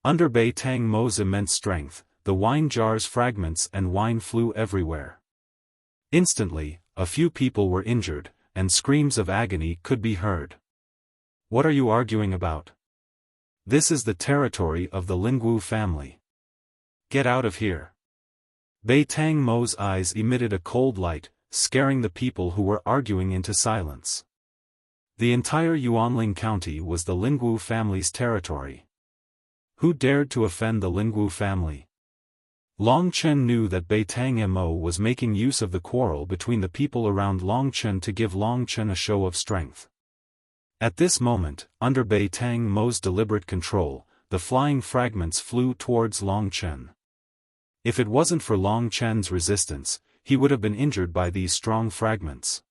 Under Bei Tang Mo's immense strength, the wine jar's fragments and wine flew everywhere. Instantly, a few people were injured, and screams of agony could be heard. What are you arguing about? This is the territory of the Lingwu family. Get out of here. Bei Tang Mo's eyes emitted a cold light, scaring the people who were arguing into silence. The entire Yuanling County was the Lingwu family's territory. Who dared to offend the Lingwu family? Long Chen knew that Bei Tang Mo was making use of the quarrel between the people around Long Chen to give Long Chen a show of strength. At this moment, under Bei Tang Mo's deliberate control, the flying fragments flew towards Long Chen. If it wasn't for Long Chen's resistance, he would have been injured by these strong fragments.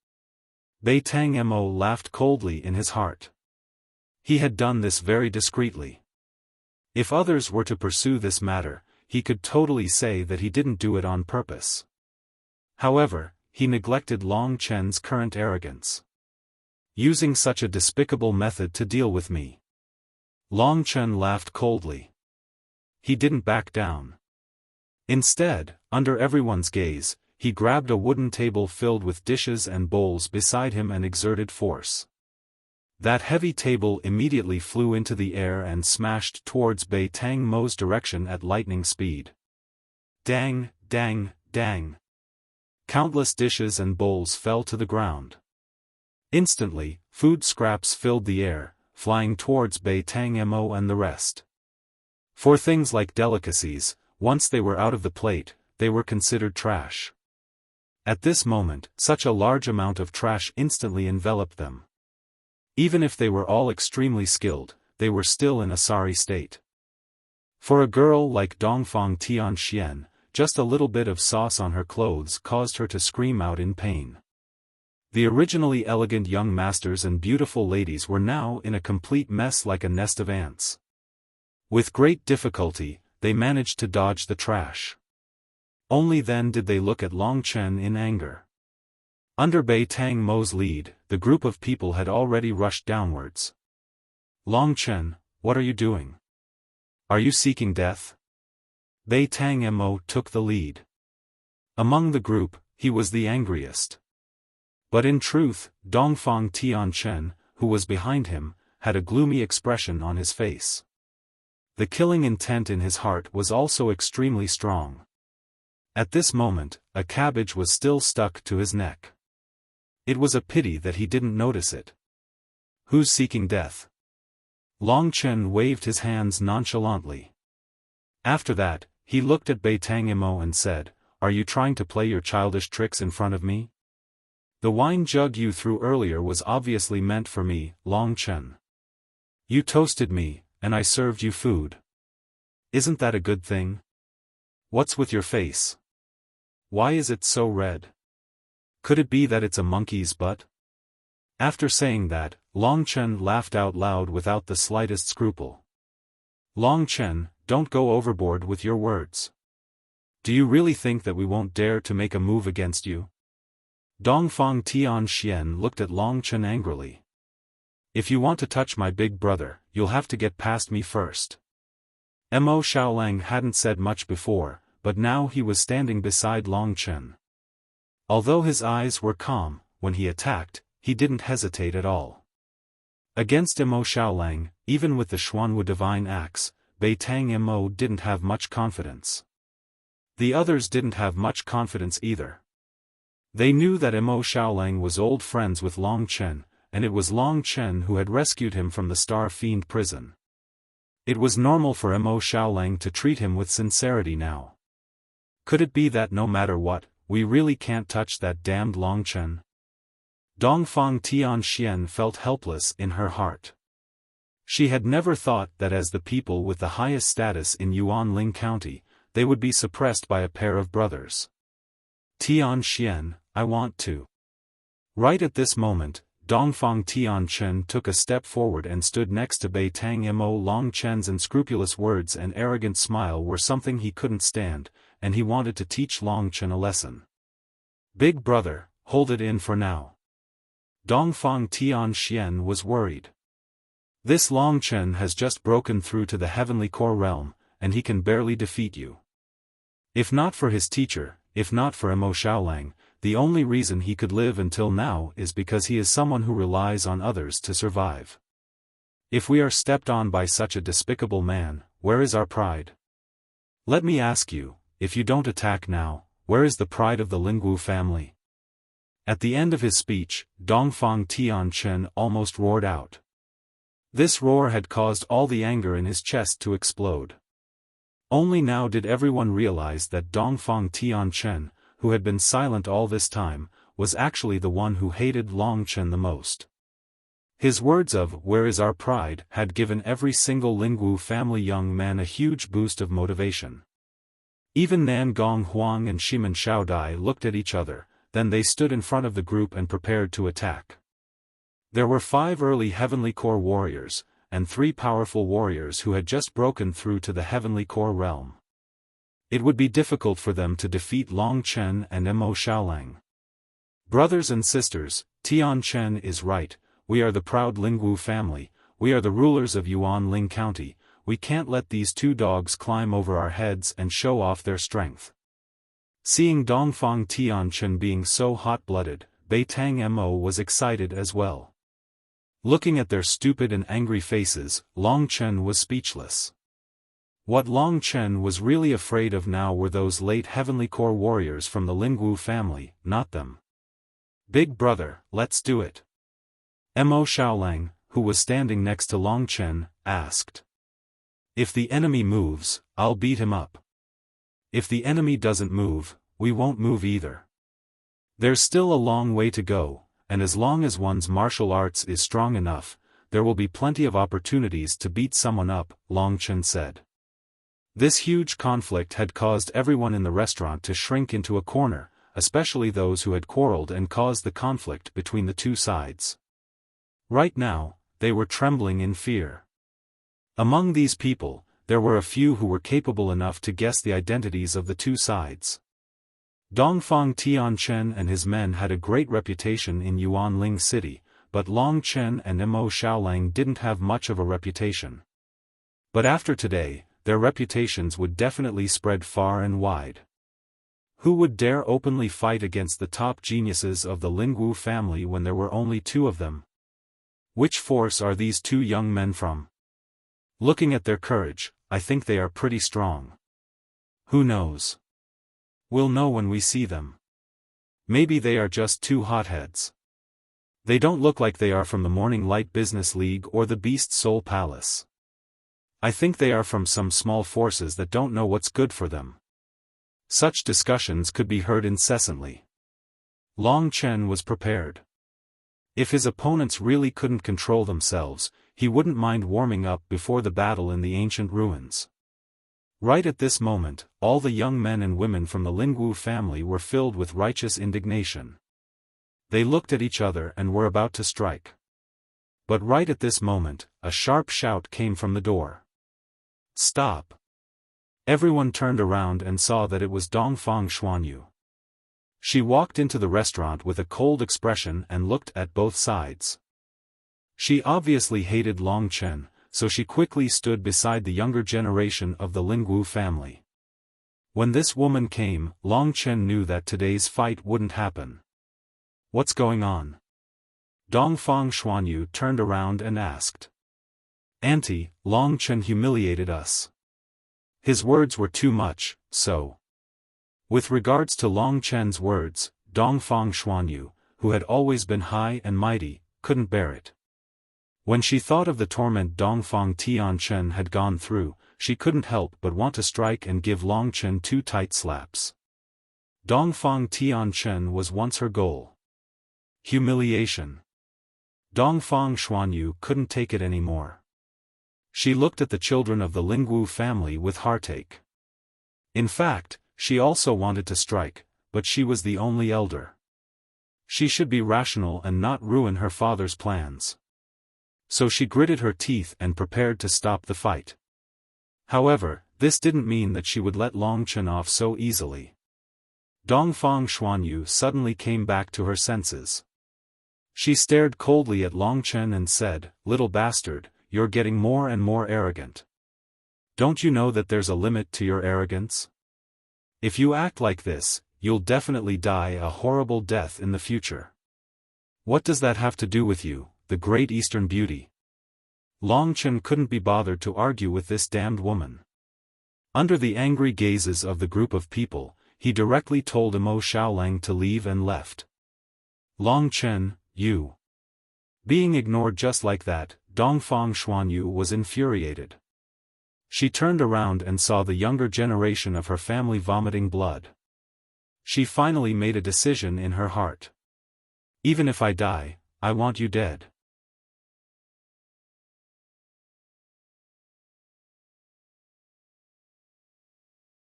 Bei Tang Mo laughed coldly in his heart. He had done this very discreetly. If others were to pursue this matter, he could totally say that he didn't do it on purpose. However, he neglected Long Chen's current arrogance. Using such a despicable method to deal with me. Long Chen laughed coldly. He didn't back down. Instead, under everyone's gaze, he grabbed a wooden table filled with dishes and bowls beside him and exerted force. That heavy table immediately flew into the air and smashed towards Bei Tang Mo's direction at lightning speed. Dang, dang, dang. Countless dishes and bowls fell to the ground. Instantly, food scraps filled the air, flying towards Bei Tang Mo and the rest. For things like delicacies, once they were out of the plate, they were considered trash. At this moment, such a large amount of trash instantly enveloped them. Even if they were all extremely skilled, they were still in a sorry state. For a girl like Dongfang Tianxian, just a little bit of sauce on her clothes caused her to scream out in pain. The originally elegant young masters and beautiful ladies were now in a complete mess like a nest of ants. With great difficulty, they managed to dodge the trash. Only then did they look at Long Chen in anger. Under Bei Tang Mo's lead, the group of people had already rushed downwards. Long Chen, what are you doing? Are you seeking death? Bei Tang Mo took the lead. Among the group, he was the angriest. But in truth, Dongfang Tianchen, who was behind him, had a gloomy expression on his face. The killing intent in his heart was also extremely strong. At this moment, a cabbage was still stuck to his neck. It was a pity that he didn't notice it. Who's seeking death? Long Chen waved his hands nonchalantly. After that, he looked at Bei Tang Mo and said, "Are you trying to play your childish tricks in front of me? The wine jug you threw earlier was obviously meant for me, Long Chen. You toasted me, and I served you food. Isn't that a good thing? What's with your face? Why is it so red? Could it be that it's a monkey's butt?" After saying that, Long Chen laughed out loud without the slightest scruple. Long Chen, don't go overboard with your words. Do you really think that we won't dare to make a move against you? Dongfang Tianxian looked at Long Chen angrily. If you want to touch my big brother, you'll have to get past me first. Mo Xiaolang hadn't said much before, but now he was standing beside Long Chen. Although his eyes were calm, when he attacked, he didn't hesitate at all. Against Mo Xiaolang, even with the Xuanwu divine axe, Bei Tang Mo didn't have much confidence. The others didn't have much confidence either. They knew that Mo Xiaolang was old friends with Long Chen, and it was Long Chen who had rescued him from the Star Fiend prison. It was normal for Mo Xiaolang to treat him with sincerity now. Could it be that no matter what, we really can't touch that damned Long Chen? Dongfang Tianxian felt helpless in her heart. She had never thought that as the people with the highest status in Yuanling County, they would be suppressed by a pair of brothers. Tianxian, I want to. Right at this moment, Dongfang Tianchen took a step forward and stood next to Bei Tang Mo. Long Chen's unscrupulous words and arrogant smile were something he couldn't stand, and he wanted to teach Long Chen a lesson. Big brother, hold it in for now. Dongfang Tianxian was worried. This Long Chen has just broken through to the heavenly core realm, and he can barely defeat you. If not for his teacher, if not for Mo Xiaolang, the only reason he could live until now is because he is someone who relies on others to survive. If we are stepped on by such a despicable man, where is our pride? Let me ask you, if you don't attack now, where is the pride of the Lingwu family? At the end of his speech, Dongfang Tianchen almost roared out. This roar had caused all the anger in his chest to explode. Only now did everyone realize that Dongfang Tianchen, who had been silent all this time, was actually the one who hated Long Chen the most. His words of "where is our pride" had given every single Lingwu family young man a huge boost of motivation. Even Nan Gong Huang and Shiman Xiaodai looked at each other, then they stood in front of the group and prepared to attack. There were 5 early Heavenly Core warriors, and 3 powerful warriors who had just broken through to the Heavenly Core realm. It would be difficult for them to defeat Long Chen and Mo Xiaolang. Brothers and sisters, Tianchen is right, we are the proud Lingwu family, we are the rulers of Yuanling County, we can't let these 2 dogs climb over our heads and show off their strength. Seeing Dongfang Tianchen being so hot-blooded, Bei Tang Mo was excited as well. Looking at their stupid and angry faces, Long Chen was speechless. What Long Chen was really afraid of now were those late Heavenly Core warriors from the Lingwu family, not them. Big brother, let's do it. Mo Xiaolang, who was standing next to Long Chen, asked. If the enemy moves, I'll beat him up. If the enemy doesn't move, we won't move either. There's still a long way to go, and as long as one's martial arts is strong enough, there will be plenty of opportunities to beat someone up, Long Chen said. This huge conflict had caused everyone in the restaurant to shrink into a corner, especially those who had quarreled and caused the conflict between the two sides. Right now, they were trembling in fear. Among these people, there were a few who were capable enough to guess the identities of the two sides. Dongfang Tianchen and his men had a great reputation in Yuanling City, but Long Chen and Mo Xiaolang didn't have much of a reputation. But after today, their reputations would definitely spread far and wide. Who would dare openly fight against the top geniuses of the Lingwu family when there were only two of them? Which force are these two young men from? Looking at their courage, I think they are pretty strong. Who knows? We'll know when we see them. Maybe they are just two hotheads. They don't look like they are from the Morning Light Business League or the Beast Soul Palace. I think they are from some small forces that don't know what's good for them. Such discussions could be heard incessantly. Long Chen was prepared. If his opponents really couldn't control themselves, he wouldn't mind warming up before the battle in the ancient ruins. Right at this moment, all the young men and women from the Lingwu family were filled with righteous indignation. They looked at each other and were about to strike. But right at this moment, a sharp shout came from the door. "Stop!" Everyone turned around and saw that it was Dongfang Xuanyu. She walked into the restaurant with a cold expression and looked at both sides. She obviously hated Long Chen, so she quickly stood beside the younger generation of the Lingwu family. When this woman came, Long Chen knew that today's fight wouldn't happen. "What's going on?" Dongfang Xuanyu turned around and asked. "Auntie, Long Chen humiliated us. His words were too much, so." With regards to Long Chen's words, Dongfang Xuanyu, who had always been high and mighty, couldn't bear it. When she thought of the torment Dongfang Tianchen had gone through, she couldn't help but want to strike and give Long Chen two tight slaps. Dongfang Tianchen was once her goal. Humiliation. Dongfang Xuanyu couldn't take it anymore. She looked at the children of the Lingwu family with heartache. In fact, she also wanted to strike, but she was the only elder. She should be rational and not ruin her father's plans. So she gritted her teeth and prepared to stop the fight. However, this didn't mean that she would let Long Chen off so easily. Dongfang Xuanyu suddenly came back to her senses. She stared coldly at Long Chen and said, "Little bastard, you're getting more and more arrogant. Don't you know that there's a limit to your arrogance? If you act like this, you'll definitely die a horrible death in the future. What does that have to do with you, the great Eastern beauty?" Long Chen couldn't be bothered to argue with this damned woman. Under the angry gazes of the group of people, he directly told Mo Xiaolang to leave and left. "Long Chen, you." Being ignored just like that, Dongfang Xuanyu was infuriated. She turned around and saw the younger generation of her family vomiting blood. She finally made a decision in her heart. "Even if I die, I want you dead."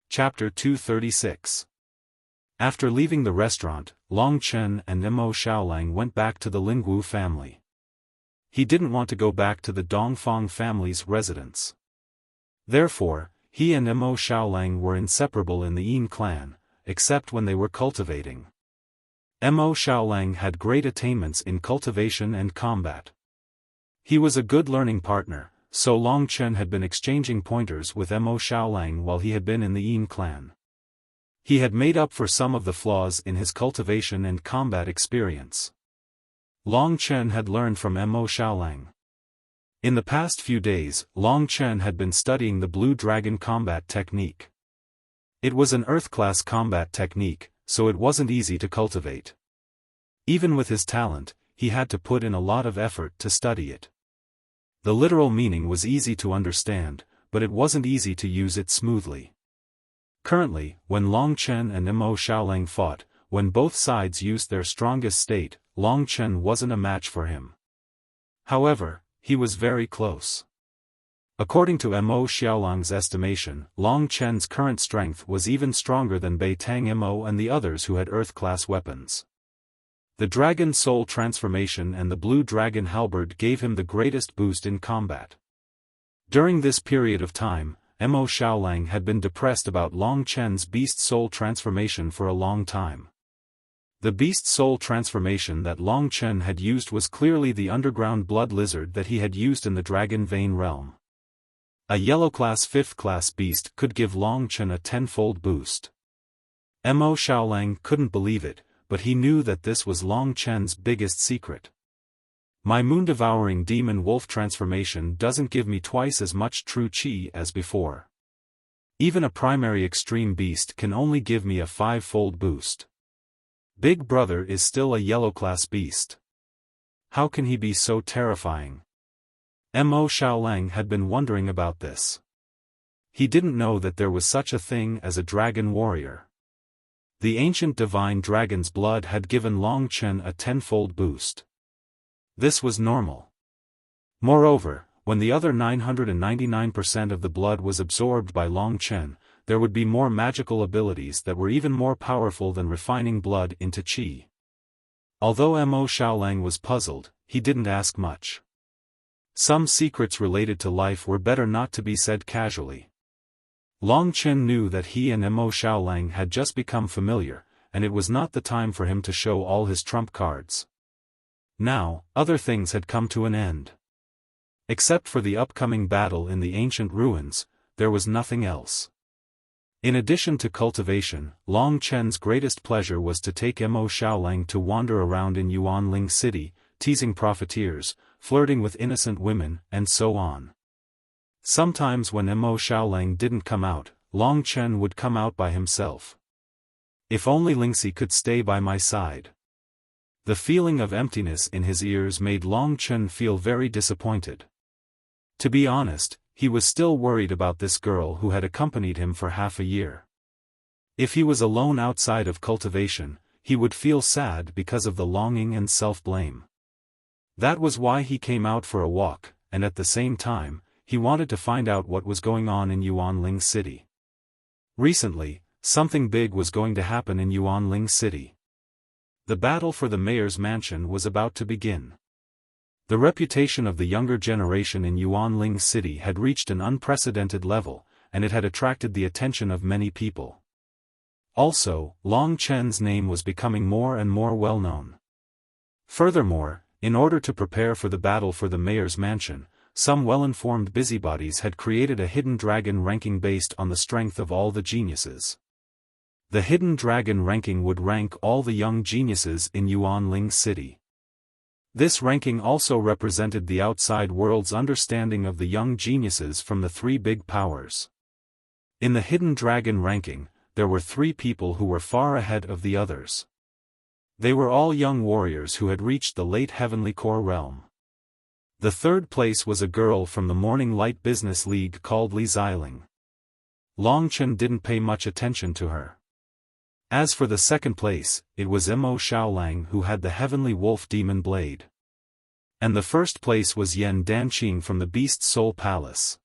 Chapter 236. After leaving the restaurant, Long Chen and Mo Xiaolang went back to the Lingwu family. He didn't want to go back to the Dongfang family's residence. Therefore, he and Mo Xiaolang were inseparable in the Yin clan, except when they were cultivating. Mo Xiaolang had great attainments in cultivation and combat. He was a good learning partner, so Long Chen had been exchanging pointers with Mo Xiaolang while he had been in the Yin clan. He had made up for some of the flaws in his cultivation and combat experience. Long Chen had learned from Mo Xiaolang. In the past few days, Long Chen had been studying the Blue Dragon combat technique. It was an Earth-class combat technique, so it wasn't easy to cultivate. Even with his talent, he had to put in a lot of effort to study it. The literal meaning was easy to understand, but it wasn't easy to use it smoothly. Currently, when Long Chen and Mo Xiaolang fought, when both sides used their strongest state, Long Chen wasn't a match for him. However, he was very close. According to Mo Xiaolang's estimation, Long Chen's current strength was even stronger than Bei Tang Mo and the others who had Earth-class weapons. The Dragon Soul transformation and the Blue Dragon halberd gave him the greatest boost in combat. During this period of time, Mo Xiaolang had been depressed about Long Chen's Beast Soul transformation for a long time. The Beast Soul transformation that Long Chen had used was clearly the underground blood lizard that he had used in the Dragon Vein realm. A yellow-class 5th-class beast could give Long Chen a 10-fold boost. Mo Xiaolang couldn't believe it, but he knew that this was Long Chen's biggest secret. My moon-devouring demon wolf transformation doesn't give me twice as much true qi as before. Even a primary extreme beast can only give me a 5-fold boost. Big Brother is still a yellow-class beast. How can he be so terrifying? Mo Xiaolang had been wondering about this. He didn't know that there was such a thing as a dragon warrior. The ancient divine dragon's blood had given Long Chen a 10-fold boost. This was normal. Moreover, when the other 999% of the blood was absorbed by Long Chen, there would be more magical abilities that were even more powerful than refining blood into qi. Although Mo Xiaolang was puzzled, he didn't ask much. Some secrets related to life were better not to be said casually. Long Chen knew that he and Mo Xiaolang had just become familiar, and it was not the time for him to show all his trump cards. Now, other things had come to an end. Except for the upcoming battle in the ancient ruins, there was nothing else. In addition to cultivation, Long Chen's greatest pleasure was to take Mo Xiaolang to wander around in Yuanling City, teasing profiteers, flirting with innocent women, and so on. Sometimes when Mo Xiaolang didn't come out, Long Chen would come out by himself. If only Lingxi could stay by my side. The feeling of emptiness in his ears made Long Chen feel very disappointed. To be honest, he was still worried about this girl who had accompanied him for half a year. If he was alone outside of cultivation, he would feel sad because of the longing and self-blame. That was why he came out for a walk, and at the same time, he wanted to find out what was going on in Yuanling City. Recently, something big was going to happen in Yuanling City. The battle for the mayor's mansion was about to begin. The reputation of the younger generation in Yuanling City had reached an unprecedented level, and it had attracted the attention of many people. Also, Long Chen's name was becoming more and more well-known. Furthermore, in order to prepare for the battle for the mayor's mansion, some well-informed busybodies had created a hidden dragon ranking based on the strength of all the geniuses. The hidden dragon ranking would rank all the young geniuses in Yuanling City. This ranking also represented the outside world's understanding of the young geniuses from the 3 big powers. In the hidden dragon ranking, there were 3 people who were far ahead of the others. They were all young warriors who had reached the late heavenly core realm. The 3rd place was a girl from the Morning Light Business League called Li Xiling. Long Chen didn't pay much attention to her. As for the 2nd place, it was Mo Xiaolang who had the Heavenly Wolf Demon Blade. And the 1st place was Yan Danqing from the Beast Soul Palace.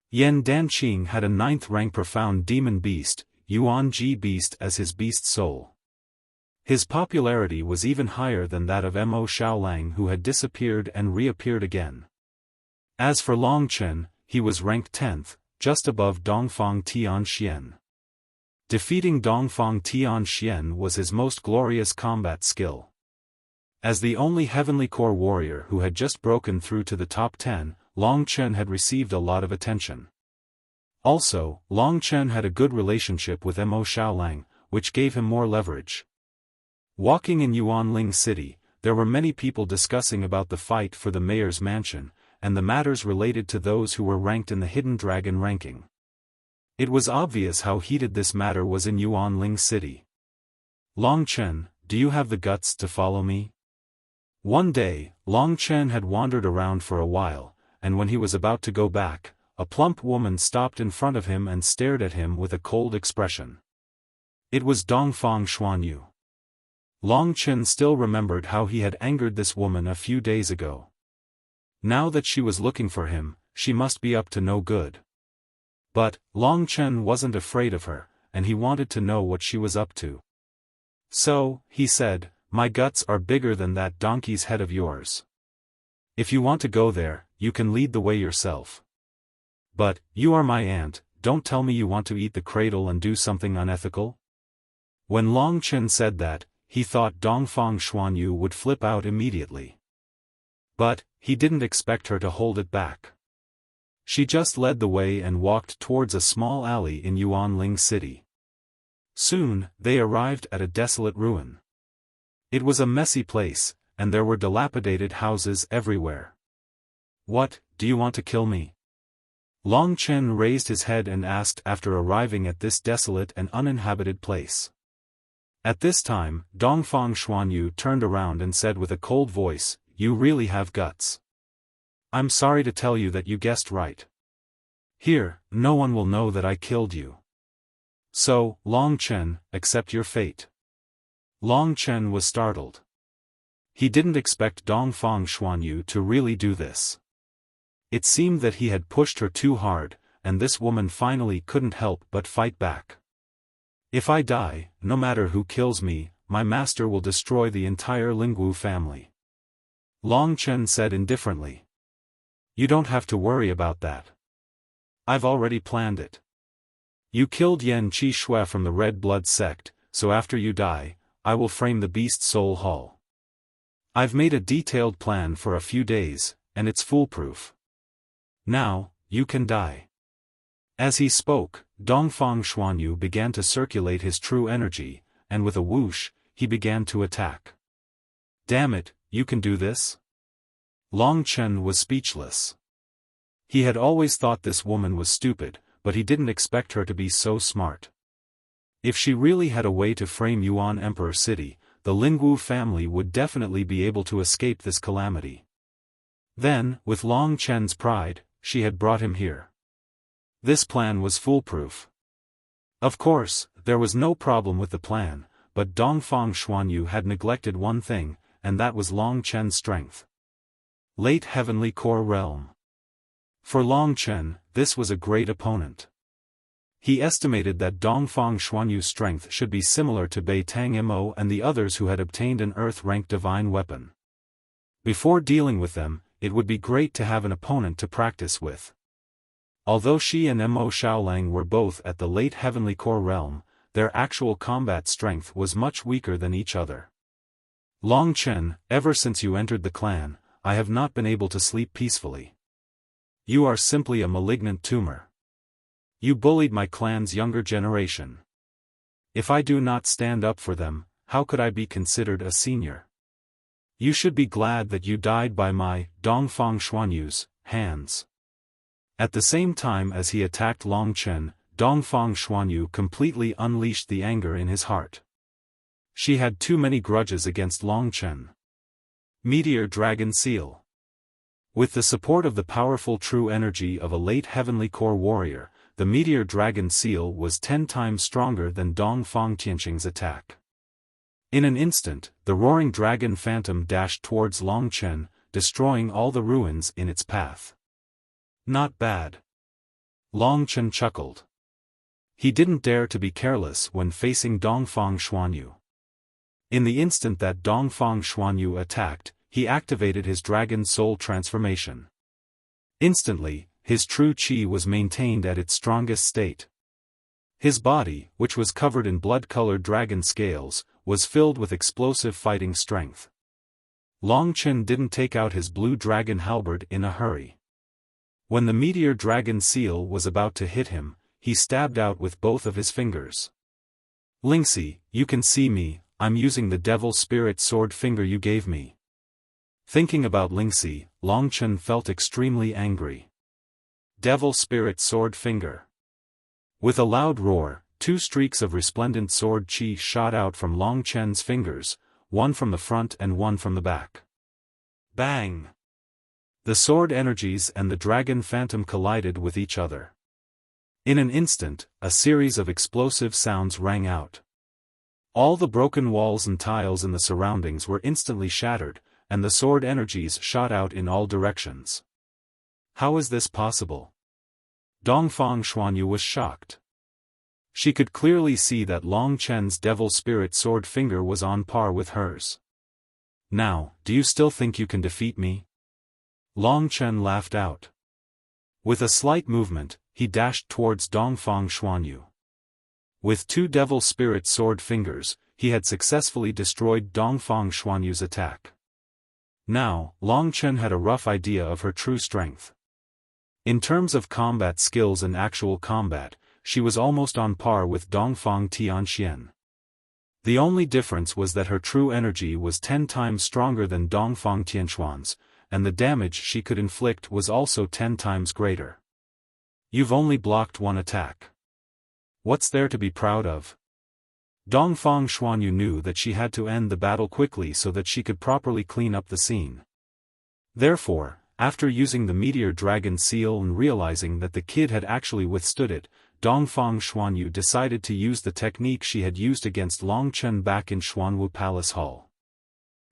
Yan Danqing had a 9th rank Profound Demon Beast, Yuan Ji Beast as his Beast Soul. His popularity was even higher than that of Mo Xiaolang who had disappeared and reappeared again. As for Long Chen, he was ranked 10th, just above Dongfang Tianxian. Defeating Dongfang Tianxian was his most glorious combat skill. As the only heavenly core warrior who had just broken through to the top 10, Long Chen had received a lot of attention. Also, Long Chen had a good relationship with Mo Xiaolang, which gave him more leverage. Walking in Yuanling City, there were many people discussing about the fight for the mayor's mansion, and the matters related to those who were ranked in the Hidden Dragon ranking. It was obvious how heated this matter was in Yuanling City. Long Chen, do you have the guts to follow me? One day, Long Chen had wandered around for a while, and when he was about to go back, a plump woman stopped in front of him and stared at him with a cold expression. It was Dongfang Xuanyu. Long Chen still remembered how he had angered this woman a few days ago. Now that she was looking for him, she must be up to no good. But, Long Chen wasn't afraid of her, and he wanted to know what she was up to. So, he said, "My guts are bigger than that donkey's head of yours. If you want to go there, you can lead the way yourself. But, you are my aunt, don't tell me you want to eat the cradle and do something unethical?" When Long Chen said that, he thought Dongfang Xuanyu would flip out immediately. But, he didn't expect her to hold it back. She just led the way and walked towards a small alley in Yuanling City. Soon, they arrived at a desolate ruin. It was a messy place, and there were dilapidated houses everywhere. "What, do you want to kill me?" Long Chen raised his head and asked after arriving at this desolate and uninhabited place. At this time, Dongfang Xuanyu turned around and said with a cold voice, "You really have guts. I'm sorry to tell you that you guessed right. Here, no one will know that I killed you. So, Long Chen, accept your fate." Long Chen was startled. He didn't expect Dongfang Xuanyu to really do this. It seemed that he had pushed her too hard, and this woman finally couldn't help but fight back. "If I die, no matter who kills me, my master will destroy the entire Lingwu family," Long Chen said indifferently. "You don't have to worry about that. I've already planned it. You killed Yan Qi Shui from the Red Blood sect, so after you die, I will frame the Beast Soul Hall. I've made a detailed plan for a few days, and it's foolproof. Now, you can die." As he spoke, Dongfang Xuanyu began to circulate his true energy, and with a whoosh, he began to attack. "Damn it, you can do this?" Long Chen was speechless. He had always thought this woman was stupid, but he didn't expect her to be so smart. If she really had a way to frame Yuan Emperor City, the Lingwu family would definitely be able to escape this calamity. Then, with Long Chen's pride, she had brought him here. This plan was foolproof. Of course, there was no problem with the plan, but Dongfang Xuanyu had neglected one thing, and that was Long Chen's strength. Late Heavenly Core Realm. For Long Chen, this was a great opponent. He estimated that Dongfang Xuanyu's strength should be similar to Bei Tang Mo and the others who had obtained an Earth-ranked divine weapon. Before dealing with them, it would be great to have an opponent to practice with. Although Shi and Mo Shaolang were both at the late Heavenly Core Realm, their actual combat strength was much weaker than each other. "Long Chen, ever since you entered the clan, I have not been able to sleep peacefully. You are simply a malignant tumor. You bullied my clan's younger generation. If I do not stand up for them, how could I be considered a senior? You should be glad that you died by my, Dongfang Xuanyu's, hands." At the same time as he attacked Long Chen, Dongfang Xuanyu completely unleashed the anger in his heart. She had too many grudges against Long Chen. Meteor Dragon Seal. With the support of the powerful true energy of a late Heavenly Core warrior, the Meteor Dragon Seal was 10 times stronger than Dongfang Tianqing's attack. In an instant, the roaring dragon phantom dashed towards Long Chen, destroying all the ruins in its path. Not bad. Long Chen chuckled. He didn't dare to be careless when facing Dongfang Xuanyu. In the instant that Dongfang Xuanyu attacked, he activated his dragon soul transformation. Instantly, his true qi was maintained at its strongest state. His body, which was covered in blood-colored dragon scales, was filled with explosive fighting strength. Long Chen didn't take out his blue dragon halberd in a hurry. When the meteor dragon seal was about to hit him, he stabbed out with both of his fingers. "Lingxi, you can see me, I'm using the devil spirit sword finger you gave me." Thinking about Lingxi, Long Chen felt extremely angry. Devil spirit sword finger. With a loud roar, 2 streaks of resplendent sword qi shot out from Long Chen's fingers, one from the front and one from the back. Bang! The sword energies and the dragon phantom collided with each other. In an instant, a series of explosive sounds rang out. All the broken walls and tiles in the surroundings were instantly shattered, and the sword energies shot out in all directions. How is this possible? Dongfang Xuanyu was shocked. She could clearly see that Long Chen's devil spirit sword finger was on par with hers. Now, do you still think you can defeat me? Long Chen laughed out. With a slight movement, he dashed towards Dongfang Xuanyu. With 2 devil spirit sword fingers, he had successfully destroyed Dongfang Xuanyu's attack. Now, Long Chen had a rough idea of her true strength. In terms of combat skills and actual combat, she was almost on par with Dongfang Tianxian. The only difference was that her true energy was 10 times stronger than Dongfang Tianxuan's, and the damage she could inflict was also 10 times greater. You've only blocked 1 attack. What's there to be proud of? Dongfang Xuanyu knew that she had to end the battle quickly so that she could properly clean up the scene. Therefore, after using the meteor dragon seal and realizing that the kid had actually withstood it, Dongfang Xuanyu decided to use the technique she had used against Long Chen back in Xuanwu Palace Hall.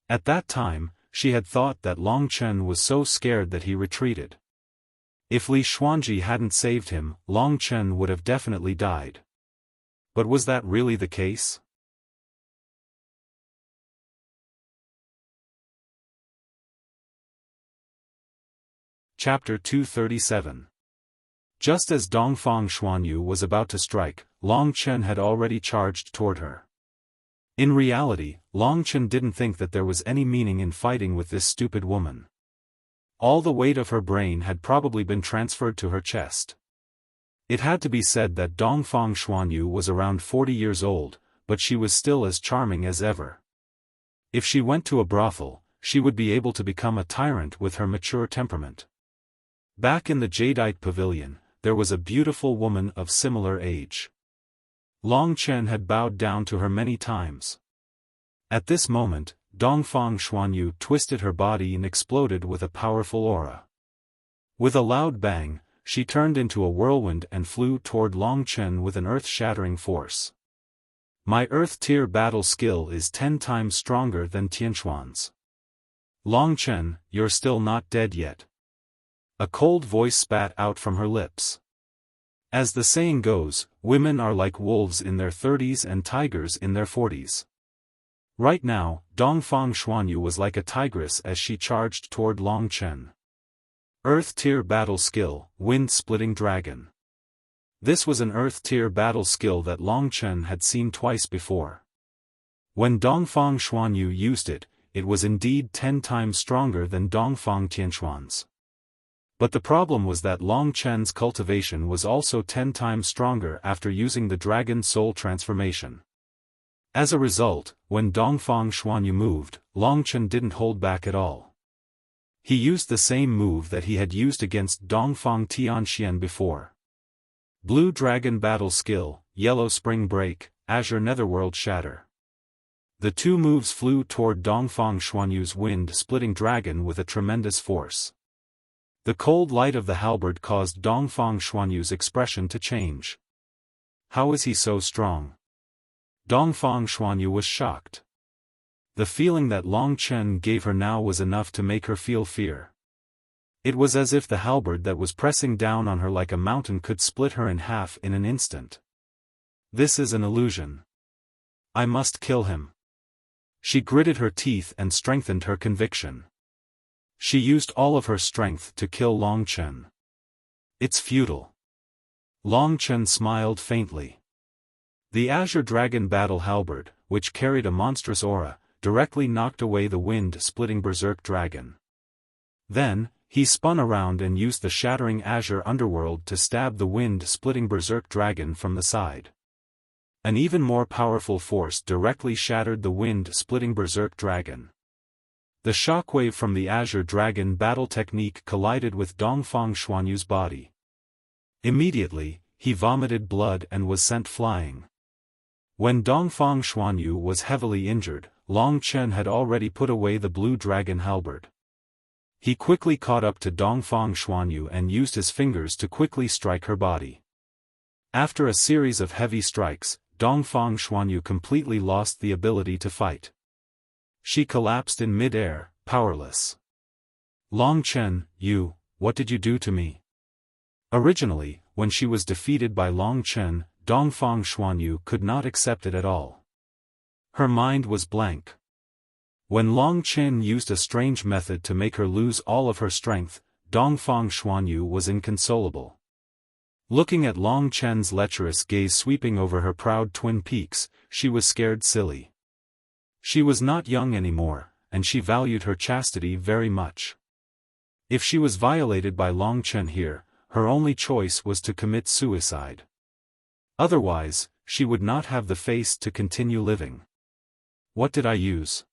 At that time, she had thought that Long Chen was so scared that he retreated. If Li Xuanji hadn't saved him, Long Chen would have definitely died. But was that really the case? Chapter 237. Just as Dongfang Xuanyu was about to strike, Long Chen had already charged toward her. In reality, Long Chen didn't think that there was any meaning in fighting with this stupid woman. All the weight of her brain had probably been transferred to her chest. It had to be said that Dongfang Xuanyu was around 40 years old, but she was still as charming as ever. If she went to a brothel, she would be able to become a tyrant with her mature temperament. Back in the Jadeite pavilion, there was a beautiful woman of similar age. Long Chen had bowed down to her many times. At this moment, Dongfang Xuanyu twisted her body and exploded with a powerful aura. With a loud bang, she turned into a whirlwind and flew toward Long Chen with an earth-shattering force. My earth-tier battle skill is 10 times stronger than Tianxuan's. Long Chen, you're still not dead yet. A cold voice spat out from her lips. As the saying goes, women are like wolves in their 30s and tigers in their 40s. Right now, Dongfang Xuanyu was like a tigress as she charged toward Long Chen. Earth-tier battle skill, Wind-Splitting Dragon. This was an Earth-tier battle skill that Long Chen had seen twice before. When Dongfang Xuanyu used it, it was indeed 10 times stronger than Dongfang Tianxuan's. But the problem was that Long Chen's cultivation was also 10 times stronger after using the Dragon Soul transformation. As a result, when Dongfang Xuanyu moved, Long Chen didn't hold back at all. He used the same move that he had used against Dongfang Tianxian before. Blue Dragon Battle Skill, Yellow Spring Break, Azure Netherworld Shatter. The 2 moves flew toward Dongfang Xuanyu's wind-splitting dragon with a tremendous force. The cold light of the halberd caused Dongfang Xuanyu's expression to change. How is he so strong? Dongfang Xuanyu was shocked. The feeling that Long Chen gave her now was enough to make her feel fear. It was as if the halberd that was pressing down on her like a mountain could split her in half in an instant. This is an illusion. I must kill him. She gritted her teeth and strengthened her conviction. She used all of her strength to kill Long Chen. It's futile. Long Chen smiled faintly. The Azure Dragon Battle Halberd, which carried a monstrous aura, directly knocked away the wind-splitting Berserk Dragon. Then, he spun around and used the shattering Azure Underworld to stab the wind-splitting Berserk Dragon from the side. An even more powerful force directly shattered the wind-splitting Berserk Dragon. The shockwave from the Azure Dragon battle technique collided with Dongfang Xuanyu's body. Immediately, he vomited blood and was sent flying. When Dongfang Xuanyu was heavily injured, Long Chen had already put away the blue dragon halberd. He quickly caught up to Dongfang Xuanyu and used his fingers to quickly strike her body. After a series of heavy strikes, Dongfang Xuanyu completely lost the ability to fight. She collapsed in mid-air, powerless. Long Chen, you what did you do to me? Originally, when she was defeated by Long Chen, Dongfang Xuanyu could not accept it at all. Her mind was blank. When Long Chen used a strange method to make her lose all of her strength, Dongfang Xuanyu was inconsolable. Looking at Long Chen's lecherous gaze sweeping over her proud twin peaks, she was scared silly. She was not young anymore, and she valued her chastity very much. If she was violated by Long Chen here, her only choice was to commit suicide. Otherwise, she would not have the face to continue living. What did I use?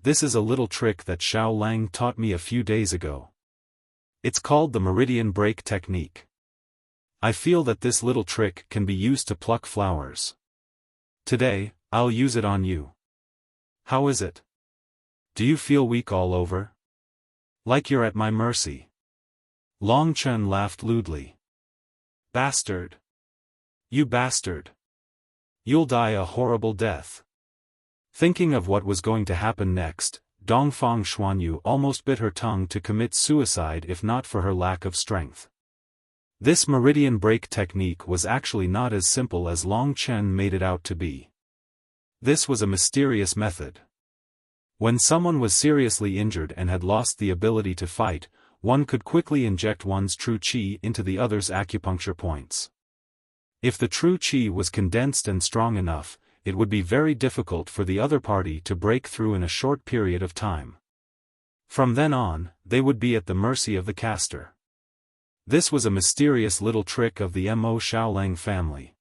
This is a little trick that Xiao Lang taught me a few days ago. It's called the meridian break technique. I feel that this little trick can be used to pluck flowers. Today, I'll use it on you. How is it? Do you feel weak all over? Like you're at my mercy? Long Chen laughed lewdly. Bastard! You bastard! You'll die a horrible death. Thinking of what was going to happen next, Dongfang Xuanyu almost bit her tongue to commit suicide if not for her lack of strength. This meridian break technique was actually not as simple as Long Chen made it out to be. This was a mysterious method. When someone was seriously injured and had lost the ability to fight, one could quickly inject one's true qi into the other's acupuncture points. If the true qi was condensed and strong enough, it would be very difficult for the other party to break through in a short period of time. From then on, they would be at the mercy of the caster. This was a mysterious little trick of the Mo Xiaolang family.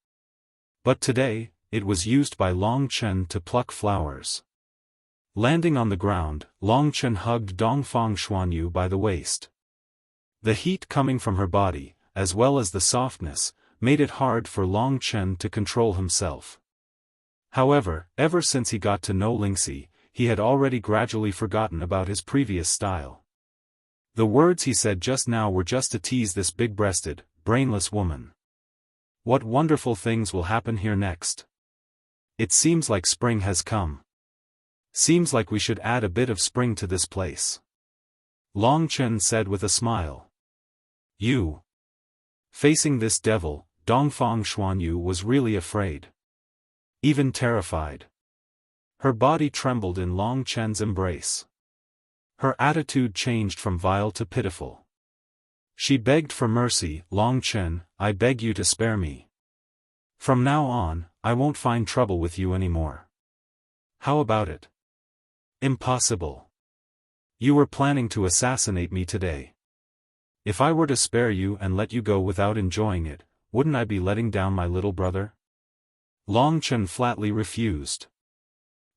But today, it was used by Long Chen to pluck flowers. Landing on the ground, Long Chen hugged Dongfang Xuanyu by the waist. The heat coming from her body, as well as the softness, made it hard for Long Chen to control himself. However, ever since he got to know Lingxi, he had already gradually forgotten about his previous style. The words he said just now were just to tease this big-breasted, brainless woman. What wonderful things will happen here next? It seems like spring has come. Seems like we should add a bit of spring to this place. Long Chen said with a smile. You. Facing this devil, Dongfang Xuanyu was really afraid. Even terrified. Her body trembled in Long Chen's embrace. Her attitude changed from vile to pitiful. She begged for mercy. Long Chen, I beg you to spare me. From now on, I won't find trouble with you anymore. How about it? Impossible. You were planning to assassinate me today. If I were to spare you and let you go without enjoying it, wouldn't I be letting down my little brother? Long Chen flatly refused.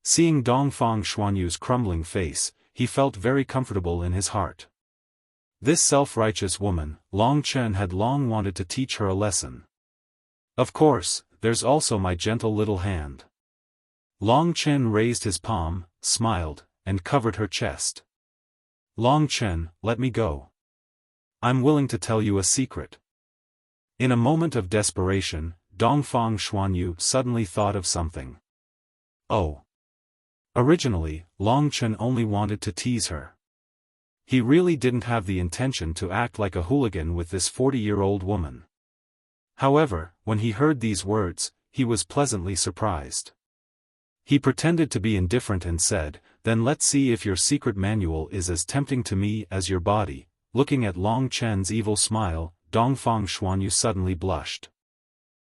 Seeing Dongfang Xuanyu's crumbling face, he felt very comfortable in his heart. This self-righteous woman, Long Chen had long wanted to teach her a lesson. Of course, there's also my gentle little hand. Long Chen raised his palm, smiled, and covered her chest. Long Chen, let me go. I'm willing to tell you a secret. In a moment of desperation, Dongfang Xuanyu suddenly thought of something. Oh. Originally, Long Chen only wanted to tease her. He really didn't have the intention to act like a hooligan with this 40-year-old woman. However, when he heard these words, he was pleasantly surprised. He pretended to be indifferent and said, "Then let's see if your secret manual is as tempting to me as your body." Looking at Long Chen's evil smile, Dongfang Xuanyu suddenly blushed.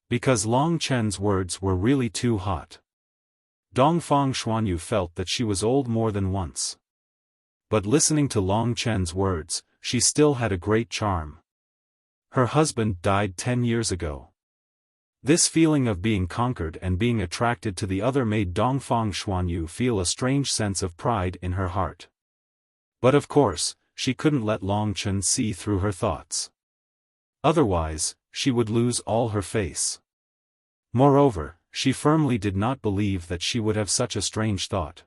Because Long Chen's words were really too hot. Dongfang Xuanyu felt that she was old more than once. But listening to Long Chen's words, she still had a great charm. Her husband died 10 years ago. This feeling of being conquered and being attracted to the other made Dongfang Xuanyu feel a strange sense of pride in her heart. But of course, she couldn't let Long Chen see through her thoughts. Otherwise, she would lose all her face. Moreover, she firmly did not believe that she would have such a strange thought.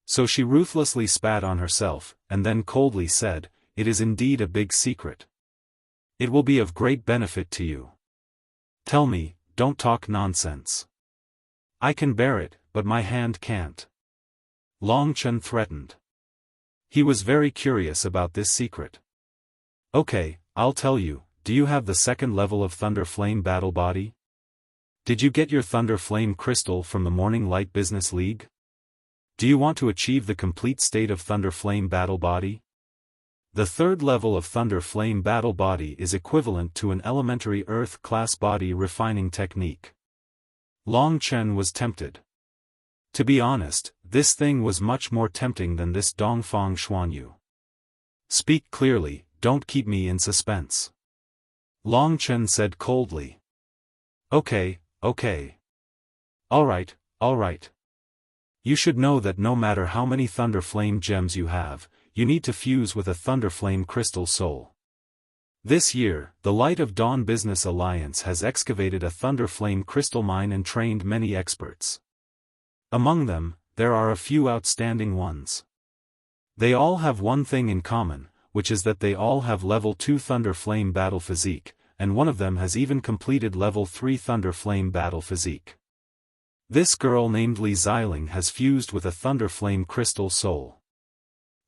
So she ruthlessly spat on herself, and then coldly said, "It is indeed a big secret. It will be of great benefit to you. Tell me, don't talk nonsense. I can bear it, but my hand can't." Long Chen threatened. He was very curious about this secret. Okay, I'll tell you, do you have the second level of Thunder Flame Battle Body? Did you get your Thunder Flame Crystal from the Morning Light Business League? Do you want to achieve the complete state of Thunder Flame Battle Body? The third level of Thunder Flame Battle Body is equivalent to an elementary Earth-class body refining technique. Long Chen was tempted. To be honest, this thing was much more tempting than this Dongfang Xuanyu. Speak clearly, don't keep me in suspense. Long Chen said coldly. Okay. Alright. You should know that no matter how many Thunder Flame gems you have, you need to fuse with a Thunder Flame Crystal Soul. This year, the Light of Dawn Business Alliance has excavated a Thunder Flame Crystal mine and trained many experts. Among them, there are a few outstanding ones. They all have one thing in common, which is that they all have level 2 Thunder Flame Battle Physique, and one of them has even completed level 3 Thunder Flame Battle Physique. This girl named Li Xiling has fused with a Thunder Flame Crystal Soul.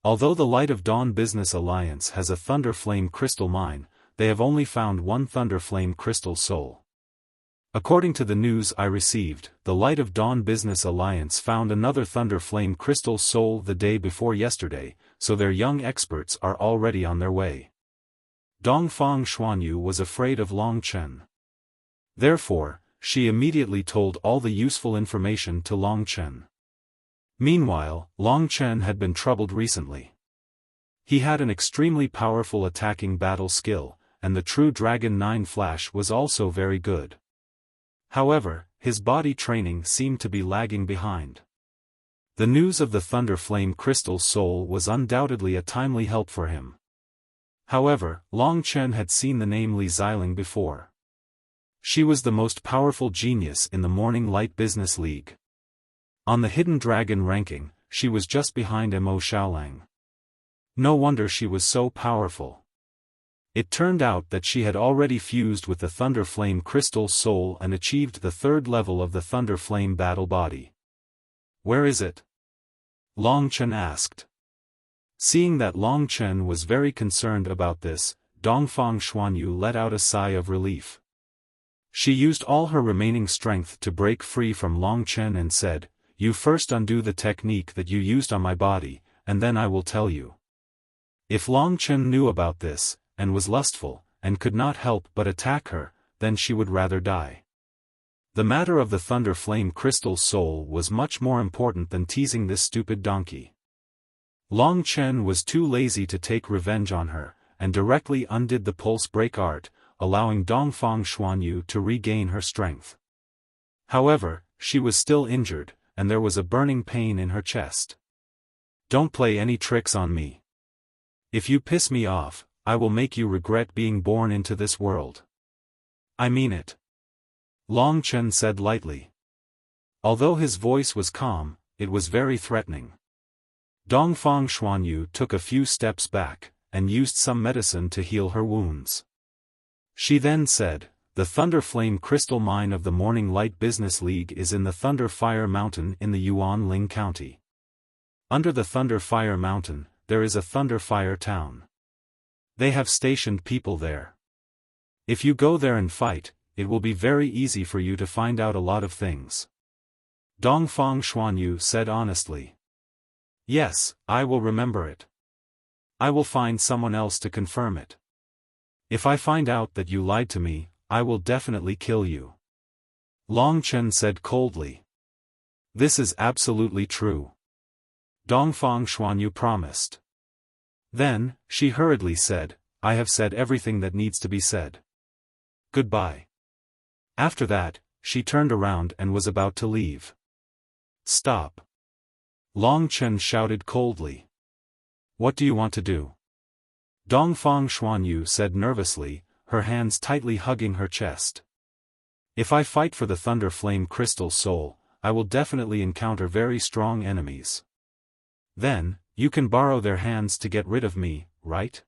Although the Light of Dawn Business Alliance has a Thunder Flame Crystal mine, they have only found one Thunder Flame Crystal Soul. According to the news I received, the Light of Dawn Business Alliance found another Thunder Flame Crystal Soul the day before yesterday, so their young experts are already on their way. Dongfang Xuanyu was afraid of Long Chen. Therefore, she immediately told all the useful information to Long Chen. Meanwhile, Long Chen had been troubled recently. He had an extremely powerful attacking battle skill, and the True Dragon 9 Flash was also very good. However, his body training seemed to be lagging behind. The news of the Thunder Flame Crystal Soul was undoubtedly a timely help for him. However, Long Chen had seen the name Li Xiling before. She was the most powerful genius in the Morning Light Business League. On the Hidden Dragon ranking, she was just behind Mo Xiaolang. No wonder she was so powerful. It turned out that she had already fused with the Thunder Flame Crystal Soul and achieved the third level of the Thunder Flame Battle Body. Where is it? Long Chen asked. Seeing that Long Chen was very concerned about this, Dongfang Xuanyu let out a sigh of relief. She used all her remaining strength to break free from Long Chen and said, "You first undo the technique that you used on my body, and then I will tell you." If Long Chen knew about this, and was lustful, and could not help but attack her, then she would rather die. The matter of the Thunder Flame Crystal Soul was much more important than teasing this stupid donkey. Long Chen was too lazy to take revenge on her, and directly undid the pulse break art, allowing Dongfang Xuanyu to regain her strength. However, she was still injured, and there was a burning pain in her chest. "Don't play any tricks on me. If you piss me off, I will make you regret being born into this world. I mean it," Long Chen said lightly. Although his voice was calm, it was very threatening. Dongfang Xuanyu took a few steps back, and used some medicine to heal her wounds. She then said, "The Thunder Flame Crystal Mine of the Morning Light Business League is in the Thunder Fire Mountain in the Yuanling County. Under the Thunder Fire Mountain, there is a Thunder Fire Town. They have stationed people there. If you go there and fight, it will be very easy for you to find out a lot of things." Dongfang Xuanyu said honestly. "Yes, I will remember it. I will find someone else to confirm it. If I find out that you lied to me, I will definitely kill you," Long Chen said coldly. "This is absolutely true," Dongfang Xuanyu promised. Then, she hurriedly said, "I have said everything that needs to be said. Goodbye." After that, she turned around and was about to leave. "Stop!" Long Chen shouted coldly. "What do you want to do?" Dongfang Xuanyu said nervously, her hands tightly hugging her chest. "If I fight for the Thunder Flame Crystal Soul, I will definitely encounter very strong enemies. Then, you can borrow their hands to get rid of me, right?"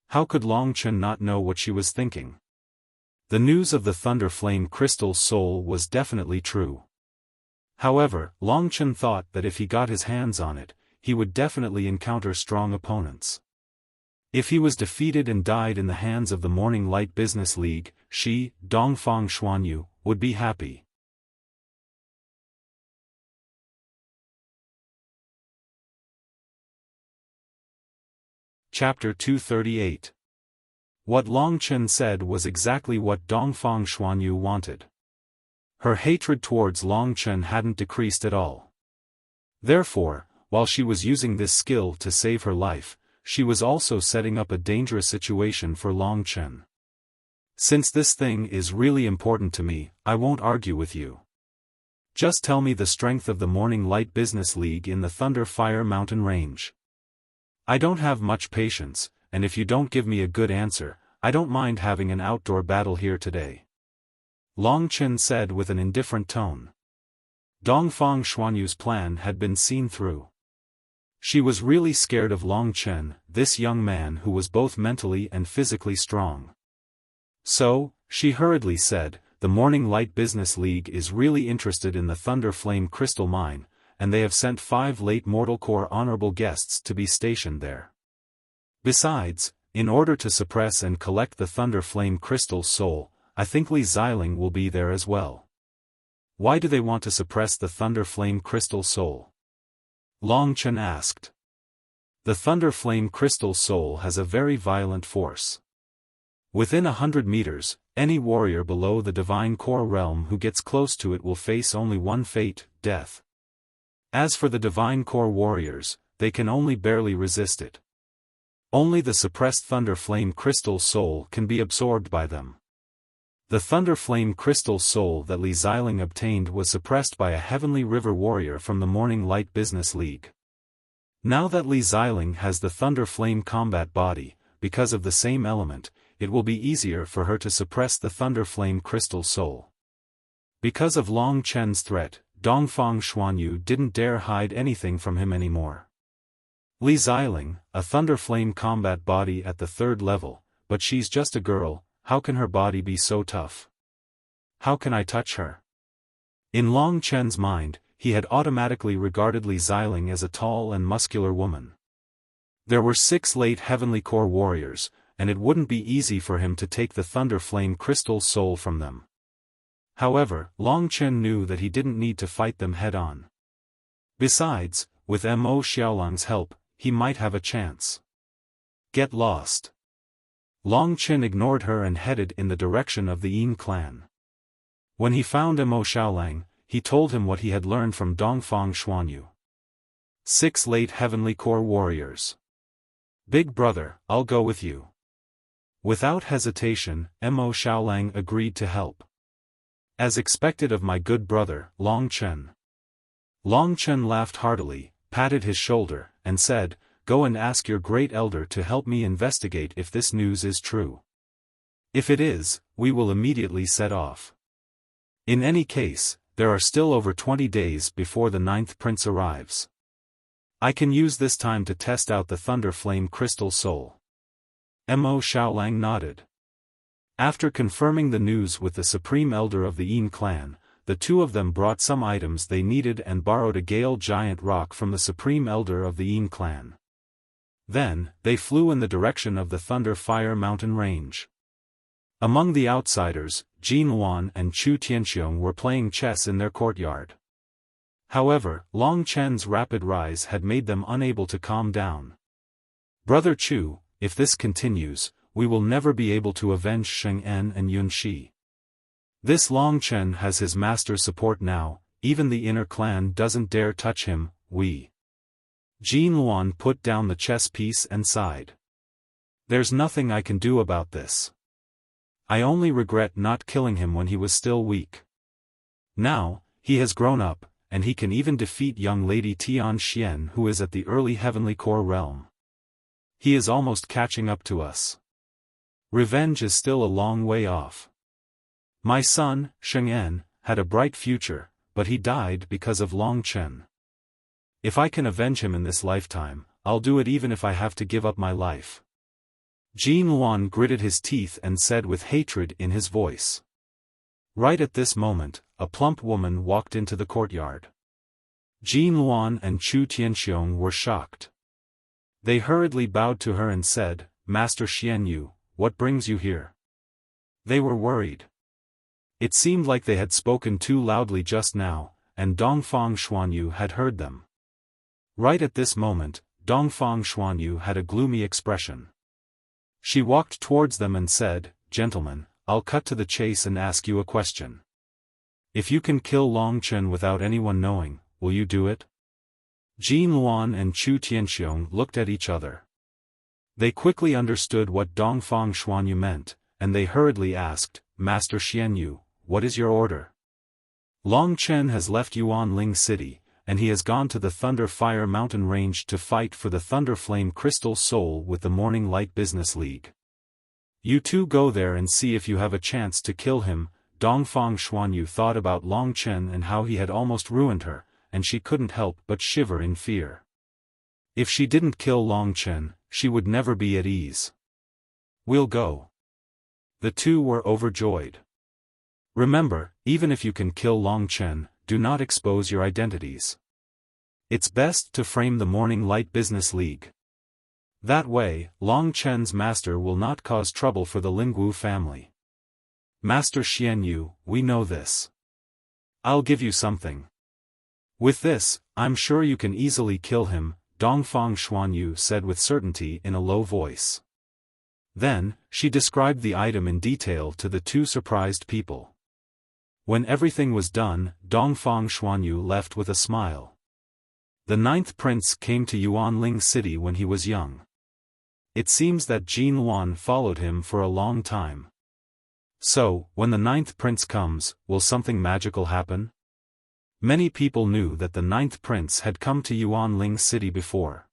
How could Long Chen not know what she was thinking? The news of the Thunder Flame Crystal Soul was definitely true. However, Long Chen thought that if he got his hands on it, he would definitely encounter strong opponents. If he was defeated and died in the hands of the Morning Light Business League, she, Dongfang Xuanyu, would be happy. Chapter 238. What Long Chen said was exactly what Dongfang Xuanyu wanted. Her hatred towards Long Chen hadn't decreased at all. Therefore, while she was using this skill to save her life, she was also setting up a dangerous situation for Long Chen. Since this thing is really important to me, I won't argue with you. Just tell me the strength of the Morning Light Business League in the Thunder Fire Mountain Range. I don't have much patience, and if you don't give me a good answer, I don't mind having an outdoor battle here today. Long Chen said with an indifferent tone. Dongfang Xuanyu's plan had been seen through. She was really scared of Long Chen, this young man who was both mentally and physically strong. So, she hurriedly said, the Morning Light Business League is really interested in the Thunder Flame Crystal Mine, and they have sent 5 late Mortal Core honorable guests to be stationed there. Besides, in order to suppress and collect the Thunder Flame Crystal Soul, I think Li Xiling will be there as well. Why do they want to suppress the Thunder Flame Crystal Soul? Long Chen asked. The Thunder Flame Crystal Soul has a very violent force. Within 100 meters, any warrior below the Divine Core realm who gets close to it will face only one fate, death. As for the Divine Core warriors, they can only barely resist it. Only the suppressed Thunder Flame Crystal Soul can be absorbed by them. The Thunder Flame Crystal Soul that Li Xiling obtained was suppressed by a Heavenly River warrior from the Morning Light Business League. Now that Li Xiling has the Thunder Flame Combat Body, because of the same element, it will be easier for her to suppress the Thunder Flame Crystal Soul. Because of Long Chen's threat, Dongfang Xuanyu didn't dare hide anything from him anymore. Li Xiling, a Thunder Flame Combat Body at the 3rd level, but she's just a girl, how can her body be so tough? How can I touch her? In Long Chen's mind, he had automatically regarded Li Xiling as a tall and muscular woman. There were 6 late Heavenly Core warriors, and it wouldn't be easy for him to take the Thunder Flame Crystal Soul from them. However, Long Chen knew that he didn't need to fight them head-on. Besides, with Mo Xiaolang's help, he might have a chance. Get lost. Long Chen ignored her and headed in the direction of the Yin clan. When he found Mo Xiaolang, he told him what he had learned from Dongfang Xuanyu. 6 late Heavenly Core warriors. Big brother, I'll go with you. Without hesitation, Mo Xiaolang agreed to help. As expected of my good brother, Long Chen. Long Chen laughed heartily, patted his shoulder, and said, go and ask your great elder to help me investigate if this news is true. If it is, we will immediately set off. In any case, there are still over 20 days before the 9th prince arrives. I can use this time to test out the Thunder Flame Crystal Soul. Mo Xiaolang nodded. After confirming the news with the Supreme Elder of the Yin clan, the two of them brought some items they needed and borrowed a Gale Giant Rock from the Supreme Elder of the Yin clan. Then, they flew in the direction of the Thunder Fire Mountain Range. Among the outsiders, Jin Luan and Chu Tianxiong were playing chess in their courtyard. However, Long Chen's rapid rise had made them unable to calm down. Brother Chu, if this continues, we will never be able to avenge Sheng En and Yun Shi. This Long Chen has his master's support now, even the inner clan doesn't dare touch him, Jin Luan put down the chess piece and sighed. There's nothing I can do about this. I only regret not killing him when he was still weak. Now, he has grown up, and he can even defeat young Lady Tian Xian who is at the early Heavenly Core realm. He is almost catching up to us. Revenge is still a long way off. My son, Sheng En, had a bright future, but he died because of Long Chen. If I can avenge him in this lifetime, I'll do it even if I have to give up my life. Jin Luan gritted his teeth and said with hatred in his voice. Right at this moment, a plump woman walked into the courtyard. Jin Luan and Chu Tianxiong were shocked. They hurriedly bowed to her and said, Master Xianyu, what brings you here?" They were worried. It seemed like they had spoken too loudly just now, and Dongfang Xuanyu had heard them. Right at this moment, Dongfang Xuanyu had a gloomy expression. She walked towards them and said, "Gentlemen, I'll cut to the chase and ask you a question. If you can kill Long Chen without anyone knowing, will you do it?" Jin Luan and Chu Tianxiong looked at each other. They quickly understood what Dongfang Xuanyu meant, and they hurriedly asked, "Master Xianyu, what is your order?" "Long Chen has left Yuanling City, and he has gone to the Thunder Fire Mountain Range to fight for the Thunder Flame Crystal Soul with the Morning Light Business League. You two go there and see if you have a chance to kill him." Dongfang Xuanyu thought about Long Chen and how he had almost ruined her, and she couldn't help but shiver in fear. If she didn't kill Long Chen, she would never be at ease. "We'll go." The two were overjoyed. Remember, even if you can kill Long Chen, do not expose your identities. It's best to frame the Morning Light Business League. That way, Long Chen's master will not cause trouble for the Lingwu family. "Master Xianyu, we know this. I'll give you something. With this, I'm sure you can easily kill him," Dongfang Xuanyu said with certainty in a low voice. Then, she described the item in detail to the two surprised people. When everything was done, Dongfang Xuanyu left with a smile. The 9th prince came to Yuanling City when he was young. It seems that Jin Luan followed him for a long time. So, when the 9th prince comes, will something magical happen? Many people knew that the 9th prince had come to Yuanling City before.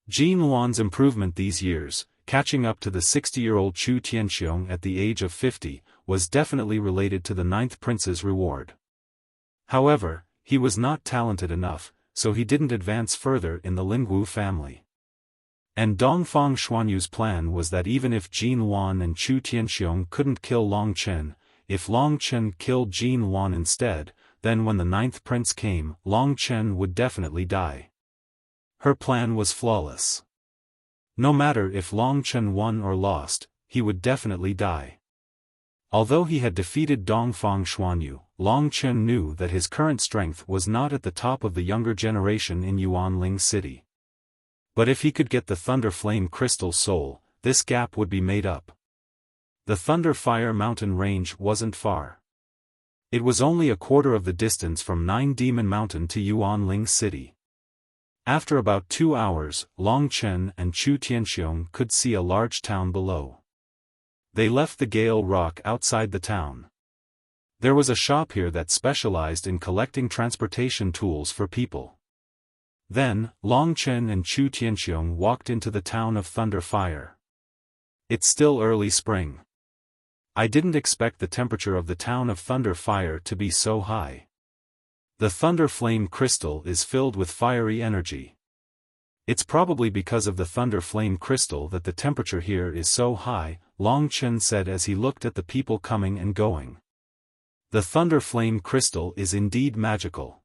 Jin Luan's improvement these years, catching up to the 60-year-old Chu Tianxiong at the age of 50, was definitely related to the 9th prince's reward. However, he was not talented enough, so he didn't advance further in the Lingwu family. And Dongfang Xuanyu's plan was that even if Jin Luan and Chu Tianxiong couldn't kill Long Chen, if Long Chen killed Jin Luan instead, then when the 9th prince came, Long Chen would definitely die. Her plan was flawless. No matter if Long Chen won or lost, he would definitely die. Although he had defeated Dongfang Xuanyu, Long Chen knew that his current strength was not at the top of the younger generation in Yuanling City. But if he could get the Thunder Flame Crystal Soul, this gap would be made up. The Thunder Fire Mountain Range wasn't far. It was only a quarter of the distance from Nine Demon Mountain to Yuanling City. After about 2 hours, Long Chen and Chu Tianxiong could see a large town below. They left the Gale Rock outside the town. There was a shop here that specialized in collecting transportation tools for people. Then, Long Chen and Chu Tianxiong walked into the town of Thunder Fire. It's still early spring. I didn't expect the temperature of the town of Thunder Fire to be so high. The Thunder Flame Crystal is filled with fiery energy. It's probably because of the Thunder Flame Crystal that the temperature here is so high, Long Chen said as he looked at the people coming and going. The Thunder Flame Crystal is indeed magical.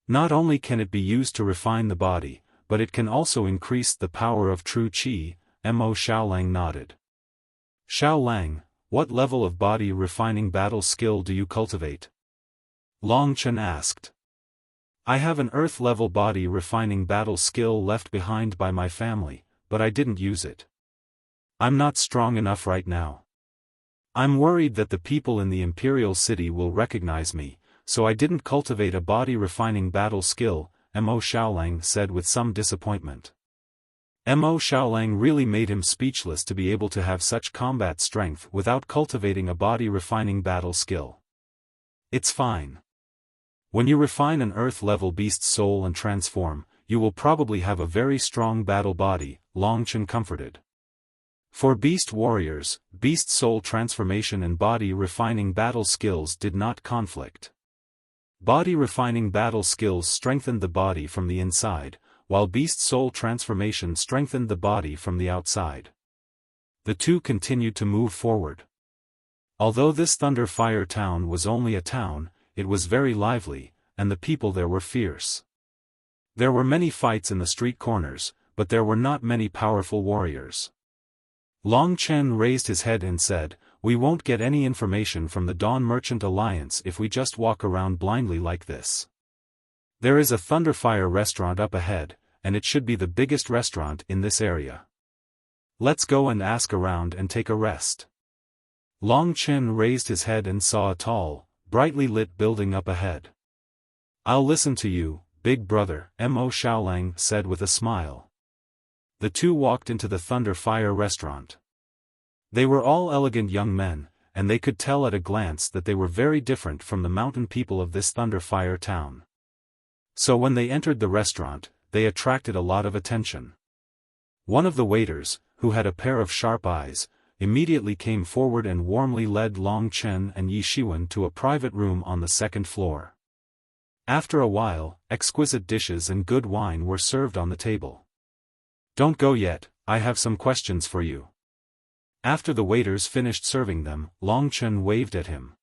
Not only can it be used to refine the body, but it can also increase the power of true qi. Mo Xiaolang nodded. Xiaolang, what level of body refining battle skill do you cultivate? Long Chen asked. I have an earth-level body refining battle skill left behind by my family, but I didn't use it. I'm not strong enough right now. I'm worried that the people in the Imperial City will recognize me, so I didn't cultivate a body refining battle skill, Mo Xiaolang said with some disappointment. Mo Xiaolang really made him speechless to be able to have such combat strength without cultivating a body refining battle skill. It's fine. When you refine an earth-level beast soul and transform, you will probably have a very strong battle body, Long Chen comforted. For beast warriors, beast soul transformation and body refining battle skills did not conflict. Body refining battle skills strengthened the body from the inside, while beast soul transformation strengthened the body from the outside. The two continued to move forward. Although this Thunder Fire town was only a town, it was very lively, and the people there were fierce. There were many fights in the street corners, but there were not many powerful warriors. Long Chen raised his head and said, "We won't get any information from the Dawn Merchant Alliance if we just walk around blindly like this. There is a Thunderfire restaurant up ahead, and it should be the biggest restaurant in this area. Let's go and ask around and take a rest." Long Chen raised his head and saw a tall, brightly lit building up ahead. "I'll listen to you, big brother," Mo Xiaolang said with a smile. The two walked into the Thunderfire restaurant. They were all elegant young men, and they could tell at a glance that they were very different from the mountain people of this Thunderfire town. So when they entered the restaurant, they attracted a lot of attention. One of the waiters, who had a pair of sharp eyes, immediately came forward and warmly led Long Chen and Yi Shiwen to a private room on the second floor. After a while, exquisite dishes and good wine were served on the table. "Don't go yet, I have some questions for you." After the waiters finished serving them, Long Chen waved at him.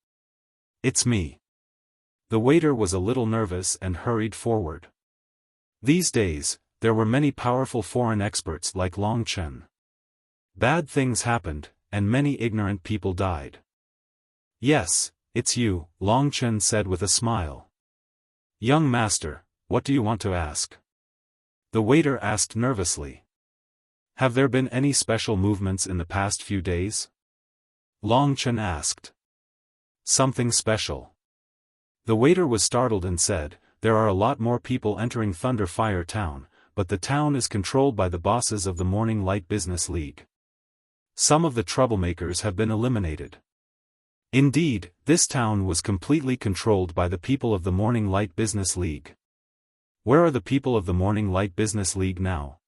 "It's me." The waiter was a little nervous and hurried forward. These days, there were many powerful foreign experts like Long Chen. Bad things happened, and many ignorant people died. "Yes, it's you," Long Chen said with a smile. "Young master, what do you want to ask?" The waiter asked nervously. "Have there been any special movements in the past few days?" Long Chen asked. "Something special?" The waiter was startled and said, "There are a lot more people entering Thunderfire Town, but the town is controlled by the bosses of the Morning Light Business League. Some of the troublemakers have been eliminated." Indeed, this town was completely controlled by the people of the Morning Light Business League. Where are the people of the Morning Light Business League now?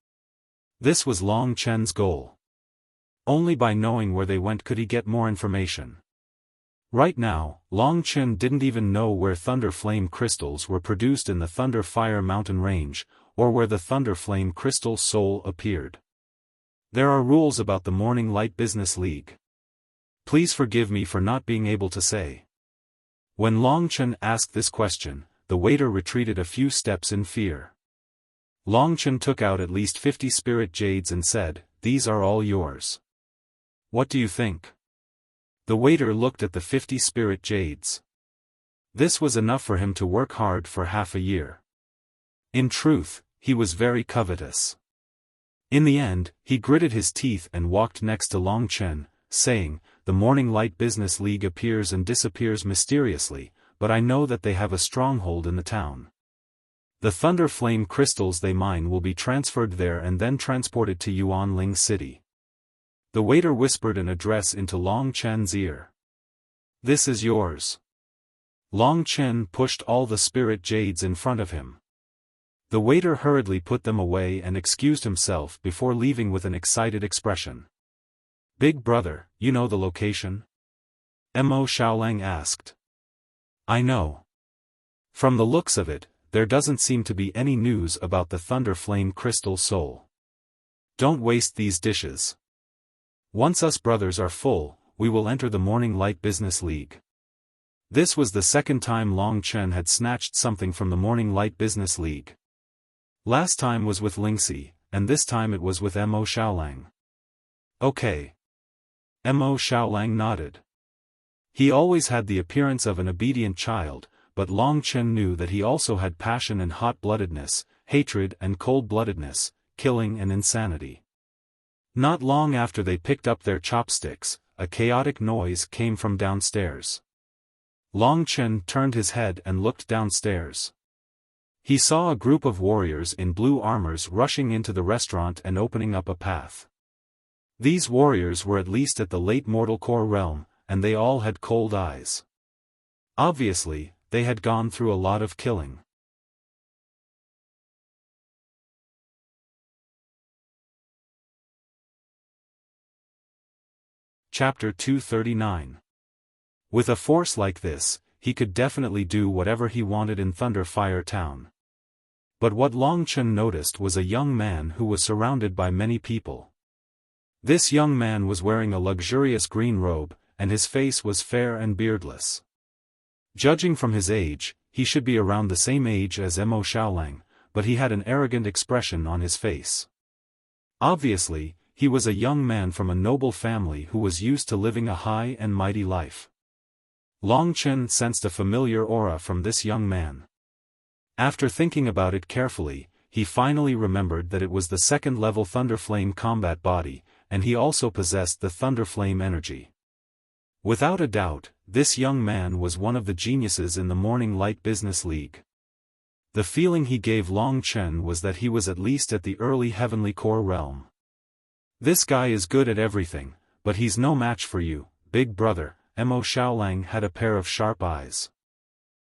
This was Long Chen's goal. Only by knowing where they went could he get more information. Right now, Long Chen didn't even know where Thunder Flame crystals were produced in the Thunder Fire mountain range, or where the Thunder Flame crystal soul appeared. There are rules about the Morning Light Business League. Please forgive me for not being able to say. When Long Chen asked this question, the waiter retreated a few steps in fear. Long Chen took out at least 50 spirit jades and said, "These are all yours. What do you think?" The waiter looked at the 50 spirit jades. This was enough for him to work hard for half a year. In truth, he was very covetous. In the end, he gritted his teeth and walked next to Long Chen, saying, "The Morning Light Business League appears and disappears mysteriously, but I know that they have a stronghold in the town. The Thunder Flame crystals they mine will be transferred there and then transported to Yuanling City." The waiter whispered an address into Long Chen's ear. "This is yours." Long Chen pushed all the spirit jades in front of him. The waiter hurriedly put them away and excused himself before leaving with an excited expression. "Big brother, you know the location?" Mo Xiaolang asked. "I know. From the looks of it, there doesn't seem to be any news about the Thunder Flame crystal soul. Don't waste these dishes. Once us brothers are full, we will enter the Morning Light Business League." This was the second time Long Chen had snatched something from the Morning Light Business League. Last time was with Lingxi, and this time it was with Mo Xiaolang. "Okay." Mo Xiaolang nodded. He always had the appearance of an obedient child, but Long Chen knew that he also had passion and hot-bloodedness, hatred and cold-bloodedness, killing and insanity. Not long after they picked up their chopsticks, a chaotic noise came from downstairs. Long Chen turned his head and looked downstairs. He saw a group of warriors in blue armors rushing into the restaurant and opening up a path. These warriors were at least at the late mortal core realm, and they all had cold eyes. Obviously, they had gone through a lot of killing. Chapter 239. With a force like this, he could definitely do whatever he wanted in Thunderfire Town. But what Long Chen noticed was a young man who was surrounded by many people. This young man was wearing a luxurious green robe, and his face was fair and beardless. Judging from his age, he should be around the same age as Mo Xiaolang, but he had an arrogant expression on his face. Obviously, he was a young man from a noble family who was used to living a high and mighty life. Long Chen sensed a familiar aura from this young man. After thinking about it carefully, he finally remembered that it was the second-level Thunderflame combat body, and he also possessed the Thunderflame energy. Without a doubt, this young man was one of the geniuses in the Morning Light Business League. The feeling he gave Long Chen was that he was at least at the early Heavenly Core realm. This guy is good at everything, but he's no match for you, big brother. Mo Xiaolang had a pair of sharp eyes.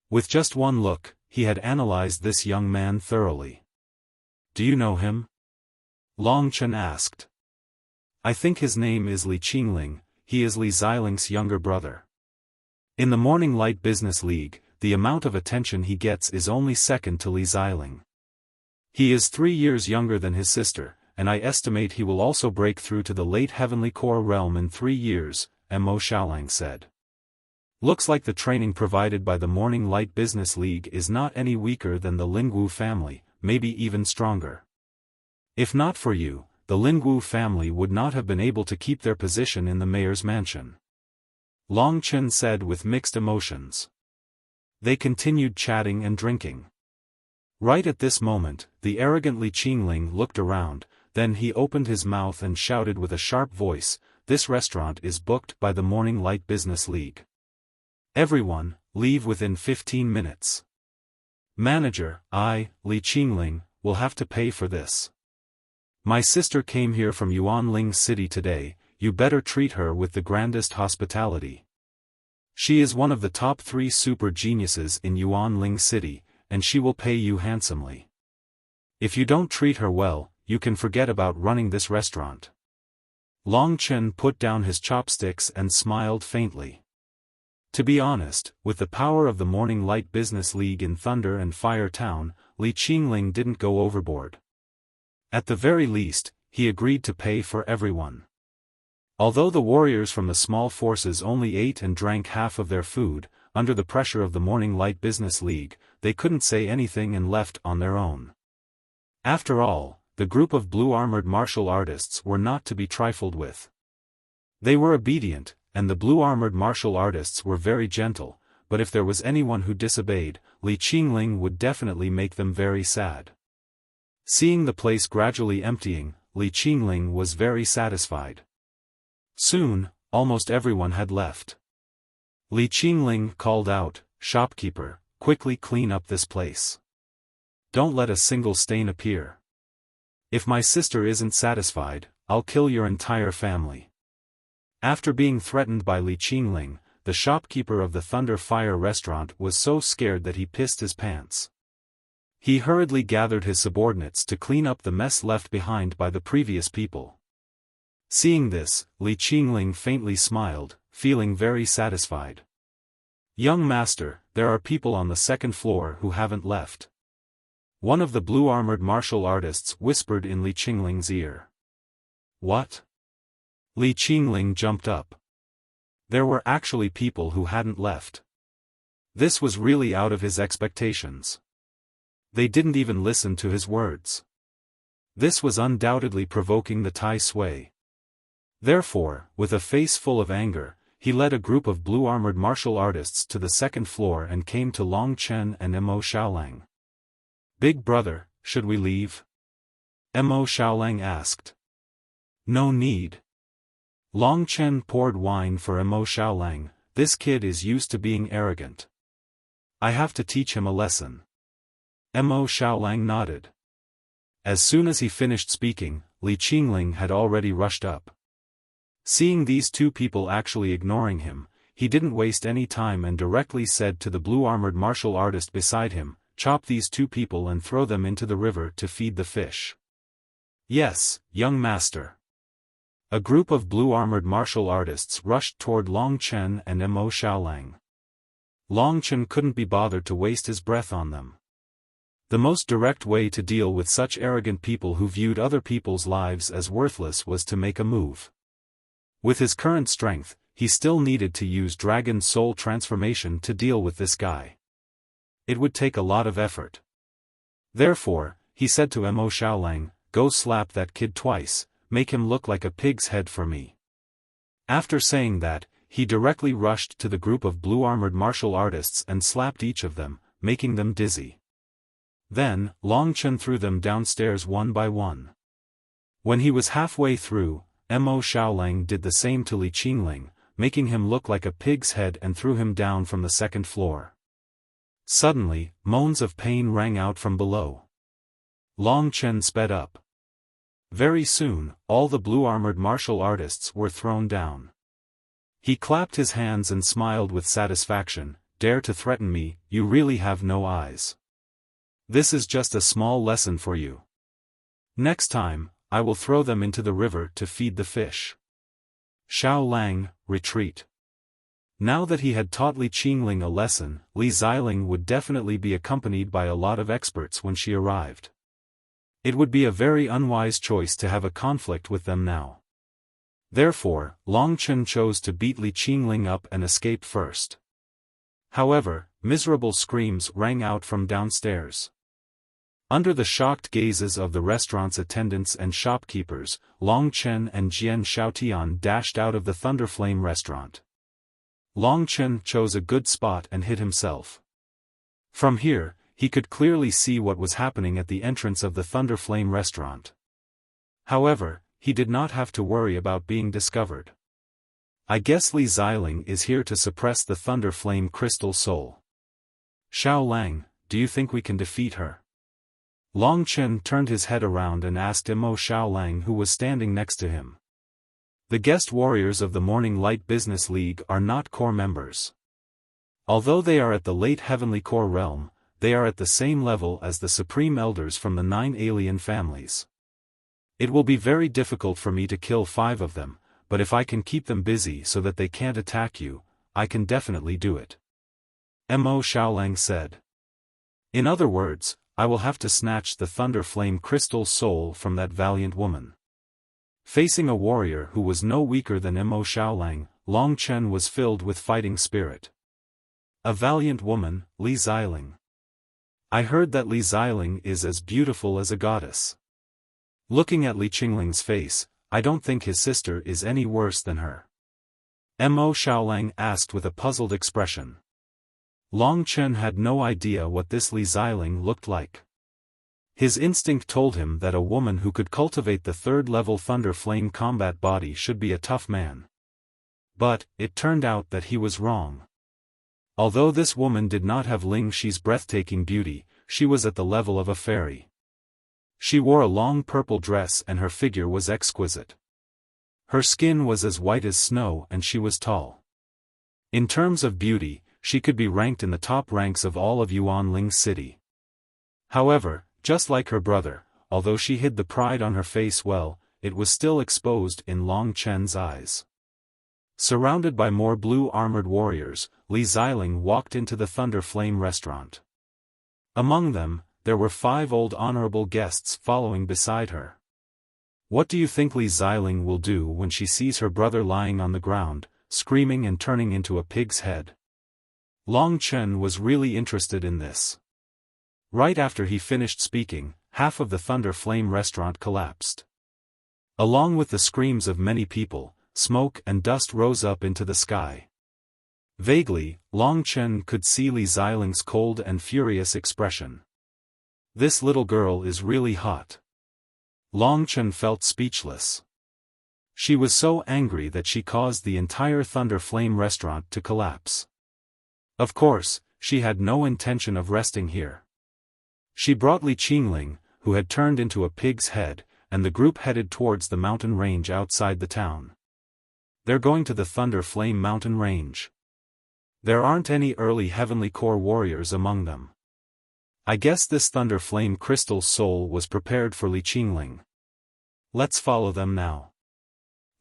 With just one look, he had analyzed this young man thoroughly. Do you know him? Long Chen asked. I think his name is Li Qingling, he is Li Xiling's younger brother. In the Morning Light Business League, the amount of attention he gets is only second to Li Xiling. He is 3 years younger than his sister, and I estimate he will also break through to the late Heavenly Core realm in 3 years, Mo Xiaolang said. Looks like the training provided by the Morning Light Business League is not any weaker than the Lingwu family, maybe even stronger. If not for you, the Lingwu family would not have been able to keep their position in the mayor's mansion. Long Chen said with mixed emotions. They continued chatting and drinking. Right at this moment, the arrogant Li Qingling looked around, then he opened his mouth and shouted with a sharp voice, "This restaurant is booked by the Morning Light Business League. Everyone, leave within 15 minutes. Manager, I, Li Qingling, will have to pay for this. My sister came here from Yuanling City today, you better treat her with the grandest hospitality. She is one of the top 3 super geniuses in Yuanling City, and she will pay you handsomely. If you don't treat her well, you can forget about running this restaurant." Long Chen put down his chopsticks and smiled faintly. To be honest, with the power of the Morning Light Business League in Thunder and Fire Town, Li Qingling didn't go overboard. At the very least, he agreed to pay for everyone. Although the warriors from the small forces only ate and drank half of their food, under the pressure of the Morning Light Business League, they couldn't say anything and left on their own. After all, the group of blue-armored martial artists were not to be trifled with. They were obedient, and the blue-armored martial artists were very gentle, but if there was anyone who disobeyed, Li Qingling would definitely make them very sad. Seeing the place gradually emptying, Li Qingling was very satisfied. Soon, almost everyone had left. Li Qingling called out, "Shopkeeper, quickly clean up this place. Don't let a single stain appear. If my sister isn't satisfied, I'll kill your entire family." After being threatened by Li Qingling, the shopkeeper of the Thunder Fire restaurant was so scared that he pissed his pants. He hurriedly gathered his subordinates to clean up the mess left behind by the previous people. Seeing this, Li Qingling faintly smiled, feeling very satisfied. "Young master, there are people on the second floor who haven't left." One of the blue-armored martial artists whispered in Li Qingling's ear. "What?" Li Qingling jumped up. There were actually people who hadn't left. This was really out of his expectations. They didn't even listen to his words. This was undoubtedly provoking the Tai Sui. Therefore, with a face full of anger, he led a group of blue-armored martial artists to the second floor and came to Long Chen and Mo Xiaolang. "Big brother, should we leave?" Mo Xiaolang asked. "No need." Long Chen poured wine for Mo Xiaolang. "This kid is used to being arrogant. I have to teach him a lesson." Mo Xiaolang nodded. As soon as he finished speaking, Li Qingling had already rushed up. Seeing these two people actually ignoring him, he didn't waste any time and directly said to the blue-armored martial artist beside him, "Chop these two people and throw them into the river to feed the fish." "Yes, young master." A group of blue-armored martial artists rushed toward Long Chen and Mo Xiaolang. Long Chen couldn't be bothered to waste his breath on them. The most direct way to deal with such arrogant people who viewed other people's lives as worthless was to make a move. With his current strength, he still needed to use Dragon Soul transformation to deal with this guy. It would take a lot of effort. Therefore, he said to Mo Xiaolang, "Go slap that kid twice, make him look like a pig's head for me." After saying that, he directly rushed to the group of blue-armored martial artists and slapped each of them, making them dizzy. Then, Long Chen threw them downstairs one by one. When he was halfway through, Mo Xiaolang did the same to Li Qingling, making him look like a pig's head and threw him down from the second floor. Suddenly, moans of pain rang out from below. Long Chen sped up. Very soon, all the blue-armored martial artists were thrown down. He clapped his hands and smiled with satisfaction. "Dare to threaten me, you really have no eyes. This is just a small lesson for you. Next time, I will throw them into the river to feed the fish." Xiao Lang, retreat. Now that he had taught Li Qingling a lesson, Li Xiling would definitely be accompanied by a lot of experts when she arrived. It would be a very unwise choice to have a conflict with them now. Therefore, Long Chen chose to beat Li Qingling up and escape first. However, miserable screams rang out from downstairs. Under the shocked gazes of the restaurant's attendants and shopkeepers, Long Chen and Jian Xiaotian dashed out of the Thunderflame restaurant. Long Chen chose a good spot and hid himself. From here, he could clearly see what was happening at the entrance of the Thunderflame restaurant. However, he did not have to worry about being discovered. "I guess Li Xiling is here to suppress the Thunderflame Crystal Soul. Xiao Lang, do you think we can defeat her?" Long Chen turned his head around and asked Mo Xiaolang, who was standing next to him. The guest warriors of the Morning Light Business League are not core members. Although they are at the late Heavenly Core realm, they are at the same level as the Supreme Elders from the 9 alien families. It will be very difficult for me to kill 5 of them, but if I can keep them busy so that they can't attack you, I can definitely do it. Mo Xiaolang said. In other words, I will have to snatch the Thunderflame Crystal Soul from that valiant woman. Facing a warrior who was no weaker than Mo Xiaolang, Long Chen was filled with fighting spirit. A valiant woman, Li Xiling. I heard that Li Xiling is as beautiful as a goddess. Looking at Li Qingling's face, I don't think his sister is any worse than her. Mo Xiaolang asked with a puzzled expression. Long Chen had no idea what this Li Xiling looked like. His instinct told him that a woman who could cultivate the 3rd-level Thunder Flame combat body should be a tough man. But, it turned out that he was wrong. Although this woman did not have Ling Shi's breathtaking beauty, she was at the level of a fairy. She wore a long purple dress and her figure was exquisite. Her skin was as white as snow and she was tall. In terms of beauty, she could be ranked in the top ranks of all of Yuan Ling City. However, just like her brother, although she hid the pride on her face well, it was still exposed in Long Chen's eyes. Surrounded by more blue-armored warriors, Li Xiling walked into the Thunder Flame restaurant. Among them, there were 5 old honorable guests following beside her. What do you think Li Xiling will do when she sees her brother lying on the ground, screaming and turning into a pig's head? Long Chen was really interested in this. Right after he finished speaking, half of the Thunder Flame restaurant collapsed. Along with the screams of many people, smoke and dust rose up into the sky. Vaguely, Long Chen could see Li Xiling's cold and furious expression. This little girl is really hot. Long Chen felt speechless. She was so angry that she caused the entire Thunder Flame restaurant to collapse. Of course, she had no intention of resting here. She brought Li Qingling, who had turned into a pig's head, and the group headed towards the mountain range outside the town. They're going to the Thunder Flame mountain range. There aren't any early Heavenly Core warriors among them. I guess this Thunder Flame Crystal Soul was prepared for Li Qingling. Let's follow them now.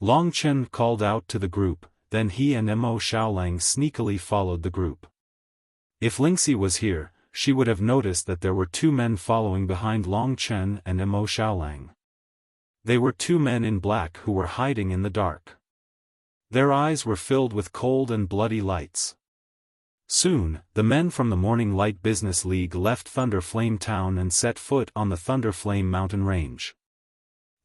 Long Chen called out to the group, then he and Mo Xiaolang sneakily followed the group. If Lingxi was here, she would have noticed that there were 2 men following behind Long Chen and Mo Xiaolang. They were 2 men in black who were hiding in the dark. Their eyes were filled with cold and bloody lights. Soon, the men from the Morning Light Business League left Thunder Flame Town and set foot on the Thunder Flame mountain range.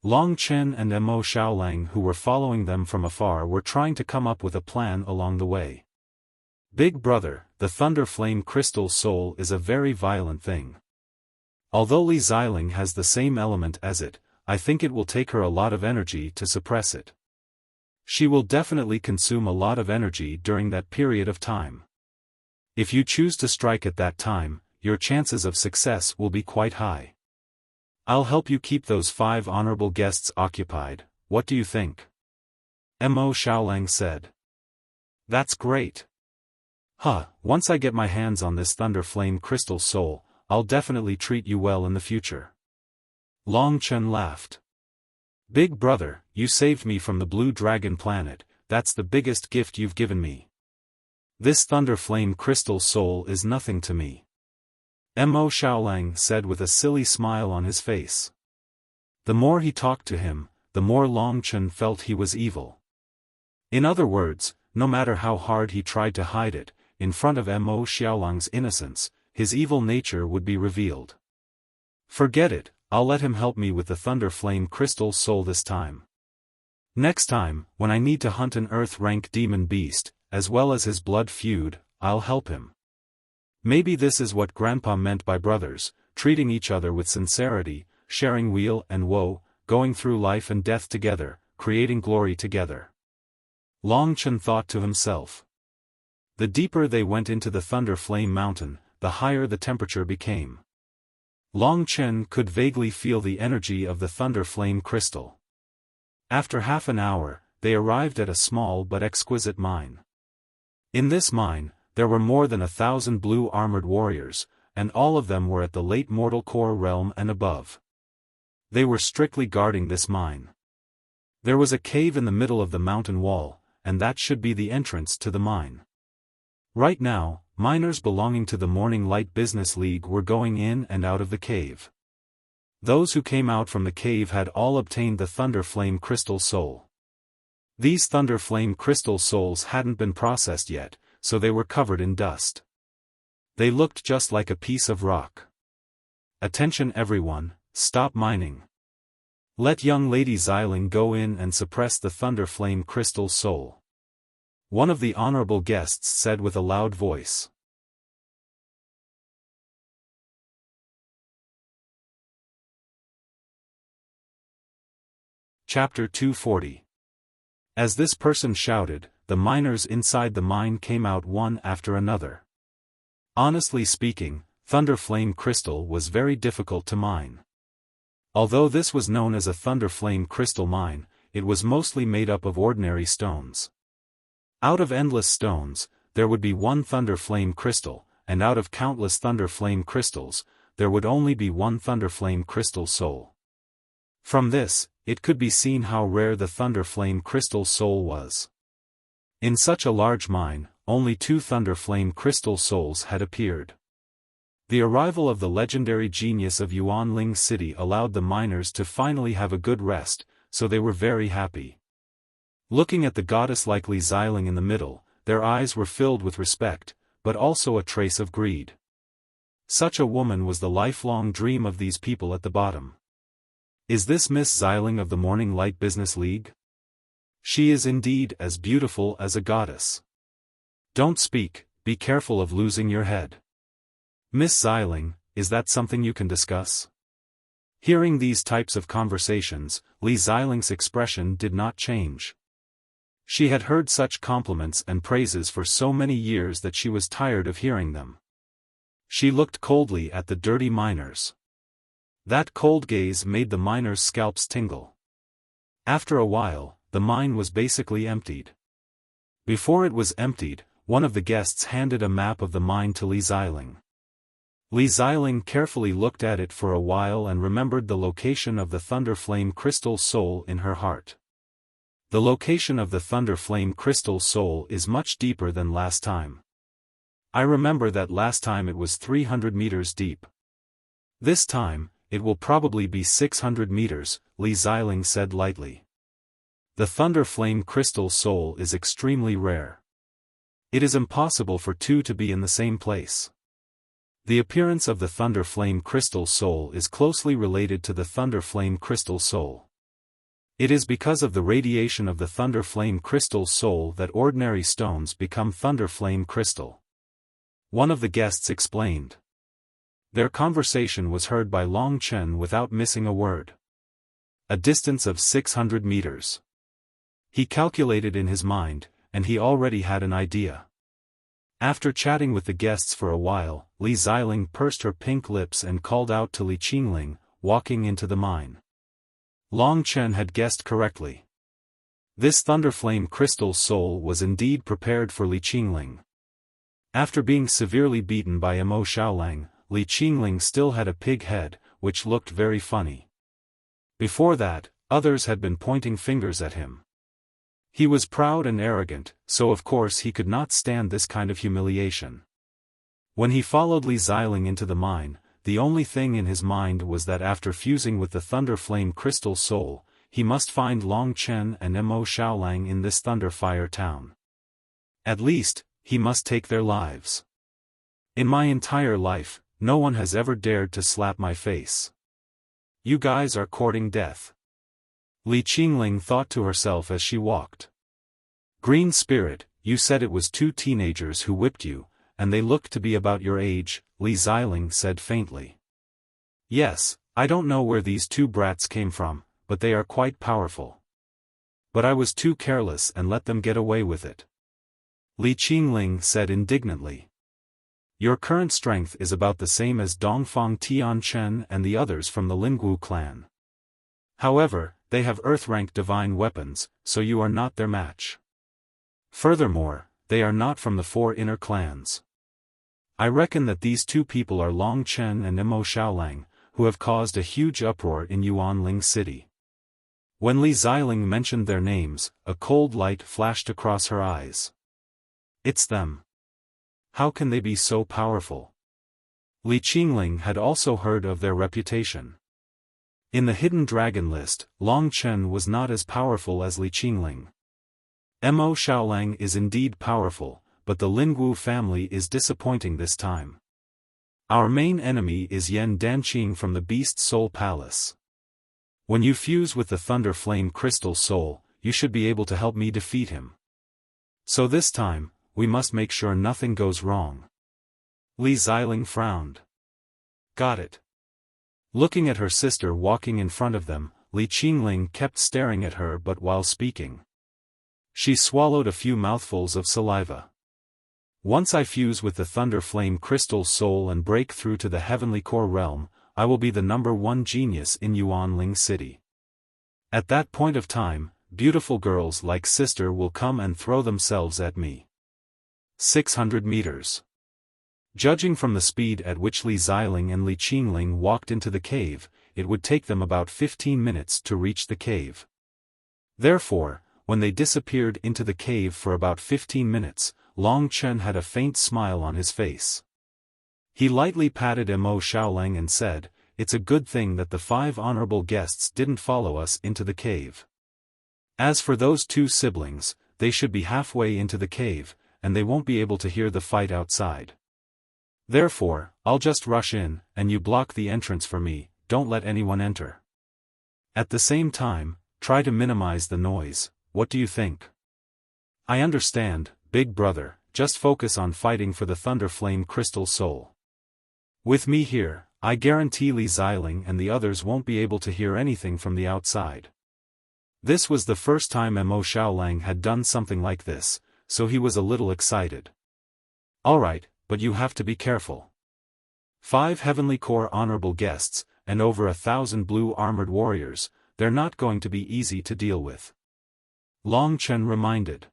Long Chen and Mo Xiaolang, who were following them from afar, were trying to come up with a plan along the way. Big brother, the Thunder Flame Crystal Soul is a very violent thing. Although Li Xiling has the same element as it, I think it will take her a lot of energy to suppress it. She will definitely consume a lot of energy during that period of time. If you choose to strike at that time, your chances of success will be quite high. I'll help you keep those 5 honorable guests occupied. What do you think? Mo Xiaolang said. That's great. Once I get my hands on this Thunder Flame Crystal Soul, I'll definitely treat you well in the future. Long Chen laughed. Big brother, you saved me from the Blue Dragon planet, that's the biggest gift you've given me. This Thunder Flame Crystal Soul is nothing to me. Mo Xiaolang said with a silly smile on his face. The more he talked to him, the more Long Chen felt he was evil. In other words, no matter how hard he tried to hide it, in front of Mo Xiaolang's innocence, his evil nature would be revealed. Forget it, I'll let him help me with the Thunder Flame Crystal Soul this time. Next time, when I need to hunt an Earth-rank demon beast, as well as his blood feud, I'll help him. Maybe this is what Grandpa meant by brothers, treating each other with sincerity, sharing weal and woe, going through life and death together, creating glory together. Long Chen thought to himself. The deeper they went into the Thunder Flame Mountain, the higher the temperature became. Long Chen could vaguely feel the energy of the Thunder Flame Crystal. After half an hour, they arrived at a small but exquisite mine. In this mine, there were more than 1,000 blue-armored warriors, and all of them were at the late mortal core realm and above. They were strictly guarding this mine. There was a cave in the middle of the mountain wall, and that should be the entrance to the mine. Right now, miners belonging to the Morning Light Business League were going in and out of the cave. Those who came out from the cave had all obtained the Thunder Flame Crystal Soul. These Thunder Flame Crystal Souls hadn't been processed yet, so they were covered in dust. They looked just like a piece of rock. Attention everyone, stop mining. Let young Lady Xiling go in and suppress the Thunder Flame Crystal Soul. One of the honorable guests said with a loud voice. Chapter 240. As this person shouted, the miners inside the mine came out one after another. Honestly speaking, Thunder Flame Crystal was very difficult to mine. Although this was known as a Thunder Flame Crystal mine, it was mostly made up of ordinary stones. Out of endless stones, there would be one Thunder Flame Crystal, and out of countless Thunder Flame Crystals, there would only be one Thunder Flame Crystal Soul. From this, it could be seen how rare the Thunder Flame Crystal Soul was. In such a large mine, only 2 Thunder Flame Crystal Souls had appeared. The arrival of the legendary genius of Yuanling City allowed the miners to finally have a good rest, so they were very happy. Looking at the goddess like Li Xiling in the middle, their eyes were filled with respect, but also a trace of greed. Such a woman was the lifelong dream of these people at the bottom. Is this Miss Xiling of the Morning Light Business League? She is indeed as beautiful as a goddess. Don't speak, be careful of losing your head. Miss Xiling, is that something you can discuss? Hearing these types of conversations, Li Xiling's expression did not change. She had heard such compliments and praises for so many years that she was tired of hearing them. She looked coldly at the dirty miners. That cold gaze made the miners' scalps tingle. After a while, the mine was basically emptied. Before it was emptied, one of the guests handed a map of the mine to Li Xiling. Li Xiling carefully looked at it for a while and remembered the location of the Thunder Flame Crystal Soul in her heart. The location of the Thunder Flame Crystal Soul is much deeper than last time. I remember that last time it was 300 meters deep. This time, it will probably be 600 meters, Li Xiling said lightly. The Thunder Flame Crystal Soul is extremely rare. It is impossible for 2 to be in the same place. The appearance of the Thunder Flame Crystal Soul is closely related to the Thunder Flame Crystal Soul. It is because of the radiation of the thunder flame crystal soul that ordinary stones become thunder flame crystal. One of the guests explained. Their conversation was heard by Long Chen without missing a word. A distance of 600 meters. He calculated in his mind, and he already had an idea. After chatting with the guests for a while, Li Xiling pursed her pink lips and called out to Li Qingling, walking into the mine. Long Chen had guessed correctly. This thunderflame crystal soul was indeed prepared for Li Qingling. After being severely beaten by Mo Xiaolang, Li Qingling still had a pig head, which looked very funny. Before that, others had been pointing fingers at him. He was proud and arrogant, so of course he could not stand this kind of humiliation. When he followed Li Xiling into the mine, the only thing in his mind was that after fusing with the Thunder Flame Crystal Soul, he must find Long Chen and Mo Xiaolang in this Thunder Fire town. At least, he must take their lives. In my entire life, no one has ever dared to slap my face. You guys are courting death. Li Qingling thought to herself as she walked. Green Spirit, you said it was two teenagers who whipped you, and they looked to be about your age, Li Xiling said faintly. Yes, I don't know where these two brats came from, but they are quite powerful. But I was too careless and let them get away with it. Li Qingling said indignantly. Your current strength is about the same as Dongfang Tianchen and the others from the Lingwu clan. However, they have Earth-rank divine weapons, so you are not their match. Furthermore, they are not from the four inner clans. I reckon that these two people are Long Chen and Mo Xiaolang, who have caused a huge uproar in Yuanling City. When Li Xiling mentioned their names, a cold light flashed across her eyes. It's them. How can they be so powerful? Li Qingling had also heard of their reputation. In the hidden dragon list, Long Chen was not as powerful as Li Qingling. Mo Xiaolang is indeed powerful, but the Lingwu family is disappointing this time. Our main enemy is Yan Danqing from the Beast Soul Palace. When you fuse with the Thunder Flame Crystal Soul, you should be able to help me defeat him. So this time, we must make sure nothing goes wrong. Li Xiling frowned. Got it. Looking at her sister walking in front of them, Li Qingling kept staring at her but while speaking. She swallowed a few mouthfuls of saliva. Once I fuse with the Thunder Flame Crystal Soul and break through to the Heavenly Core Realm, I will be the #1 genius in Yuanling City. At that point of time, beautiful girls like sister will come and throw themselves at me. 600 meters. Judging from the speed at which Li Xiling and Li Qingling walked into the cave, it would take them about 15 minutes to reach the cave. Therefore, when they disappeared into the cave for about 15 minutes, Long Chen had a faint smile on his face. He lightly patted Mo Xiaolang and said, "It's a good thing that the 5 honorable guests didn't follow us into the cave. As for those 2 siblings, they should be halfway into the cave, and they won't be able to hear the fight outside. Therefore, I'll just rush in, and you block the entrance for me, don't let anyone enter. At the same time, try to minimize the noise, what do you think?" "I understand, big brother, just focus on fighting for the Thunder Flame Crystal Soul. With me here, I guarantee Li Xiling and the others won't be able to hear anything from the outside." This was the first time Mo Xiaolang had done something like this, so he was a little excited. "Alright, but you have to be careful. 5 Heavenly Core honorable guests, and over 1,000 blue armored warriors, they're not going to be easy to deal with." Long Chen reminded.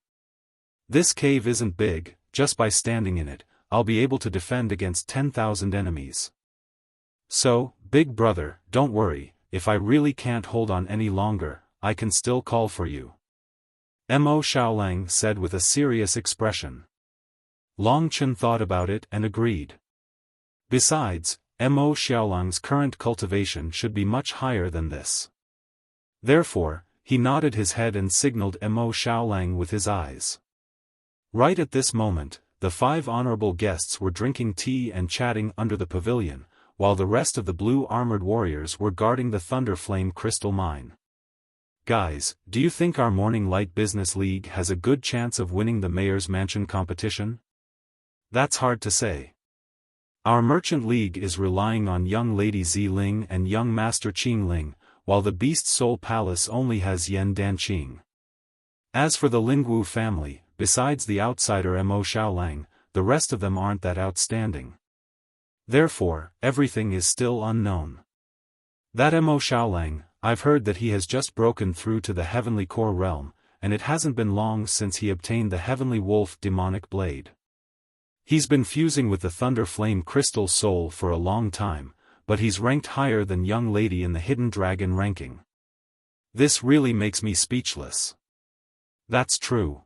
"This cave isn't big, just by standing in it, I'll be able to defend against 10,000 enemies. So, big brother, don't worry, if I really can't hold on any longer, I can still call for you," Mo Xiaolang said with a serious expression. Long Chen thought about it and agreed. Besides, Mo Xiaolang's current cultivation should be much higher than this. Therefore, he nodded his head and signaled Mo Xiaolang with his eyes. Right at this moment, the 5 honorable guests were drinking tea and chatting under the pavilion, while the rest of the blue armored warriors were guarding the Thunder Flame Crystal Mine. Guys, do you think our Morning Light Business League has a good chance of winning the Mayor's Mansion competition? That's hard to say. Our Merchant League is relying on young Lady Zi Ling and young Master Qing Ling, while the Beast Soul Palace only has Yan Danqing. As for the Lingwu family, besides the outsider Mo Xiaolang, the rest of them aren't that outstanding. Therefore, everything is still unknown. That Mo Xiaolang, I've heard that he has just broken through to the Heavenly Core realm, and it hasn't been long since he obtained the Heavenly Wolf demonic blade. He's been fusing with the Thunder Flame Crystal Soul for a long time, but he's ranked higher than young lady in the Hidden Dragon ranking. This really makes me speechless. That's true.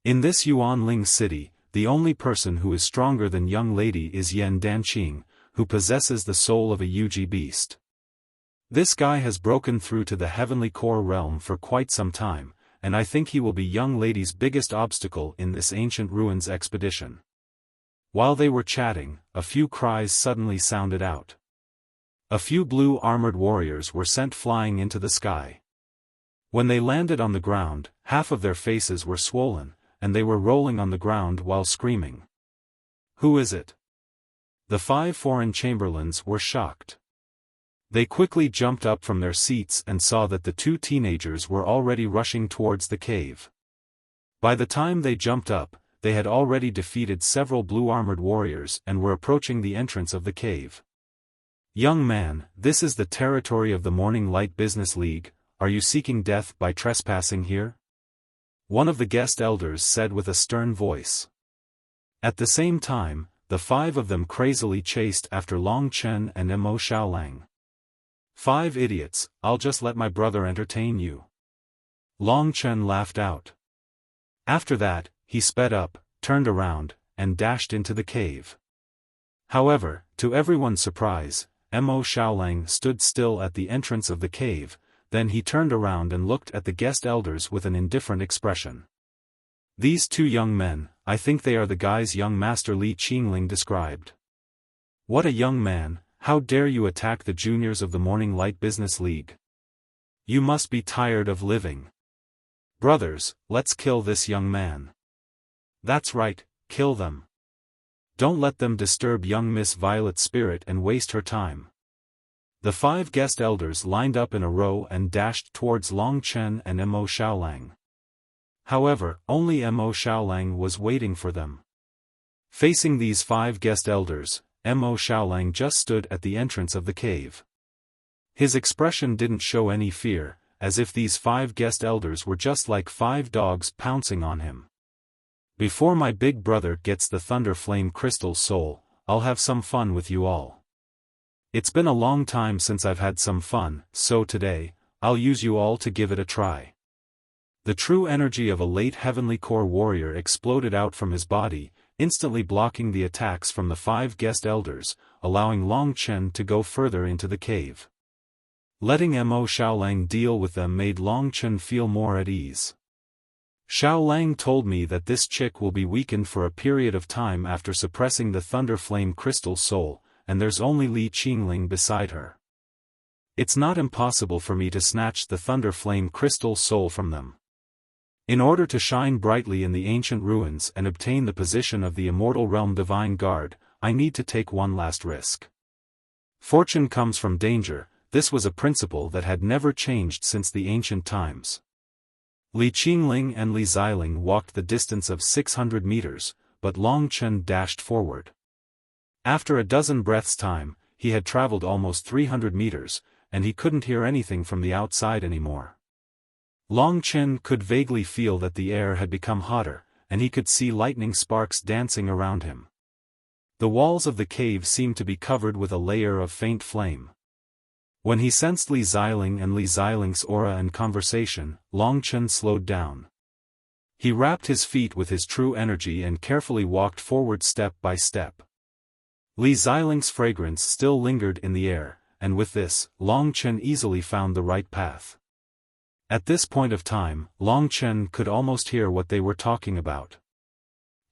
In this Yuanling city, the only person who is stronger than young lady is Yan Danqing, who possesses the soul of a Yuji beast. This guy has broken through to the Heavenly Core realm for quite some time, and I think he will be young lady's biggest obstacle in this ancient ruins expedition. While they were chatting, a few cries suddenly sounded out. A few blue armored warriors were sent flying into the sky. When they landed on the ground, half of their faces were swollen, and they were rolling on the ground while screaming. Who is it? The 5 foreign chamberlains were shocked. They quickly jumped up from their seats and saw that the 2 teenagers were already rushing towards the cave. By the time they jumped up, they had already defeated several blue-armored warriors and were approaching the entrance of the cave. Young man, this is the territory of the Morning Light Business League, are you seeking death by trespassing here? One of the guest elders said with a stern voice. At the same time, the 5 of them crazily chased after Long Chen and Mo Xiaolang. 5 idiots, I'll just let my brother entertain you. Long Chen laughed out. After that, he sped up, turned around, and dashed into the cave. However, to everyone's surprise, Mo Xiaolang stood still at the entrance of the cave, then he turned around and looked at the guest elders with an indifferent expression. These 2 young men, I think they are the guys young Master Li Qingling described. What a young man, how dare you attack the juniors of the Morning Light Business League? You must be tired of living. Brothers, let's kill this young man. That's right, kill them. Don't let them disturb young Miss Violet's spirit and waste her time. The 5 guest elders lined up in a row and dashed towards Long Chen and Mo Xiaolang. However, only Mo Xiaolang was waiting for them. Facing these 5 guest elders, Mo Xiaolang just stood at the entrance of the cave. His expression didn't show any fear, as if these 5 guest elders were just like 5 dogs pouncing on him. Before my big brother gets the Thunder Flame Crystal Soul, I'll have some fun with you all. It's been a long time since I've had some fun, so today, I'll use you all to give it a try. The true energy of a late Heavenly Core warrior exploded out from his body, instantly blocking the attacks from the 5 guest elders, allowing Long Chen to go further into the cave. Letting Mo Xiaolang deal with them made Long Chen feel more at ease. Xiaolang told me that this chick will be weakened for a period of time after suppressing the Thunder Flame Crystal Soul, and there's only Li Qingling beside her. It's not impossible for me to snatch the Thunder Flame Crystal Soul from them. In order to shine brightly in the ancient ruins and obtain the position of the Immortal Realm Divine Guard, I need to take one last risk. Fortune comes from danger, this was a principle that had never changed since the ancient times. Li Qingling and Li Xiling walked the distance of 600 meters, but Long Chen dashed forward. After a dozen breaths' time, he had traveled almost 300 meters, and he couldn't hear anything from the outside anymore. Long Chen could vaguely feel that the air had become hotter, and he could see lightning sparks dancing around him. The walls of the cave seemed to be covered with a layer of faint flame. When he sensed Li Xiling and Li Xiling's aura and conversation, Long Chen slowed down. He wrapped his feet with his true energy and carefully walked forward step by step. Li Xiling's fragrance still lingered in the air, and with this, Long Chen easily found the right path. At this point of time, Long Chen could almost hear what they were talking about.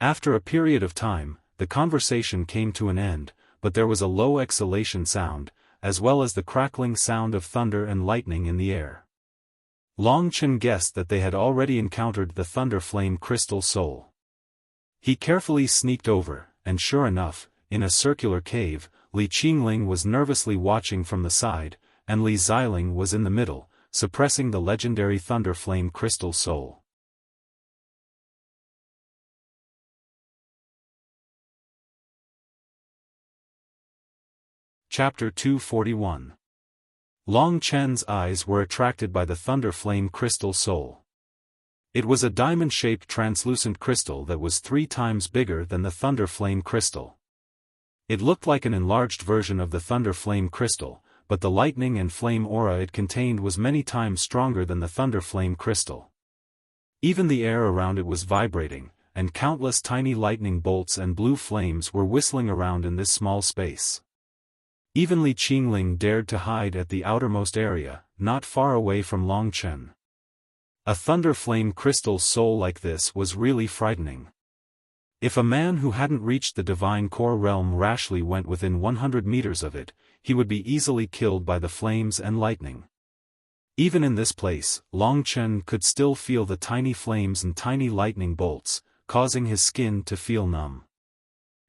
After a period of time, the conversation came to an end, but there was a low exhalation sound, as well as the crackling sound of thunder and lightning in the air. Long Chen guessed that they had already encountered the Thunder Flame Crystal Soul. He carefully sneaked over, and sure enough, in a circular cave, Li Qingling was nervously watching from the side, and Li Xiling was in the middle, suppressing the legendary Thunder Flame Crystal Soul. Chapter 241. Long Chen's eyes were attracted by the Thunder Flame Crystal Soul. It was a diamond-shaped translucent crystal that was 3 times bigger than the Thunder Flame Crystal. It looked like an enlarged version of the Thunder Flame Crystal, but the lightning and flame aura it contained was many times stronger than the Thunder Flame Crystal. Even the air around it was vibrating, and countless tiny lightning bolts and blue flames were whistling around in this small space. Even Li Qingling dared to hide at the outermost area, not far away from Long Chen. A Thunder Flame Crystal Soul like this was really frightening. If a man who hadn't reached the Divine Core realm rashly went within 100 meters of it, he would be easily killed by the flames and lightning. Even in this place, Long Chen could still feel the tiny flames and tiny lightning bolts, causing his skin to feel numb.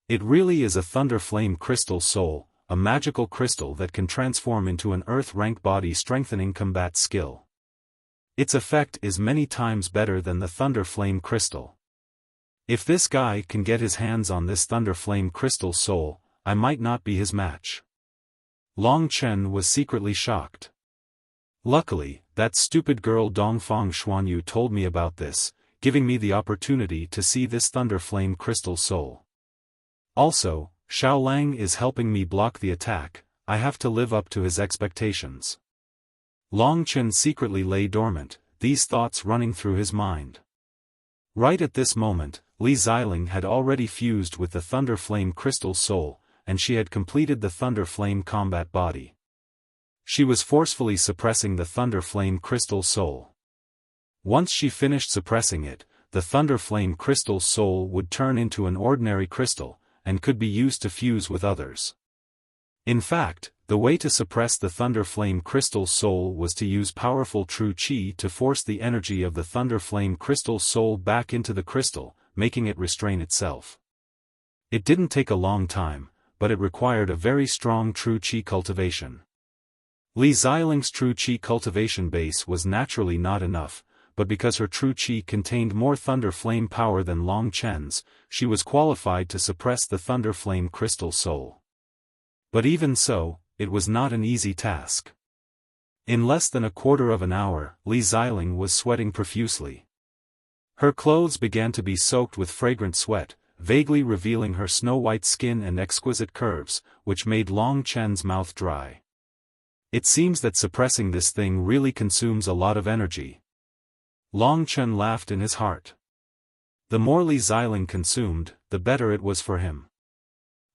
It really is a Thunder Flame Crystal Soul, a magical crystal that can transform into an earth-rank body strengthening combat skill. Its effect is many times better than the Thunder Flame Crystal. If this guy can get his hands on this Thunder Flame Crystal Soul, I might not be his match. Long Chen was secretly shocked. Luckily, that stupid girl Dongfang Xuanyu told me about this, giving me the opportunity to see this Thunder Flame Crystal Soul. Also, Xiaolang is helping me block the attack. I have to live up to his expectations. Long Chen secretly lay dormant, these thoughts running through his mind. Right at this moment, Li Xiling had already fused with the Thunder Flame Crystal Soul, and she had completed the Thunder Flame Combat Body. She was forcefully suppressing the Thunder Flame Crystal Soul. Once she finished suppressing it, the Thunder Flame Crystal Soul would turn into an ordinary crystal, and could be used to fuse with others. In fact, the way to suppress the Thunder Flame Crystal Soul was to use powerful True Qi to force the energy of the Thunder Flame Crystal Soul back into the crystal, making it restrain itself. It didn't take a long time, but it required a very strong True Qi cultivation. Li Xiling's True Qi cultivation base was naturally not enough, but because her True Qi contained more Thunder Flame power than Long Chen's, she was qualified to suppress the Thunder Flame Crystal Soul. But even so, it was not an easy task. In less than a quarter of an hour, Li Xiling was sweating profusely. Her clothes began to be soaked with fragrant sweat, vaguely revealing her snow-white skin and exquisite curves, which made Long Chen's mouth dry. It seems that suppressing this thing really consumes a lot of energy. Long Chen laughed in his heart. The more Li Xiling consumed, the better it was for him.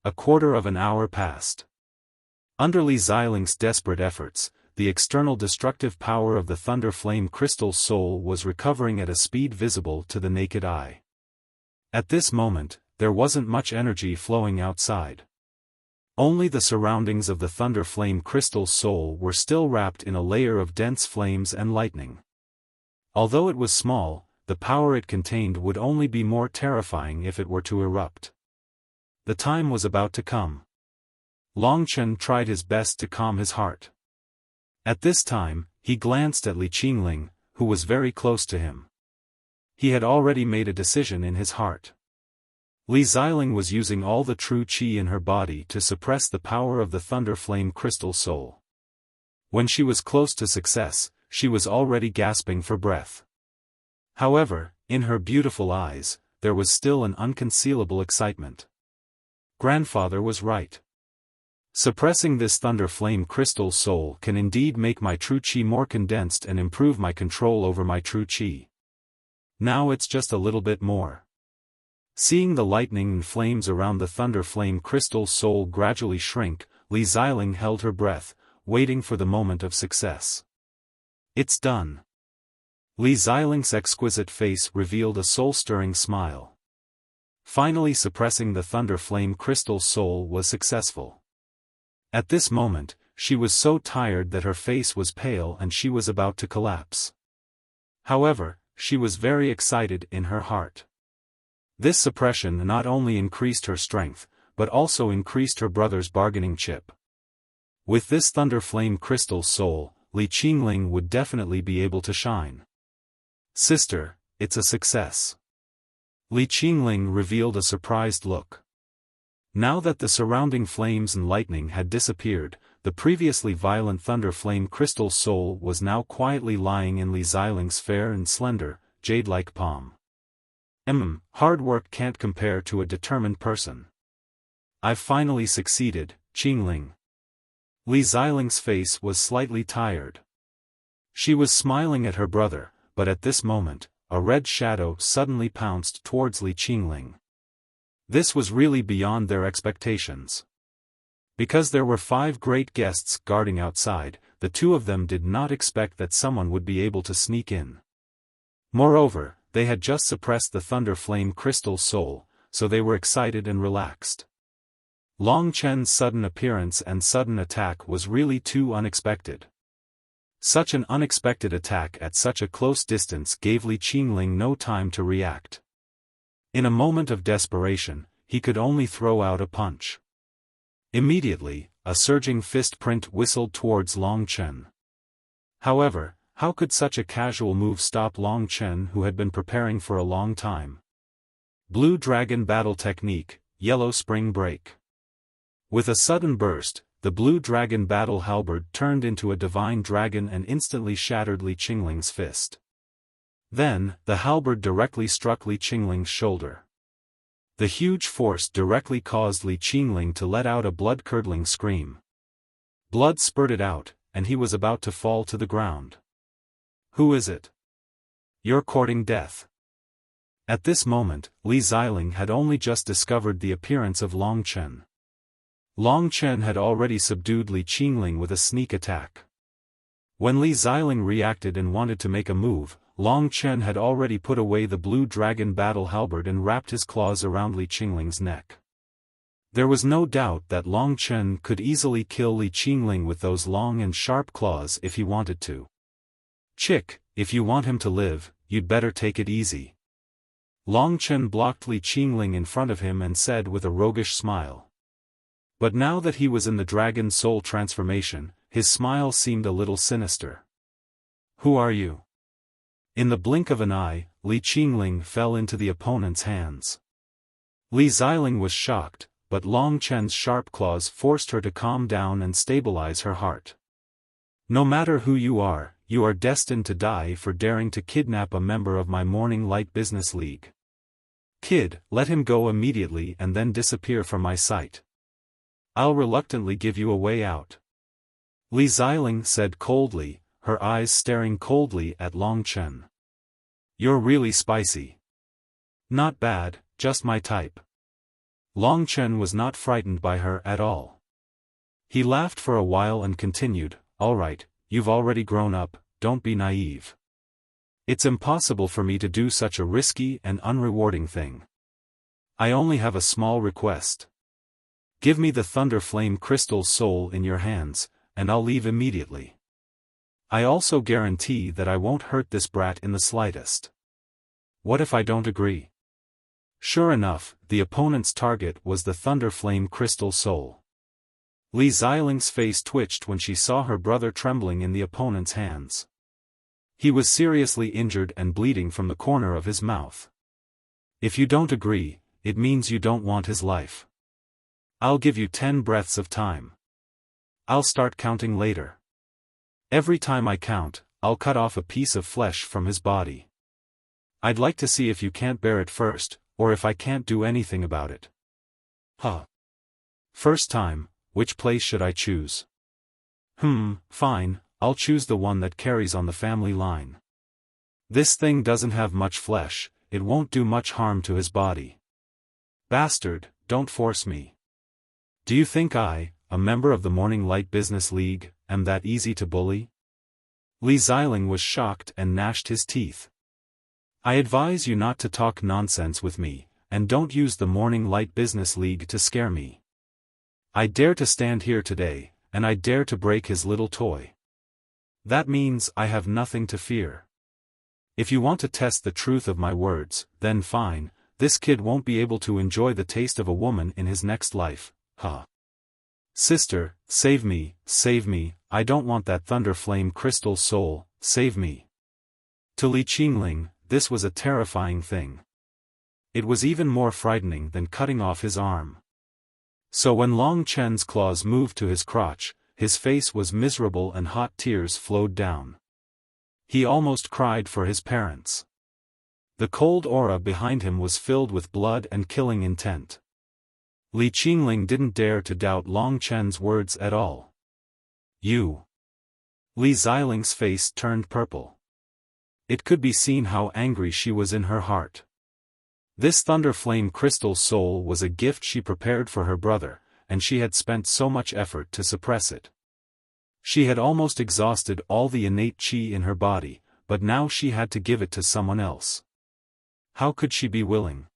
A quarter of an hour passed. Under Li Xiling's desperate efforts, the external destructive power of the Thunder Flame Crystal Soul was recovering at a speed visible to the naked eye. At this moment, there wasn't much energy flowing outside. Only the surroundings of the Thunder Flame Crystal Soul were still wrapped in a layer of dense flames and lightning. Although it was small, the power it contained would only be more terrifying if it were to erupt. The time was about to come. Long Chen tried his best to calm his heart. At this time, he glanced at Li Qingling, who was very close to him. He had already made a decision in his heart. Li Xiling was using all the True Qi in her body to suppress the power of the Thunder Flame Crystal Soul. When she was close to success, she was already gasping for breath. However, in her beautiful eyes, there was still an unconcealable excitement. Grandfather was right. Suppressing this Thunder Flame Crystal Soul can indeed make my True Qi more condensed and improve my control over my True Qi. Now it's just a little bit more. Seeing the lightning and flames around the Thunder Flame Crystal Soul gradually shrink, Li Xiling held her breath, waiting for the moment of success. It's done. Li Xiling's exquisite face revealed a soul-stirring smile. Finally suppressing the Thunder Flame Crystal Soul was successful. At this moment, she was so tired that her face was pale and she was about to collapse. However, she was very excited in her heart. This suppression not only increased her strength, but also increased her brother's bargaining chip. With this Thunder Flame Crystal Soul, Li Qingling would definitely be able to shine. Sister, it's a success. Li Qingling revealed a surprised look. Now that the surrounding flames and lightning had disappeared, the previously violent Thunder Flame Crystal Soul was now quietly lying in Li Xiling's fair and slender, jade-like palm. Hard work can't compare to a determined person. I've finally succeeded, Qingling. Li Xiling's face was slightly tired. She was smiling at her brother, but at this moment, a red shadow suddenly pounced towards Li Qingling. This was really beyond their expectations. Because there were 5 great guests guarding outside, the 2 of them did not expect that someone would be able to sneak in. Moreover, they had just suppressed the Thunder Flame Crystal Soul, so they were excited and relaxed. Long Chen's sudden appearance and sudden attack was really too unexpected. Such an unexpected attack at such a close distance gave Li Qingling no time to react. In a moment of desperation, he could only throw out a punch. Immediately, a surging fist print whistled towards Long Chen. However, how could such a casual move stop Long Chen, who had been preparing for a long time? Blue Dragon Battle Technique, Yellow Spring Break. With a sudden burst, the Blue Dragon Battle Halberd turned into a divine dragon and instantly shattered Li Qingling's fist. Then, the halberd directly struck Li Qingling's shoulder. The huge force directly caused Li Qingling to let out a blood-curdling scream. Blood spurted out, and he was about to fall to the ground. Who is it? You're courting death. At this moment, Li Xiling had only just discovered the appearance of Long Chen. Long Chen had already subdued Li Qingling with a sneak attack. When Li Xiling reacted and wanted to make a move, Long Chen had already put away the Blue Dragon Battle Halberd and wrapped his claws around Li Qingling's neck. There was no doubt that Long Chen could easily kill Li Qingling with those long and sharp claws if he wanted to. Chick, if you want him to live, you'd better take it easy. Long Chen blocked Li Qingling in front of him and said with a roguish smile. But now that he was in the Dragon Soul transformation, his smile seemed a little sinister. Who are you? In the blink of an eye, Li Qingling fell into the opponent's hands. Li Xiling was shocked, but Long Chen's sharp claws forced her to calm down and stabilize her heart. No matter who you are destined to die for daring to kidnap a member of my Morning Light Business League. Kid, let him go immediately and then disappear from my sight. I'll reluctantly give you a way out. Li Xiling said coldly, her eyes staring coldly at Long Chen. You're really spicy. Not bad, just my type. Long Chen was not frightened by her at all. He laughed for a while and continued, all right, you've already grown up, don't be naive. It's impossible for me to do such a risky and unrewarding thing. I only have a small request. Give me the Thunder Flame Crystal Soul in your hands, and I'll leave immediately. I also guarantee that I won't hurt this brat in the slightest. What if I don't agree? Sure enough, the opponent's target was the Thunder Flame Crystal Soul. Li Xiling's face twitched when she saw her brother trembling in the opponent's hands. He was seriously injured and bleeding from the corner of his mouth. If you don't agree, it means you don't want his life. I'll give you 10 breaths of time. I'll start counting later. Every time I count, I'll cut off a piece of flesh from his body. I'd like to see if you can't bear it first, or if I can't do anything about it. First time, which place should I choose? Fine, I'll choose the one that carries on the family line. This thing doesn't have much flesh, it won't do much harm to his body. Bastard, don't force me. Do you think I, a member of the Morning Light Business League, am that easy to bully? Li Xiling was shocked and gnashed his teeth. I advise you not to talk nonsense with me, and don't use the Morning Light Business League to scare me. I dare to stand here today, and I dare to break his little toy. That means I have nothing to fear. If you want to test the truth of my words, then fine, this kid won't be able to enjoy the taste of a woman in his next life, huh? Sister, save me, I don't want that thunder flame crystal soul, save me. To Li Qingling, this was a terrifying thing. It was even more frightening than cutting off his arm. So when Long Chen's claws moved to his crotch, his face was miserable and hot tears flowed down. He almost cried for his parents. The cold aura behind him was filled with blood and killing intent. Li Qingling didn't dare to doubt Long Chen's words at all. You. Li Ziling's face turned purple. It could be seen how angry she was in her heart. This thunder flame crystal soul was a gift she prepared for her brother, and she had spent so much effort to suppress it. She had almost exhausted all the innate qi in her body, but now she had to give it to someone else. How could she be willing?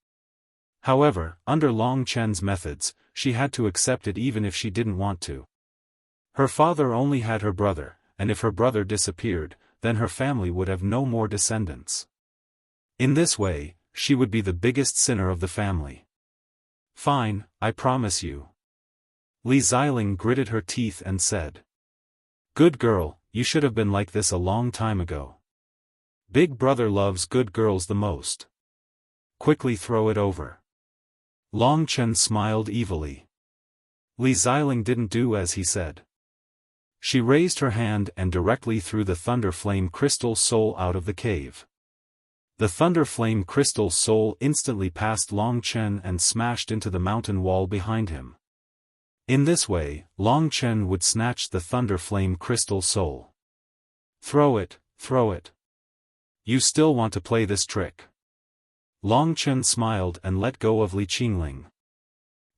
However, under Long Chen's methods, she had to accept it even if she didn't want to. Her father only had her brother, and if her brother disappeared, then her family would have no more descendants. In this way, she would be the biggest sinner of the family. Fine, I promise you. Li Ziling gritted her teeth and said. Good girl, you should have been like this a long time ago. Big brother loves good girls the most. Quickly throw it over. Long Chen smiled evilly. Li Ziling didn't do as he said. She raised her hand and directly threw the thunder flame crystal soul out of the cave. The thunder flame crystal soul instantly passed Long Chen and smashed into the mountain wall behind him. In this way, Long Chen would snatch the thunder flame crystal soul. Throw it, throw it. You still want to play this trick? Long Chen smiled and let go of Li Qingling.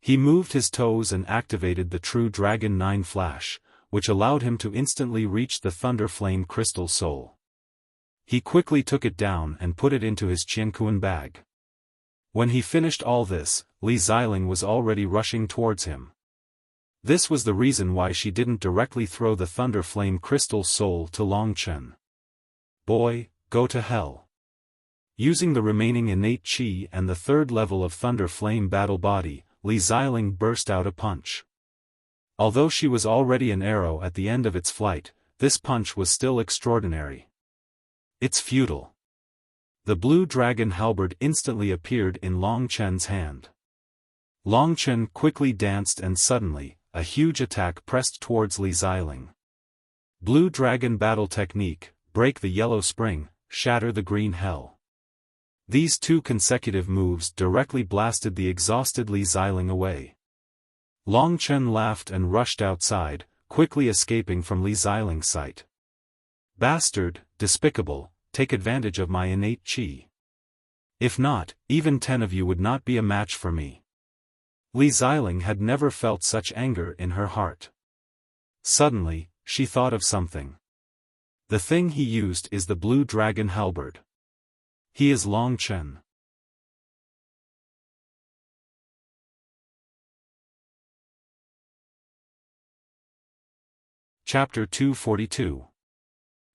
He moved his toes and activated the True Dragon 9 Flash, which allowed him to instantly reach the thunder flame crystal soul. He quickly took it down and put it into his Qianquan bag. When he finished all this, Li Ziling was already rushing towards him. This was the reason why she didn't directly throw the thunder flame crystal soul to Long Chen. Boy, go to hell. Using the remaining innate qi and the third level of thunder flame battle body, Li Ziling burst out a punch. Although she was already an arrow at the end of its flight, this punch was still extraordinary. It's futile. The blue dragon halberd instantly appeared in Long Chen's hand. Long Chen quickly danced and suddenly, a huge attack pressed towards Li Ziling. Blue dragon battle technique, break the yellow spring, shatter the green hell. These two consecutive moves directly blasted the exhausted Li Ziling away. Long Chen laughed and rushed outside, quickly escaping from Li Ziling's sight. Bastard, despicable, take advantage of my innate qi. If not, even 10 of you would not be a match for me. Li Ziling had never felt such anger in her heart. Suddenly, she thought of something. The thing he used is the blue dragon halberd. He is Long Chen. Chapter 242.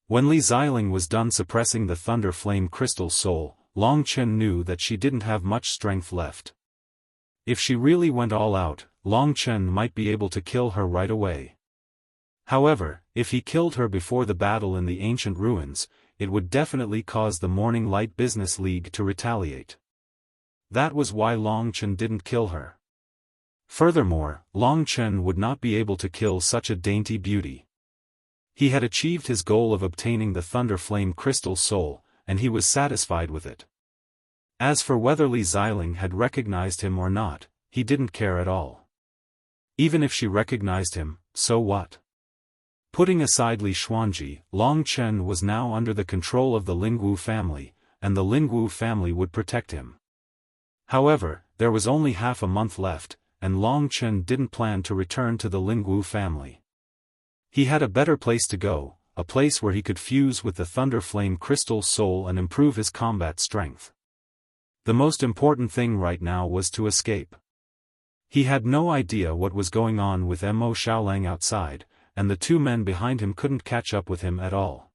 When Li Ziling was done suppressing the thunder flame crystal soul, Long Chen knew that she didn't have much strength left. If she really went all out, Long Chen might be able to kill her right away. However, if he killed her before the battle in the ancient ruins, it would definitely cause the Morning Light Business League to retaliate. That was why Long Chen didn't kill her. Furthermore, Long Chen would not be able to kill such a dainty beauty. He had achieved his goal of obtaining the Thunder Flame Crystal Soul, and he was satisfied with it. As for whether Li Ziling had recognized him or not, he didn't care at all. Even if she recognized him, so what? Putting aside Li Xuanji, Long Chen was now under the control of the Lingwu family, and the Lingwu family would protect him. However, there was only half a month left, and Long Chen didn't plan to return to the Lingwu family. He had a better place to go, a place where he could fuse with the Thunder Flame Crystal Soul and improve his combat strength. The most important thing right now was to escape. He had no idea what was going on with Mo Xiaolang outside, and the two men behind him couldn't catch up with him at all.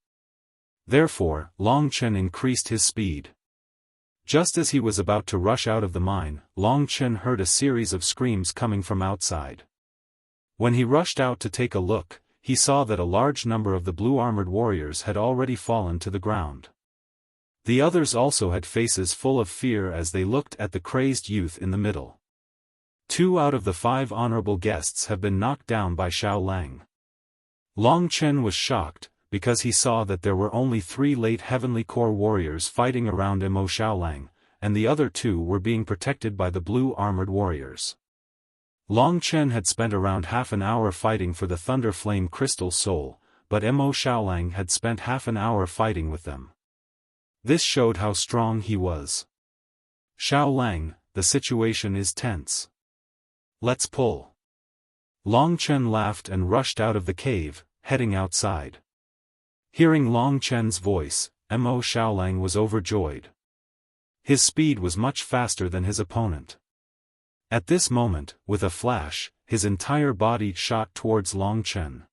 Therefore, Long Chen increased his speed. Just as he was about to rush out of the mine, Long Chen heard a series of screams coming from outside. When he rushed out to take a look, he saw that a large number of the blue-armored warriors had already fallen to the ground. The others also had faces full of fear as they looked at the crazed youth in the middle. 2 out of the 5 honorable guests have been knocked down by Xiao Lang. Long Chen was shocked, because he saw that there were only 3 late Heavenly Core warriors fighting around Mo Xiaolang, and the other 2 were being protected by the blue-armored warriors. Long Chen had spent around half an hour fighting for the Thunder Flame Crystal Soul, but Mo Xiaolang had spent half an hour fighting with them. This showed how strong he was. Xiaolang, the situation is tense. Let's pull. Long Chen laughed and rushed out of the cave, heading outside. Hearing Long Chen's voice, Mo Xiaolang was overjoyed. His speed was much faster than his opponent. At this moment, with a flash, his entire body shot towards Long Chen.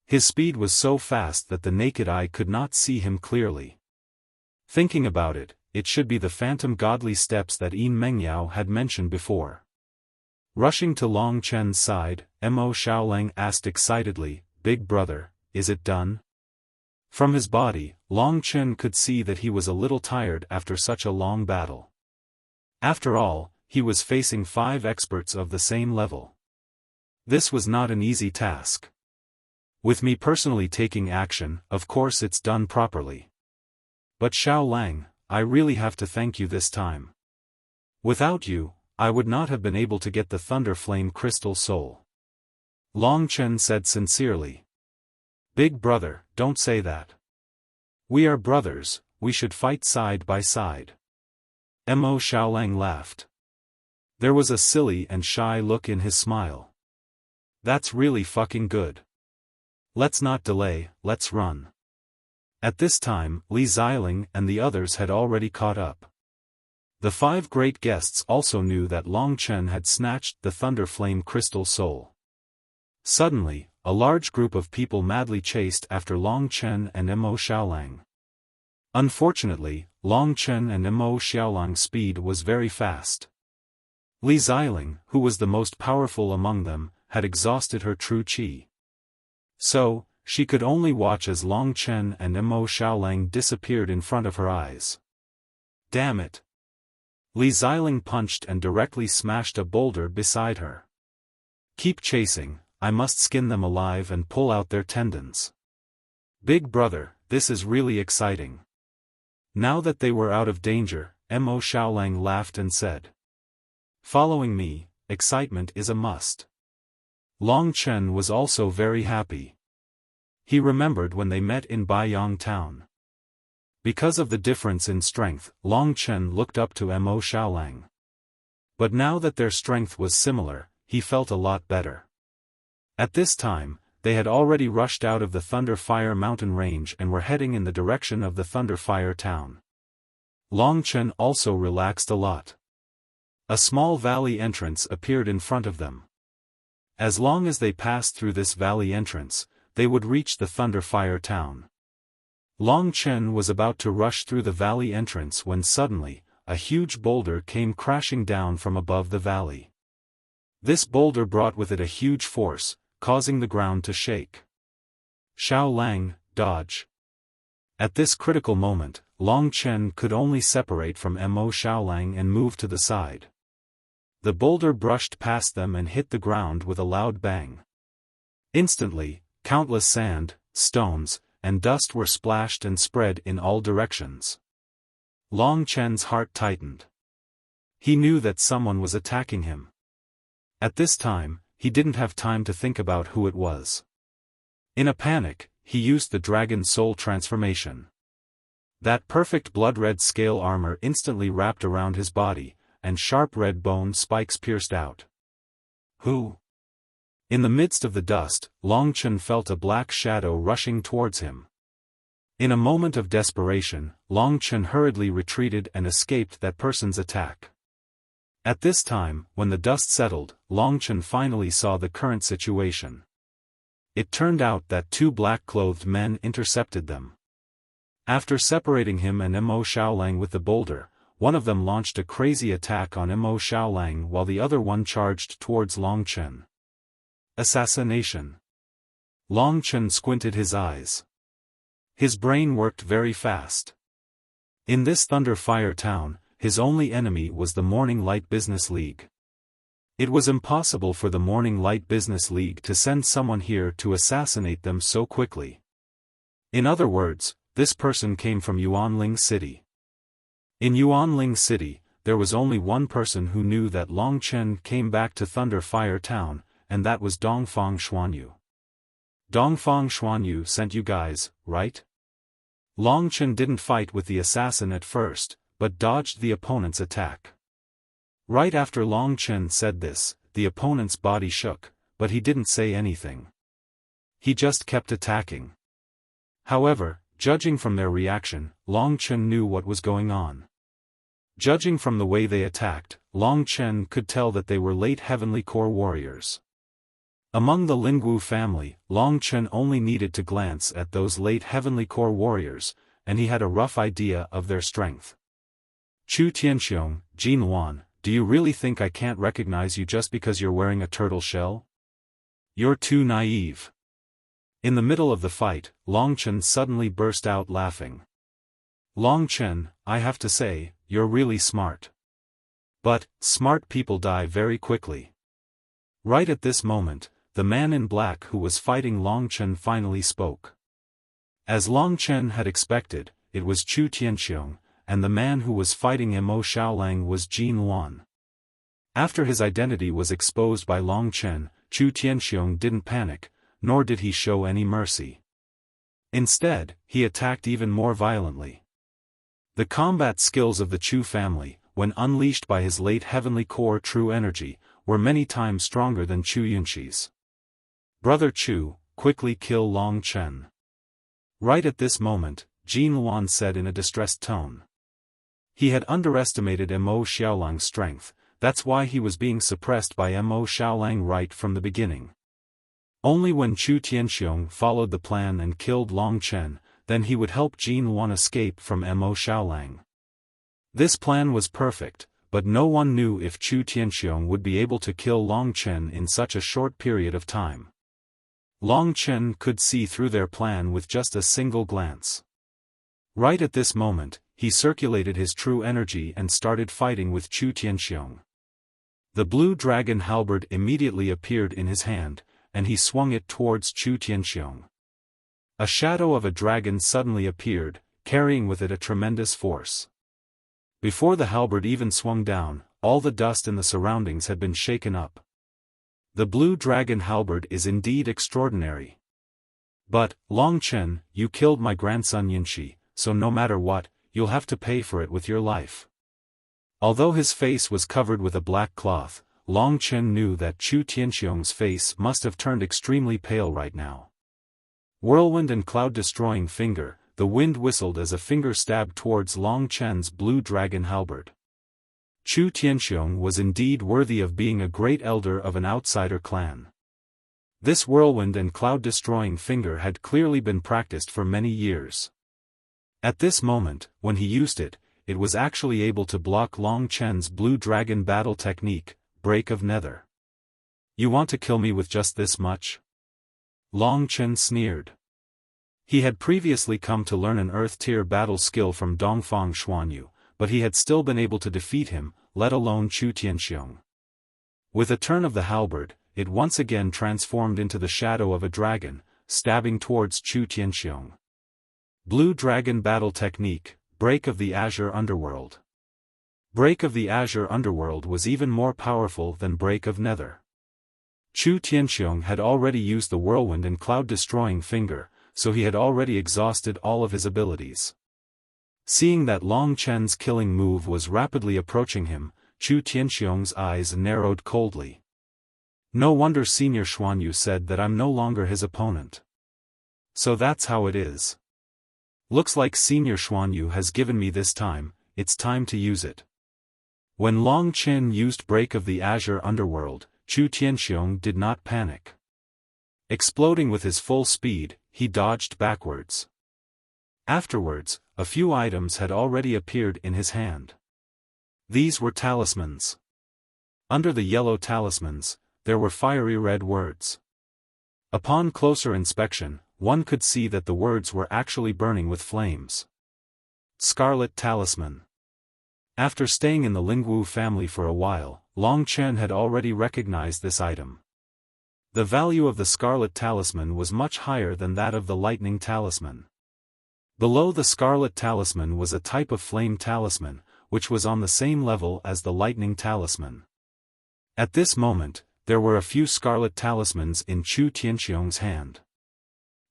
His speed was so fast that the naked eye could not see him clearly. Thinking about it, it should be the phantom godly steps that Yin Mengyao had mentioned before. Rushing to Long Chen's side, Mo Xiaolang asked excitedly, "Big brother, is it done?" From his body, Long Chen could see that he was a little tired after such a long battle. After all, he was facing 5 experts of the same level. This was not an easy task. With me personally taking action, of course it's done properly. But Xiao Lang, I really have to thank you this time. Without you, I would not have been able to get the Thunder Flame Crystal Soul. Long Chen said sincerely. Big brother, don't say that. We are brothers, we should fight side by side. Mo Xiaolang laughed. There was a silly and shy look in his smile. That's really fucking good. Let's not delay, let's run. At this time, Li Xiling and the others had already caught up. The 5 great guests also knew that Long Chen had snatched the Thunder Flame Crystal Soul. Suddenly, a large group of people madly chased after Long Chen and Mo Xiaolang. Unfortunately, Long Chen and Mo Xiaolang's speed was very fast. Li Xiling, who was the most powerful among them, had exhausted her true qi. So, she could only watch as Long Chen and Mo Xiaolang disappeared in front of her eyes. Damn it! Li Xiling punched and directly smashed a boulder beside her. Keep chasing, I must skin them alive and pull out their tendons. Big brother, this is really exciting. Now that they were out of danger, Mo Xiaolang laughed and said. Following me, excitement is a must. Long Chen was also very happy. He remembered when they met in Baiyang town. Because of the difference in strength, Long Chen looked up to Mo Xiaolang. But now that their strength was similar, he felt a lot better. At this time, they had already rushed out of the Thunder Fire mountain range and were heading in the direction of the Thunder Fire town. Long Chen also relaxed a lot. A small valley entrance appeared in front of them. As long as they passed through this valley entrance, they would reach the Thunder Fire town. Long Chen was about to rush through the valley entrance when suddenly, a huge boulder came crashing down from above the valley. This boulder brought with it a huge force, causing the ground to shake. Xiao Lang, dodge. At this critical moment, Long Chen could only separate from Mo Xiaolang and move to the side. The boulder brushed past them and hit the ground with a loud bang. Instantly, countless sand, stones, and dust were splashed and spread in all directions. Long Chen's heart tightened. He knew that someone was attacking him. At this time, he didn't have time to think about who it was. In a panic, he used the Dragon Soul transformation. That perfect blood-red scale armor instantly wrapped around his body, and sharp red bone spikes pierced out. Who? In the midst of the dust, Long Chen felt a black shadow rushing towards him. In a moment of desperation, Long Chen hurriedly retreated and escaped that person's attack. At this time, when the dust settled, Long Chen finally saw the current situation. It turned out that two black-clothed men intercepted them. After separating him and Mo Xiaolang with the boulder, one of them launched a crazy attack on Mo Xiaolang while the other one charged towards Long Chen. Assassination. Long Chen squinted his eyes. His brain worked very fast. In this Thunder Fire town, his only enemy was the Morning Light Business League. It was impossible for the Morning Light Business League to send someone here to assassinate them so quickly. In other words, this person came from Yuanling City. In Yuanling City, there was only one person who knew that Long Chen came back to Thunder Fire town, and that was Dongfang Xuanyu. Dongfang Xuanyu sent you guys, right? Long Chen didn't fight with the assassin at first, but dodged the opponent's attack. Right after Long Chen said this, the opponent's body shook, but he didn't say anything. He just kept attacking. However, judging from their reaction, Long Chen knew what was going on. Judging from the way they attacked, Long Chen could tell that they were late Heavenly Core warriors. Among the Lingwu family, Long Chen only needed to glance at those late Heavenly Core warriors, and he had a rough idea of their strength. Chu Tianxiong, Jin Wan, do you really think I can't recognize you just because you're wearing a turtle shell? You're too naive. In the middle of the fight, Long Chen suddenly burst out laughing. Long Chen, I have to say, you're really smart. But, smart people die very quickly. Right at this moment, the man in black who was fighting Long Chen finally spoke. As Long Chen had expected, it was Chu Tianxiong, and the man who was fighting Mo Xiaolang was Jin Wan. After his identity was exposed by Long Chen, Chu Tianxiong didn't panic, nor did he show any mercy. Instead, he attacked even more violently. The combat skills of the Chu family, when unleashed by his late Heavenly Core true energy, were many times stronger than Chu Yunxi's. Brother Chu, quickly kill Long Chen. Right at this moment, Jin Wan said in a distressed tone. He had underestimated Mo Xiaolang's strength, that's why he was being suppressed by Mo Xiaolang right from the beginning. Only when Chu Tianxiong followed the plan and killed Long Chen, then he would help Jin Wan escape from Mo Xiaolang. This plan was perfect, but no one knew if Chu Tianxiong would be able to kill Long Chen in such a short period of time. Long Chen could see through their plan with just a single glance. Right at this moment, he circulated his true energy and started fighting with Chu Tianxiong. The blue dragon halberd immediately appeared in his hand, and he swung it towards Chu Tianxiong. A shadow of a dragon suddenly appeared, carrying with it a tremendous force. Before the halberd even swung down, all the dust in the surroundings had been shaken up. The blue dragon halberd is indeed extraordinary. But, Long Chen, you killed my grandson Yinshi, so no matter what, you'll have to pay for it with your life. Although his face was covered with a black cloth, Long Chen knew that Chu Tianxiong's face must have turned extremely pale right now. Whirlwind and cloud-destroying finger, the wind whistled as a finger stabbed towards Long Chen's blue dragon halberd. Chu Tianxiong was indeed worthy of being a great elder of an outsider clan. This whirlwind and cloud-destroying finger had clearly been practiced for many years. At this moment, when he used it, it was actually able to block Long Chen's blue dragon battle technique, Break of Nether. You want to kill me with just this much? Long Chen sneered. He had previously come to learn an Earth-tier battle skill from Dongfang Xuanyu, but he had still been able to defeat him, let alone Chu Tianxiong. With a turn of the halberd, it once again transformed into the shadow of a dragon, stabbing towards Chu Tianxiong. Blue Dragon Battle Technique, Break of the Azure Underworld. Break of the Azure Underworld was even more powerful than Break of Nether. Chu Tianxiong had already used the whirlwind and cloud-destroying finger, so he had already exhausted all of his abilities. Seeing that Long Chen's killing move was rapidly approaching him, Chu Tianxiong's eyes narrowed coldly. No wonder Senior Xuanyu said that I'm no longer his opponent. So that's how it is. Looks like Senior Xuanyu has given me this time, it's time to use it. When Long Chen used Break of the Azure Underworld, Chu Tianxiong did not panic. Exploding with his full speed, he dodged backwards. Afterwards, a few items had already appeared in his hand. These were talismans. Under the yellow talismans, there were fiery red words. Upon closer inspection, one could see that the words were actually burning with flames. Scarlet Talisman. After staying in the Lingwu family for a while, Long Chen had already recognized this item. The value of the Scarlet Talisman was much higher than that of the Lightning Talisman. Below the Scarlet Talisman was a type of Flame Talisman, which was on the same level as the Lightning Talisman. At this moment, there were a few Scarlet Talismans in Chu Tianxiong's hand.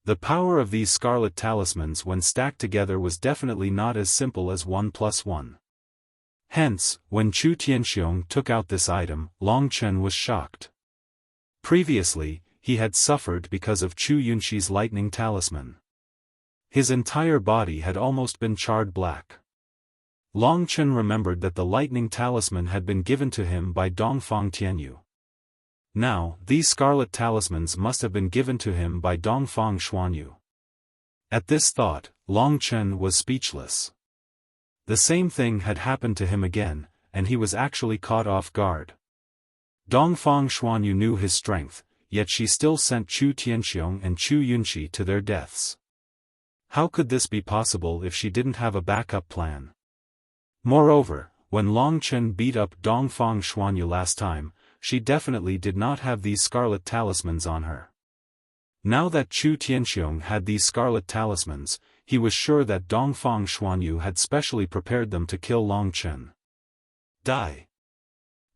The power of these Scarlet Talismans when stacked together was definitely not as simple as 1 plus 1. Hence, when Chu Tianxiong took out this item, Long Chen was shocked. Previously, he had suffered because of Chu Yunxi's Lightning Talisman. His entire body had almost been charred black. Long Chen remembered that the Lightning Talisman had been given to him by Dongfang Tianyu. Now, these Scarlet Talismans must have been given to him by Dongfang Xuanyu. At this thought, Long Chen was speechless. The same thing had happened to him again, and he was actually caught off guard. Dongfang Xuanyu knew his strength, yet she still sent Chu Tianxiong and Chu Yunxi to their deaths. How could this be possible if she didn't have a backup plan? Moreover, when Long Chen beat up Dongfang Xuanyu last time, she definitely did not have these Scarlet Talismans on her. Now that Chu Tianxiong had these Scarlet Talismans, he was sure that Dongfang Xuanyu had specially prepared them to kill Long Chen. Die.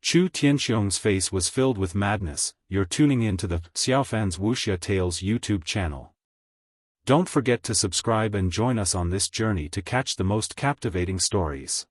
Chu Tianxiong's face was filled with madness. You're tuning in to the Xiaofan's Wuxia Tales YouTube channel. Don't forget to subscribe and join us on this journey to catch the most captivating stories.